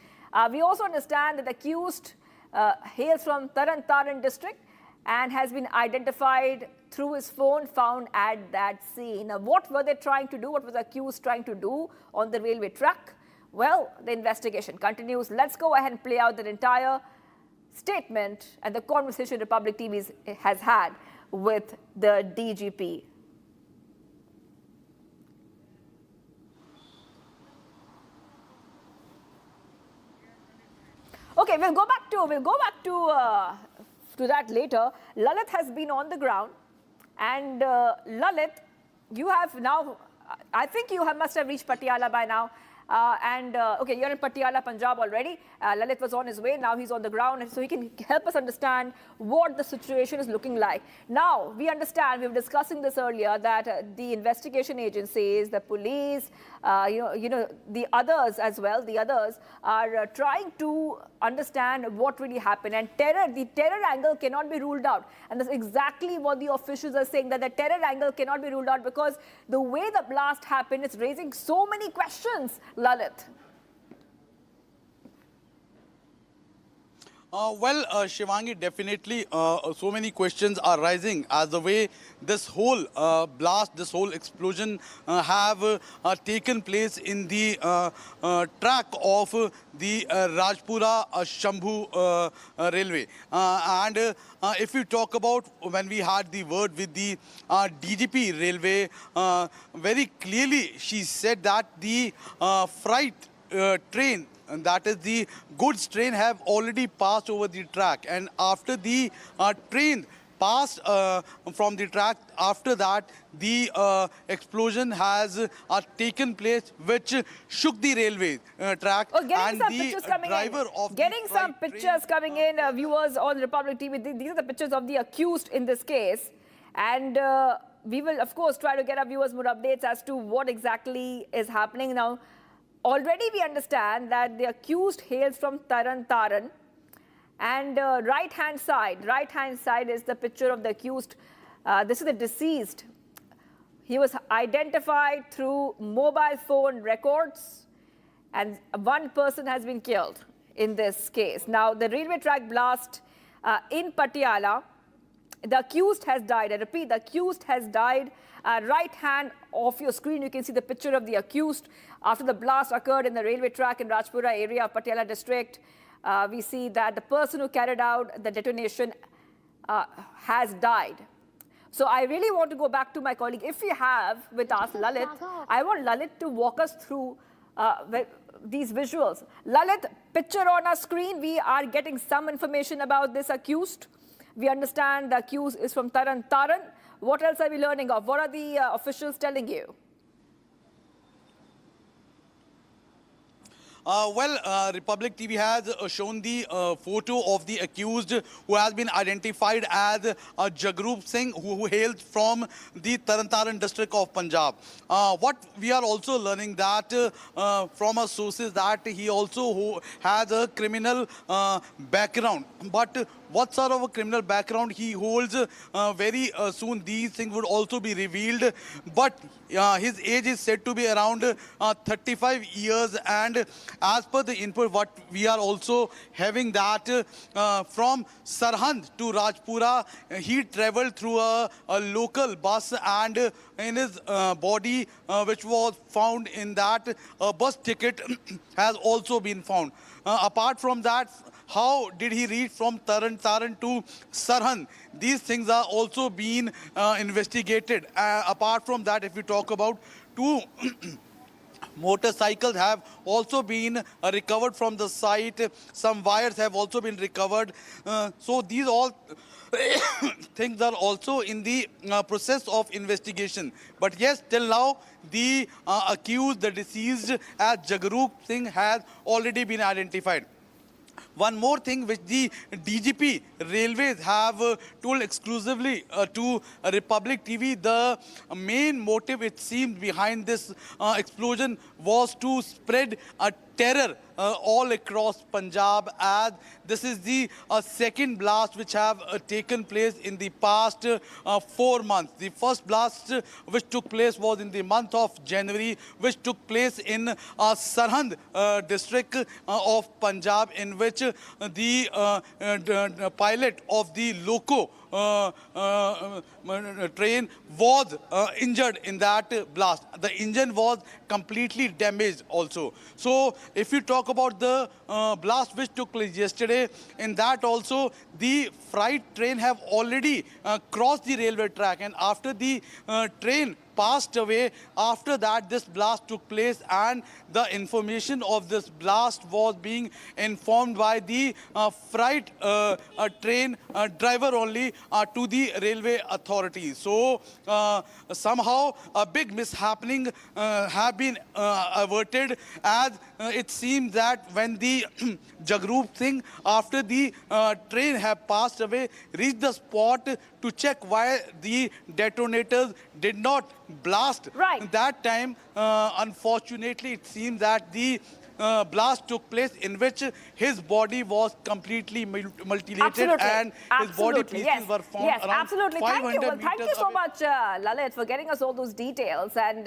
We also understand that the accused hails from Taran district and has been identified through his phone found at that scene. Now, what were they trying to do? What was the accused trying to do on the railway track? Well, the investigation continues. Let's go ahead and play out that entire statement and the conversation Republic TV has had with the DGP. Okay, we'll go back to that later. Lalit has been on the ground, and Lalit, you have now, I think you must have reached Patiala by now. Okay, you're in Patiala, Punjab already. Lalit was on his way. Now he's on the ground, and so he can help us understand what the situation is looking like. Now, we understand, we were discussing this earlier, that the investigation agencies, the police, the others as well, the others are trying to understand what really happened. And the terror angle cannot be ruled out. And that's exactly what the officials are saying, that the terror angle cannot be ruled out because the way the blast happened is raising so many questions. Lalit. Shivangi, definitely so many questions are rising as the way this whole blast, this whole explosion have taken place in the track of the Rajpura Shambhu railway. If we talk about when we had the word with the DGP railway, very clearly she said that the freight train, and that is the goods train, have already passed over the track, and after the train passed from the track, after that the explosion has taken place, which shook the railway track. And getting some pictures coming in, viewers on Republic TV. These are the pictures of the accused in this case, and we will of course try to get our viewers more updates as to what exactly is happening now. Already we understand that the accused hails from Taran, and right-hand side is the picture of the accused. This is the deceased. He was identified through mobile phone records, and one person has been killed in this case. Now, the railway track blast in Patiala The accused has died. I repeat, the accused has died. Right hand of your screen, you can see the picture of the accused. After the blast occurred in the railway track in Rajpura area of Patiala district, we see that the person who carried out the detonation has died. So I really want to go back to my colleague. If we have with us Lalit, I want Lalit to walk us through these visuals. Lalit, picture on our screen, we are getting some information about this accused. We understand the accused is from Taran. What else are we learning of? What are the officials telling you? Republic TV has shown the photo of the accused who has been identified as Jagrup Singh, who hails from the Taran district of Punjab. What we are also learning that from our sources that he also has a criminal background. But what sort of a criminal background he holds, very soon these things would also be revealed. But his age is said to be around 35 years, and as per the input what we are also having that from Sarhand to Rajpura, he travelled through a local bus, and in his body which was found in that bus ticket has also been found. Apart from that, how did he reach from Taran to Sarhand? These things are also being investigated. Apart from that, if we talk about two motorcycles have also been recovered from the site. Some wires have also been recovered. So these all things are also in the process of investigation. But yes, till now, the accused, the deceased as Jagrup Singh has already been identified. One more thing which the DGP Railways have told exclusively to Republic TV, the main motive it seems behind this explosion was to spread a terror all across Punjab, as this is the second blast which have taken place in the past 4 months. The first blast which took place was in the month of January, which took place in Sarhand district of Punjab, in which the pilot of the loco train was injured in that blast. The engine was completely damaged also. So if you talk about the blast which took place yesterday, in that also the freight train have already crossed the railway track, and after the train passed away, after that this blast took place, and the information of this blast was being informed by the freight train driver only to the railway authorities. So somehow a big mishappening have been averted, as it seems that when the Jagrup Singh, after the train have passed away, reached the spot to check why the detonators did not blast. Right. That time, unfortunately, it seems that the blast took place in which his body was completely mutilated, and his body pieces were found around 500 meters Thank you so much, Lalit, for getting us all those details. And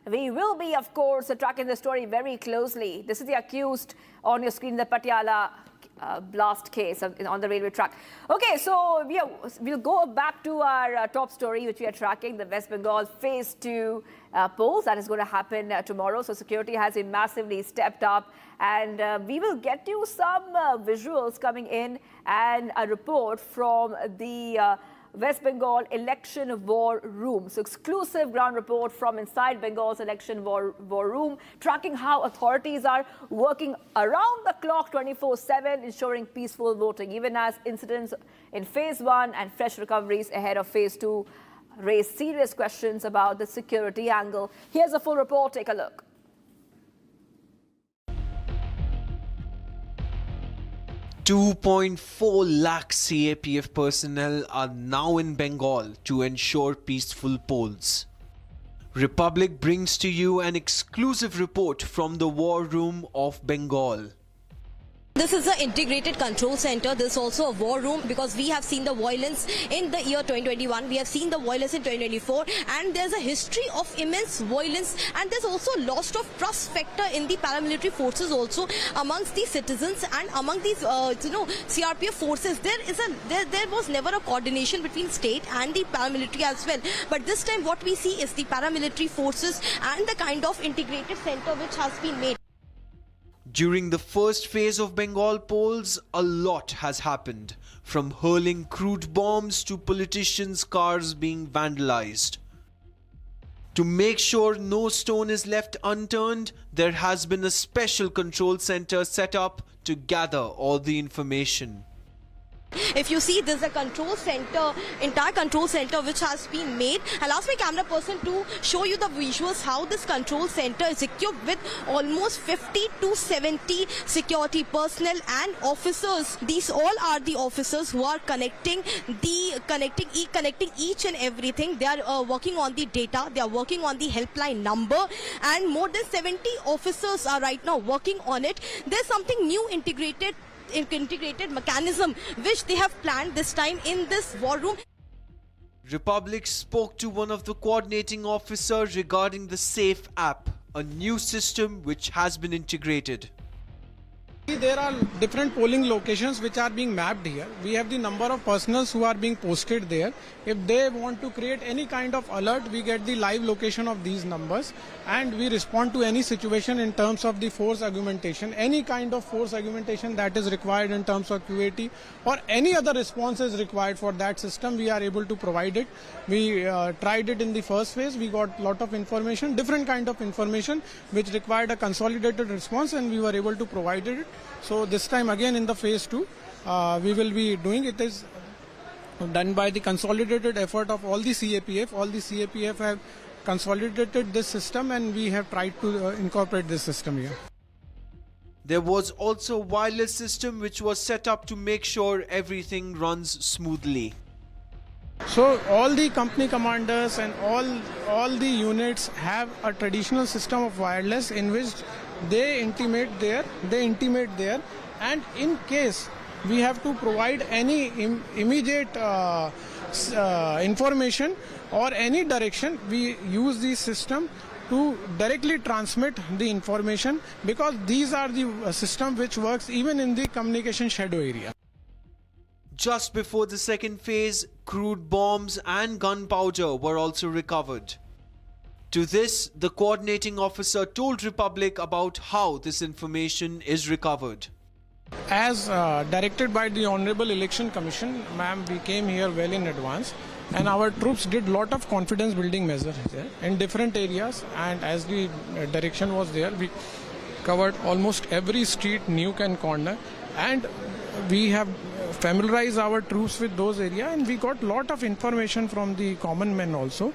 we will be, of course, tracking the story very closely. This is the accused on your screen, the Patiala blast case on the railway track. Okay, so we'll go back to our top story, which we are tracking, the West Bengal Phase 2 polls. That is going to happen tomorrow. So security has been massively stepped up, and we will get you some visuals coming in and a report from the West Bengal Election War Room. So exclusive ground report from inside Bengal's Election War Room, tracking how authorities are working around the clock 24/7, ensuring peaceful voting, even as incidents in Phase 1 and fresh recoveries ahead of Phase 2 raise serious questions about the security angle. Here's a full report. Take a look. $2.4 lakh CAPF personnel are now in Bengal to ensure peaceful polls. Republic brings to you an exclusive report from the War Room of Bengal. This is the integrated control center. There's also a war room because we have seen the violence in the year 2021. We have seen the violence in 2024, and there's a history of immense violence, and there's also a loss of trust factor in the paramilitary forces also amongst the citizens and among these CRPF forces. There was never a coordination between state and the paramilitary as well. But this time what we see is the paramilitary forces and the kind of integrated center which has been made. During the first phase of Bengal polls, a lot has happened, from hurling crude bombs to politicians' cars being vandalized. To make sure no stone is left unturned, there has been a special control center set up to gather all the information. If you see, there's a control center, entire control center which has been made. I'll ask my camera person to show you the visuals how this control center is equipped with almost 50 to 70 security personnel and officers. These all are the officers who are connecting each and everything. They are working on the data, they are working on the helpline number, and more than 70 officers are right now working on it. There's something new integrated mechanism which they have planned this time in this war room. Republic spoke to one of the coordinating officers regarding the SAFE app, a new system which has been integrated. There are different polling locations which are being mapped here. We have the number of personals who are being posted there. If they want to create any kind of alert, we get the live location of these numbers and we respond to any situation in terms of the force augmentation. Any kind of force augmentation that is required in terms of QAT or any other response is required for that system, we are able to provide it. We tried it in the first phase. We got a lot of information, different kind of information which required a consolidated response, and we were able to provide it. So this time again in the phase 2, we will be doing it is done by the consolidated effort of all the CAPF. All the CAPF have consolidated this system and we have tried to incorporate this system here. There was also a wireless system which was set up to make sure everything runs smoothly. So all the company commanders and all the units have a traditional system of wireless in which they intimate there, and in case we have to provide any immediate information or any direction, we use the system to directly transmit the information, because these are the system which works even in the communication shadow area. Just before the second phase, crude bombs and gunpowder were also recovered. To this, the coordinating officer told Republic about how this information is recovered. As directed by the Honorable Election Commission, ma'am, we came here well in advance, and our troops did lot of confidence building measures in different areas, and as the direction was there, we covered almost every street, nook and corner, and we have familiarized our troops with those areas, and we got lot of information from the common men also.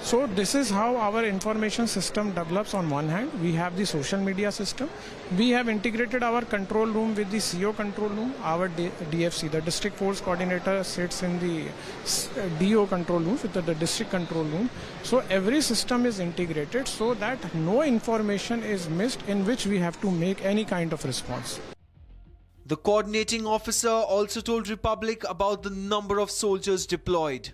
So this is how our information system develops. On one hand, we have the social media system. We have integrated our control room with the CO control room. Our DFC, the district force coordinator, sits in the DO control room with the district control room. So every system is integrated so that no information is missed in which we have to make any kind of response. The coordinating officer also told Republic about the number of soldiers deployed.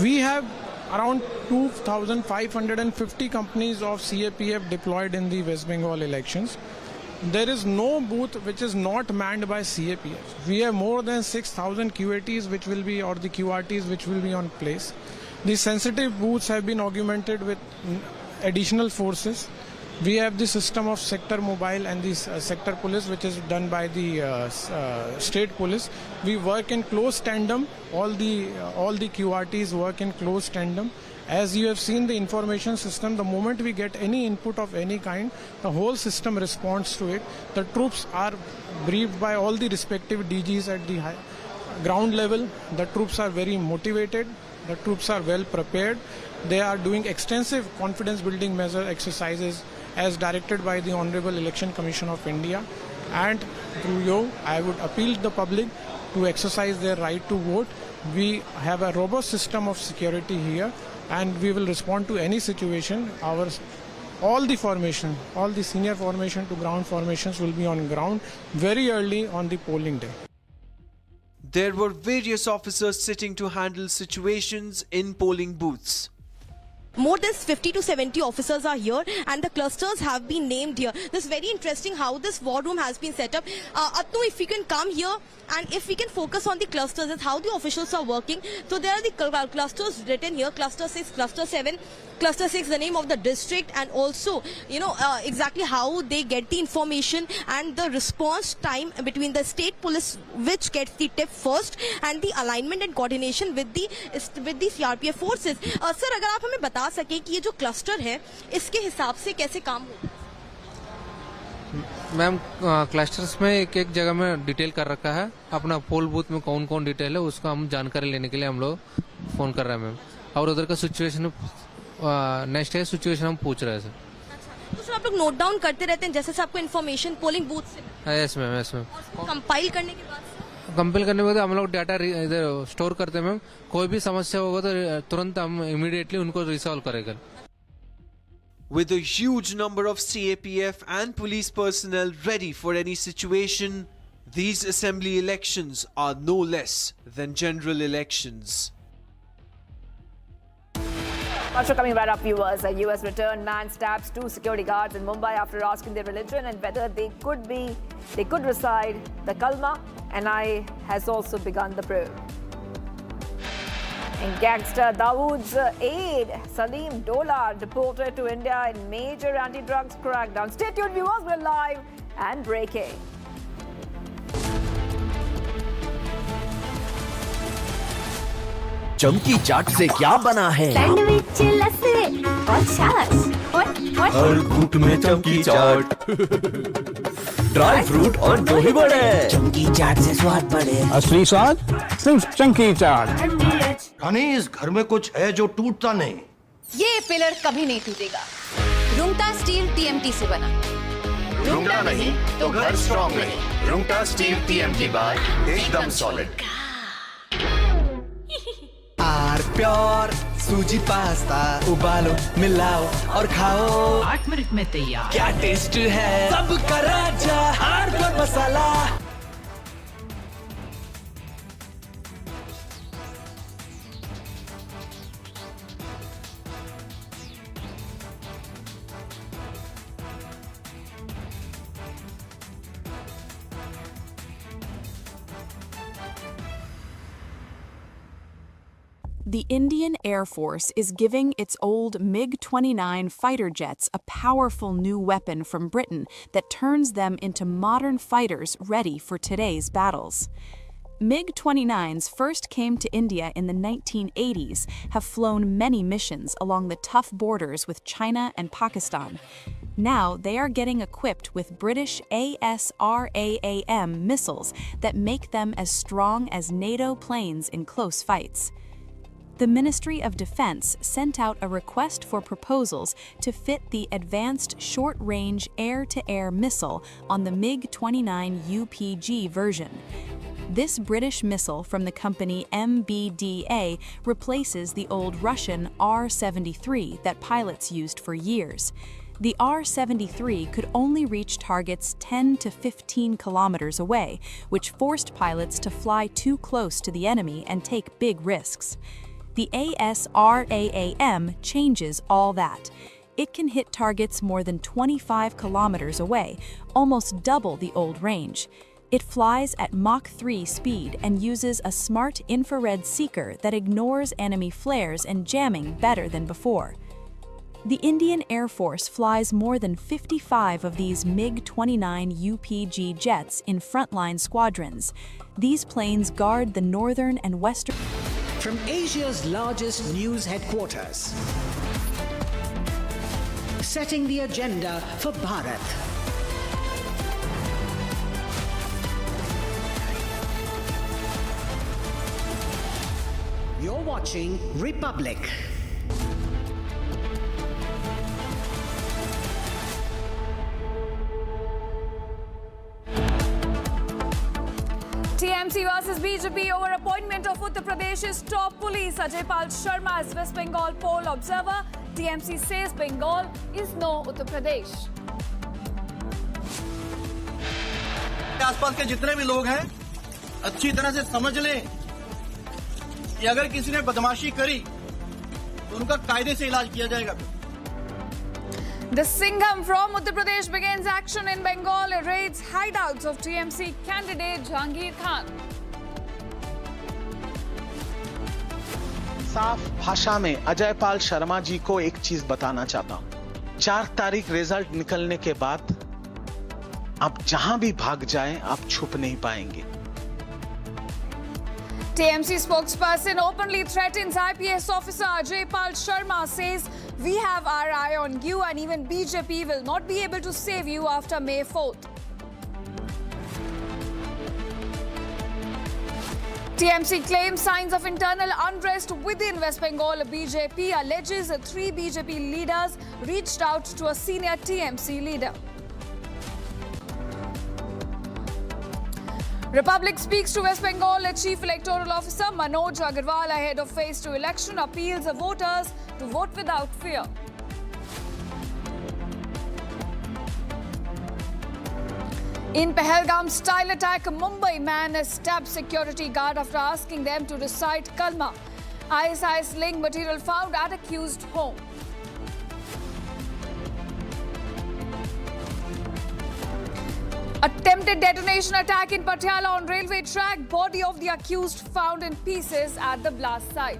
We have around 2,550 companies of CAPF deployed in the West Bengal elections. There is no booth which is not manned by CAPF. We have more than 6,000 QATs which will be, or the QRTs which will be on place. The sensitive booths have been augmented with additional forces. We have the system of sector mobile and the sector police, which is done by the state police. We work in close tandem. All the QRTs work in close tandem. As you have seen the information system, the moment we get any input of any kind, the whole system responds to it. The troops are briefed by all the respective DGs at the ground level. The troops are very motivated. The troops are well prepared. They are doing extensive confidence building measure exercises as directed by the Honorable Election Commission of India. And through you, I would appeal to the public to exercise their right to vote. We have a robust system of security here, and we will respond to any situation. Our all the formation, all the senior formation to ground formations will be on ground very early on the polling day. There were various officers sitting to handle situations in polling booths. More than 50 to 70 officers are here and the clusters have been named here. This is very interesting how this war room has been set up. Atnu, if you can come here and if we can focus on the clusters, that's how the officials are working. So there are the clusters written here, cluster 6, cluster 7, cluster 6, the name of the district, and also, exactly how they get the information and the response time between the state police, which gets the tip first, and the alignment and coordination with the CRPF forces. Sir, अगर आप हमें बता सके कि ये जो cluster है इसके हिसाब से कैसे काम होगा? मैम, क्लस्टर्स में एक जगह में डिटेल कर रखा है. अपना पोल बूथ में कौन कौन डिटेल है उसका हम जानकारी लेने के लिए हम लोग फोन कर रहे हैं मैम. और उधर का सिचुएशन नेक्स्ट है सिचुएशन हम पूछ रहे हैं सर. तो सर आप लोग नोट डाउन करते रहते हैं जैसे आपको इन्फॉर्मेशन पोलिंग बूथ से? Yes ma'am, yes ma'am. Compile करने के बाद कंपाइल करने के बाद हम लोग डाटा इधर स्टोर करते हैं मैम. कोई भी समस्या होगा तो तुरंत हम इमीडिएटली उनको रिसॉल्व करेंगे. With a huge number of CAPF and police personnel ready for any situation, these assembly elections are no less than general elections. Also coming right up, viewers, a US returned man stabs 2 security guards in Mumbai after asking their religion and whether they could recite the Kalma. NI has also begun the probe. And gangster Dawood's aide Salim Dolar deported to India in major anti-drugs crackdown. Stay tuned, viewers, we're live and breaking. चमकी चाट से क्या बना है? Sandwich, लस्सी और छाछ और हर घूंट में चमकी चाट, ड्राई फ्रूट और दही बड़े. चमकी चाट से स्वाद बढ़े. असली स्वाद सिर्फ चंकी चाट. रानी, इस घर में कुछ है जो टूटता नहीं. ये पिलर कभी नहीं टूटेगा. रुंगटा स्टील TMT से बना. रुंगटा नहीं तो घर स्ट्रॉन्ग नहीं. रुंगटा स्टील TMT बार एकदम सॉलिड. आर प्योर सूजी पास्ता उबालो, मिलाओ और खाओ. 8 मिनट में तैयार. क्या टेस्ट है सबका राजा R pure masala. The Indian Air Force is giving its old MiG-29 fighter jets a powerful new weapon from Britain that turns them into modern fighters ready for today's battles. MiG-29s first came to India in the 1980s, have flown many missions along the tough borders with China and Pakistan. Now they are getting equipped with British ASRAAM missiles that make them as strong as NATO planes in close fights. The Ministry of Defense sent out a request for proposals to fit the Advanced Short-Range Air-to-Air Missile on the MiG-29 UPG version. This British missile from the company MBDA replaces the old Russian R-73 that pilots used for years. The R-73 could only reach targets 10 to 15 kilometers away, which forced pilots to fly too close to the enemy and take big risks. The ASRAAM changes all that. It can hit targets more than 25 kilometers away, almost double the old range. It flies at Mach 3 speed and uses a smart infrared seeker that ignores enemy flares and jamming better than before. The Indian Air Force flies more than 55 of these MiG-29 UPG jets in frontline squadrons. These planes guard the northern and western... From Asia's largest news headquarters, setting the agenda for Bharat. You're watching Republic. TMC versus versus BJP over appointment of Uttar Pradesh's top police. Ajaypal Sharma as West Bengal poll observer. TMC says Bengal is no Uttar Pradesh. आसपास के जितने भी लोग हैं अच्छी तरह से समझ लें कि अगर किसी ने बदमाशी करी तो उनका कायदे से इलाज किया जाएगा. The Singham from Uttar Pradesh begins action in Bengal. It raids hideouts of TMC candidate Jahangir Khan. साफ भाषा में अजयपाल शर्मा जी को एक चीज बताना चाहता हूं. 4 तारीख रिजल्ट निकलने के बाद आप जहां भी भाग जाएं, आप छुप नहीं पाएंगे. TMC spokesperson openly threatens IPS officer Ajaypal Sharma, says we have our eye on you and even BJP will not be able to save you after May 4th. TMC claims signs of internal unrest within West Bengal. BJP alleges 3 BJP leaders reached out to a senior TMC leader. Republic speaks to West Bengal Chief Electoral Officer Manoj Agarwal ahead of Phase 2 election, appeals voters to vote without fear. In Pahalgam style attack, Mumbai man stabbed security guard after asking them to recite Kalma. ISIS link material found at accused home. Attempted detonation attack in Patiala on railway track. Body of the accused found in pieces at the blast site.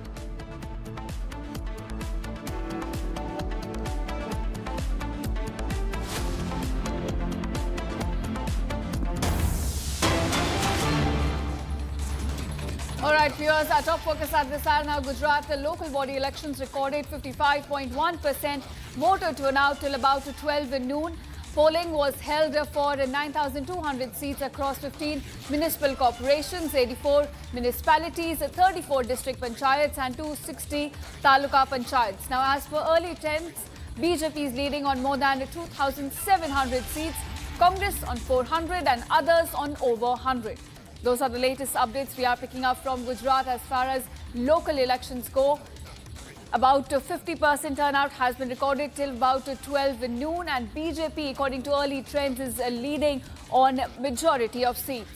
Alright viewers, our top focus at this hour now. Gujarat, the local body elections recorded 55.1% voter turnout till about 12 noon. Polling was held for 9,200 seats across 15 municipal corporations, 84 municipalities, 34 district panchayats and 260 taluka panchayats. Now, as per early trends, BJP is leading on more than 2,700 seats, Congress on 400 and others on over 100. Those are the latest updates we are picking up from Gujarat as far as local elections go. About 50% turnout has been recorded till about 12 noon, and BJP, according to early trends, is leading on majority of seats.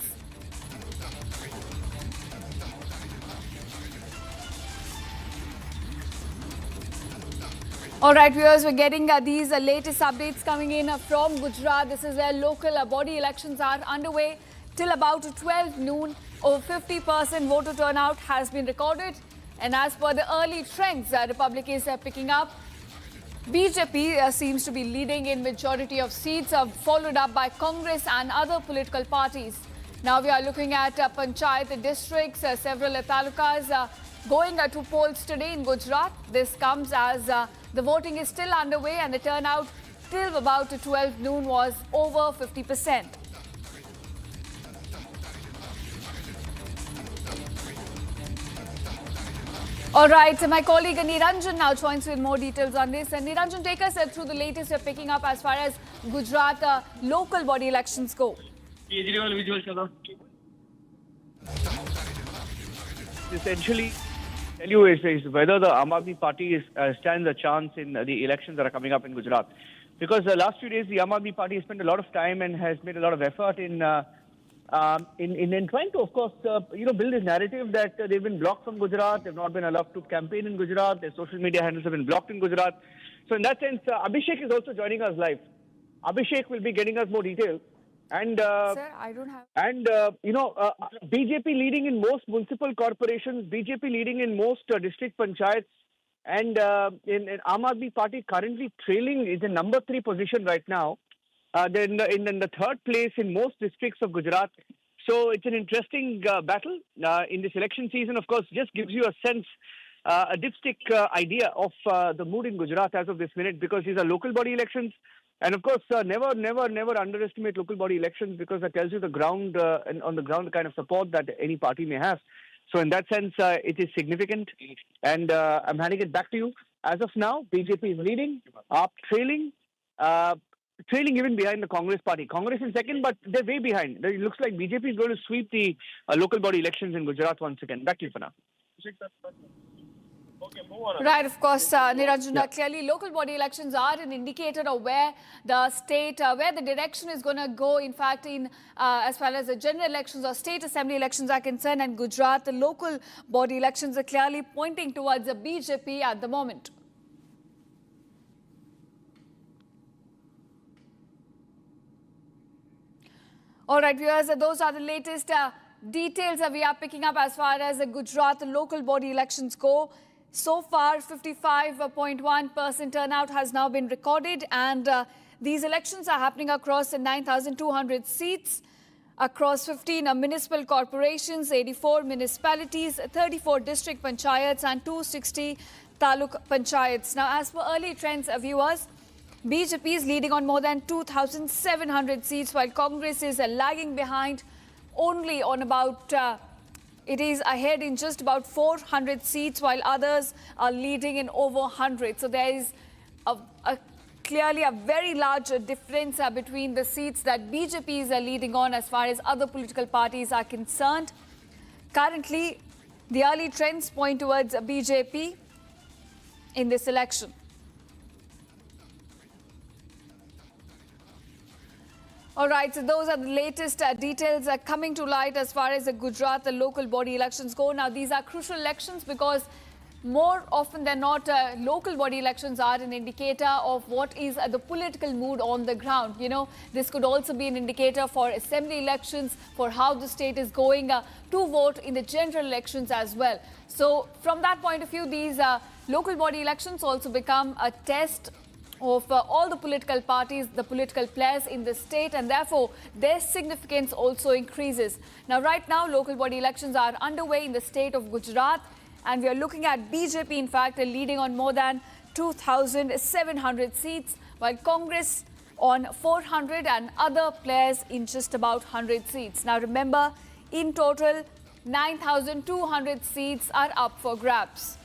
All right, viewers, we're getting these latest updates coming in from Gujarat. This is where local body elections are underway till about 12 noon. Over 50% voter turnout has been recorded. And as per the early trends, Republic is picking up. BJP seems to be leading in majority of seats, followed up by Congress and other political parties. Now we are looking at panchayat districts, several talukas going to polls today in Gujarat. This comes as the voting is still underway and the turnout till about 12 noon was over 50%. All right, my colleague Niranjan now joins with more details on this. And Niranjan, take us through the latest you're picking up as far as Gujarat local body elections go. Essentially, tell you is whether the Aam Aadmi Party stands a chance in the elections that are coming up in Gujarat. Because the last few days, the Aam Aadmi Party has spent a lot of time and has made a lot of effort in trying to, of course, build this narrative that they've been blocked from Gujarat, they've not been allowed to campaign in Gujarat, their social media handles have been blocked in Gujarat. So in that sense, Abhishek is also joining us live. Abhishek will be getting us more details. And Sir, I don't have. And BJP leading in most municipal corporations, BJP leading in most district panchayats, and in Aam Aadmi Party currently trailing is in number 3 position right now. They're in the 3rd place in most districts of Gujarat. So it's an interesting battle in this election season. Of course, just gives you a sense, a dipstick idea of the mood in Gujarat as of this minute, because these are local body elections. And of course, never underestimate local body elections, because that tells you the ground and on the ground the kind of support that any party may have. So in that sense, it is significant. And I'm handing it back to you. As of now, BJP is leading, AAP trailing. trailing even behind the Congress party. Congress in second, but they're way behind. It looks like BJP is going to sweep the local body elections in Gujarat once again. Back to you for now. Right, of course, Niranjana, clearly local body elections are an indicator of where the state, where the direction is going to go. In fact, in as far as the general elections or state assembly elections are concerned, and Gujarat, the local body elections are clearly pointing towards the BJP at the moment. All right, viewers, those are the latest details that we are picking up as far as the Gujarat local body elections go. So far, 55.1% turnout has now been recorded, and these elections are happening across 9,200 seats, across 15 municipal corporations, 84 municipalities, 34 district panchayats and 260 taluk panchayats. Now, as per early trends, viewers, BJP is leading on more than 2,700 seats, while Congress is lagging behind only on about... it is ahead in just about 400 seats, while others are leading in over 100. So there is clearly a very large difference between the seats that BJP is leading on as far as other political parties are concerned. Currently, the early trends point towards BJP in this election. All right, so those are the latest details coming to light as far as the Gujarat, the local body elections go. Now, these are crucial elections because more often than not, local body elections are an indicator of what is the political mood on the ground. You know, this could also be an indicator for assembly elections, for how the state is going to vote in the general elections as well. So, from that point of view, these local body elections also become a test of all the political parties, the political players in the state, and therefore their significance also increases. Now, right now, local body elections are underway in the state of Gujarat, and we are looking at BJP, in fact, leading on more than 2,700 seats, while Congress on 400 and other players in just about 100 seats. Now, remember, in total, 9,200 seats are up for grabs.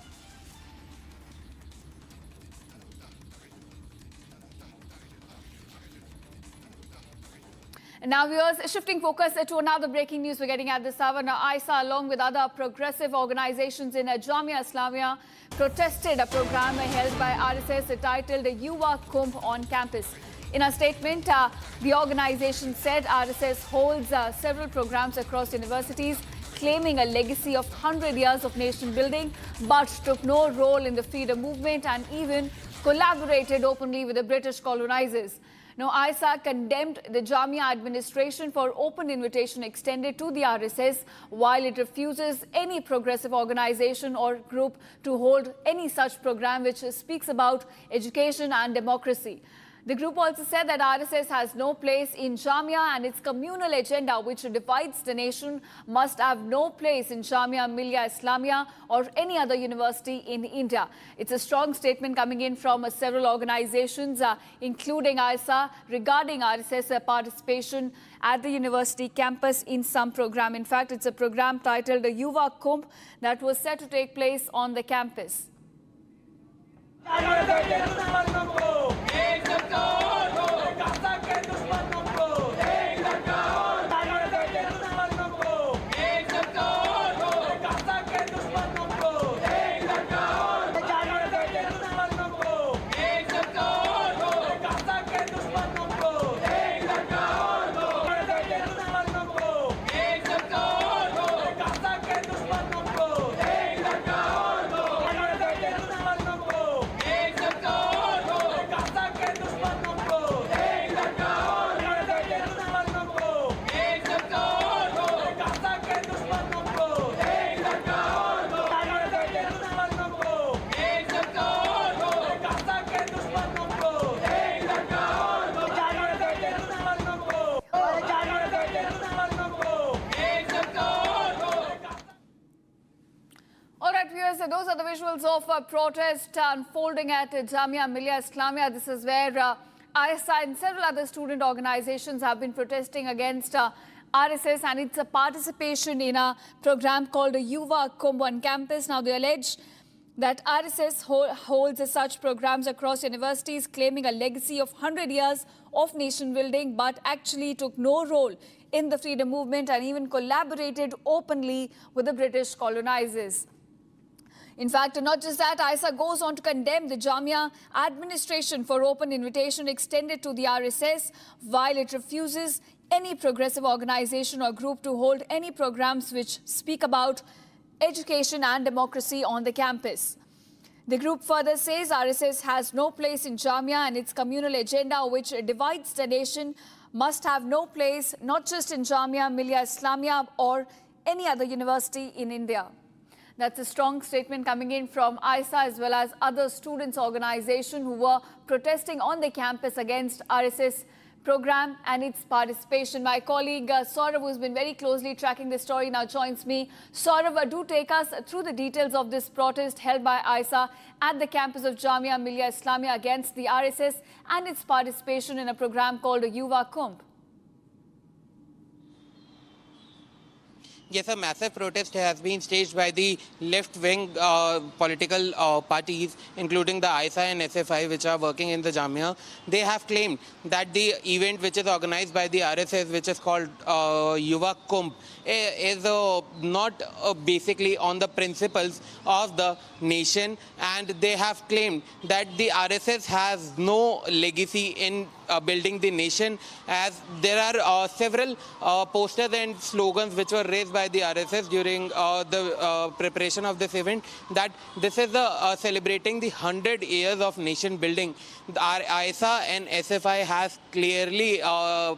And now, viewers, shifting focus to another breaking news we're getting at this hour. Now, ISA, along with other progressive organizations in Jamia Islamia, protested a program held by RSS titled Yuva Kumbh on campus. In a statement, the organization said RSS holds several programs across universities, claiming a legacy of 100 years of nation building, but took no role in the freedom movement and even collaborated openly with the British colonizers. Now, ISA condemned the Jamia administration for open invitation extended to the RSS, while it refuses any progressive organization or group to hold any such program which speaks about education and democracy. The group also said that RSS has no place in Jamia, and its communal agenda, which divides the nation, must have no place in Jamia Millia Islamia or any other university in India. It's a strong statement coming in from several organizations, including ISA, regarding RSS participation at the university campus in some program. In fact, it's a program titled Yuva Kumbh that was set to take place on the campus. So those are the visuals of protest unfolding at Jamia Millia Islamia. This is where ISI and several other student organizations have been protesting against RSS and its participation in a program called Yuva Kumbh on campus. Now, they allege that RSS holds such programs across universities, claiming a legacy of 100 years of nation building, but actually took no role in the freedom movement and even collaborated openly with the British colonizers. In fact, not just that, ISA goes on to condemn the Jamia administration for open invitation extended to the RSS, while it refuses any progressive organization or group to hold any programs which speak about education and democracy on the campus. The group further says RSS has no place in Jamia, and its communal agenda, which divides the nation, must have no place not just in Jamia Millia Islamia or any other university in India. That's a strong statement coming in from ISA as well as other students' organizations who were protesting on the campus against RSS program and its participation. My colleague Saurav, who's been very closely tracking this story, now joins me. Saurav, do take us through the details of this protest held by ISA at the campus of Jamia Millia Islamia against the RSS and its participation in a program called Yuva Kumbh. Yes, a massive protest has been staged by the left-wing political parties, including the ISA and SFI, which are working in the Jamia. They have claimed that the event which is organized by the RSS, which is called Yuva Kumbh, is not basically on the principles of the nation, and they have claimed that the RSS has no legacy in building the nation, as there are several posters and slogans which were raised by the RSS during the preparation of this event, that this is celebrating the 100 years of nation building. Our ISA and SFI has clearly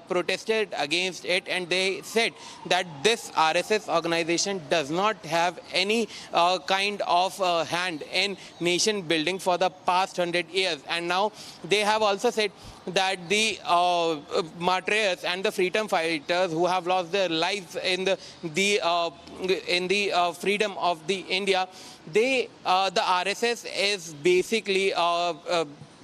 protested against it, and they said that this RSS organization does not have any kind of hand in nation building for the past 100 years. And now they have also said that the martyrs and the freedom fighters who have lost their lives in the freedom of the India, the RSS is basically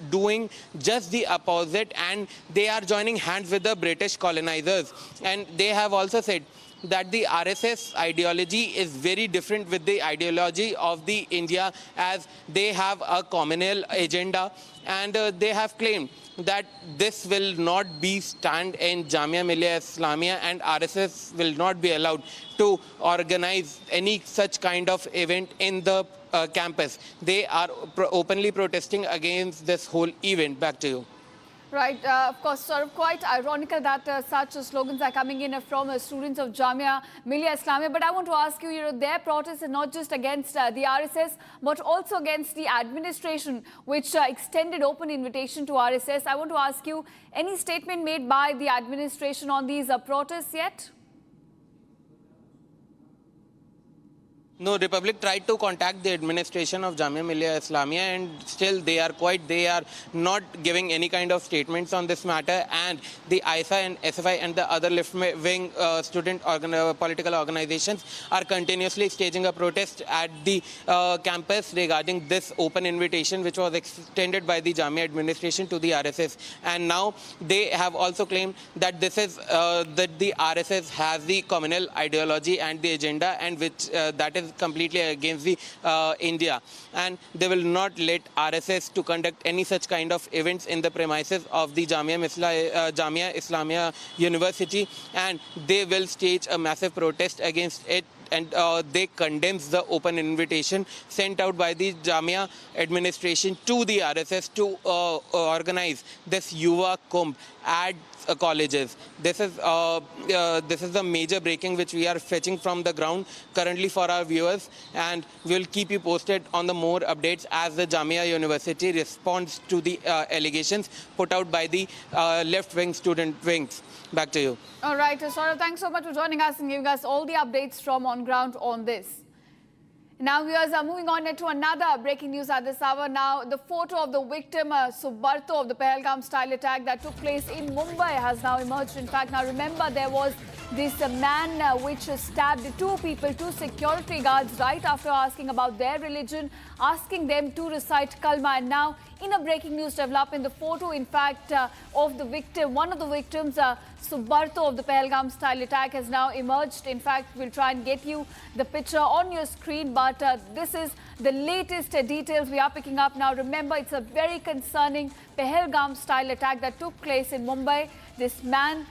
doing just the opposite, and they are joining hands with the British colonizers. And they have also said that the RSS ideology is very different with the ideology of the India, as they have a communal agenda, and they have claimed that this will not be stand in Jamia Millia Islamia, and RSS will not be allowed to organize any such kind of event in the campus. They are openly protesting against this whole event. Back to you. Right, of course, sort of quite ironical that such slogans are coming in from students of Jamia Millia Islamia. But I want to ask you, their protest is not just against the RSS, but also against the administration, which extended open invitation to RSS. I want to ask you, any statement made by the administration on these protests yet? No, Republic tried to contact the administration of Jamia Millia Islamia, and still they are not giving any kind of statements on this matter. And the ISA and SFI and the other left-wing student political organizations are continuously staging a protest at the campus regarding this open invitation which was extended by the Jamia administration to the RSS. And now they have also claimed that this is that the RSS has the communal ideology and the agenda, and which that is completely against the India, and they will not let RSS to conduct any such kind of events in the premises of the Jamia Islamia University, and they will stage a massive protest against it. And they condemns the open invitation sent out by the Jamia administration to the RSS to organize this Yuva Kumbh at colleges. This is the major breaking which we are fetching from the ground currently for our viewers, and we will keep you posted on the more updates as the Jamia University responds to the allegations put out by the left-wing student wings. Back to you. All right, Saurav, thanks so much for joining us and giving us all the updates from on ground on this. Now, viewers are moving on to another breaking news at this hour. Now, the photo of the victim, Subarto, of the Pahalgam-style attack that took place in Mumbai has now emerged. In fact, now remember, there was This man which stabbed two people, two security guards, right after asking about their religion, asking them to recite kalma. And now, in a breaking news development, the photo, in fact, of the victim, one of the victims, Subarto of the Pahalgam style attack, has now emerged. In fact, we'll try and get you the picture on your screen, but this is the latest details we are picking up now. Remember, it's a very concerning Pahalgam style attack that took place in Mumbai. This man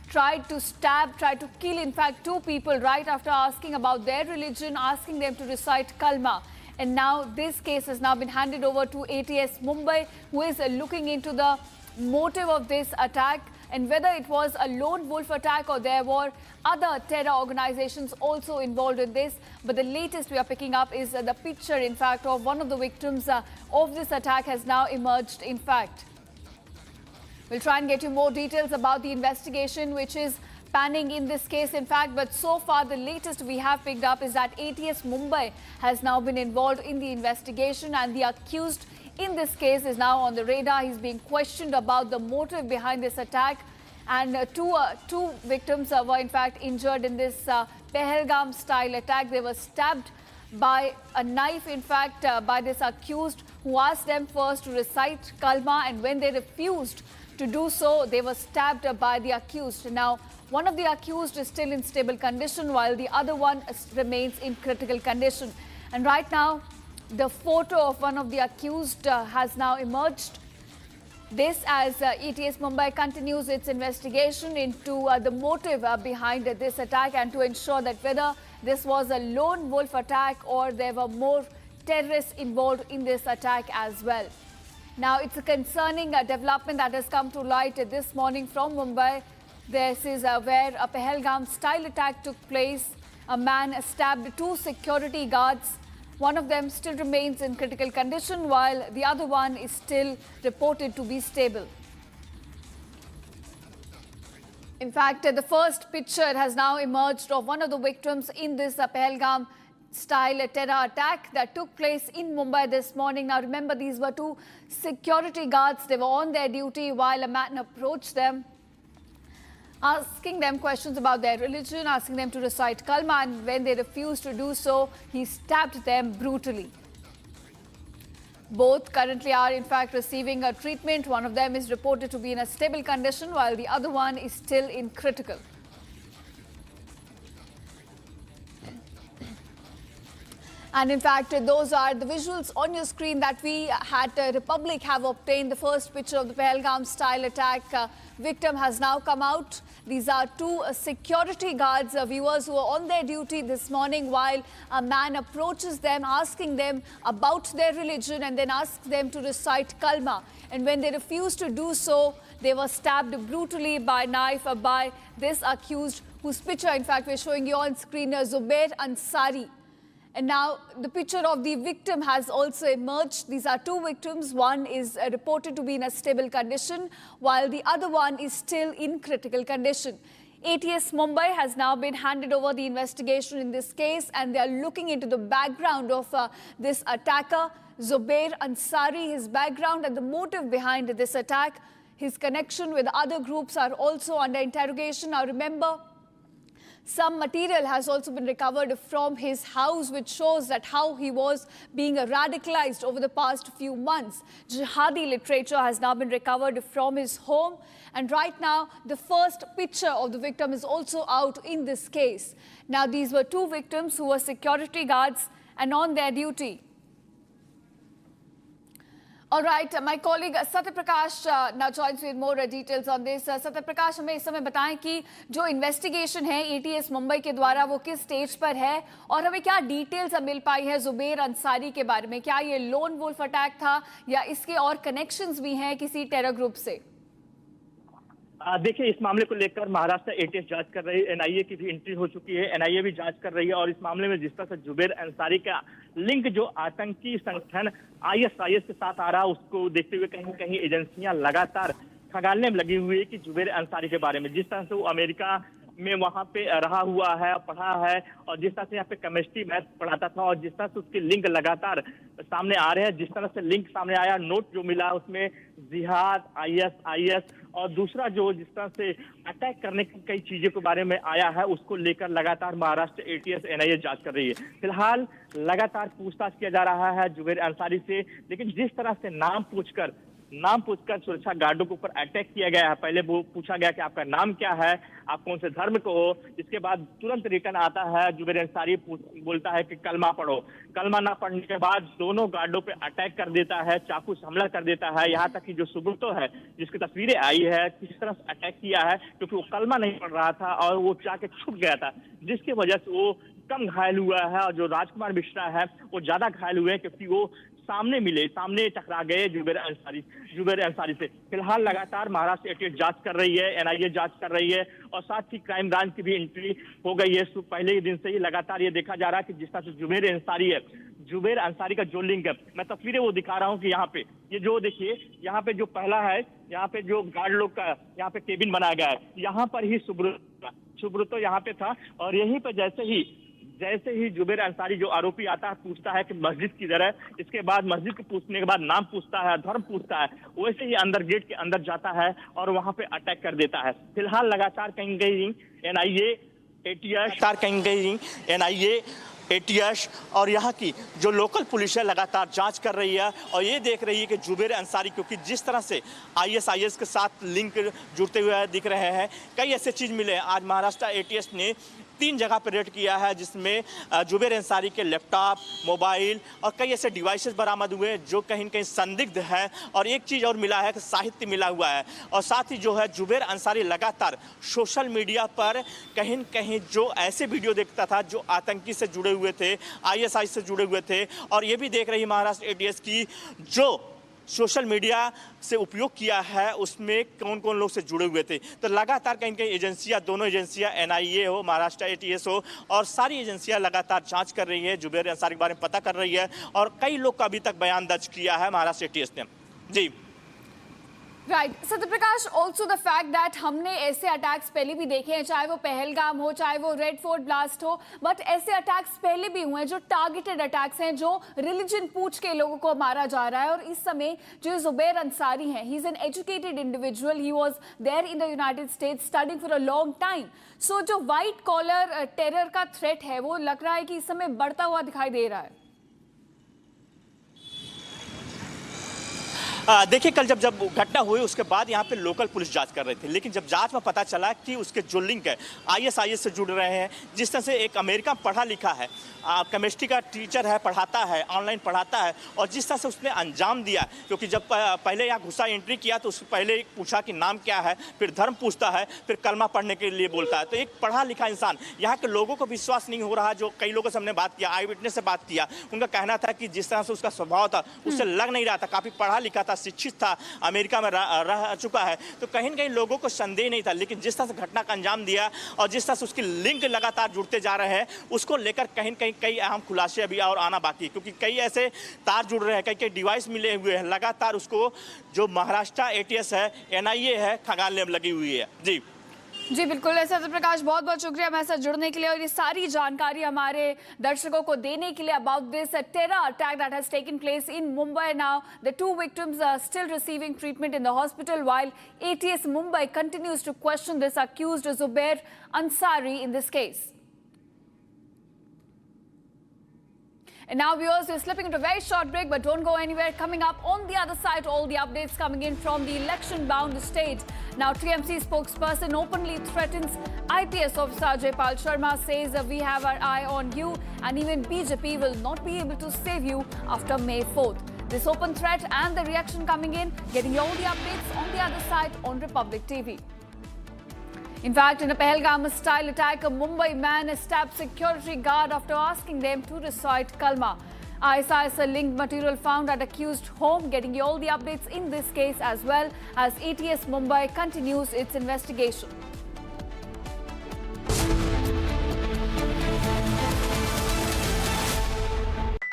tried to stab, tried to kill, in fact, two people right after asking about their religion, asking them to recite kalma. And now this case has now been handed over to ATS Mumbai, who is looking into the motive of this attack and whether it was a lone wolf attack or there were other terror organizations also involved in this. But the latest we are picking up is the picture, in fact, of one of the victims of this attack has now emerged, in fact. We'll try and get you more details about the investigation which is panning in this case, in fact. But so far, the latest we have picked up is that ATS Mumbai has now been involved in the investigation, and the accused in this case is now on the radar. He's being questioned about the motive behind this attack. And two victims were, in fact, injured in this Pahalgam style attack. They were stabbed by a knife, in fact, by this accused, who asked them first to recite kalma, and when they refused to do so, they were stabbed by the accused. Now, one of the accused is still in stable condition, while the other one remains in critical condition. And right now, the photo of one of the accused has now emerged. This as ATS Mumbai continues its investigation into the motive behind this attack, and to ensure that whether this was a lone wolf attack or there were more terrorists involved in this attack as well. Now, it's a concerning development that has come to light this morning from Mumbai. This is where a Pahalgam style attack took place. A man stabbed two security guards. One of them still remains in critical condition, while the other one is still reported to be stable. In fact, the first picture has now emerged of one of the victims in this Pahalgam style terror attack that took place in Mumbai this morning. Now, remember, these were two security guards. They were on their duty while a man approached them, asking them questions about their religion, asking them to recite kalma, and when they refused to do so, he stabbed them brutally. Both currently are, in fact, receiving a treatment. One of them is reported to be in a stable condition, while the other one is still in critical. And in fact, those are the visuals on your screen that we at Republic have obtained. The first picture of the Pahalgam style attack victim has now come out. These are two security guards, viewers, who are on their duty this morning while a man approaches them, asking them about their religion, and then asks them to recite kalma. And when they refuse to do so, they were stabbed brutally by knife by this accused, whose picture, in fact, we're showing you on screen, Zubair Ansari. And now the picture of the victim has also emerged. These are two victims. One is reported to be in a stable condition, while the other one is still in critical condition. ATS Mumbai has now been handed over the investigation in this case, and they are looking into the background of this attacker, Zubair Ansari, his background and the motive behind this attack. His connection with other groups are also under interrogation. Now, remember, some material has also been recovered from his house, which shows that how he was being radicalized over the past few months. Jihadi literature has now been recovered from his home. And right now, the first picture of the victim is also out in this case. Now, these were two victims who were security guards and on their duty. All right, my colleague Satya Prakash now joins with more details on this. Satya Prakash, हमें इस समय बताएं कि जो investigation है ATS Mumbai के द्वारा वो किस स्टेज पर है और हमें क्या डिटेल्स मिल पाई है जुबैर अंसारी के बारे में? क्या ये लोन वुल्फ अटैक था या इसके और कनेक्शंस भी हैं किसी टेरर ग्रुप से? देखिए, इस मामले को लेकर महाराष्ट्र एटीएस जांच कर रही है, एनआईए की भी एंट्री हो चुकी है, एनआईए भी जांच कर रही है। और इस मामले में जिस तरह से जुबैर अंसारी का लिंक जो आतंकी संगठन आईएसआईएस के साथ आ रहा है, उसको देखते हुए कहीं न कहीं एजेंसियां लगातार खंगालने में लगी हुई है कि जुबैर अंसारी के बारे में, जिस तरह से वो अमेरिका में वहां पे रहा हुआ है, पढ़ा है, और जिस तरह से यहाँ पे केमिस्ट्री मैथ पढ़ाता था, और जिस तरह से उसके लिंक लगातार सामने आ रहे हैं, जिस तरह से लिंक सामने आया, नोट जो मिला उसमें जिहाद, आईएसआईएस और दूसरा जो जिस तरह से अटैक करने की कई चीजों के बारे में आया है, उसको लेकर लगातार महाराष्ट्र एटीएस एनआईए जांच कर रही है। फिलहाल लगातार पूछताछ किया जा रहा है जुबेर अंसारी से, लेकिन जिस तरह से नाम पूछकर सुरक्षा गार्डों के ऊपर अटैक किया गया है, पहले वो पूछा गया कि आपका नाम क्या है, आप कौन से धर्म को हो, इसके बाद तुरंत रिटर्न आता है जुबेर अंसारी बोलता है कि कलमा पढ़ो। कलमा ना पढ़ने के बाद दोनों गार्डों पे अटैक कर देता है, चाकू से हमला कर देता है। यहाँ तक कि जो सुब्रतो है, जिसकी तस्वीरें आई है, किस तरह से अटैक किया है, क्योंकि वो कलमा नहीं पढ़ रहा था और वो जाके छुप गया था, जिसकी वजह से वो कम घायल हुआ है। और जो राजकुमार मिश्रा है वो ज्यादा घायल हुए हैं, क्योंकि वो सामने टकरा गए जुबेर अंसारी से। फिलहाल लगातार महाराष्ट्र एटीएस जांच कर रही है, एनआईए जांच कर रही है और साथ ही क्राइम ब्रांच की भी एंट्री हो गई है। पहले ही दिन से ही लगातार ये देखा जा रहा है कि जिस तरह से जुबेर अंसारी का जो लिंक है, मैं तस्वीरें वो दिखा रहा हूँ कि यहाँ पे ये जो देखिए, यहाँ पे जो पहला है, यहाँ पे जो गार्ड लोग का यहाँ पे केबिन बनाया गया है, यहाँ पर ही सुब्रतो यहाँ पे था। और यहीं पे जैसे ही जुबेर अंसारी जो आरोपी आता है, पूछता है कि मस्जिद किधर है, इसके बाद मस्जिद को पूछने के बाद नाम पूछता है, धर्म पूछता है, वैसे ही अंदर गेट के अंदर जाता है और वहां पे अटैक कर देता है। फिलहाल लगातार कहीं गई एनआईए एटीएस और यहाँ की जो लोकल पुलिस है लगातार जांच कर रही है और ये देख रही है कि जुबेर अंसारी, क्योंकि जिस तरह से आईएसआईएस के साथ लिंक जुड़ते हुए दिख रहे हैं, कई ऐसे चीज़ मिले। आज महाराष्ट्र एटीएस ने 3 जगह पर रेड किया है, जिसमें जुबेर अंसारी के लैपटॉप, मोबाइल और कई ऐसे डिवाइसेस बरामद हुए जो कहीं न कहीं संदिग्ध है। और एक चीज़ और मिला है कि साहित्य मिला हुआ है। और साथ ही जो है जुबेर अंसारी लगातार सोशल मीडिया पर कहीं न कहीं जो ऐसे वीडियो देखता था जो आतंकी से जुड़े हुए थे, आईएसआई से जुड़े हुए थे। और ये भी देख रही है महाराष्ट्र एटीएस की जो सोशल मीडिया से उपयोग किया है, उसमें कौन कौन लोग से जुड़े हुए थे। तो लगातार कहीं कहीं एजेंसियां, दोनों एजेंसियां, एनआईए हो, महाराष्ट्र एटीएस हो, और सारी एजेंसियां लगातार जांच कर रही है, जुबेर अंसारी के बारे में पता कर रही है। और कई लोग का अभी तक बयान दर्ज किया है महाराष्ट्र एटीएस ने। जी right Satyaprakash, also the fact that हमने ऐसे अटैक्स पहले भी देखे हैं, चाहे वो पहलगाम हो, चाहे वो रेड फोर्ट ब्लास्ट हो, बट ऐसे अटैक्स पहले भी हुए हैं जो टारगेटेड अटैक्स हैं, जो रिलीजन पूछ के लोगों को मारा जा रहा है। और इस समय जो जुबेर अंसारी हैं, he is an educated individual, he was there in the United States studying for a long time. So जो व्हाइट कॉलर टेरर का थ्रेट है वो लग रहा है कि इस समय बढ़ता हुआ दिखाई दे रहा है। देखिए, कल जब घटना हुई उसके बाद यहाँ पे लोकल पुलिस जांच कर रही थी, लेकिन जब जांच में पता चला कि उसके जो लिंक है आईएसआईएस से जुड़ रहे हैं, जिस तरह से एक अमेरिका पढ़ा लिखा है, केमिस्ट्री का टीचर है, पढ़ाता है, ऑनलाइन पढ़ाता है, और जिस तरह से उसने अंजाम दिया, क्योंकि जब पहले यहाँ घुसा एंट्री किया तो उससे पहले पूछा कि नाम क्या है, फिर धर्म पूछता है, फिर कलमा पढ़ने के लिए बोलता है। तो एक पढ़ा लिखा इंसान, यहाँ के लोगों को विश्वास नहीं हो रहा। जो कई लोगों से हमने बात किया, आई विटनेस से बात किया, उनका कहना था कि जिस तरह से उसका स्वभाव था उससे लग नहीं रहा था, काफ़ी पढ़ा लिखा था, शिक्षित था, अमेरिका में रह चुका है, तो कहीं न कहीं लोगों को संदेह नहीं था। लेकिन जिस तरह से घटना का अंजाम दिया और जिस तरह से उसकी लिंक लगातार जुड़ते जा रहे हैं, उसको लेकर कहीं न कहीं कई अहम खुलासे अभी और आना बाकी, क्योंकि कई ऐसे तार जुड़ रहे हैं, कई डिवाइस मिले हुए हैं। लगातार उसको जो महाराष्ट्र एटीएस है, एनआईए है, खंगालने में लगी हुई है। जी बिल्कुल, सत्यप्रकाश बहुत बहुत शुक्रिया हमारे साथ जुड़ने के लिए और ये सारी जानकारी हमारे दर्शकों को देने के लिए about this terror attack that has taken place in Mumbai. Now the 2 victims are still receiving treatment in the hospital while ATS Mumbai continues to question this accused Zubair Ansari in this case. And now viewers, we're slipping into a very short break, but don't go anywhere. Coming up on the other side, all the updates coming in from the election-bound state. Now, TMC spokesperson openly threatens IPS officer Jaypal Sharma, says we have our eye on you and even BJP will not be able to save you after May 4th. This open threat and the reaction coming in, getting all the updates on the other side on Republic TV. In fact, in a Pahalgam-style attack, a Mumbai man stabbed security guard after asking them to recite Kalma. ISIS-linked material found at accused home. Getting you all the updates in this case as well as ATS Mumbai continues its investigation.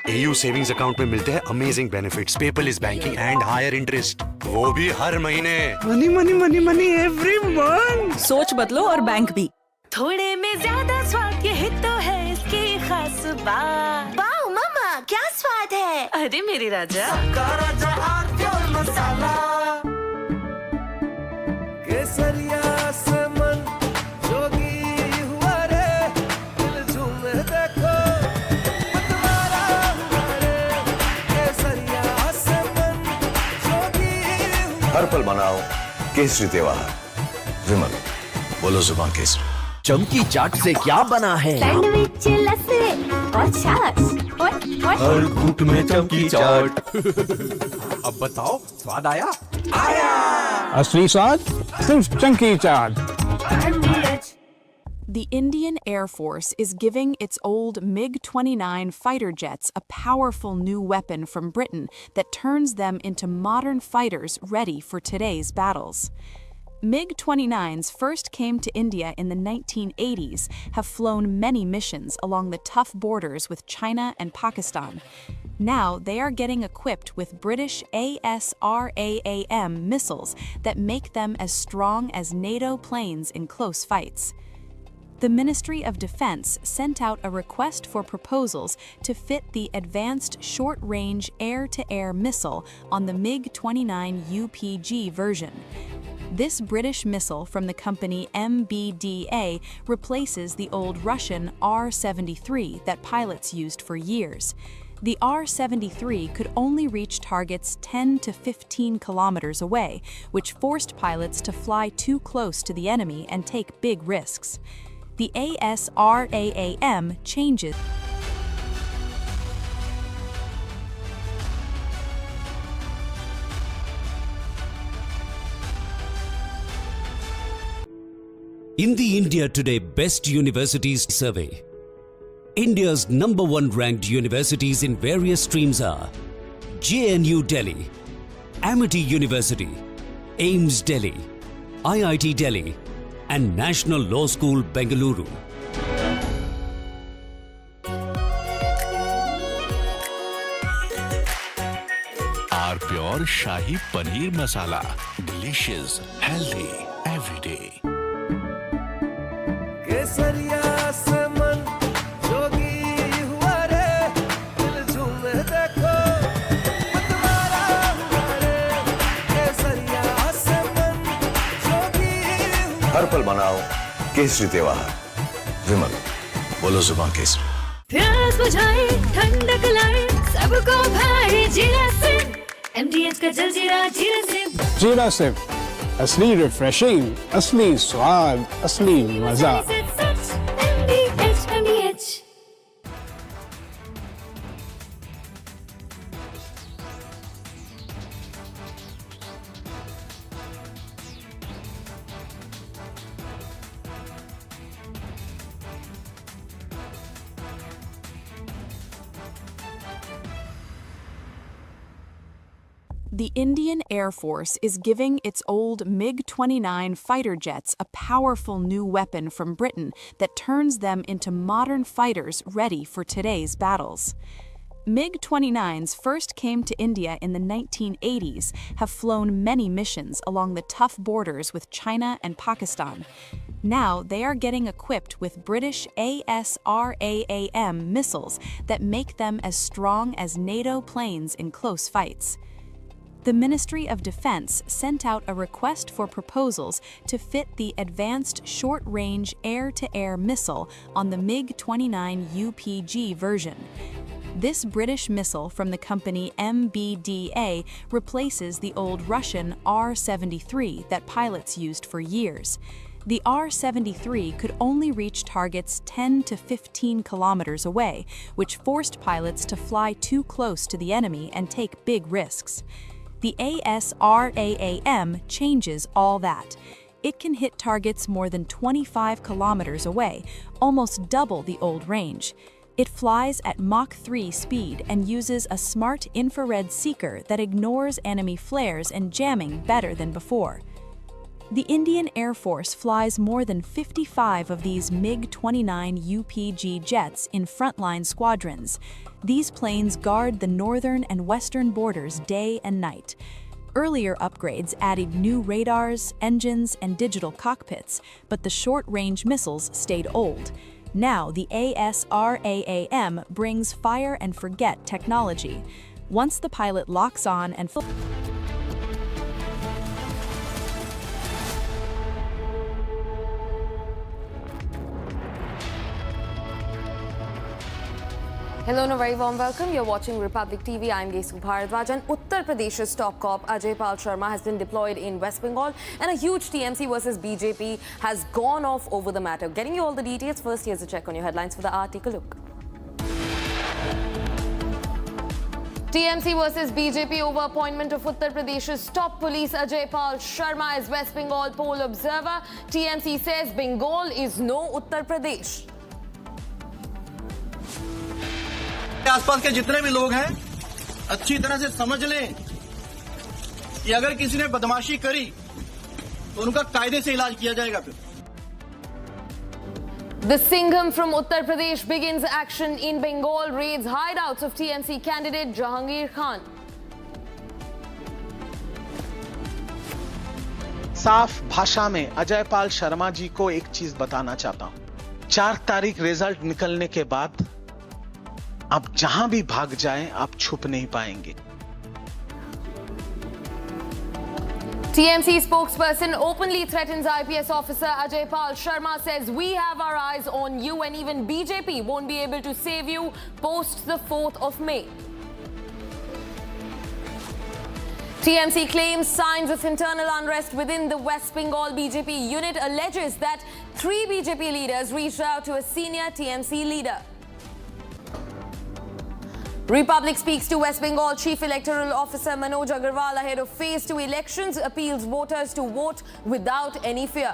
AU savings account में मिलते हैं amazing benefits, paperless banking and higher interest, वो भी हर महीने। Money money money money every month. सोच बदलो और बैंक भी। थोड़े में ज्यादा स्वाद, यही तो है इसकी खास बात। वाओ मम्मा, क्या स्वाद है। अरे मेरे राजा, सबका राजा प्योर मसाला। हर पल मनाओ केसरी त्योहार। विमल, बोलो जुबान केसरी। चमकी चाट से क्या बना है? सैंडविच, लस्सी और छाछ और हर घूंट में चमकी चाट। अब बताओ स्वाद आया? आया। असली स्वाद सिर्फ चंकी चाट। The Indian Air Force is giving its old MiG-29 fighter jets a powerful new weapon from Britain that turns them into modern fighters ready for today's battles. MiG-29s first came to India in the 1980s, have flown many missions along the tough borders with China and Pakistan. Now they are getting equipped with British ASRAAM missiles that make them as strong as NATO planes in close fights. The Ministry of Defense sent out a request for proposals to fit the Advanced Short-Range Air-to-Air Missile on the MiG-29 UPG version. This British missile from the company MBDA replaces the old Russian R-73 that pilots used for years. The R-73 could only reach targets 10 to 15 kilometers away, which forced pilots to fly too close to the enemy and take big risks. The ASRAAM changes. In the India Today Best Universities Survey, India's #1 ranked universities in various streams are JNU Delhi, Amity University, AIMS Delhi, IIT Delhi, and National Law School, Bengaluru. Our Pure Shahi Paneer Masala. Delicious, healthy, every day. केसरिया से मन जोगी हुआ रे, दिल झूमे देखो मतवारा हुआ रे। केसरिया से मन जोगी हुआ। हर पल मनाओ केसरी त्योहार। विमल, बोलो जुबान केसरी। प्यास बुझाए, ठंडक लाए, सबको भाए जीरा से। MDH का जलजीरा जीरा से। जीरा से असली रिफ्रेशिंग, असली स्वाद, असली मजा। MDH। The Indian Air Force is giving its old MiG-29 fighter jets a powerful new weapon from Britain that turns them into modern fighters ready for today's battles. MiG-29s first came to India in the 1980s, have flown many missions along the tough borders with China and Pakistan. Now they are getting equipped with British ASRAAM missiles that make them as strong as NATO planes in close fights. The Ministry of Defense sent out a request for proposals to fit the Advanced Short-Range Air-to-Air Missile on the MiG-29 UPG version. This British missile from the company MBDA replaces the old Russian R-73 that pilots used for years. The R-73 could only reach targets 10 to 15 kilometers away, which forced pilots to fly too close to the enemy and take big risks. The ASRAAM changes all that. It can hit targets more than 25 kilometers away, almost double the old range. It flies at Mach 3 speed and uses a smart infrared seeker that ignores enemy flares and jamming better than before. The Indian Air Force flies more than 55 of these MiG-29 UPG jets in frontline squadrons. These planes guard the northern and western borders day and night. Earlier upgrades added new radars, engines, and digital cockpits, but the short-range missiles stayed old. Now the ASRAAM brings fire-and-forget technology. Once the pilot locks on and Hello and a very warm welcome. You're watching Republic TV. I'm Gesu Bharadwaj. And Uttar Pradesh's top cop Ajay Pal Sharma has been deployed in West Bengal, and a huge TMC versus BJP has gone off over the matter. Getting you all the details. First, here's a check on your headlines for the hour. Take a look. TMC versus BJP over appointment of Uttar Pradesh's top police Ajay Pal Sharma as West Bengal poll observer. TMC says Bengal is no Uttar Pradesh. आसपास के जितने भी लोग हैं अच्छी तरह से समझ लें कि अगर किसी ने बदमाशी करी तो उनका कायदे से इलाज किया जाएगा फिर। The Singham from Uttar Pradesh begins action in Bengal, raids hideouts of TMC candidate Jahangir Khan. साफ भाषा में अजय पाल शर्मा जी को एक चीज बताना चाहता हूं। 4 तारीख रिजल्ट निकलने के बाद आप जहां भी भाग जाएं, आप छुप नहीं पाएंगे। TMC spokesperson openly threatens IPS officer Ajay Pal Sharma, says we have our eyes on you and even BJP won't be able to save you post the 4th of May. TMC claims signs of internal unrest within the West Bengal BJP unit, alleges that 3 BJP leaders reached out to a senior TMC leader. Republic speaks to West Bengal Chief Electoral Officer Manoj Agarwal ahead of phase 2 elections, appeals voters to vote without any fear.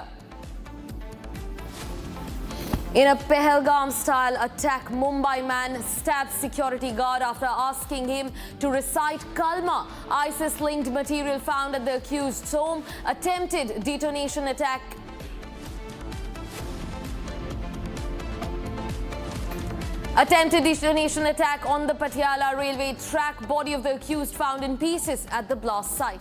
In a Pahalgam-style attack, Mumbai man stabbed security guard after asking him to recite Kalma. ISIS-linked material found at the accused's home. Attempted detonation attack. Attempted detonation attack on the Patiala railway track. Body of the accused found in pieces at the blast site.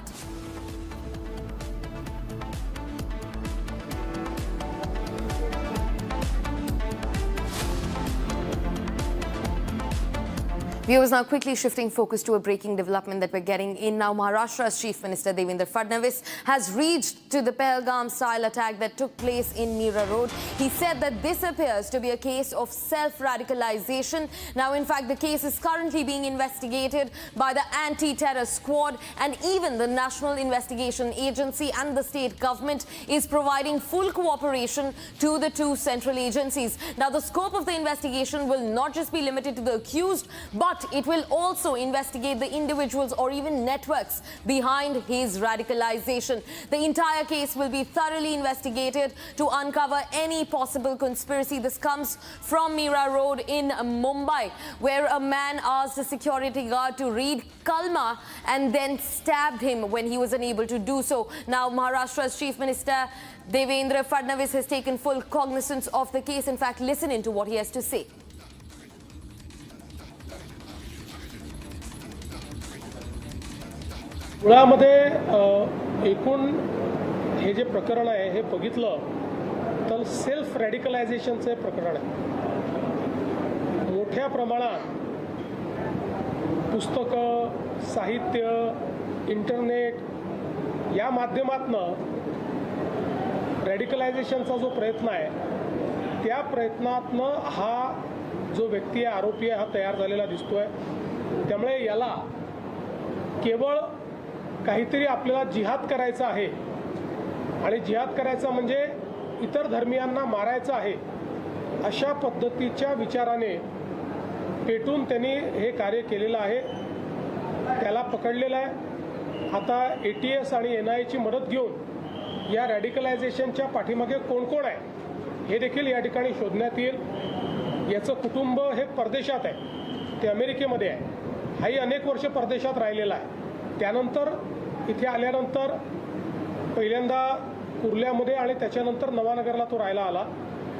Viewers, now quickly shifting focus to a breaking development that we're getting in now. Maharashtra's Chief Minister Devendra Fadnavis has reached to the Pahalgam-style attack that took place in Mira Road. He said that this appears to be a case of self-radicalization. Now, in fact, the case is currently being investigated by the Anti-Terror Squad, and even the National Investigation Agency and the state government is providing full cooperation to the 2 central agencies. Now, the scope of the investigation will not just be limited to the accused, but it will also investigate the individuals or even networks behind his radicalization. The entire case will be thoroughly investigated to uncover any possible conspiracy. This comes from Mira Road in Mumbai, where a man asked a security guard to read Kalma and then stabbed him when he was unable to do so. Now, Maharashtra's Chief Minister Devendra Fadnavis has taken full cognizance of the case. In fact, listen into what he has to say. मुळामध्ये एकूण हे जे प्रकरण आहे हे बघितलं तर self रॅडिकलायझेशनचे प्रकरण आहे। मोठ्या प्रमाणात पुस्तकं, साहित्य, इंटरनेट या माध्यमातनं रॅडिकलायझेशनचा जो प्रयत्न आहे त्या प्रयत्नातनं हा जो व्यक्ती आहे, आरोपी आहे, हा तयार झालेला दिसतोय। त्यामुळे याला केवळ काहीतरी आपल्याला जिहाद करायचा आहे आणि जिहाद करायचा म्हणजे इतर धर्मियांना मारायचं आहे अशा पद्धतीच्या विचाराने पेटून त्यांनी हे कार्य केलेलं आहे। त्याला पकडलेलं आहे। आता ATS आणि NIA ची मदत घेऊन या रॅडिकलायझेशनच्या पाठीमागे कोण कोण आहे हे देखील या ठिकाणी शोधण्यात येईल। याचं कुटुंब हे परदेशात आहे, ते अमेरिकेमध्ये आहे। हाही अनेक वर्ष परदेशात राहिलेला आहे। त्यानंतर इथे आल्यानंतर पहिल्यांदा कुर्ल्यामध्ये आणि त्याच्यानंतर नवानगरला तो राहायला आला।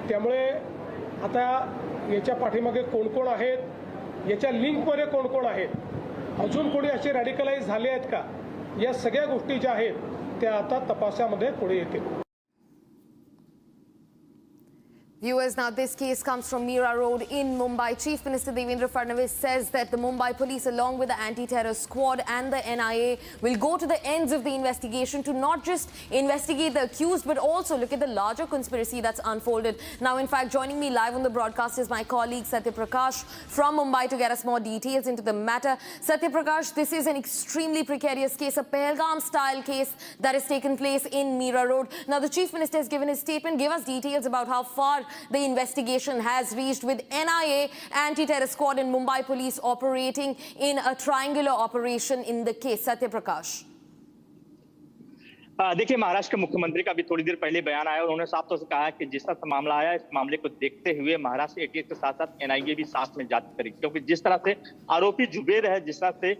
त्यामुळे आता याच्या पाठीमागे कोण कोण आहेत, याच्या लिंकमध्ये कोण कोण आहेत, अजून कोणी असे रॅडिकलाइज झाले आहेत का, या सगळ्या गोष्टी ज्या आहेत त्या आता तपासामध्ये पुढे येतील। Viewers, now this case comes from Mira Road in Mumbai. Chief Minister Devendra Fadnavis says that the Mumbai police, along with the anti-terror squad and the NIA, will go to the ends of the investigation to not just investigate the accused, but also look at the larger conspiracy that's unfolded. Now, in fact, joining me live on the broadcast is my colleague Satya Prakash from Mumbai to get us more details into the matter. Satya Prakash, this is an extremely precarious case, a Pahalgam-style case that has taken place in Mira Road. Now, the Chief Minister has given his statement. Give us details about how far the investigation has reached, with NIA, anti-terror squad and Mumbai police operating in a triangular operation in the case. Satya Prakash. देखिए, महाराष्ट्र के मुख्यमंत्री का भी थोड़ी देर पहले बयान आया और उन्होंने साफ तौर से कहा कि जिस तरह से मामला आया, इस मामले को देखते हुए महाराष्ट्र एटीएस के साथ साथ एनआईए भी साथ में जांच करेगी, क्योंकि जिस तरह से आरोपी जुबेर है, जिस तरह से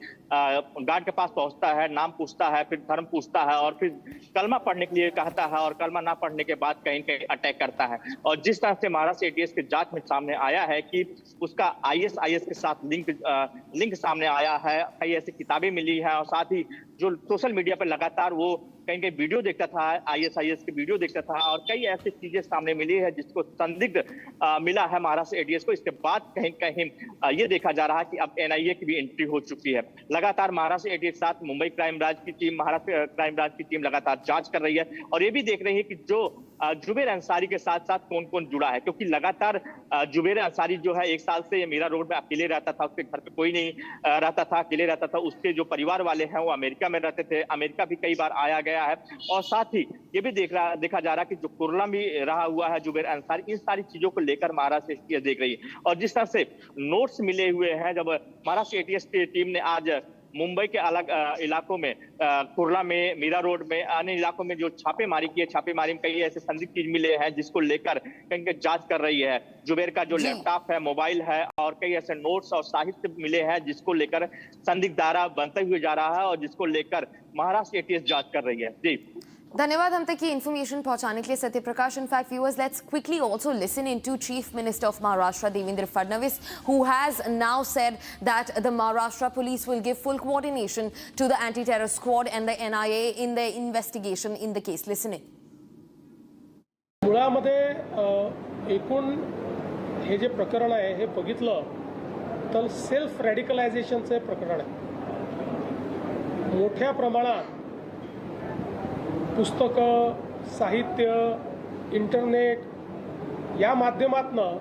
गार्ड के पास पहुंचता है, नाम पूछता है, फिर धर्म पूछता है और फिर कलमा पढ़ने के लिए कहता है और कलमा ना पढ़ने के बाद कहीं कहीं अटैक करता है, और जिस तरह से महाराष्ट्र एटीएस की जांच में सामने आया है कि उसका आईएसआईएस के साथ लिंक सामने आया है, कई ऐसी किताबें मिली है और साथ ही जो सोशल मीडिया पर लगातार वो कहीं कहीं वीडियो देखता था, आईएसआईएस की वीडियो देखता था और कई ऐसी चीजें सामने मिली है जिसको संदिग्ध मिला है महाराष्ट्र एटीएस को। इसके बाद कहीं कहीं ये देखा जा रहा है कि अब एनआईए की भी एंट्री हो चुकी है। लगातार महाराष्ट्र एटीएस के साथ मुंबई क्राइम ब्रांच की टीम, महाराष्ट्र क्राइम ब्रांच की टीम लगातार जांच कर रही है और ये भी देख रही है कि जो जुबेर अंसारी के साथ साथ कौन कौन जुड़ा है, क्योंकि लगातार जुबेर अंसारी जो है 1 साल से मीरा रोड में अकेले रहता था, उसके घर पे कोई नहीं रहता था, अकेले रहता था। उसके जो परिवार वाले हैं वो अमेरिका में रहते थे, अमेरिका भी कई बार आया गया है और साथ ही ये भी देखा जा रहा है कि जो कुर्ला भी रहा हुआ है जुबेर अंसारी, इन सारी चीजों को लेकर महाराष्ट्र एटीएस देख रही है। और जिस तरह से नोट्स मिले हुए हैं, जब महाराष्ट्र एटीएस की टीम ने आज मुंबई के अलग इलाकों में, कुर्ला में, मीरा रोड में, अन्य इलाकों में जो छापेमारी की है, छापेमारी में कई ऐसे संदिग्ध चीज मिले हैं जिसको लेकर कहीं जांच कर रही है। जुबेर का जो लैपटॉप है, मोबाइल है और कई ऐसे नोट्स और साहित्य मिले हैं जिसको लेकर संदिग्ध धारा बनते हुए जा रहा है और जिसको लेकर महाराष्ट्र एटीएस जांच कर रही है। जी धन्यवाद हम तक ये इन्फॉर्मेशन पहुंचाने के लिए Satya Prakash. In fact, viewers, let's quickly also listen into Chief Minister of Maharashtra Devendra Fadnavis, who has now said that the Maharashtra police will give full coordination to the anti-terror squad and the NIA in their investigation in the case. Listen in. मुळामध्ये एकूण हे जे प्रकरण आहे हे बघितलं तर self रॅडिकलायझेशनचे प्रकरण आहे। मोठ्या प्रमाणात पुस्तकं, साहित्य, इंटरनेट या माध्यमातनं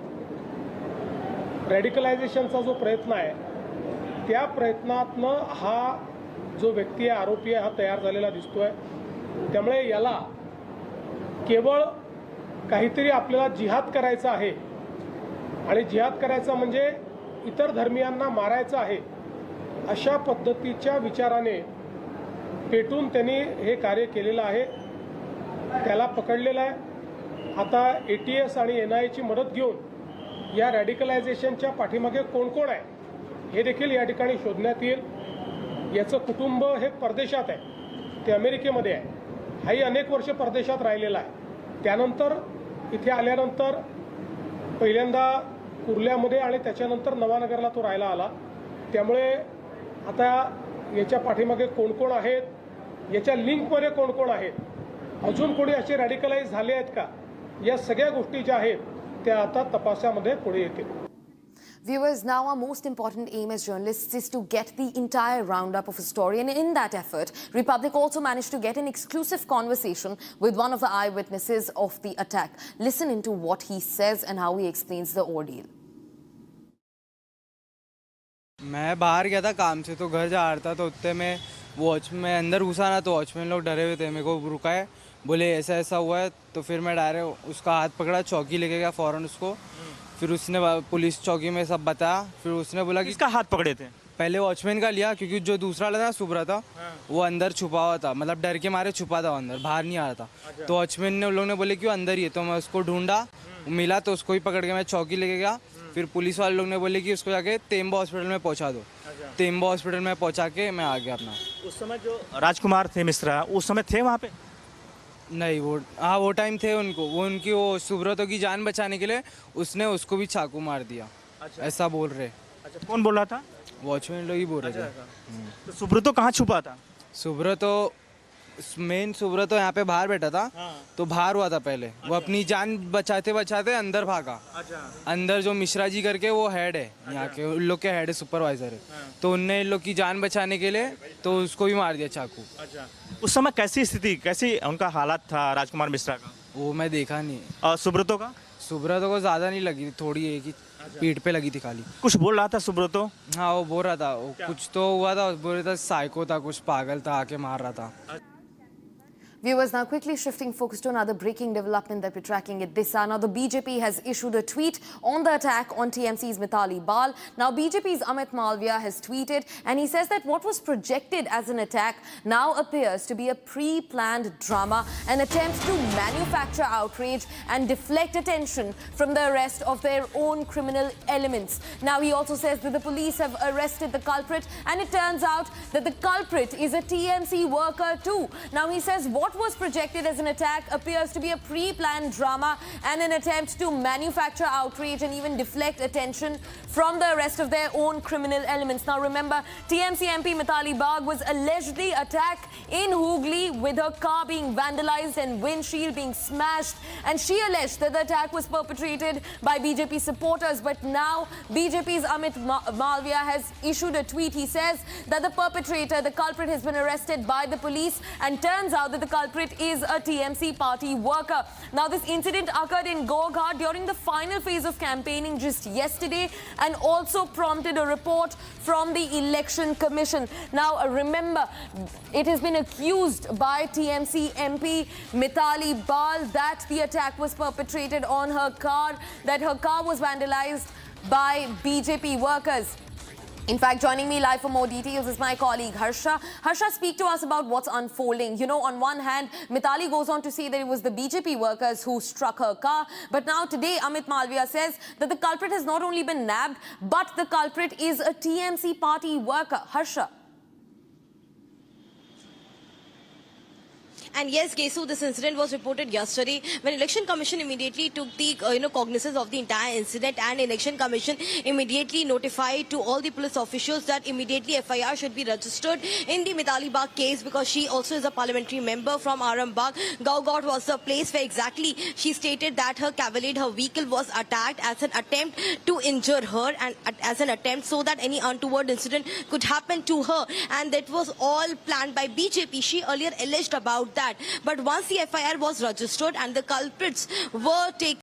रॅडिकलायझेशनचा जो प्रयत्न आहे त्या प्रयत्नातनं हा जो व्यक्ती आहे, आरोपी आहे, हा तयार झालेला दिसतोय। त्यामुळे याला केवळ काहीतरी आपल्याला जिहाद करायचा आहे आणि जिहाद करायचा म्हणजे इतर धर्मियांना मारायचं आहे अशा पद्धतीच्या विचाराने पेटून त्यांनी हे कार्य केलेलं आहे। त्याला पकडलेलं आहे। आता एटीएस आणि एनआयएची मदत घेऊन या रॅडिकलायझेशनच्या पाठीमागे कोण कोण आहे हे देखील या ठिकाणी शोधण्यात येईल। याचं कुटुंब हे परदेशात आहे, ते अमेरिकेमध्ये आहे, हाही अनेक वर्ष परदेशात राहिलेला आहे। त्यानंतर इथे आल्यानंतर पहिल्यांदा कुर्ल्यामध्ये आणि त्याच्यानंतर नवानगरला तो राहायला आला। त्यामुळे आता याच्या पाठीमागे कोण कोण आहेत, याच्या लिंकमध्ये कोण कोण आहेत, अजून कोणी असे रॅडिकलाइज झाले आहेत का, या सगळ्या गोष्टी ज्या आहेत त्या आता तपासामध्ये पुढे येतील। Viewers, now our most important aim as journalists is to get the entire roundup of a story, and in that effort, Republic also managed to get an exclusive conversation with one of the eyewitnesses of the attack. Listen into what he says and how he explains the ordeal. मैं बाहर गया था काम से, तो घर जा रहा था, तो उतने में वॉच में अंदर घुसा ना, तो वॉचमैन लोग डरे हुए थे, मेरे को रुकाए, बोले ऐसा ऐसा हुआ है। तो फिर मैं डायरेक्ट उसका हाथ पकड़ा, चौकी लेके गया फ़ौरन उसको। फिर उसने पुलिस चौकी में सब बताया। फिर उसने बोला कि किसका हाथ पकड़े थे? पहले वॉचमैन का लिया, क्योंकि जो दूसरा लगा सुबह था वो अंदर छुपा हुआ था, मतलब डर के मारे छुपा था, अंदर बाहर नहीं आ रहा था। तो वॉचमैन ने, उन लोगों ने बोले कि वो अंदर ही है, तो मैं उसको ढूंढा, मिला तो उसको ही पकड़ के मैं चौकी लेके गया। फिर पुलिस वाले लोग ने बोले कि उसको जाके तेम्बा हॉस्पिटल में पहुंचा दो। तेम्बा हॉस्पिटल में पहुंचा के मैं आ गया अपना। उस समय जो राजकुमार थे मिश्रा, उस समय थे वहाँ पे? नहीं, वो टाइम थे उनको, वो उनकी वो सुब्रतों की जान बचाने के लिए उसने उसको भी चाकू मार दिया। ऐसा बोल रहे। अच्छा, कौन बोल रहा था? वॉचमैन लोग ही बोल रहे थे। तो सुब्रतो कहाँ छुपा था? सुब्रतो मेन सुब्रतो यहाँ पे बाहर बैठा था तो बाहर हुआ था पहले वो अपनी जान बचाते बचाते अंदर भागा। अंदर जो मिश्रा जी करके वो हेड है यहाँ के, उन लोग के हेड है, सुपरवाइजर है, तो उनने इन लोग की जान बचाने के लिए तो उसको भी मार दिया चाकू। उस समय कैसी स्थिति, कैसी उनका हालात था राजकुमार मिश्रा का? वो मैं देखा नहीं। और सुब्रतो का? सुब्रतो को ज्यादा नहीं लगी, थोड़ी एक ही पीठ पे लगी थी खाली। कुछ बोल रहा था सुब्रतो? हाँ वो बोल रहा था, वो कुछ तो हुआ था, बोल रहा था साइको था, कुछ पागल था, आके मार रहा था। Viewers, now quickly shifting focus to another breaking development that we're tracking at this hour. Now, the BJP has issued a tweet on the attack on TMC's Mithali Bal. Now, BJP's Amit Malviya has tweeted, and he says that what was projected as an attack now appears to be a pre-planned drama, an attempt to manufacture outrage and deflect attention from the arrest of their own criminal elements. Now, he also says that the police have arrested the culprit, and it turns out that the culprit is a TMC worker too. Now, he says what was projected as an attack appears to be a pre-planned drama and an attempt to manufacture outrage and even deflect attention from the arrest of their own criminal elements. Now remember, TMC MP Mithali Bal was allegedly attacked in Hooghly with her car being vandalized and windshield being smashed, and she alleged that the attack was perpetrated by BJP supporters. But now BJP's Amit Malviya has issued a tweet. He says that the perpetrator, the culprit, has been arrested by the police, and turns out that the culprit is a TMC party worker. Now, this incident occurred in Gorghat during the final phase of campaigning just yesterday, and also prompted a report from the Election Commission. Now, remember, it has been accused by TMC MP Mithali Bal that the attack was perpetrated on her car, that her car was vandalized by BJP workers. In fact, joining me live for more details is my colleague Harsha. Harsha, speak to us about what's unfolding. You know, on one hand, Mithali goes on to say that it was the BJP workers who struck her car. But now today, Amit Malviya says that the culprit has not only been nabbed, but the culprit is a TMC party worker. Harsha. And yes, Kesu, this incident was reported yesterday when Election Commission immediately took the cognizance of the entire incident, and Election Commission immediately notified to all the police officials that immediately FIR should be registered in the Mithali Bal case, because she also is a parliamentary member from Arnab. Gaurav was the place where exactly she stated that her cavalcade, her vehicle was attacked as an attempt to injure her, and as an attempt so that any untoward incident could happen to her, and that was all planned by BJP. She earlier alleged about that. But once the FIR was registered and the culprits were taken